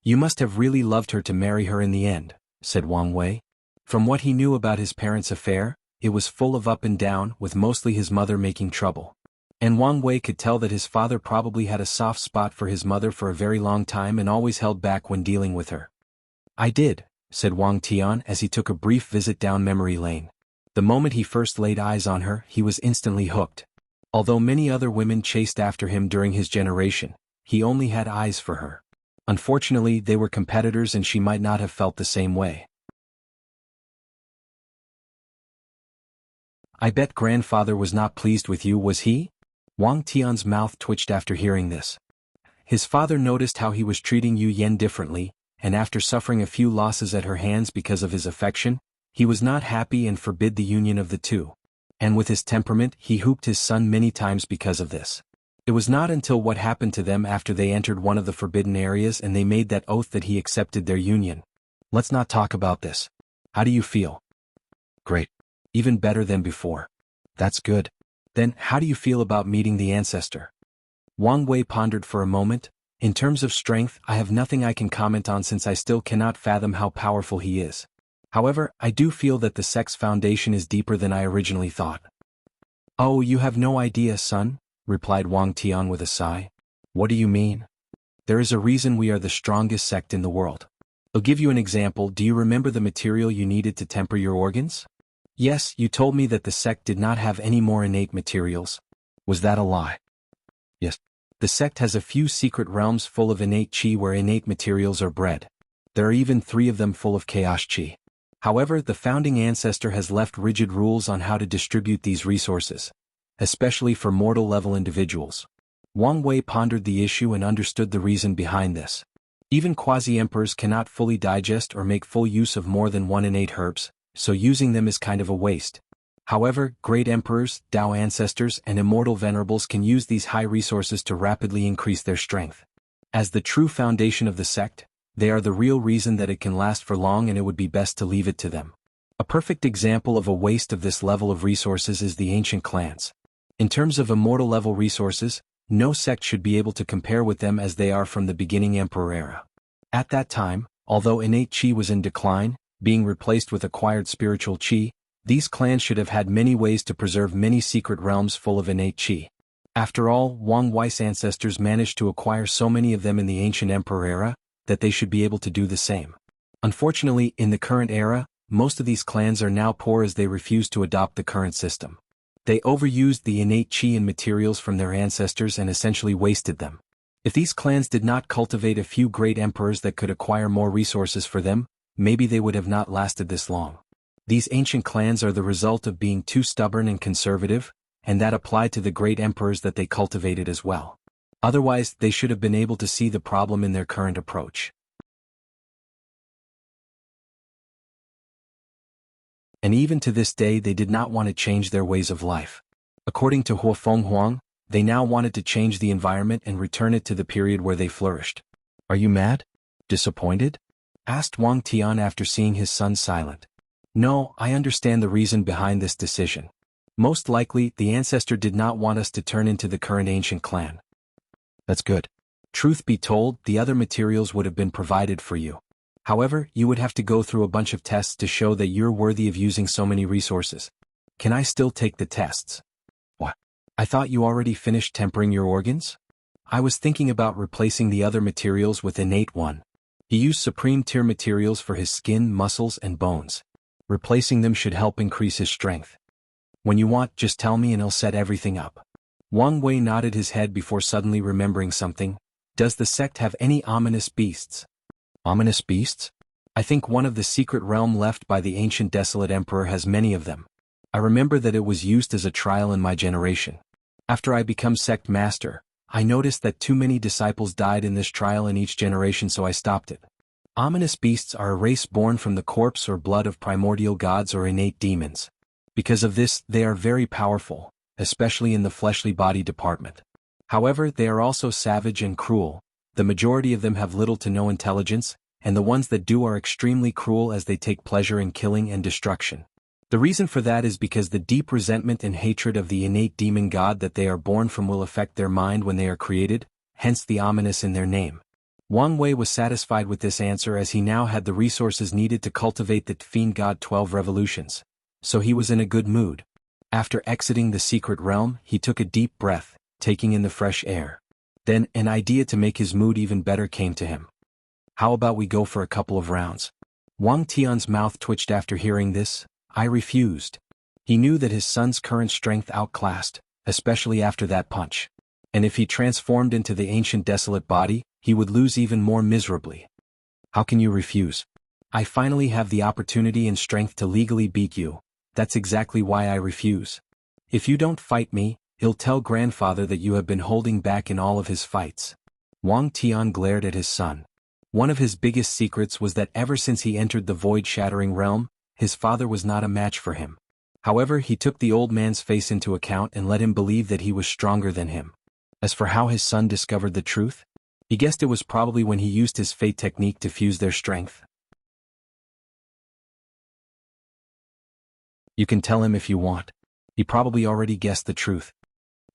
You must have really loved her to marry her in the end, said Wang Wei. From what he knew about his parents' affair, it was full of up and down, with mostly his mother making trouble. And Wang Wei could tell that his father probably had a soft spot for his mother for a very long time and always held back when dealing with her. I did, said Wang Tian as he took a brief visit down memory lane. The moment he first laid eyes on her, he was instantly hooked. Although many other women chased after him during his generation, he only had eyes for her. Unfortunately, they were competitors and she might not have felt the same way. I bet grandfather was not pleased with you, was he? Wang Tian's mouth twitched after hearing this. His father noticed how he was treating Yu Yen differently, and after suffering a few losses at her hands because of his affection, he was not happy and forbid the union of the two. And with his temperament he hooped his son many times because of this. It was not until what happened to them after they entered one of the forbidden areas and they made that oath that he accepted their union. Let's not talk about this. How do you feel? Great. Even better than before. That's good. Then, how do you feel about meeting the ancestor? Wang Wei pondered for a moment. In terms of strength, I have nothing I can comment on since I still cannot fathom how powerful he is. However, I do feel that the sect's foundation is deeper than I originally thought. Oh, you have no idea, son, replied Wang Tian with a sigh. What do you mean? There is a reason we are the strongest sect in the world. I'll give you an example. Do you remember the material you needed to temper your organs? Yes, you told me that the sect did not have any more innate materials. Was that a lie? Yes. The sect has a few secret realms full of innate qi where innate materials are bred. There are even 3 of them full of chaos qi. However, the founding ancestor has left rigid rules on how to distribute these resources, especially for mortal-level individuals. Wang Wei pondered the issue and understood the reason behind this. Even quasi-emperors cannot fully digest or make full use of more than 1 innate herbs, so using them is kind of a waste. However, great emperors, Dao ancestors, and immortal venerables can use these high resources to rapidly increase their strength. As the true foundation of the sect, they are the real reason that it can last for long, and it would be best to leave it to them. A perfect example of a waste of this level of resources is the ancient clans. In terms of immortal-level resources, no sect should be able to compare with them as they are from the beginning emperor era. At that time, although innate qi was in decline, being replaced with acquired spiritual qi, these clans should have had many ways to preserve many secret realms full of innate qi. After all, Wang Wei's ancestors managed to acquire so many of them in the ancient emperor era, that they should be able to do the same. Unfortunately, in the current era, most of these clans are now poor as they refuse to adopt the current system. They overused the innate qi and materials from their ancestors and essentially wasted them. If these clans did not cultivate a few great emperors that could acquire more resources for them, maybe they would have not lasted this long. These ancient clans are the result of being too stubborn and conservative, and that applied to the great emperors that they cultivated as well. Otherwise, they should have been able to see the problem in their current approach. And even to this day they did not want to change their ways of life. According to Huafeng Huang, they now wanted to change the environment and return it to the period where they flourished. Are you mad? Disappointed? Asked Wang Tian after seeing his son silent. No, I understand the reason behind this decision. Most likely, the ancestor did not want us to turn into the current ancient clan. That's good. Truth be told, the other materials would have been provided for you. However, you would have to go through a bunch of tests to show that you're worthy of using so many resources. Can I still take the tests? What? I thought you already finished tempering your organs? I was thinking about replacing the other materials with innate one. He used supreme tier materials for his skin, muscles, and bones. Replacing them should help increase his strength. When you want, just tell me and I'll set everything up. Wang Wei nodded his head before suddenly remembering something. Does the sect have any ominous beasts? Ominous beasts? I think one of the secret realm left by the ancient desolate emperor has many of them. I remember that it was used as a trial in my generation. After I become sect master, I noticed that too many disciples died in this trial in each generation, so I stopped it. Ominous beasts are a race born from the corpse or blood of primordial gods or innate demons. Because of this, they are very powerful, especially in the fleshly body department. However, they are also savage and cruel. The majority of them have little to no intelligence, and the ones that do are extremely cruel as they take pleasure in killing and destruction. The reason for that is because the deep resentment and hatred of the innate demon god that they are born from will affect their mind when they are created, hence the ominous in their name. Wang Wei was satisfied with this answer as he now had the resources needed to cultivate the fiend god 12 revolutions. So he was in a good mood. After exiting the secret realm, he took a deep breath, taking in the fresh air. Then, an idea to make his mood even better came to him. How about we go for a couple of rounds? Wang Tian's mouth twitched after hearing this. I refused. He knew that his son's current strength outclassed, especially after that punch. And if he transformed into the ancient desolate body, he would lose even more miserably. How can you refuse? I finally have the opportunity and strength to legally beat you. That's exactly why I refuse. If you don't fight me, he'll tell grandfather that you have been holding back in all of his fights. Wang Tian glared at his son. One of his biggest secrets was that ever since he entered the void-shattering realm, his father was not a match for him. However, he took the old man's face into account and let him believe that he was stronger than him. As for how his son discovered the truth, he guessed it was probably when he used his fate technique to fuse their strength. You can tell him if you want. He probably already guessed the truth.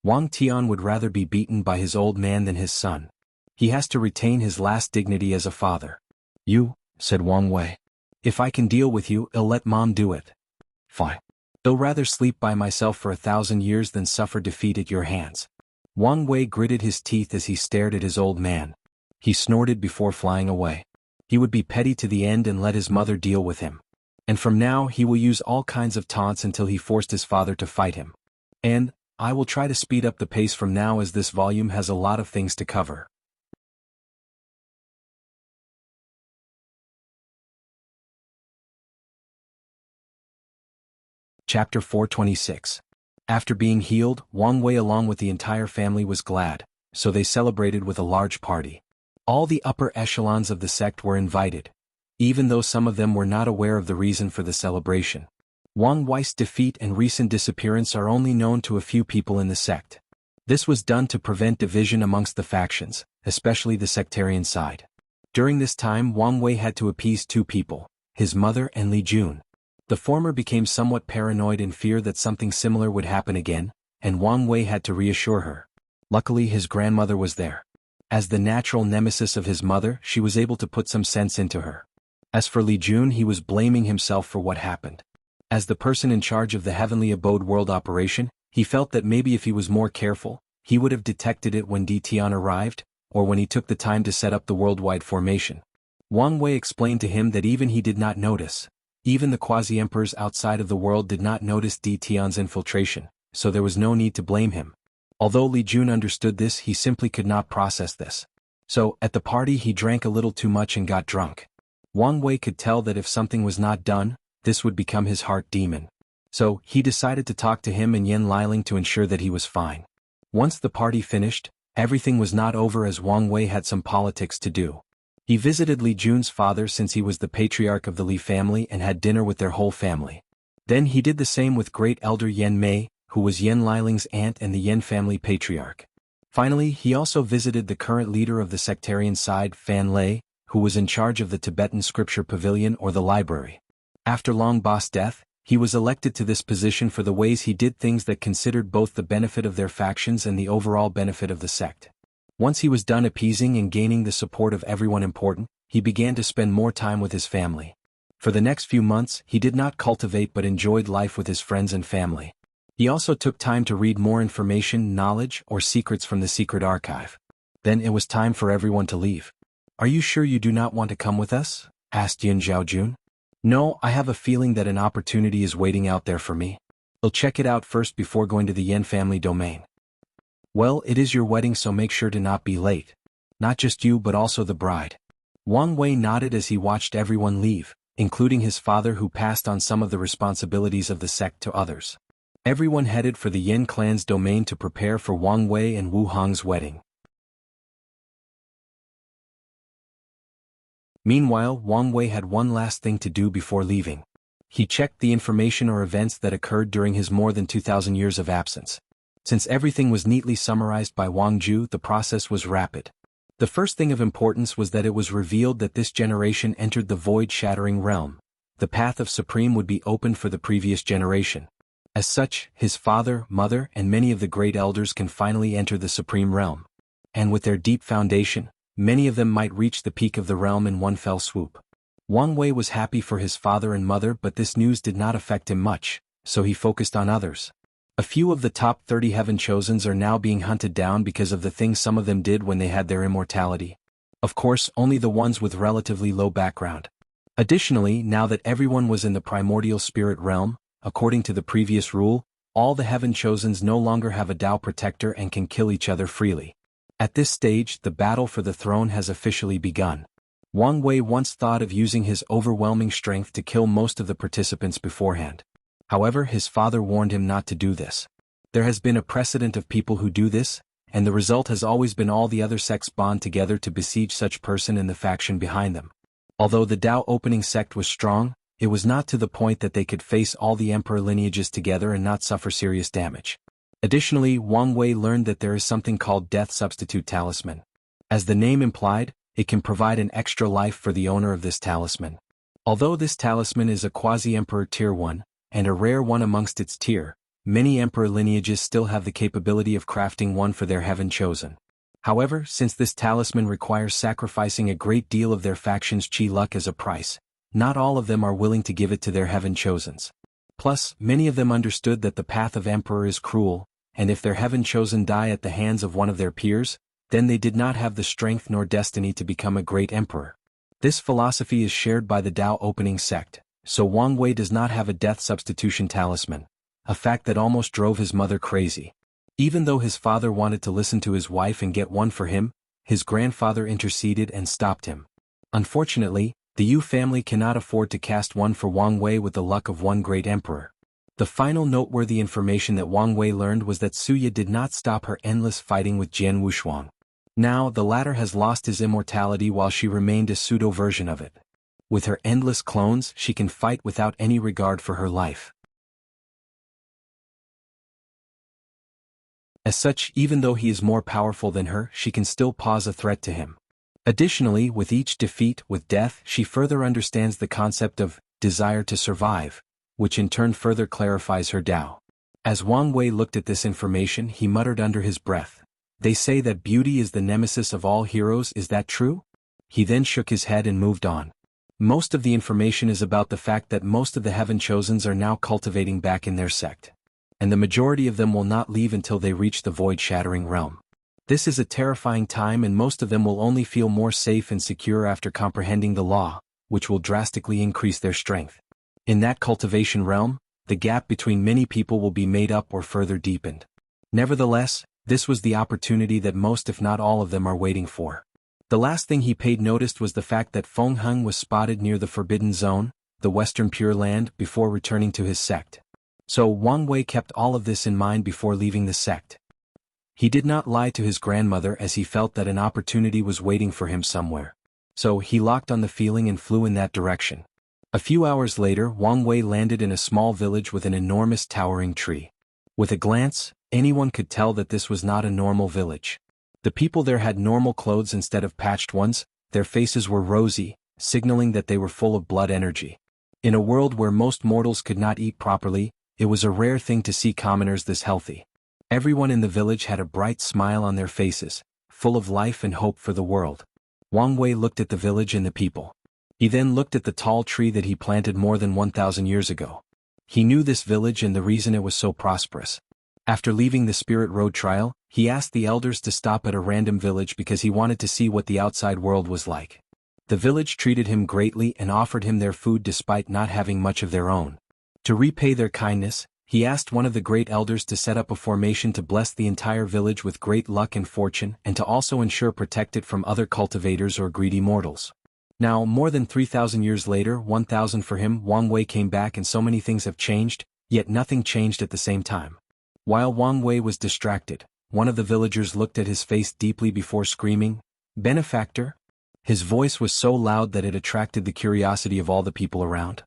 Wang Tian would rather be beaten by his old man than his son. He has to retain his last dignity as a father. You, said Wang Wei. If I can deal with you, I'll let mom do it. Fine. I'll rather sleep by myself for 1,000 years than suffer defeat at your hands. Wang Wei gritted his teeth as he stared at his old man. He snorted before flying away. He would be petty to the end and let his mother deal with him. And from now he will use all kinds of taunts until he forced his father to fight him. And I will try to speed up the pace from now as this volume has a lot of things to cover. Chapter 426. After being healed, Wang Wei along with the entire family was glad, so they celebrated with a large party. All the upper echelons of the sect were invited, even though some of them were not aware of the reason for the celebration. Wang Wei's defeat and recent disappearance are only known to a few people in the sect. This was done to prevent division amongst the factions, especially the sectarian side. During this time Wang Wei had to appease two people, his mother and Li Jun. The former became somewhat paranoid in fear that something similar would happen again, and Wang Wei had to reassure her. Luckily his grandmother was there. As the natural nemesis of his mother, she was able to put some sense into her. As for Li Jun, he was blaming himself for what happened. As the person in charge of the Heavenly Abode world operation, he felt that maybe if he was more careful, he would have detected it when Tian arrived, or when he took the time to set up the worldwide formation. Wang Wei explained to him that even he did not notice. Even the quasi-emperors outside of the world did not notice Tian's infiltration, so there was no need to blame him. Although Li Jun understood this, he simply could not process this. So, at the party he drank a little too much and got drunk. Wang Wei could tell that if something was not done, this would become his heart demon. So, he decided to talk to him and Yan Liling to ensure that he was fine. Once the party finished, everything was not over as Wang Wei had some politics to do. He visited Li Jun's father since he was the patriarch of the Li family and had dinner with their whole family. Then he did the same with great elder Yan Mei, who was Yan Liling's aunt and the Yan family patriarch. Finally, he also visited the current leader of the sectarian side, Fan Lei, who was in charge of the Tibetan Scripture Pavilion or the library. After Long Ba's death, he was elected to this position for the ways he did things that considered both the benefit of their factions and the overall benefit of the sect. Once he was done appeasing and gaining the support of everyone important, he began to spend more time with his family. For the next few months, he did not cultivate but enjoyed life with his friends and family. He also took time to read more information, knowledge, or secrets from the secret archive. Then it was time for everyone to leave. "Are you sure you do not want to come with us?" asked Yin Zhaojun. "No, I have a feeling that an opportunity is waiting out there for me. I'll check it out first before going to the Yan family domain." "Well, it is your wedding, so make sure to not be late. Not just you but also the bride." Wang Wei nodded as he watched everyone leave, including his father who passed on some of the responsibilities of the sect to others. Everyone headed for the Yan clan's domain to prepare for Wang Wei and Wu Hong's wedding. Meanwhile, Wang Wei had one last thing to do before leaving. He checked the information or events that occurred during his more than 2,000 years of absence. Since everything was neatly summarized by Wang Ju, the process was rapid. The first thing of importance was that it was revealed that this generation entered the void-shattering realm. The path of Supreme would be opened for the previous generation. As such, his father, mother, and many of the great elders can finally enter the Supreme Realm. And with their deep foundation, many of them might reach the peak of the realm in one fell swoop. Wang Wei was happy for his father and mother, but this news did not affect him much, so he focused on others. A few of the top 30 Heaven Chosens are now being hunted down because of the things some of them did when they had their immortality. Of course, only the ones with relatively low background. Additionally, now that everyone was in the primordial spirit realm, according to the previous rule, all the Heaven Chosens no longer have a Tao protector and can kill each other freely. At this stage, the battle for the throne has officially begun. Wang Wei once thought of using his overwhelming strength to kill most of the participants beforehand. However, his father warned him not to do this. There has been a precedent of people who do this, and the result has always been all the other sects bond together to besiege such person and the faction behind them. Although the Dao opening sect was strong, it was not to the point that they could face all the emperor lineages together and not suffer serious damage. Additionally, Wang Wei learned that there is something called Death Substitute Talisman. As the name implied, it can provide an extra life for the owner of this talisman. Although this talisman is a quasi-emperor tier 1, and a rare one amongst its tier, many emperor lineages still have the capability of crafting one for their heaven chosen. However, since this talisman requires sacrificing a great deal of their faction's chi luck as a price, not all of them are willing to give it to their heaven chosens. Plus, many of them understood that the path of emperor is cruel, and if their heaven chosen die at the hands of one of their peers, then they did not have the strength nor destiny to become a great emperor. This philosophy is shared by the Dao opening sect, so Wang Wei does not have a death substitution talisman, a fact that almost drove his mother crazy. Even though his father wanted to listen to his wife and get one for him, his grandfather interceded and stopped him. Unfortunately, the Yu family cannot afford to cast one for Wang Wei with the luck of one great emperor. The final noteworthy information that Wang Wei learned was that Suya did not stop her endless fighting with Jianghu Shuang. Now, the latter has lost his immortality while she remained a pseudo-version of it. With her endless clones, she can fight without any regard for her life. As such, even though he is more powerful than her, she can still pose a threat to him. Additionally, with each defeat, with death, she further understands the concept of desire to survive, which in turn further clarifies her Tao. As Wang Wei looked at this information, he muttered under his breath, "They say that beauty is the nemesis of all heroes, is that true?" He then shook his head and moved on. Most of the information is about the fact that most of the heaven chosens are now cultivating back in their sect. And the majority of them will not leave until they reach the void-shattering realm. This is a terrifying time, and most of them will only feel more safe and secure after comprehending the law, which will drastically increase their strength. In that cultivation realm, the gap between many people will be made up or further deepened. Nevertheless, this was the opportunity that most if not all of them are waiting for. The last thing he paid notice was the fact that Feng Heng was spotted near the Forbidden Zone, the Western Pure Land, before returning to his sect. So Wang Wei kept all of this in mind before leaving the sect. He did not lie to his grandmother as he felt that an opportunity was waiting for him somewhere. So he locked on the feeling and flew in that direction. A few hours later, Wang Wei landed in a small village with an enormous towering tree. With a glance, anyone could tell that this was not a normal village. The people there had normal clothes instead of patched ones, their faces were rosy, signaling that they were full of blood energy. In a world where most mortals could not eat properly, it was a rare thing to see commoners this healthy. Everyone in the village had a bright smile on their faces, full of life and hope for the world. Wang Wei looked at the village and the people. He then looked at the tall tree that he planted more than 1,000 years ago. He knew this village and the reason it was so prosperous. After leaving the Spirit Road trial, he asked the elders to stop at a random village because he wanted to see what the outside world was like. The village treated him greatly and offered him their food despite not having much of their own. To repay their kindness, he asked one of the great elders to set up a formation to bless the entire village with great luck and fortune and to also ensure protect it from other cultivators or greedy mortals. Now, more than 3,000 years later, 1,000 for him, Wang Wei came back and so many things have changed, yet nothing changed at the same time. While Wang Wei was distracted, one of the villagers looked at his face deeply before screaming, "Benefactor?" His voice was so loud that it attracted the curiosity of all the people around.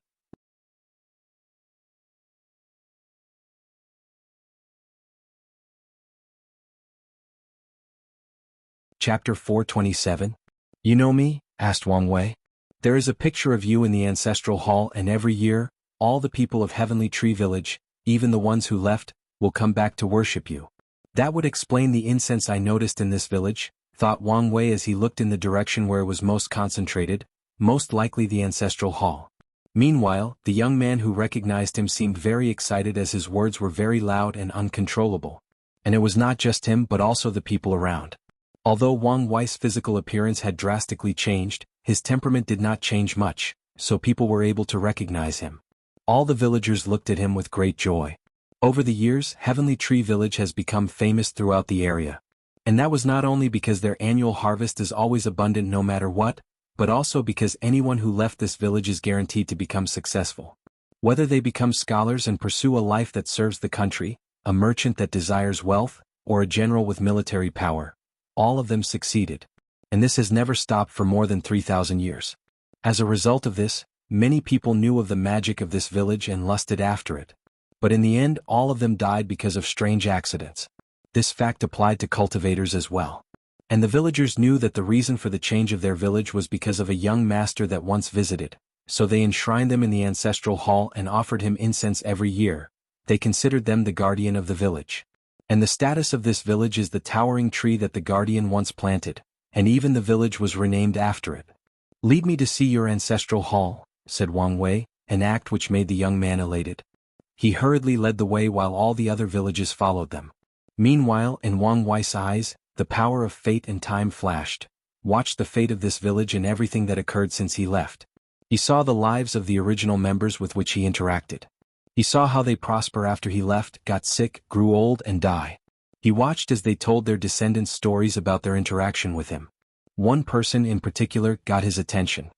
Chapter 427. "You know me?" asked Wang Wei. "There is a picture of you in the ancestral hall, and every year, all the people of Heavenly Tree Village, even the ones who left, will come back to worship you." That would explain the incense I noticed in this village, thought Wang Wei as he looked in the direction where it was most concentrated, most likely the ancestral hall. Meanwhile, the young man who recognized him seemed very excited as his words were very loud and uncontrollable. And it was not just him but also the people around. Although Wang Wei's physical appearance had drastically changed, his temperament did not change much, so people were able to recognize him. All the villagers looked at him with great joy. Over the years, Heavenly Tree Village has become famous throughout the area. And that was not only because their annual harvest is always abundant no matter what, but also because anyone who left this village is guaranteed to become successful. Whether they become scholars and pursue a life that serves the country, a merchant that desires wealth, or a general with military power. All of them succeeded. And this has never stopped for more than 3,000 years. As a result of this, many people knew of the magic of this village and lusted after it. But in the end, all of them died because of strange accidents. This fact applied to cultivators as well. And the villagers knew that the reason for the change of their village was because of a young master that once visited, so they enshrined them in the ancestral hall and offered him incense every year. They considered them the guardian of the village. And the status of this village is the towering tree that the guardian once planted, and even the village was renamed after it. "Lead me to see your ancestral hall," said Wang Wei, an act which made the young man elated. He hurriedly led the way while all the other villages followed them. Meanwhile, in Wang Wei's eyes, the power of fate and time flashed. Watch the fate of this village and everything that occurred since he left. He saw the lives of the original members with which he interacted. He saw how they prosper after he left, got sick, grew old, and die. He watched as they told their descendants stories about their interaction with him. One person in particular got his attention.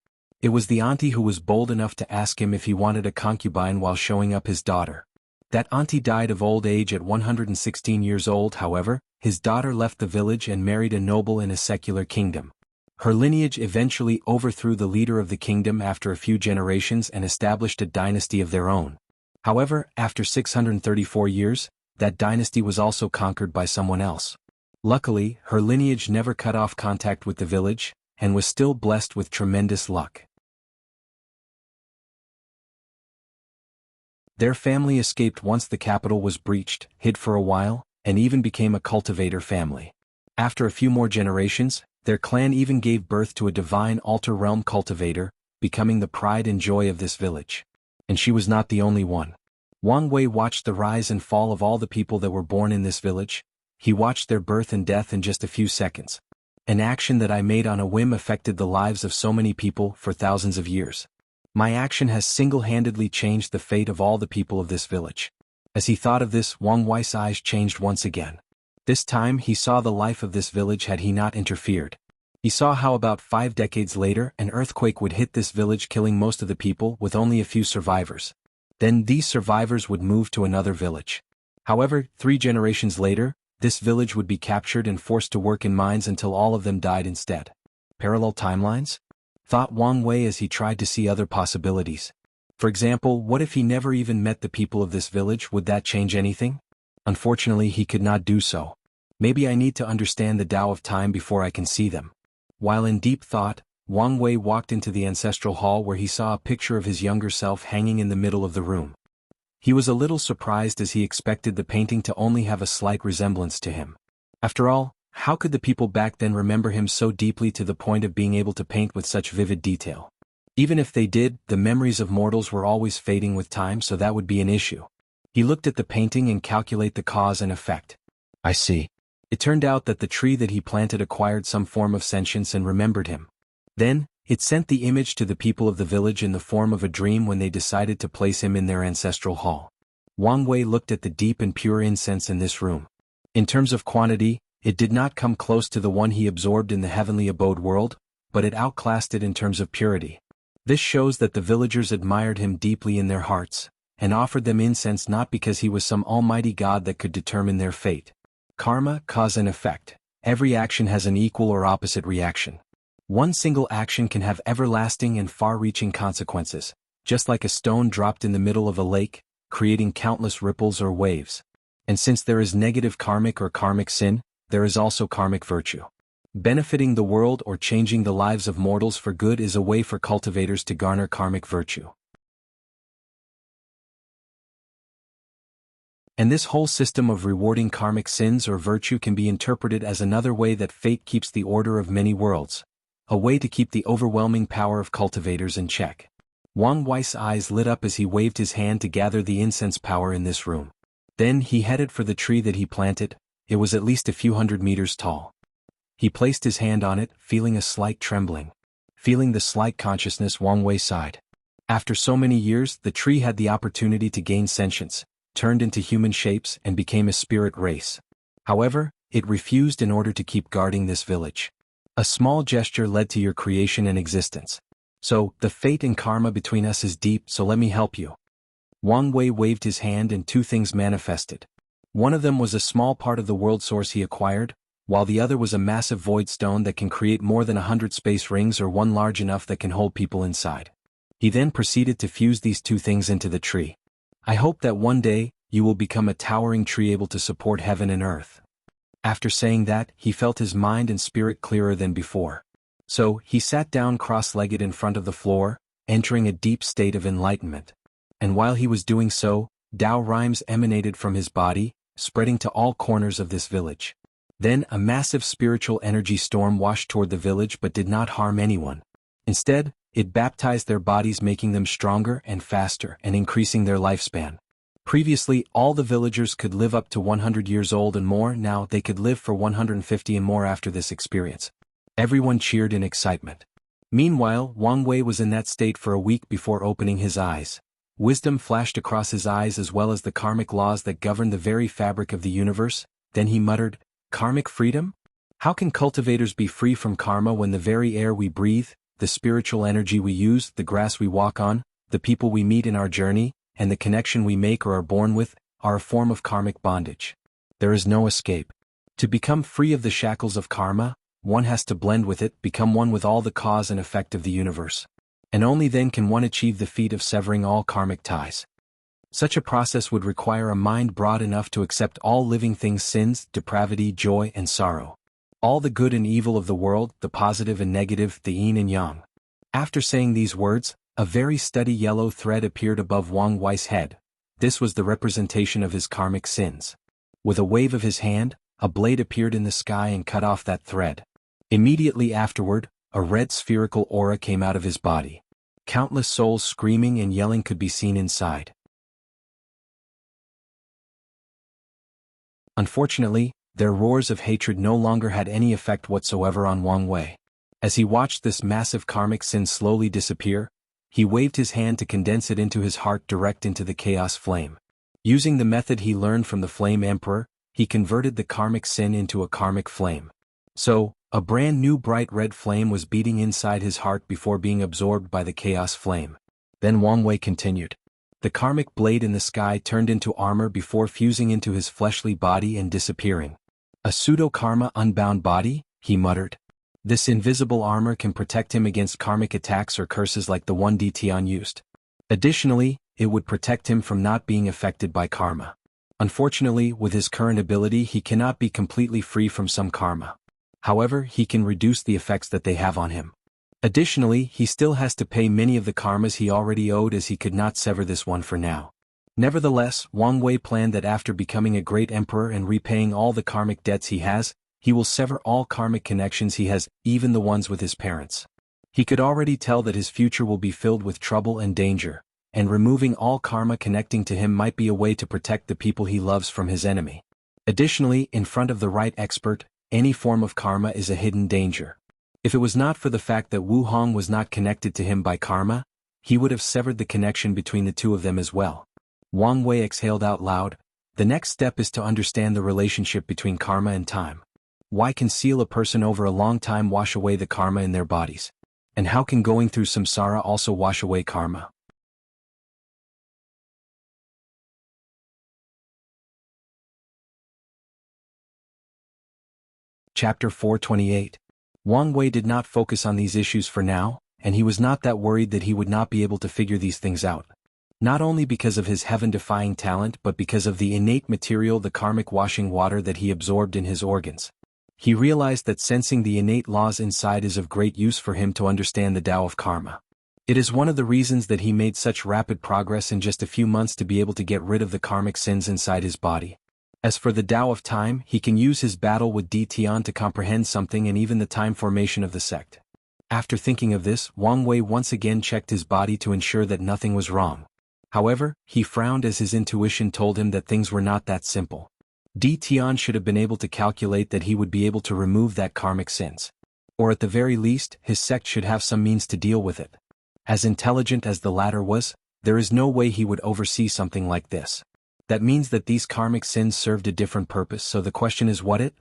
It was the auntie who was bold enough to ask him if he wanted a concubine while showing up his daughter. That auntie died of old age at 116 years old. However, his daughter left the village and married a noble in a secular kingdom. Her lineage eventually overthrew the leader of the kingdom after a few generations and established a dynasty of their own. However, after 634 years, that dynasty was also conquered by someone else. Luckily, her lineage never cut off contact with the village, and was still blessed with tremendous luck. Their family escaped once the capital was breached, hid for a while, and even became a cultivator family. After a few more generations, their clan even gave birth to a divine altar realm cultivator, becoming the pride and joy of this village. And she was not the only one. Wang Wei watched the rise and fall of all the people that were born in this village. He watched their birth and death in just a few seconds. An action that I made on a whim affected the lives of so many people for thousands of years. My action has single-handedly changed the fate of all the people of this village. As he thought of this, Wang Wei's eyes changed once again. This time he saw the life of this village had he not interfered. He saw how about 5 decades later an earthquake would hit this village, killing most of the people with only a few survivors. Then these survivors would move to another village. However, 3 generations later, this village would be captured and forced to work in mines until all of them died instead. Parallel timelines? Thought Wang Wei as he tried to see other possibilities. For example, what if he never even met the people of this village? Would that change anything? Unfortunately, he could not do so. Maybe I need to understand the Tao of time before I can see them. While in deep thought, Wang Wei walked into the ancestral hall where he saw a picture of his younger self hanging in the middle of the room. He was a little surprised as he expected the painting to only have a slight resemblance to him. After all, how could the people back then remember him so deeply to the point of being able to paint with such vivid detail? Even if they did, the memories of mortals were always fading with time, so that would be an issue. He looked at the painting and calculated the cause and effect. I see. It turned out that the tree that he planted acquired some form of sentience and remembered him. Then, it sent the image to the people of the village in the form of a dream when they decided to place him in their ancestral hall. Wang Wei looked at the deep and pure incense in this room. In terms of quantity, it did not come close to the one he absorbed in the heavenly abode world, but it outclassed it in terms of purity. This shows that the villagers admired him deeply in their hearts, and offered them incense not because he was some almighty god that could determine their fate. Karma, cause and effect. Every action has an equal or opposite reaction. One single action can have everlasting and far-reaching consequences, just like a stone dropped in the middle of a lake, creating countless ripples or waves. And since there is negative karmic or karmic sin, there is also karmic virtue. Benefiting the world or changing the lives of mortals for good is a way for cultivators to garner karmic virtue. And this whole system of rewarding karmic sins or virtue can be interpreted as another way that fate keeps the order of many worlds, a way to keep the overwhelming power of cultivators in check. Wang Wei's eyes lit up as he waved his hand to gather the incense power in this room. Then he headed for the tree that he planted. It was at least a few hundred meters tall. He placed his hand on it, feeling a slight trembling. Feeling the slight consciousness, Wang Wei sighed. After so many years, the tree had the opportunity to gain sentience, turned into human shapes and became a spirit race. However, it refused in order to keep guarding this village. A small gesture led to your creation and existence. So, the fate and karma between us is deep, so let me help you. Wang Wei waved his hand and 2 things manifested. One of them was a small part of the world source he acquired, while the other was a massive void stone that can create more than 100 space rings or one large enough that can hold people inside. He then proceeded to fuse these two things into the tree. I hope that one day, you will become a towering tree able to support heaven and earth. After saying that, he felt his mind and spirit clearer than before. So, he sat down cross-legged in front of the floor, entering a deep state of enlightenment. And while he was doing so, Tao rhymes emanated from his body, spreading to all corners of this village. Then a massive spiritual energy storm washed toward the village but did not harm anyone. Instead, it baptized their bodies, making them stronger and faster and increasing their lifespan. Previously, all the villagers could live up to 100 years old and more. Now they could live for 150 and more after this experience. Everyone cheered in excitement. Meanwhile, Wang Wei was in that state for a week before opening his eyes. Wisdom flashed across his eyes as well as the karmic laws that govern the very fabric of the universe. Then he muttered, "Karmic freedom? How can cultivators be free from karma when the very air we breathe, the spiritual energy we use, the grass we walk on, the people we meet in our journey, and the connection we make or are born with, are a form of karmic bondage? There is no escape. To become free of the shackles of karma, one has to blend with it, become one with all the cause and effect of the universe. And only then can one achieve the feat of severing all karmic ties. Such a process would require a mind broad enough to accept all living things' sins, depravity, joy, and sorrow. All the good and evil of the world, the positive and negative, the yin and yang." After saying these words, a very steady yellow thread appeared above Wang Wei's head. This was the representation of his karmic sins. With a wave of his hand, a blade appeared in the sky and cut off that thread. Immediately afterward, a red spherical aura came out of his body. Countless souls screaming and yelling could be seen inside. Unfortunately, their roars of hatred no longer had any effect whatsoever on Wang Wei. As he watched this massive karmic sin slowly disappear, he waved his hand to condense it into his heart direct into the chaos flame. Using the method he learned from the Flame Emperor, he converted the karmic sin into a karmic flame. So, a brand new bright red flame was beating inside his heart before being absorbed by the chaos flame. Then Wang Wei continued. The karmic blade in the sky turned into armor before fusing into his fleshly body and disappearing. "A pseudo-karma unbound body?" he muttered. This invisible armor can protect him against karmic attacks or curses like the one Tian used. Additionally, it would protect him from not being affected by karma. Unfortunately, with his current ability he cannot be completely free from some karma. However, he can reduce the effects that they have on him. Additionally, he still has to pay many of the karmas he already owed, as he could not sever this one for now. Nevertheless, Wang Wei planned that after becoming a great emperor and repaying all the karmic debts he has, he will sever all karmic connections he has, even the ones with his parents. He could already tell that his future will be filled with trouble and danger, and removing all karma connecting to him might be a way to protect the people he loves from his enemy. Additionally, in front of the right expert, any form of karma is a hidden danger. If it was not for the fact that Wu Hong was not connected to him by karma, he would have severed the connection between the two of them as well. Wang Wei exhaled out loud. The next step is to understand the relationship between karma and time. Why can seal a person over a long time wash away the karma in their bodies? And how can going through samsara also wash away karma? Chapter 428. Wang Wei did not focus on these issues for now, and he was not that worried that he would not be able to figure these things out. Not only because of his heaven-defying talent but because of the innate material, the karmic washing water that he absorbed in his organs. He realized that sensing the innate laws inside is of great use for him to understand the Tao of karma. It is one of the reasons that he made such rapid progress in just a few months to be able to get rid of the karmic sins inside his body. As for the Tao of time, he can use his battle with Tian to comprehend something and even the time formation of the sect. After thinking of this, Wang Wei once again checked his body to ensure that nothing was wrong. However, he frowned as his intuition told him that things were not that simple. Tian should have been able to calculate that he would be able to remove that karmic sins. Or at the very least, his sect should have some means to deal with it. As intelligent as the latter was, there is no way he would oversee something like this. That means that these karmic sins served a different purpose, so the question is what it?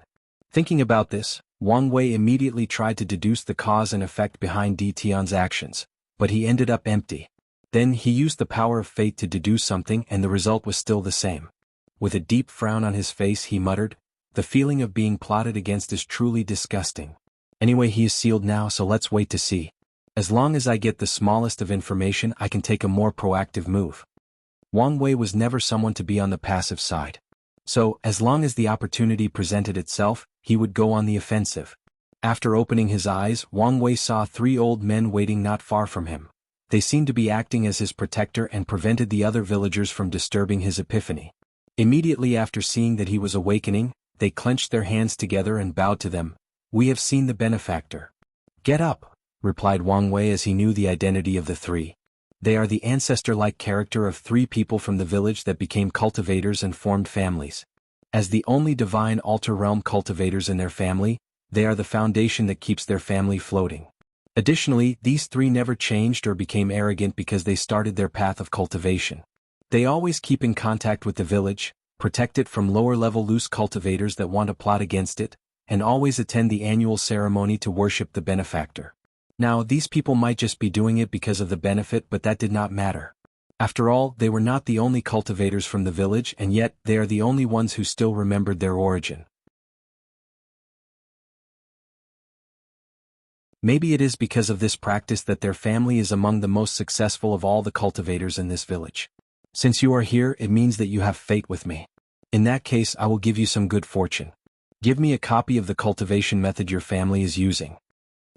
Thinking about this, Wang Wei immediately tried to deduce the cause and effect behind Tian's actions, but he ended up empty. Then he used the power of fate to deduce something and the result was still the same. With a deep frown on his face he muttered, "The feeling of being plotted against is truly disgusting. Anyway, he is sealed now, so let's wait to see. As long as I get the smallest of information, I can take a more proactive move." Wang Wei was never someone to be on the passive side. So, as long as the opportunity presented itself, he would go on the offensive. After opening his eyes, Wang Wei saw 3 old men waiting not far from him. They seemed to be acting as his protector and prevented the other villagers from disturbing his epiphany. Immediately after seeing that he was awakening, they clenched their hands together and bowed to them. "We have seen the benefactor." "Get up," replied Wang Wei as he knew the identity of the 3. They are the ancestor-like character of 3 people from the village that became cultivators and formed families. As the only divine altar realm cultivators in their family, they are the foundation that keeps their family floating. Additionally, these 3 never changed or became arrogant because they started their path of cultivation. They always keep in contact with the village, protect it from lower-level loose cultivators that want to plot against it, and always attend the annual ceremony to worship the benefactor. Now, these people might just be doing it because of the benefit, but that did not matter. After all, they were not the only cultivators from the village, and yet, they are the only ones who still remembered their origin. Maybe it is because of this practice that their family is among the most successful of all the cultivators in this village. Since you are here, it means that you have fate with me. In that case, I will give you some good fortune. Give me a copy of the cultivation method your family is using."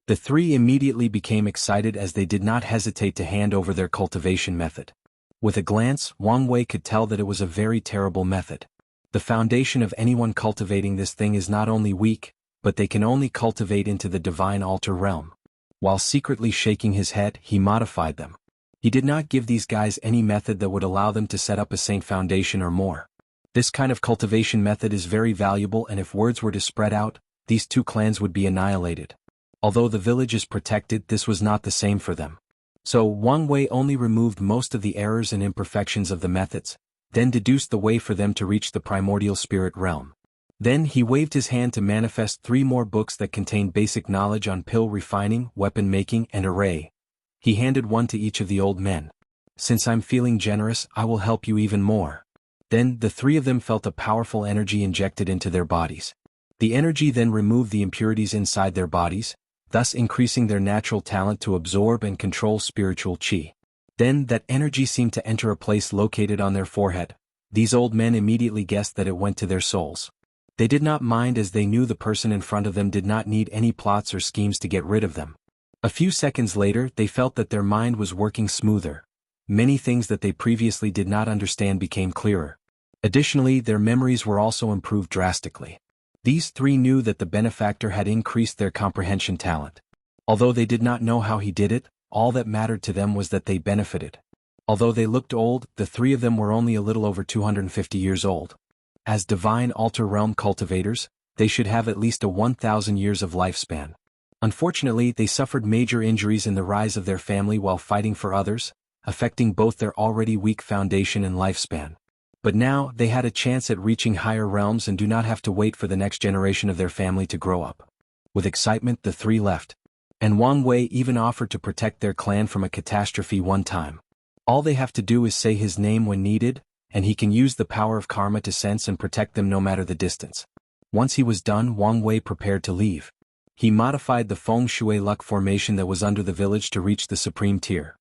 The 3 immediately became excited as they did not hesitate to hand over their cultivation method. With a glance, Wang Wei could tell that it was a very terrible method. The foundation of anyone cultivating this thing is not only weak, but they can only cultivate into the divine altar realm. While secretly shaking his head, he modified them. He did not give these guys any method that would allow them to set up a saint foundation or more. This kind of cultivation method is very valuable, and if words were to spread out, these 2 clans would be annihilated. Although the village is protected, this was not the same for them. So Wang Wei only removed most of the errors and imperfections of the methods, then deduced the way for them to reach the primordial spirit realm. Then he waved his hand to manifest 3 more books that contained basic knowledge on pill refining, weapon making, and array. He handed one to each of the old men. "Since I'm feeling generous, I will help you even more." Then the 3 of them felt a powerful energy injected into their bodies. The energy then removed the impurities inside their bodies, thus increasing their natural talent to absorb and control spiritual qi. Then that energy seemed to enter a place located on their forehead. These old men immediately guessed that it went to their souls. They did not mind, as they knew the person in front of them did not need any plots or schemes to get rid of them. A few seconds later, they felt that their mind was working smoother. Many things that they previously did not understand became clearer. Additionally, their memories were also improved drastically. These 3 knew that the benefactor had increased their comprehension talent. Although they did not know how he did it, all that mattered to them was that they benefited. Although they looked old, the 3 of them were only a little over 250 years old. As divine altar realm cultivators, they should have at least a 1,000 years of lifespan. Unfortunately, they suffered major injuries in the rise of their family while fighting for others, affecting both their already weak foundation and lifespan. But now, they had a chance at reaching higher realms and do not have to wait for the next generation of their family to grow up. With excitement, the 3 left. And Wang Wei even offered to protect their clan from a catastrophe one time. All they have to do is say his name when needed, and he can use the power of karma to sense and protect them no matter the distance. Once he was done, Wang Wei prepared to leave. He modified the feng shui luck formation that was under the village to reach the supreme tier.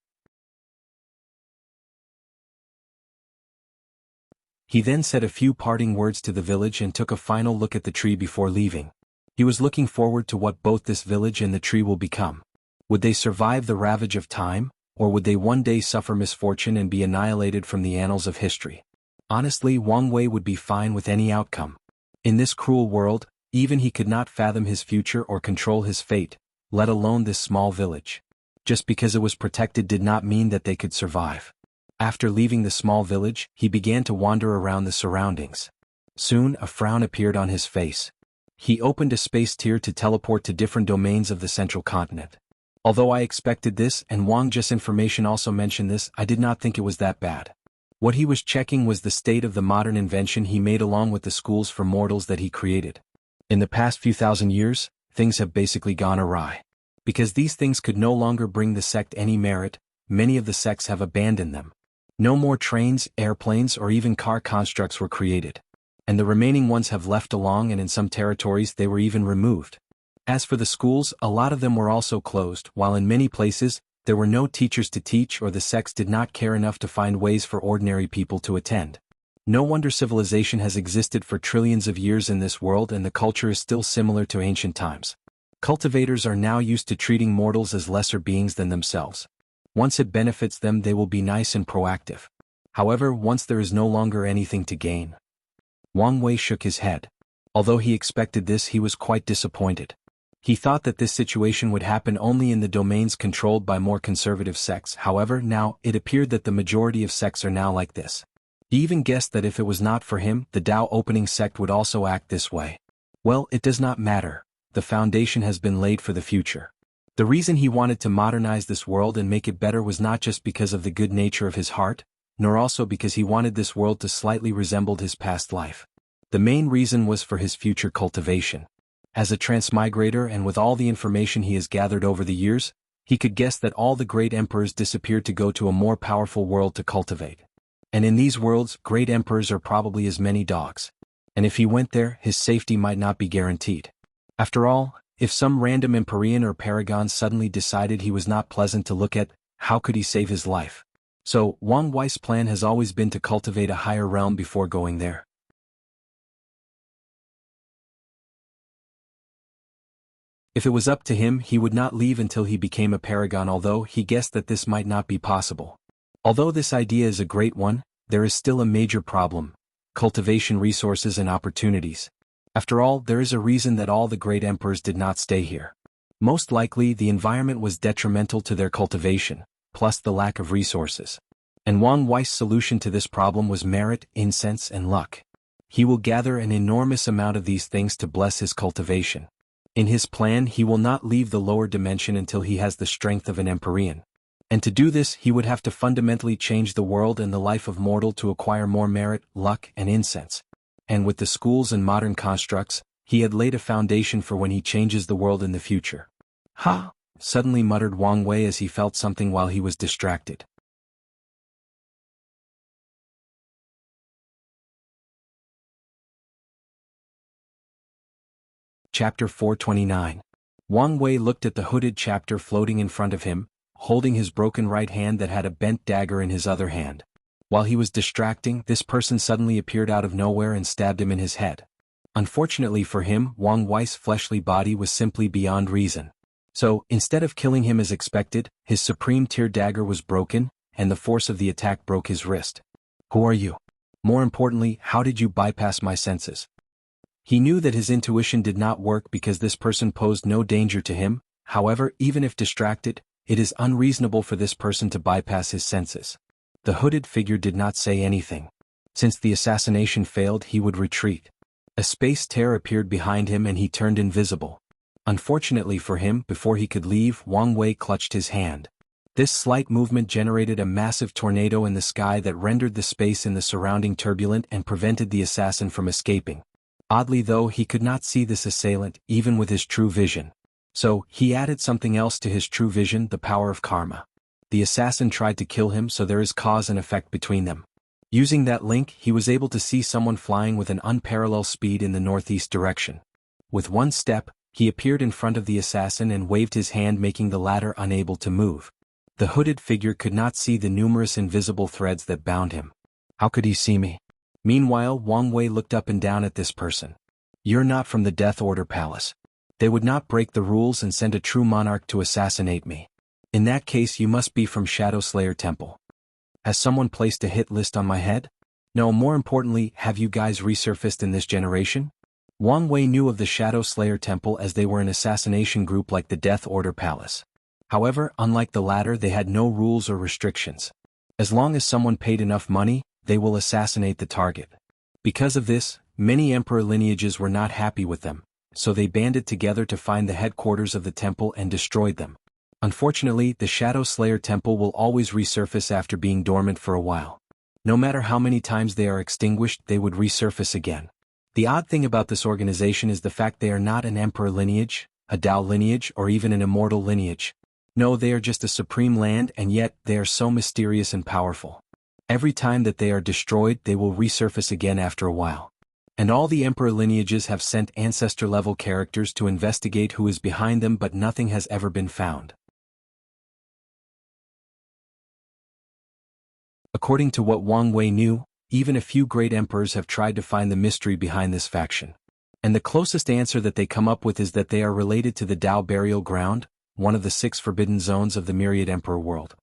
He then said a few parting words to the village and took a final look at the tree before leaving. He was looking forward to what both this village and the tree will become. Would they survive the ravage of time, or would they one day suffer misfortune and be annihilated from the annals of history? Honestly, Wang Wei would be fine with any outcome. In this cruel world, even he could not fathom his future or control his fate, let alone this small village. Just because it was protected did not mean that they could survive. After leaving the small village, he began to wander around the surroundings. Soon, a frown appeared on his face. He opened a space tier to teleport to different domains of the central continent. Although I expected this, and Wang Ji's information also mentioned this, I did not think it was that bad. What he was checking was the state of the modern invention he made along with the schools for mortals that he created. In the past few thousand years, things have basically gone awry. Because these things could no longer bring the sect any merit, many of the sects have abandoned them. No more trains, airplanes, or even car constructs were created. And the remaining ones have left along, and in some territories they were even removed. As for the schools, a lot of them were also closed, while in many places, there were no teachers to teach, or the sects did not care enough to find ways for ordinary people to attend. No wonder civilization has existed for trillions of years in this world, and the culture is still similar to ancient times. Cultivators are now used to treating mortals as lesser beings than themselves. Once it benefits them, they will be nice and proactive. However, once there is no longer anything to gain. Wang Wei shook his head. Although he expected this, he was quite disappointed. He thought that this situation would happen only in the domains controlled by more conservative sects. However, now, it appeared that the majority of sects are now like this. He even guessed that if it was not for him, the Tao opening sect would also act this way. Well, it does not matter. The foundation has been laid for the future. The reason he wanted to modernize this world and make it better was not just because of the good nature of his heart, nor also because he wanted this world to slightly resemble his past life. The main reason was for his future cultivation. As a transmigrator, and with all the information he has gathered over the years, he could guess that all the great emperors disappeared to go to a more powerful world to cultivate. And in these worlds, great emperors are probably as many dogs. And if he went there, his safety might not be guaranteed. After all, if some random Empyrean or Paragon suddenly decided he was not pleasant to look at, how could he save his life? So, Wang Wei's plan has always been to cultivate a higher realm before going there. If it was up to him, he would not leave until he became a Paragon, although he guessed that this might not be possible. Although this idea is a great one, there is still a major problem: cultivation resources and opportunities. After all, there is a reason that all the great emperors did not stay here. Most likely, the environment was detrimental to their cultivation, plus the lack of resources. And Wang Wei's solution to this problem was merit, incense, and luck. He will gather an enormous amount of these things to bless his cultivation. In his plan, he will not leave the lower dimension until he has the strength of an Empyrean. And to do this, he would have to fundamentally change the world and the life of mortal to acquire more merit, luck, and incense. And with the schools and modern constructs, he had laid a foundation for when he changes the world in the future. Ha! Suddenly muttered Wang Wei as he felt something while he was distracted. Chapter 429. Wang Wei looked at the hooded chapter floating in front of him, holding his broken right hand that had a bent dagger in his other hand. While he was distracting, this person suddenly appeared out of nowhere and stabbed him in his head. Unfortunately for him, Wang Wei's fleshly body was simply beyond reason. So, instead of killing him as expected, his supreme tier dagger was broken, and the force of the attack broke his wrist. Who are you? More importantly, how did you bypass my senses? He knew that his intuition did not work because this person posed no danger to him. However, even if distracted, it is unreasonable for this person to bypass his senses. The hooded figure did not say anything. Since the assassination failed, he would retreat. A space tear appeared behind him and he turned invisible. Unfortunately for him, before he could leave, Wang Wei clutched his hand. This slight movement generated a massive tornado in the sky that rendered the space in the surrounding turbulent and prevented the assassin from escaping. Oddly though, he could not see this assailant, even with his true vision. So, he added something else to his true vision: the power of karma. The assassin tried to kill him, so there is cause and effect between them. Using that link, he was able to see someone flying with an unparalleled speed in the northeast direction. With one step, he appeared in front of the assassin and waved his hand, making the latter unable to move. The hooded figure could not see the numerous invisible threads that bound him. How could he see me? Meanwhile, Wang Wei looked up and down at this person. You're not from the Death Order Palace. They would not break the rules and send a true monarch to assassinate me. In that case, you must be from Shadow Slayer Temple. Has someone placed a hit list on my head? No, more importantly, have you guys resurfaced in this generation? Wang Wei knew of the Shadow Slayer Temple as they were an assassination group like the Death Order Palace. However, unlike the latter, they had no rules or restrictions. As long as someone paid enough money, they will assassinate the target. Because of this, many emperor lineages were not happy with them, so they banded together to find the headquarters of the temple and destroyed them. Unfortunately, the Shadow Slayer Temple will always resurface after being dormant for a while. No matter how many times they are extinguished, they would resurface again. The odd thing about this organization is the fact they are not an emperor lineage, a Tao lineage, or even an immortal lineage. No, they are just a supreme land, and yet they are so mysterious and powerful. Every time that they are destroyed, they will resurface again after a while. And all the emperor lineages have sent ancestor-level characters to investigate who is behind them, but nothing has ever been found. According to what Wang Wei knew, even a few great emperors have tried to find the mystery behind this faction. And the closest answer that they come up with is that they are related to the Dao Burial Ground, one of the 6 forbidden zones of the Myriad Emperor world.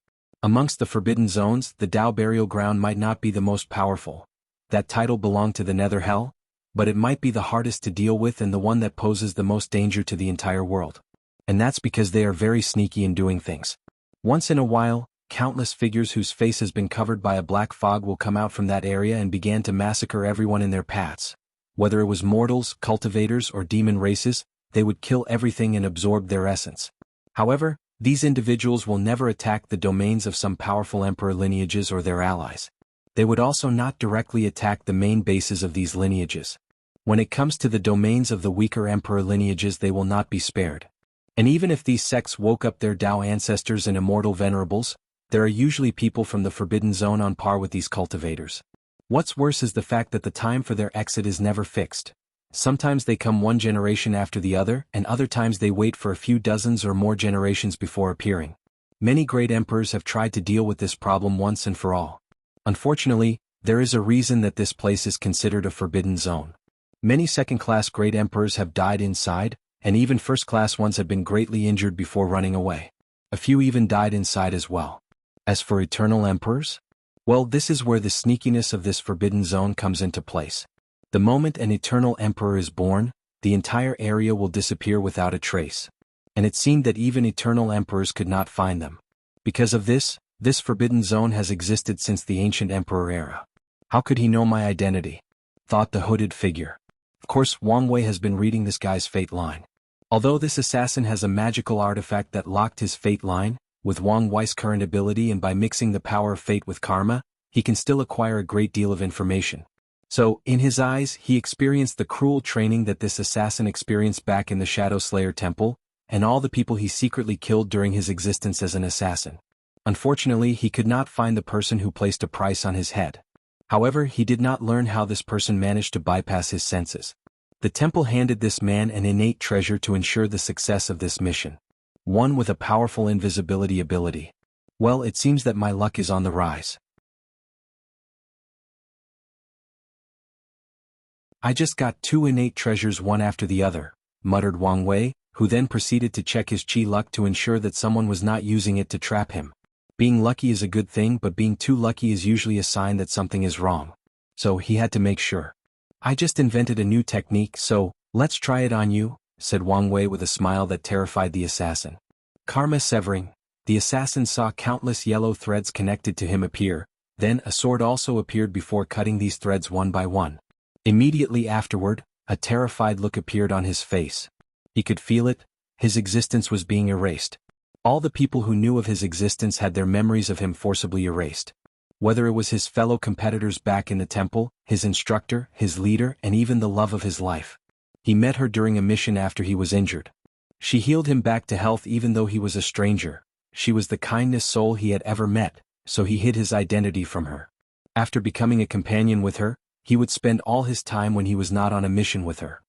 Amongst the forbidden zones, the Dao Burial Ground might not be the most powerful. That title belonged to the Nether Hell, but it might be the hardest to deal with and the one that poses the most danger to the entire world. And that's because they are very sneaky in doing things. Once in a while, countless figures whose face has been covered by a black fog will come out from that area and begin to massacre everyone in their paths. Whether it was mortals, cultivators, or demon races, they would kill everything and absorb their essence. However, these individuals will never attack the domains of some powerful emperor lineages or their allies. They would also not directly attack the main bases of these lineages. When it comes to the domains of the weaker emperor lineages, they will not be spared. And even if these sects woke up their Dao ancestors and immortal venerables, there are usually people from the Forbidden Zone on par with these cultivators. What's worse is the fact that the time for their exit is never fixed. Sometimes they come one generation after the other, and other times they wait for a few dozens or more generations before appearing. Many great emperors have tried to deal with this problem once and for all. Unfortunately, there is a reason that this place is considered a forbidden zone. Many second-class great emperors have died inside, and even first-class ones have been greatly injured before running away. A few even died inside as well. As for eternal emperors? Well, this is where the sneakiness of this forbidden zone comes into place. The moment an eternal emperor is born, the entire area will disappear without a trace. And it seemed that even eternal emperors could not find them. Because of this, this forbidden zone has existed since the ancient emperor era. How could he know my identity? Thought the hooded figure. Of course, Wang Wei has been reading this guy's fate line. Although this assassin has a magical artifact that locked his fate line, with Wang Wei's current ability and by mixing the power of fate with karma, he can still acquire a great deal of information. So, in his eyes, he experienced the cruel training that this assassin experienced back in the Shadow Slayer Temple, and all the people he secretly killed during his existence as an assassin. Unfortunately, he could not find the person who placed a price on his head. However, he did not learn how this person managed to bypass his senses. The temple handed this man an innate treasure to ensure the success of this mission. One with a powerful invisibility ability. Well, it seems that my luck is on the rise. I just got 2 innate treasures one after the other, muttered Wang Wei, who then proceeded to check his chi luck to ensure that someone was not using it to trap him. Being lucky is a good thing, but being too lucky is usually a sign that something is wrong. So he had to make sure. I just invented a new technique, so let's try it on you, said Wang Wei with a smile that terrified the assassin. Karma severing. The assassin saw countless yellow threads connected to him appear, then a sword also appeared before cutting these threads one by one. Immediately afterward, a terrified look appeared on his face. He could feel it, his existence was being erased. All the people who knew of his existence had their memories of him forcibly erased. Whether it was his fellow competitors back in the temple, his instructor, his leader, and even the love of his life. He met her during a mission after he was injured. She healed him back to health even though he was a stranger. She was the kindest soul he had ever met, so he hid his identity from her. After becoming a companion with her, he would spend all his time when he was not on a mission with her.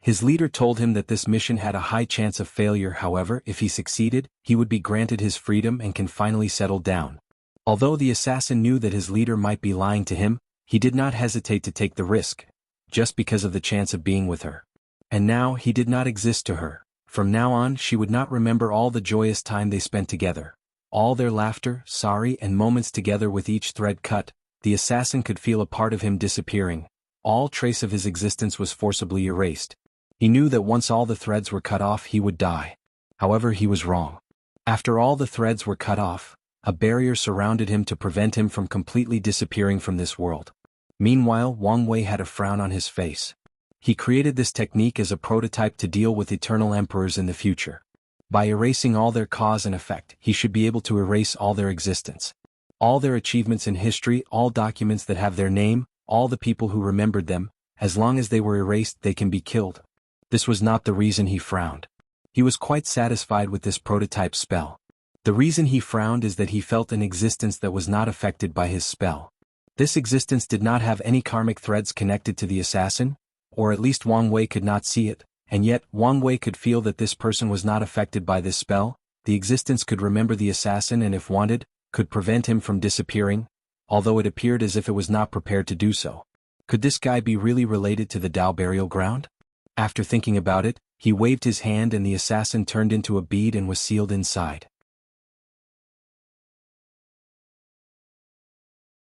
His leader told him that this mission had a high chance of failure, however, if he succeeded, he would be granted his freedom and can finally settle down. Although the assassin knew that his leader might be lying to him, he did not hesitate to take the risk, just because of the chance of being with her. And now he did not exist to her. From now on she would not remember all the joyous time they spent together. All their laughter, sorry, and moments together with each thread cut, the assassin could feel a part of him disappearing. All trace of his existence was forcibly erased. He knew that once all the threads were cut off he would die. However, he was wrong. After all the threads were cut off, a barrier surrounded him to prevent him from completely disappearing from this world. Meanwhile, Wang Wei had a frown on his face. He created this technique as a prototype to deal with eternal emperors in the future. By erasing all their cause and effect, he should be able to erase all their existence. All their achievements in history, all documents that have their name, all the people who remembered them, as long as they were erased they can be killed. This was not the reason he frowned. He was quite satisfied with this prototype spell. The reason he frowned is that he felt an existence that was not affected by his spell. This existence did not have any karmic threads connected to the assassin, or at least Wang Wei could not see it, and yet Wang Wei could feel that this person was not affected by this spell. The existence could remember the assassin and if wanted, could prevent him from disappearing, although it appeared as if it was not prepared to do so. Could this guy be really related to the Dao burial ground? After thinking about it, he waved his hand and the assassin turned into a bead and was sealed inside.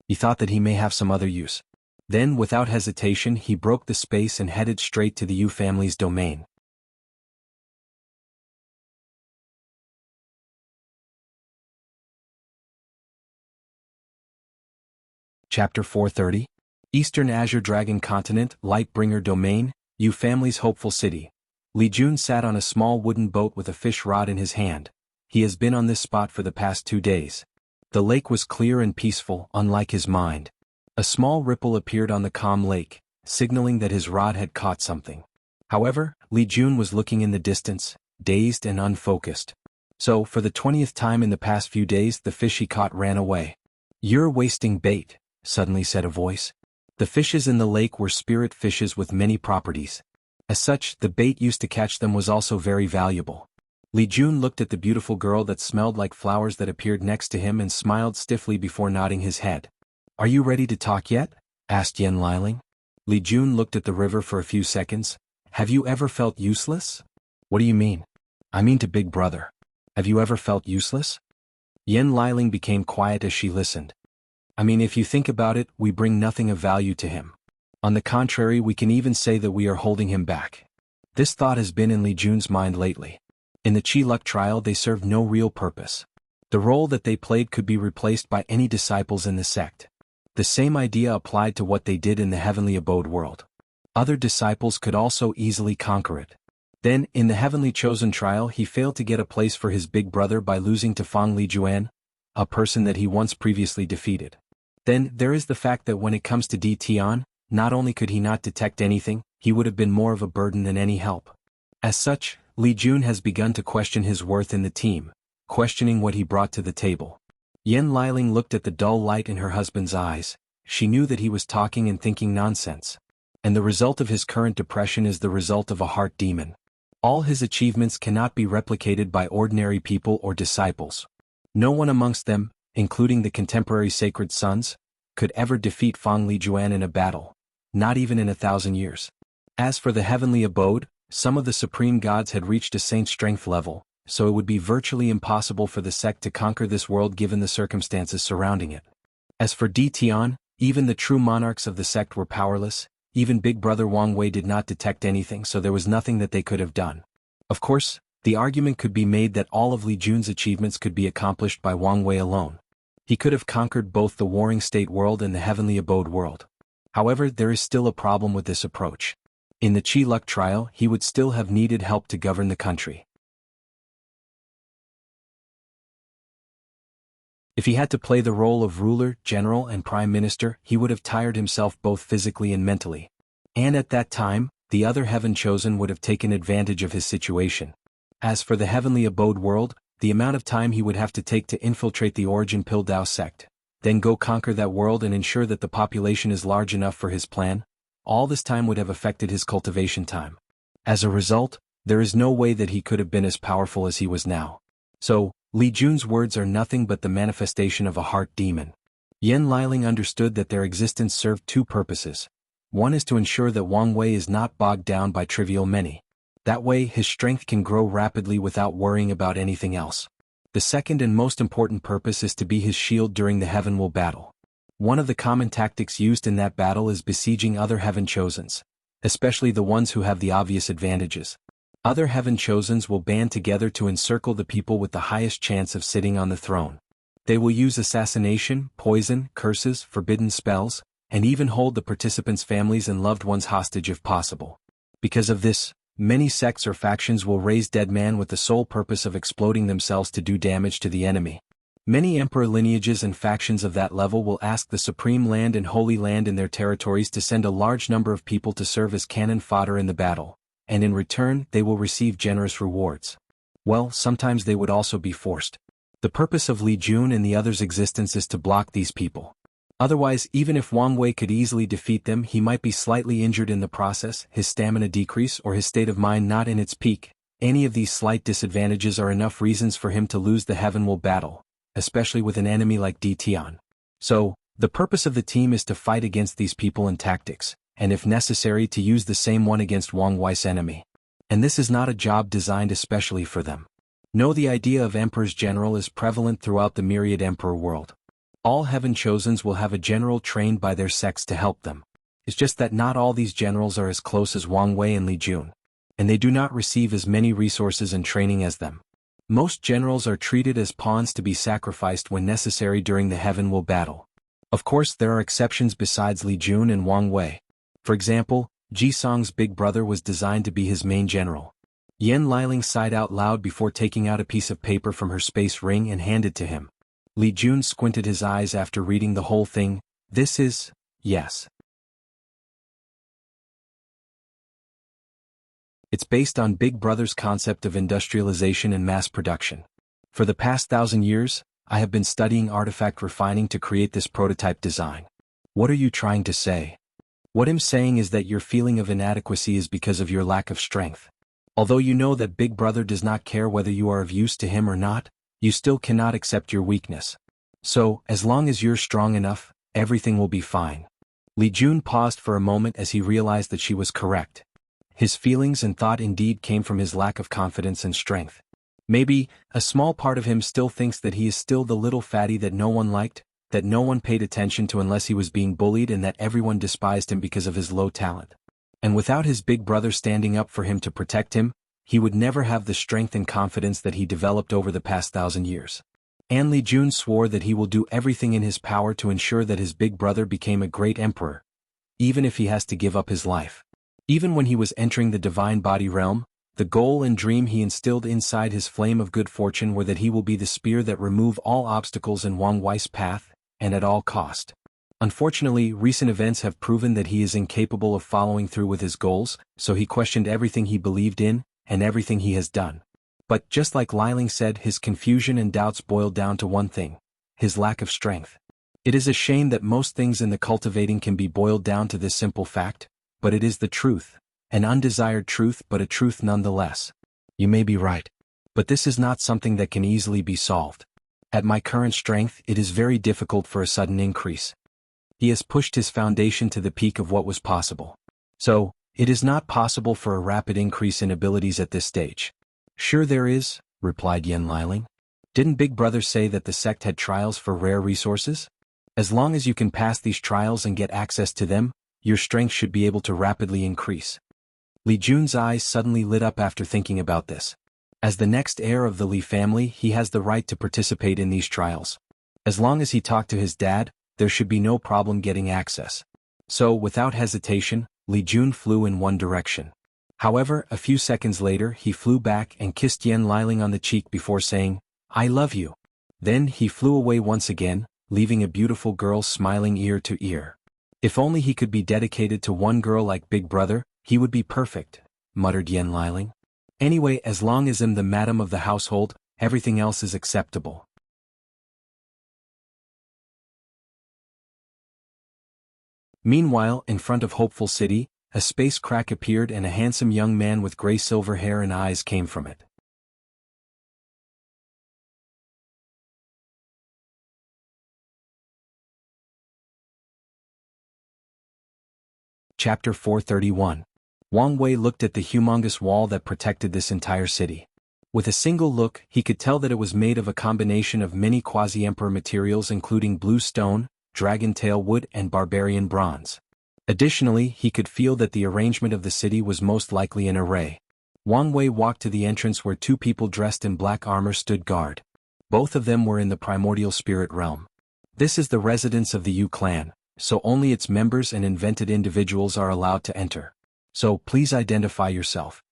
He thought that he may have some other use. Then, without hesitation, he broke the space and headed straight to the Yu family's domain. Chapter 430. Eastern Azure Dragon Continent, Lightbringer Domain, Yu family's hopeful city. Li Jun sat on a small wooden boat with a fish rod in his hand. He has been on this spot for the past 2 days. The lake was clear and peaceful, unlike his mind. A small ripple appeared on the calm lake, signaling that his rod had caught something. However, Li Jun was looking in the distance, dazed and unfocused. So, for the 20th time in the past few days, the fish he caught ran away. "You're wasting bait," suddenly said a voice. The fishes in the lake were spirit fishes with many properties. As such, the bait used to catch them was also very valuable. Li Jun looked at the beautiful girl that smelled like flowers that appeared next to him and smiled stiffly before nodding his head. "Are you ready to talk yet?" asked Yan Liling. Li Jun looked at the river for a few seconds. "Have you ever felt useless?" "What do you mean?" "I mean to Big Brother. Have you ever felt useless?" Yan Liling became quiet as she listened. "I mean, if you think about it, we bring nothing of value to him. On the contrary, we can even say that we are holding him back." This thought has been in Li Jun's mind lately. In the Qi Luck trial they served no real purpose. The role that they played could be replaced by any disciples in the sect. The same idea applied to what they did in the heavenly abode world. Other disciples could also easily conquer it. Then, in the heavenly chosen trial he failed to get a place for his big brother by losing to Fang Lijuan, a person that he once previously defeated. Then, there is the fact that when it comes to Di Tian, not only could he not detect anything, he would have been more of a burden than any help. As such, Li Jun has begun to question his worth in the team, questioning what he brought to the table. Yan Liling looked at the dull light in her husband's eyes. She knew that he was talking and thinking nonsense. And the result of his current depression is the result of a heart demon. All his achievements cannot be replicated by ordinary people or disciples. No one amongst them, including the contemporary sacred sons, could ever defeat Fang Lijuan in a battle, not even in 1,000 years. As for the heavenly abode, some of the supreme gods had reached a saint strength level, so it would be virtually impossible for the sect to conquer this world given the circumstances surrounding it. As for Di Tian, even the true monarchs of the sect were powerless. Even Big Brother Wang Wei did not detect anything, so there was nothing that they could have done. Of course, the argument could be made that all of Li Jun's achievements could be accomplished by Wang Wei alone. He could have conquered both the warring state world and the heavenly abode world. However, there is still a problem with this approach. In the Qi Luck trial, he would still have needed help to govern the country. If he had to play the role of ruler, general and prime minister, he would have tired himself both physically and mentally. And at that time, the other heaven chosen would have taken advantage of his situation. As for the heavenly abode world, the amount of time he would have to take to infiltrate the Origin Pill Dao sect, then go conquer that world and ensure that the population is large enough for his plan, all this time would have affected his cultivation time. As a result, there is no way that he could have been as powerful as he was now. So, Li Jun's words are nothing but the manifestation of a heart demon. Yan Liling understood that their existence served 2 purposes. One is to ensure that Wang Wei is not bogged down by trivial many. That way his strength can grow rapidly without worrying about anything else. The second and most important purpose is to be his shield during the Heavenwell battle. One of the common tactics used in that battle is besieging other Heaven Chosens, especially the ones who have the obvious advantages. Other Heaven Chosens will band together to encircle the people with the highest chance of sitting on the throne. They will use assassination, poison, curses, forbidden spells, and even hold the participants' families and loved ones hostage if possible. Because of this, many sects or factions will raise dead men with the sole purpose of exploding themselves to do damage to the enemy. Many emperor lineages and factions of that level will ask the Supreme Land and Holy Land in their territories to send a large number of people to serve as cannon fodder in the battle, and in return they will receive generous rewards. Well, sometimes they would also be forced. The purpose of Li Jun and the others' existence is to block these people. Otherwise, even if Wang Wei could easily defeat them, he might be slightly injured in the process, his stamina decrease, or his state of mind not in its peak. Any of these slight disadvantages are enough reasons for him to lose the Heavenwell battle, especially with an enemy like Di Tian. So, the purpose of the team is to fight against these people and tactics, and if necessary to use the same one against Wang Wei's enemy. And this is not a job designed especially for them. No, the idea of Emperor's General is prevalent throughout the myriad Emperor world. All Heaven Chosens will have a general trained by their sects to help them. It's just that not all these generals are as close as Wang Wei and Li Jun, and they do not receive as many resources and training as them. Most generals are treated as pawns to be sacrificed when necessary during the Heavenwell battle. Of course, there are exceptions besides Li Jun and Wang Wei. For example, Ji Song's big brother was designed to be his main general. Yan Liling sighed out loud before taking out a piece of paper from her space ring and handed to him. Li Jun squinted his eyes after reading the whole thing. This is, yes. It's based on Big Brother's concept of industrialization and mass production. For the past 1,000 years, I have been studying artifact refining to create this prototype design. What are you trying to say? What I'm saying is that your feeling of inadequacy is because of your lack of strength. Although you know that Big Brother does not care whether you are of use to him or not, you still cannot accept your weakness. So, as long as you're strong enough, everything will be fine. Li Jun paused for a moment as he realized that she was correct. His feelings and thought indeed came from his lack of confidence and strength. Maybe, a small part of him still thinks that he is still the little fatty that no one liked, that no one paid attention to unless he was being bullied, and that everyone despised him because of his low talent. And without his big brother standing up for him to protect him, he would never have the strength and confidence that he developed over the past 1,000 years. And Li Jun swore that he will do everything in his power to ensure that his big brother became a great emperor, even if he has to give up his life. Even when he was entering the divine body realm, the goal and dream he instilled inside his flame of good fortune were that he will be the spear that remove all obstacles in Wang Wei's path, and at all cost. Unfortunately, recent events have proven that he is incapable of following through with his goals, so he questioned everything he believed in, and everything he has done. But just like Liling said, his confusion and doubts boiled down to one thing: his lack of strength. It is a shame that most things in the cultivating can be boiled down to this simple fact, but it is the truth, an undesired truth but a truth nonetheless. You may be right. But this is not something that can easily be solved. At my current strength, it is very difficult for a sudden increase. He has pushed his foundation to the peak of what was possible. So, it is not possible for a rapid increase in abilities at this stage. Sure there is, replied Yan Liling. Didn't Big Brother say that the sect had trials for rare resources? As long as you can pass these trials and get access to them, your strength should be able to rapidly increase. Li Jun's eyes suddenly lit up after thinking about this. As the next heir of the Li family, he has the right to participate in these trials. As long as he talked to his dad, there should be no problem getting access. So, without hesitation, Li Jun flew in one direction. However, a few seconds later he flew back and kissed Yan Liling on the cheek before saying, "I love you." Then he flew away once again, leaving a beautiful girl smiling ear to ear. If only he could be dedicated to one girl like Big Brother, he would be perfect, muttered Yan Liling. Anyway, as long as I'm the madam of the household, everything else is acceptable. Meanwhile, in front of Hopeful City, a space crack appeared and a handsome young man with gray silver hair and eyes came from it. Chapter 431. Wang Wei looked at the humongous wall that protected this entire city. With a single look, he could tell that it was made of a combination of many quasi-emperor materials including blue stone, dragon tail wood and barbarian bronze. Additionally, he could feel that the arrangement of the city was most likely an array. Wang Wei walked to the entrance where two people dressed in black armor stood guard. Both of them were in the primordial spirit realm. This is the residence of the Yu clan, so only its members and invented individuals are allowed to enter. So, please identify yourself.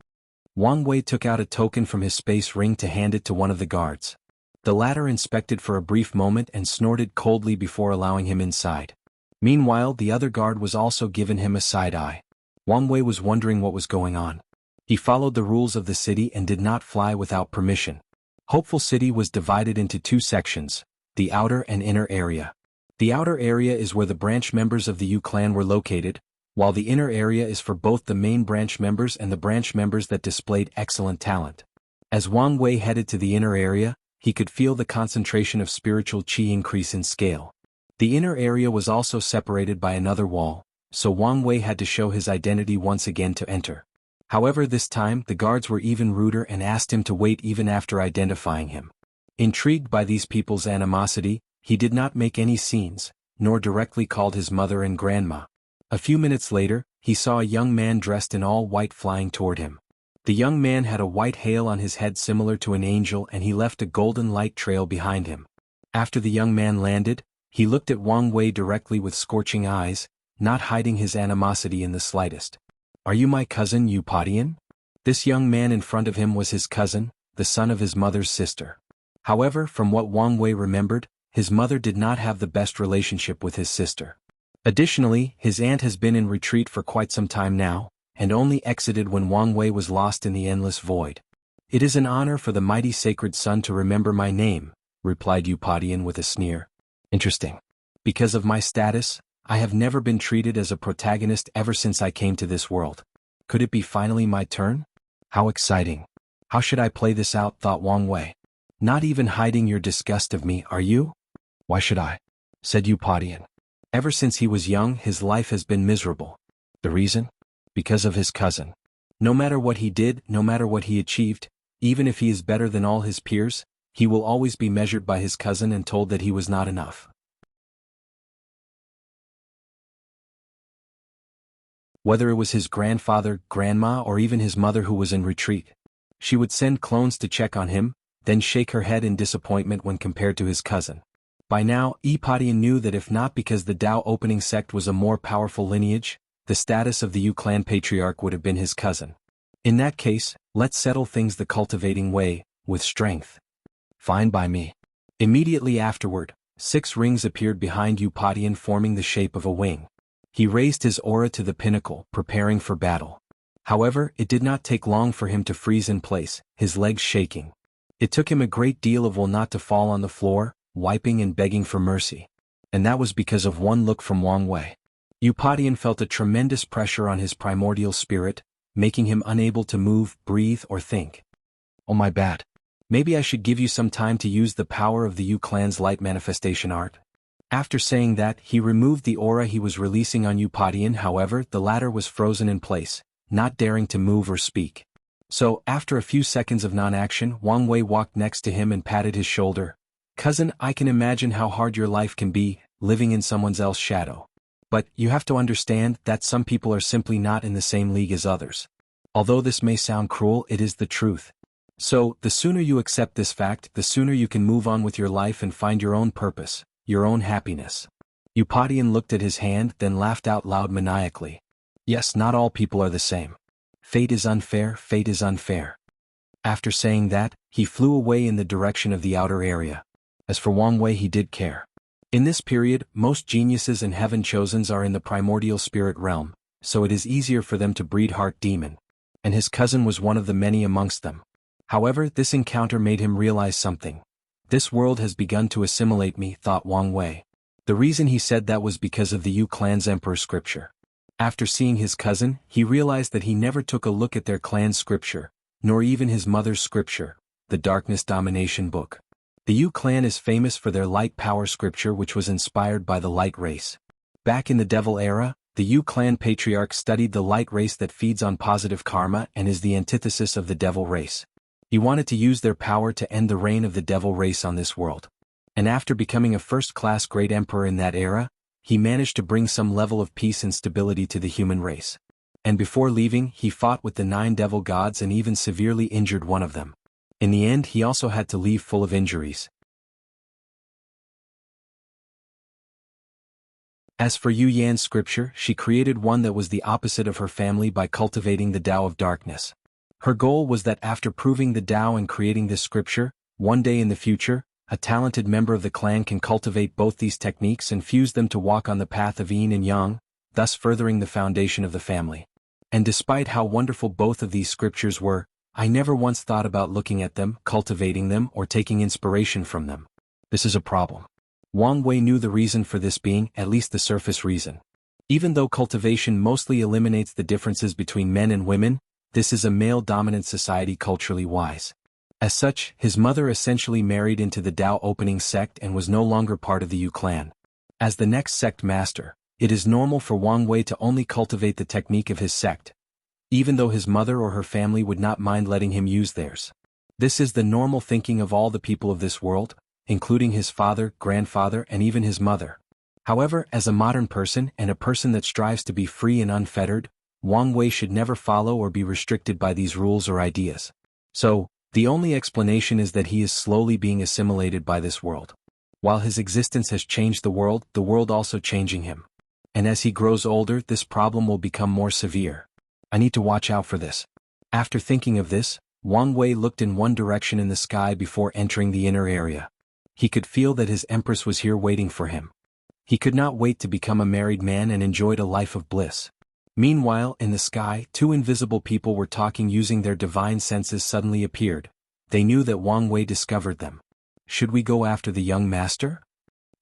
Wang Wei took out a token from his space ring to hand it to one of the guards. The latter inspected for a brief moment and snorted coldly before allowing him inside. Meanwhile, the other guard was also given him a side eye. Wang Wei was wondering what was going on. He followed the rules of the city and did not fly without permission. Hopeful City was divided into two sections, the outer and inner area. The outer area is where the branch members of the Yu clan were located, while the inner area is for both the main branch members and the branch members that displayed excellent talent. As Wang Wei headed to the inner area, he could feel the concentration of spiritual qi increase in scale. The inner area was also separated by another wall, so Wang Wei had to show his identity once again to enter. However, this time the guards were even ruder and asked him to wait even after identifying him. Intrigued by these people's animosity, he did not make any scenes, nor directly called his mother and grandma. A few minutes later, he saw a young man dressed in all white flying toward him. The young man had a white halo on his head similar to an angel, and he left a golden light trail behind him. After the young man landed, he looked at Wang Wei directly with scorching eyes, not hiding his animosity in the slightest. "Are you my cousin Eupodian?" This young man in front of him was his cousin, the son of his mother's sister. However, from what Wang Wei remembered, his mother did not have the best relationship with his sister. Additionally, his aunt has been in retreat for quite some time now, and only exited when Wang Wei was lost in the endless void. "It is an honor for the mighty sacred son to remember my name," replied Eupodian with a sneer. "Interesting. Because of my status, I have never been treated as a protagonist ever since I came to this world. Could it be finally my turn? How exciting. How should I play this out?" thought Wang Wei. "Not even hiding your disgust of me, are you?" "Why should I?" said Eupodian. "Ever since he was young, his life has been miserable. The reason? Because of his cousin. No matter what he did, no matter what he achieved, even if he is better than all his peers, he will always be measured by his cousin and told that he was not enough. Whether it was his grandfather, grandma, or even his mother who was in retreat. She would send clones to check on him, then shake her head in disappointment when compared to his cousin. By now, Eupodian knew that if not because the Tao opening sect was a more powerful lineage, the status of the Yu clan patriarch would have been his cousin. In that case, let's settle things the cultivating way, with strength. Fine by me. Immediately afterward, 6 rings appeared behind Eupodian, forming the shape of a wing. He raised his aura to the pinnacle, preparing for battle. However, it did not take long for him to freeze in place, his legs shaking. It took him a great deal of will not to fall on the floor, wiping and begging for mercy. And that was because of one look from Wang Wei. Eupodian felt a tremendous pressure on his primordial spirit, making him unable to move, breathe, or think. "Oh, my bad. Maybe I should give you some time to use the power of the Yu clan's light manifestation art." After saying that, he removed the aura he was releasing on Eupodian. However, the latter was frozen in place, not daring to move or speak. So, after a few seconds of non-action, Wang Wei walked next to him and patted his shoulder. "Cousin, I can imagine how hard your life can be, living in someone else's shadow. But, you have to understand that some people are simply not in the same league as others. Although this may sound cruel, it is the truth. So, the sooner you accept this fact, the sooner you can move on with your life and find your own purpose, your own happiness." Eupodian looked at his hand, then laughed out loud maniacally. "Yes, not all people are the same. Fate is unfair, fate is unfair." After saying that, he flew away in the direction of the outer area. As for Wang Wei, he did care. In this period, most geniuses and heaven chosens are in the primordial spirit realm, so it is easier for them to breed heart demon. And his cousin was one of the many amongst them. However, this encounter made him realize something. "This world has begun to assimilate me," thought Wang Wei. The reason he said that was because of the Yu clan's emperor scripture. After seeing his cousin, he realized that he never took a look at their clan's scripture, nor even his mother's scripture, the Darkness Domination book. The Yu clan is famous for their light power scripture, which was inspired by the light race. Back in the devil era, the Yu clan patriarch studied the light race that feeds on positive karma and is the antithesis of the devil race. He wanted to use their power to end the reign of the devil race on this world. And after becoming a first-class great emperor in that era, he managed to bring some level of peace and stability to the human race. And before leaving, he fought with the 9 devil gods and even severely injured one of them. In the end, he also had to leave full of injuries. As for Yu Yan's scripture, she created one that was the opposite of her family by cultivating the Tao of darkness. Her goal was that after proving the Tao and creating this scripture, one day in the future, a talented member of the clan can cultivate both these techniques and fuse them to walk on the path of yin and yang, thus furthering the foundation of the family. And despite how wonderful both of these scriptures were, I never once thought about looking at them, cultivating them, or taking inspiration from them. This is a problem. Wang Wei knew the reason for this being at least the surface reason. Even though cultivation mostly eliminates the differences between men and women, this is a male-dominant society culturally wise. As such, his mother essentially married into the Dao opening sect and was no longer part of the Yu clan. As the next sect master, it is normal for Wang Wei to only cultivate the technique of his sect, even though his mother or her family would not mind letting him use theirs. This is the normal thinking of all the people of this world, including his father, grandfather, and even his mother. However, as a modern person and a person that strives to be free and unfettered, Wang Wei should never follow or be restricted by these rules or ideas. So, the only explanation is that he is slowly being assimilated by this world. While his existence has changed the world also changing him. And as he grows older, this problem will become more severe. I need to watch out for this. After thinking of this, Wang Wei looked in one direction in the sky before entering the inner area. He could feel that his empress was here waiting for him. He could not wait to become a married man and enjoyed a life of bliss. Meanwhile, in the sky, two invisible people were talking using their divine senses suddenly appeared. They knew that Wang Wei discovered them. Should we go after the young master?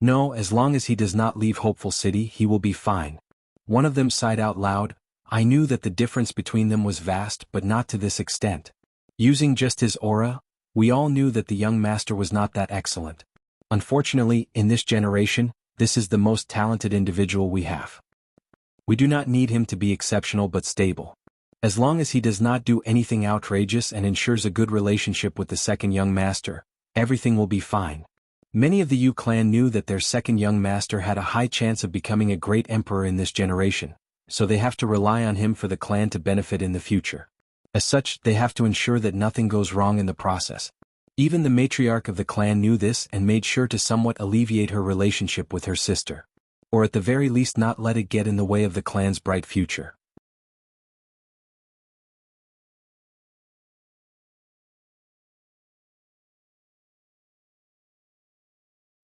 No, as long as he does not leave Hopeful City, he will be fine. One of them sighed out loud. I knew that the difference between them was vast, but not to this extent. Using just his aura, we all knew that the young master was not that excellent. Unfortunately, in this generation, this is the most talented individual we have. We do not need him to be exceptional but stable. As long as he does not do anything outrageous and ensures a good relationship with the second young master, everything will be fine. Many of the Yu clan knew that their second young master had a high chance of becoming a great emperor in this generation, so they have to rely on him for the clan to benefit in the future. As such, they have to ensure that nothing goes wrong in the process. Even the matriarch of the clan knew this and made sure to somewhat alleviate her relationship with her sister. Or at the very least not let it get in the way of the clan's bright future.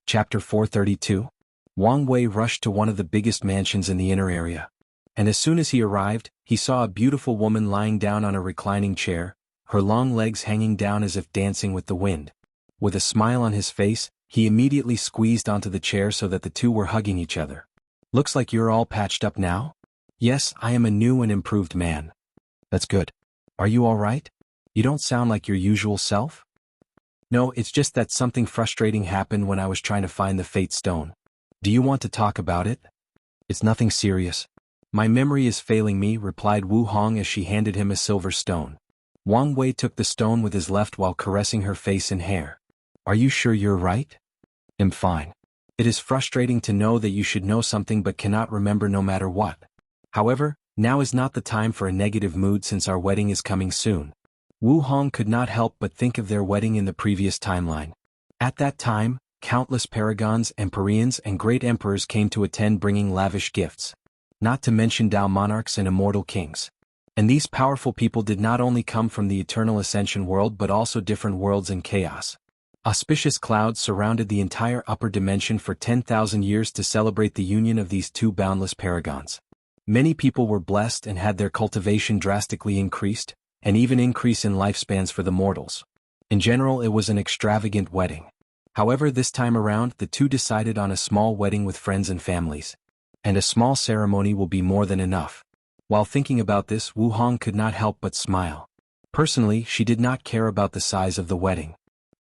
Chapter 432. Wang Wei rushed to one of the biggest mansions in the inner area. And as soon as he arrived, he saw a beautiful woman lying down on a reclining chair, her long legs hanging down as if dancing with the wind. With a smile on his face, he immediately squeezed onto the chair so that the two were hugging each other. Looks like you're all patched up now? Yes, I am a new and improved man. That's good. Are you all right? You don't sound like your usual self? No, it's just that something frustrating happened when I was trying to find the Fate Stone. Do you want to talk about it? It's nothing serious. My memory is failing me, replied Wu Hong as she handed him a silver stone. Wang Wei took the stone with his left while caressing her face and hair. Are you sure you're right? I'm fine. It is frustrating to know that you should know something but cannot remember no matter what. However, now is not the time for a negative mood since our wedding is coming soon. Wu Hong could not help but think of their wedding in the previous timeline. At that time, countless paragons, empyreans, and great emperors came to attend bringing lavish gifts. Not to mention Dao monarchs and immortal kings. And these powerful people did not only come from the eternal ascension world but also different worlds and chaos. Auspicious clouds surrounded the entire upper dimension for 10,000 years to celebrate the union of these two boundless paragons. Many people were blessed and had their cultivation drastically increased, and even increase in lifespans for the mortals. In general, it was an extravagant wedding. However, this time around, the two decided on a small wedding with friends and families. And a small ceremony will be more than enough. While thinking about this, Wu Hong could not help but smile. Personally, she did not care about the size of the wedding.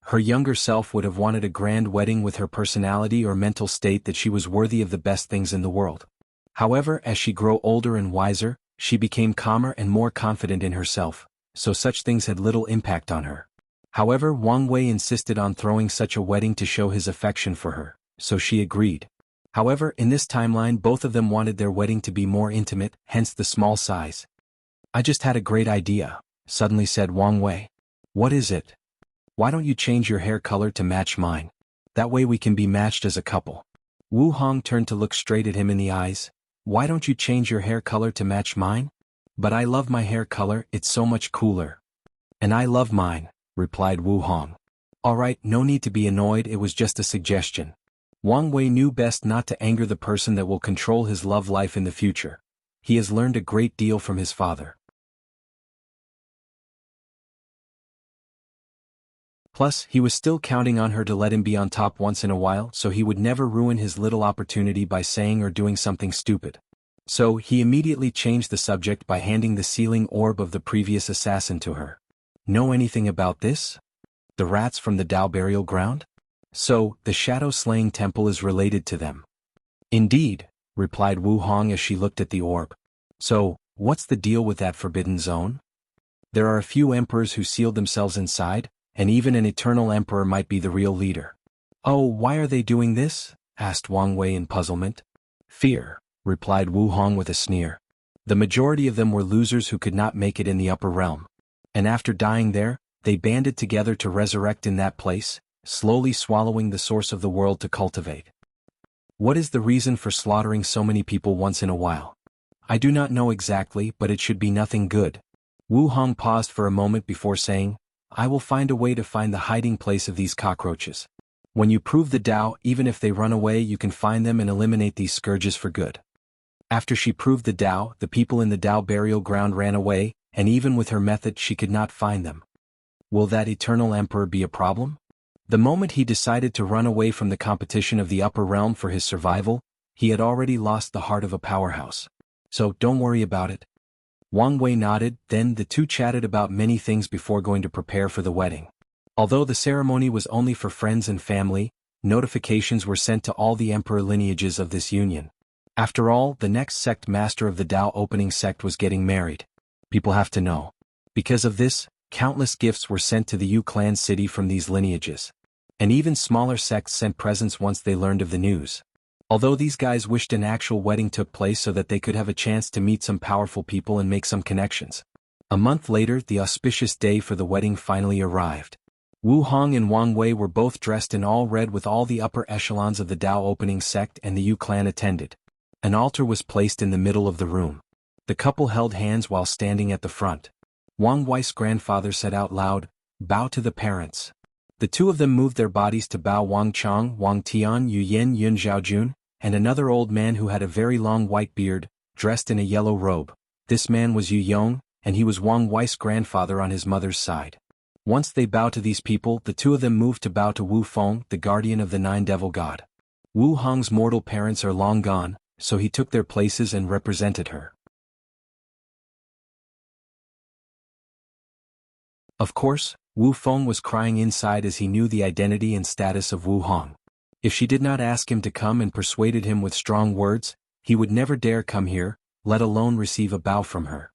Her younger self would have wanted a grand wedding with her personality or mental state that she was worthy of the best things in the world. However, as she grew older and wiser, she became calmer and more confident in herself, so such things had little impact on her. However, Wang Wei insisted on throwing such a wedding to show his affection for her, so she agreed. However, in this timeline both of them wanted their wedding to be more intimate, hence the small size. I just had a great idea, suddenly said Wang Wei. What is it? Why don't you change your hair color to match mine? That way we can be matched as a couple. Wu Hong turned to look straight at him in the eyes. Why don't you change your hair color to match mine? But I love my hair color, it's so much cooler. And I love mine, replied Wu Hong. Alright, no need to be annoyed, it was just a suggestion. Wang Wei knew best not to anger the person that will control his love life in the future. He has learned a great deal from his father. Plus, he was still counting on her to let him be on top once in a while, so he would never ruin his little opportunity by saying or doing something stupid. So, he immediately changed the subject by handing the sealing orb of the previous assassin to her. Know anything about this? The rats from the Dao burial ground? So, the shadow-slaying temple is related to them. Indeed, replied Wu Hong as she looked at the orb. So, what's the deal with that forbidden zone? There are a few emperors who sealed themselves inside, and even an eternal emperor might be the real leader. Oh, why are they doing this? Asked Wang Wei in puzzlement. Fear, replied Wu Hong with a sneer. The majority of them were losers who could not make it in the upper realm. And after dying there, they banded together to resurrect in that place, slowly swallowing the source of the world to cultivate. What is the reason for slaughtering so many people once in a while? I do not know exactly, but it should be nothing good. Wu Hong paused for a moment before saying, I will find a way to find the hiding place of these cockroaches. When you prove the Tao, even if they run away, you can find them and eliminate these scourges for good. After she proved the Tao, the people in the Tao burial ground ran away, and even with her method she could not find them. Will that eternal emperor be a problem? The moment he decided to run away from the competition of the upper realm for his survival, he had already lost the heart of a powerhouse. So don't worry about it. Wang Wei nodded, then the two chatted about many things before going to prepare for the wedding. Although the ceremony was only for friends and family, notifications were sent to all the emperor lineages of this union. After all, the next sect master of the Tao opening sect was getting married. People have to know. Because of this, countless gifts were sent to the Yu clan city from these lineages. And even smaller sects sent presents once they learned of the news. Although these guys wished an actual wedding took place so that they could have a chance to meet some powerful people and make some connections. A month later, the auspicious day for the wedding finally arrived. Wu Hong and Wang Wei were both dressed in all red with all the upper echelons of the Tao opening sect and the Yu clan attended. An altar was placed in the middle of the room. The couple held hands while standing at the front. Wang Wei's grandfather said out loud, "Bow to the parents." The two of them moved their bodies to bow. Wang Chong, Wang Tian, Yu Yin, Yun Zhaojun, and another old man who had a very long white beard, dressed in a yellow robe. This man was Yu Yong, and he was Wang Wei's grandfather on his mother's side. Once they bowed to these people, the two of them moved to bow to Wu Feng, the guardian of the Nine Devil God. Wu Hong's mortal parents are long gone, so he took their places and represented her. Of course, Wu Feng was crying inside as he knew the identity and status of Wu Hong. If she did not ask him to come and persuaded him with strong words, he would never dare come here, let alone receive a bow from her.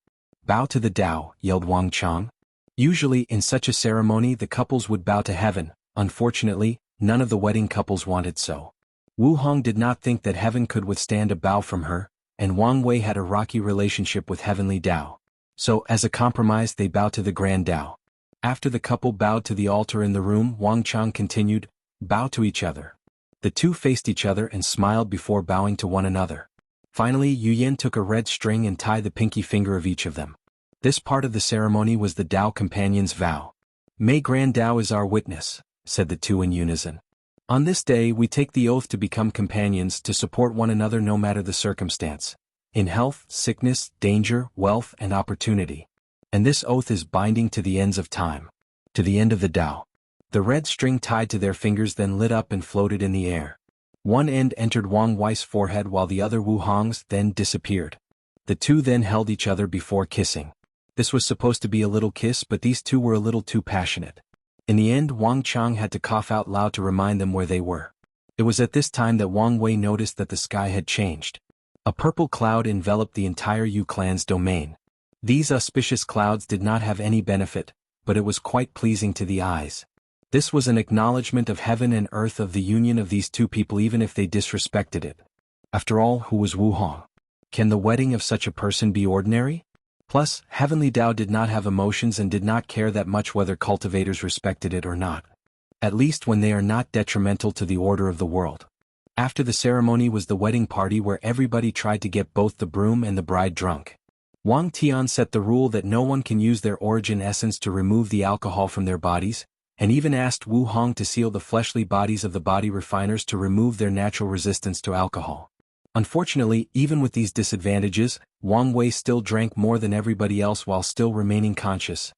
"Bow to the Tao," yelled Wang Chong. Usually, in such a ceremony the couples would bow to heaven. Unfortunately, none of the wedding couples wanted so. Wu Hong did not think that heaven could withstand a bow from her, and Wang Wei had a rocky relationship with heavenly Tao. So, as a compromise they bowed to the Grand Tao. After the couple bowed to the altar in the room, Wang Chong continued, "Bow to each other." The two faced each other and smiled before bowing to one another. Finally, Yu Yin took a red string and tied the pinky finger of each of them. This part of the ceremony was the Tao companion's vow. "May Grand Tao is our witness," said the two in unison. "On this day we take the oath to become companions, to support one another no matter the circumstance. In health, sickness, danger, wealth, and opportunity. And this oath is binding to the ends of time. To the end of the Tao." The red string tied to their fingers then lit up and floated in the air. One end entered Wang Wei's forehead while the other Wu Hong's then disappeared. The two then held each other before kissing. This was supposed to be a little kiss, but these two were a little too passionate. In the end, Wang Chong had to cough out loud to remind them where they were. It was at this time that Wang Wei noticed that the sky had changed. A purple cloud enveloped the entire Yu clan's domain. These auspicious clouds did not have any benefit, but it was quite pleasing to the eyes. This was an acknowledgement of heaven and earth of the union of these two people even if they disrespected it. After all, who was Wu Hong? Can the wedding of such a person be ordinary? Plus, heavenly Tao did not have emotions and did not care that much whether cultivators respected it or not. At least when they are not detrimental to the order of the world. After the ceremony was the wedding party where everybody tried to get both the groom and the bride drunk. Wang Tian set the rule that no one can use their origin essence to remove the alcohol from their bodies, and even asked Wu Hong to seal the fleshly bodies of the body refiners to remove their natural resistance to alcohol. Unfortunately, even with these disadvantages, Wang Wei still drank more than everybody else while still remaining conscious.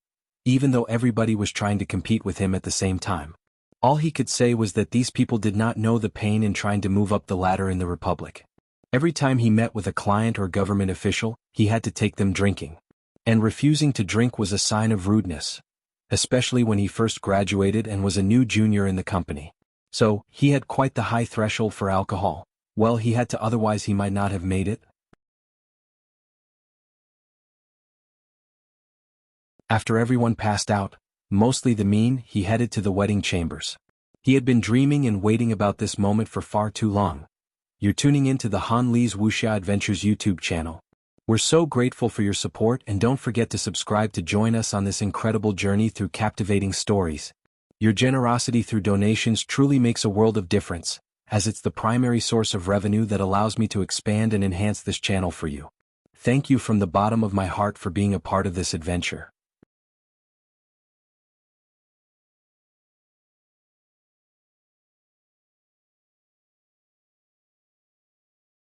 even though everybody was trying to compete with him at the same time. All he could say was that these people did not know the pain in trying to move up the ladder in the Republic. Every time he met with a client or government official, he had to take them drinking. And refusing to drink was a sign of rudeness, especially when he first graduated and was a new junior in the company. So, he had quite the high threshold for alcohol. Well, he had to, otherwise he might not have made it. After everyone passed out, mostly the mean, he headed to the wedding chambers. He had been dreaming and waiting about this moment for far too long. You're tuning in to the Han Li's Wuxia Adventures YouTube channel. We're so grateful for your support, and don't forget to subscribe to join us on this incredible journey through captivating stories. Your generosity through donations truly makes a world of difference, as it's the primary source of revenue that allows me to expand and enhance this channel for you. Thank you from the bottom of my heart for being a part of this adventure.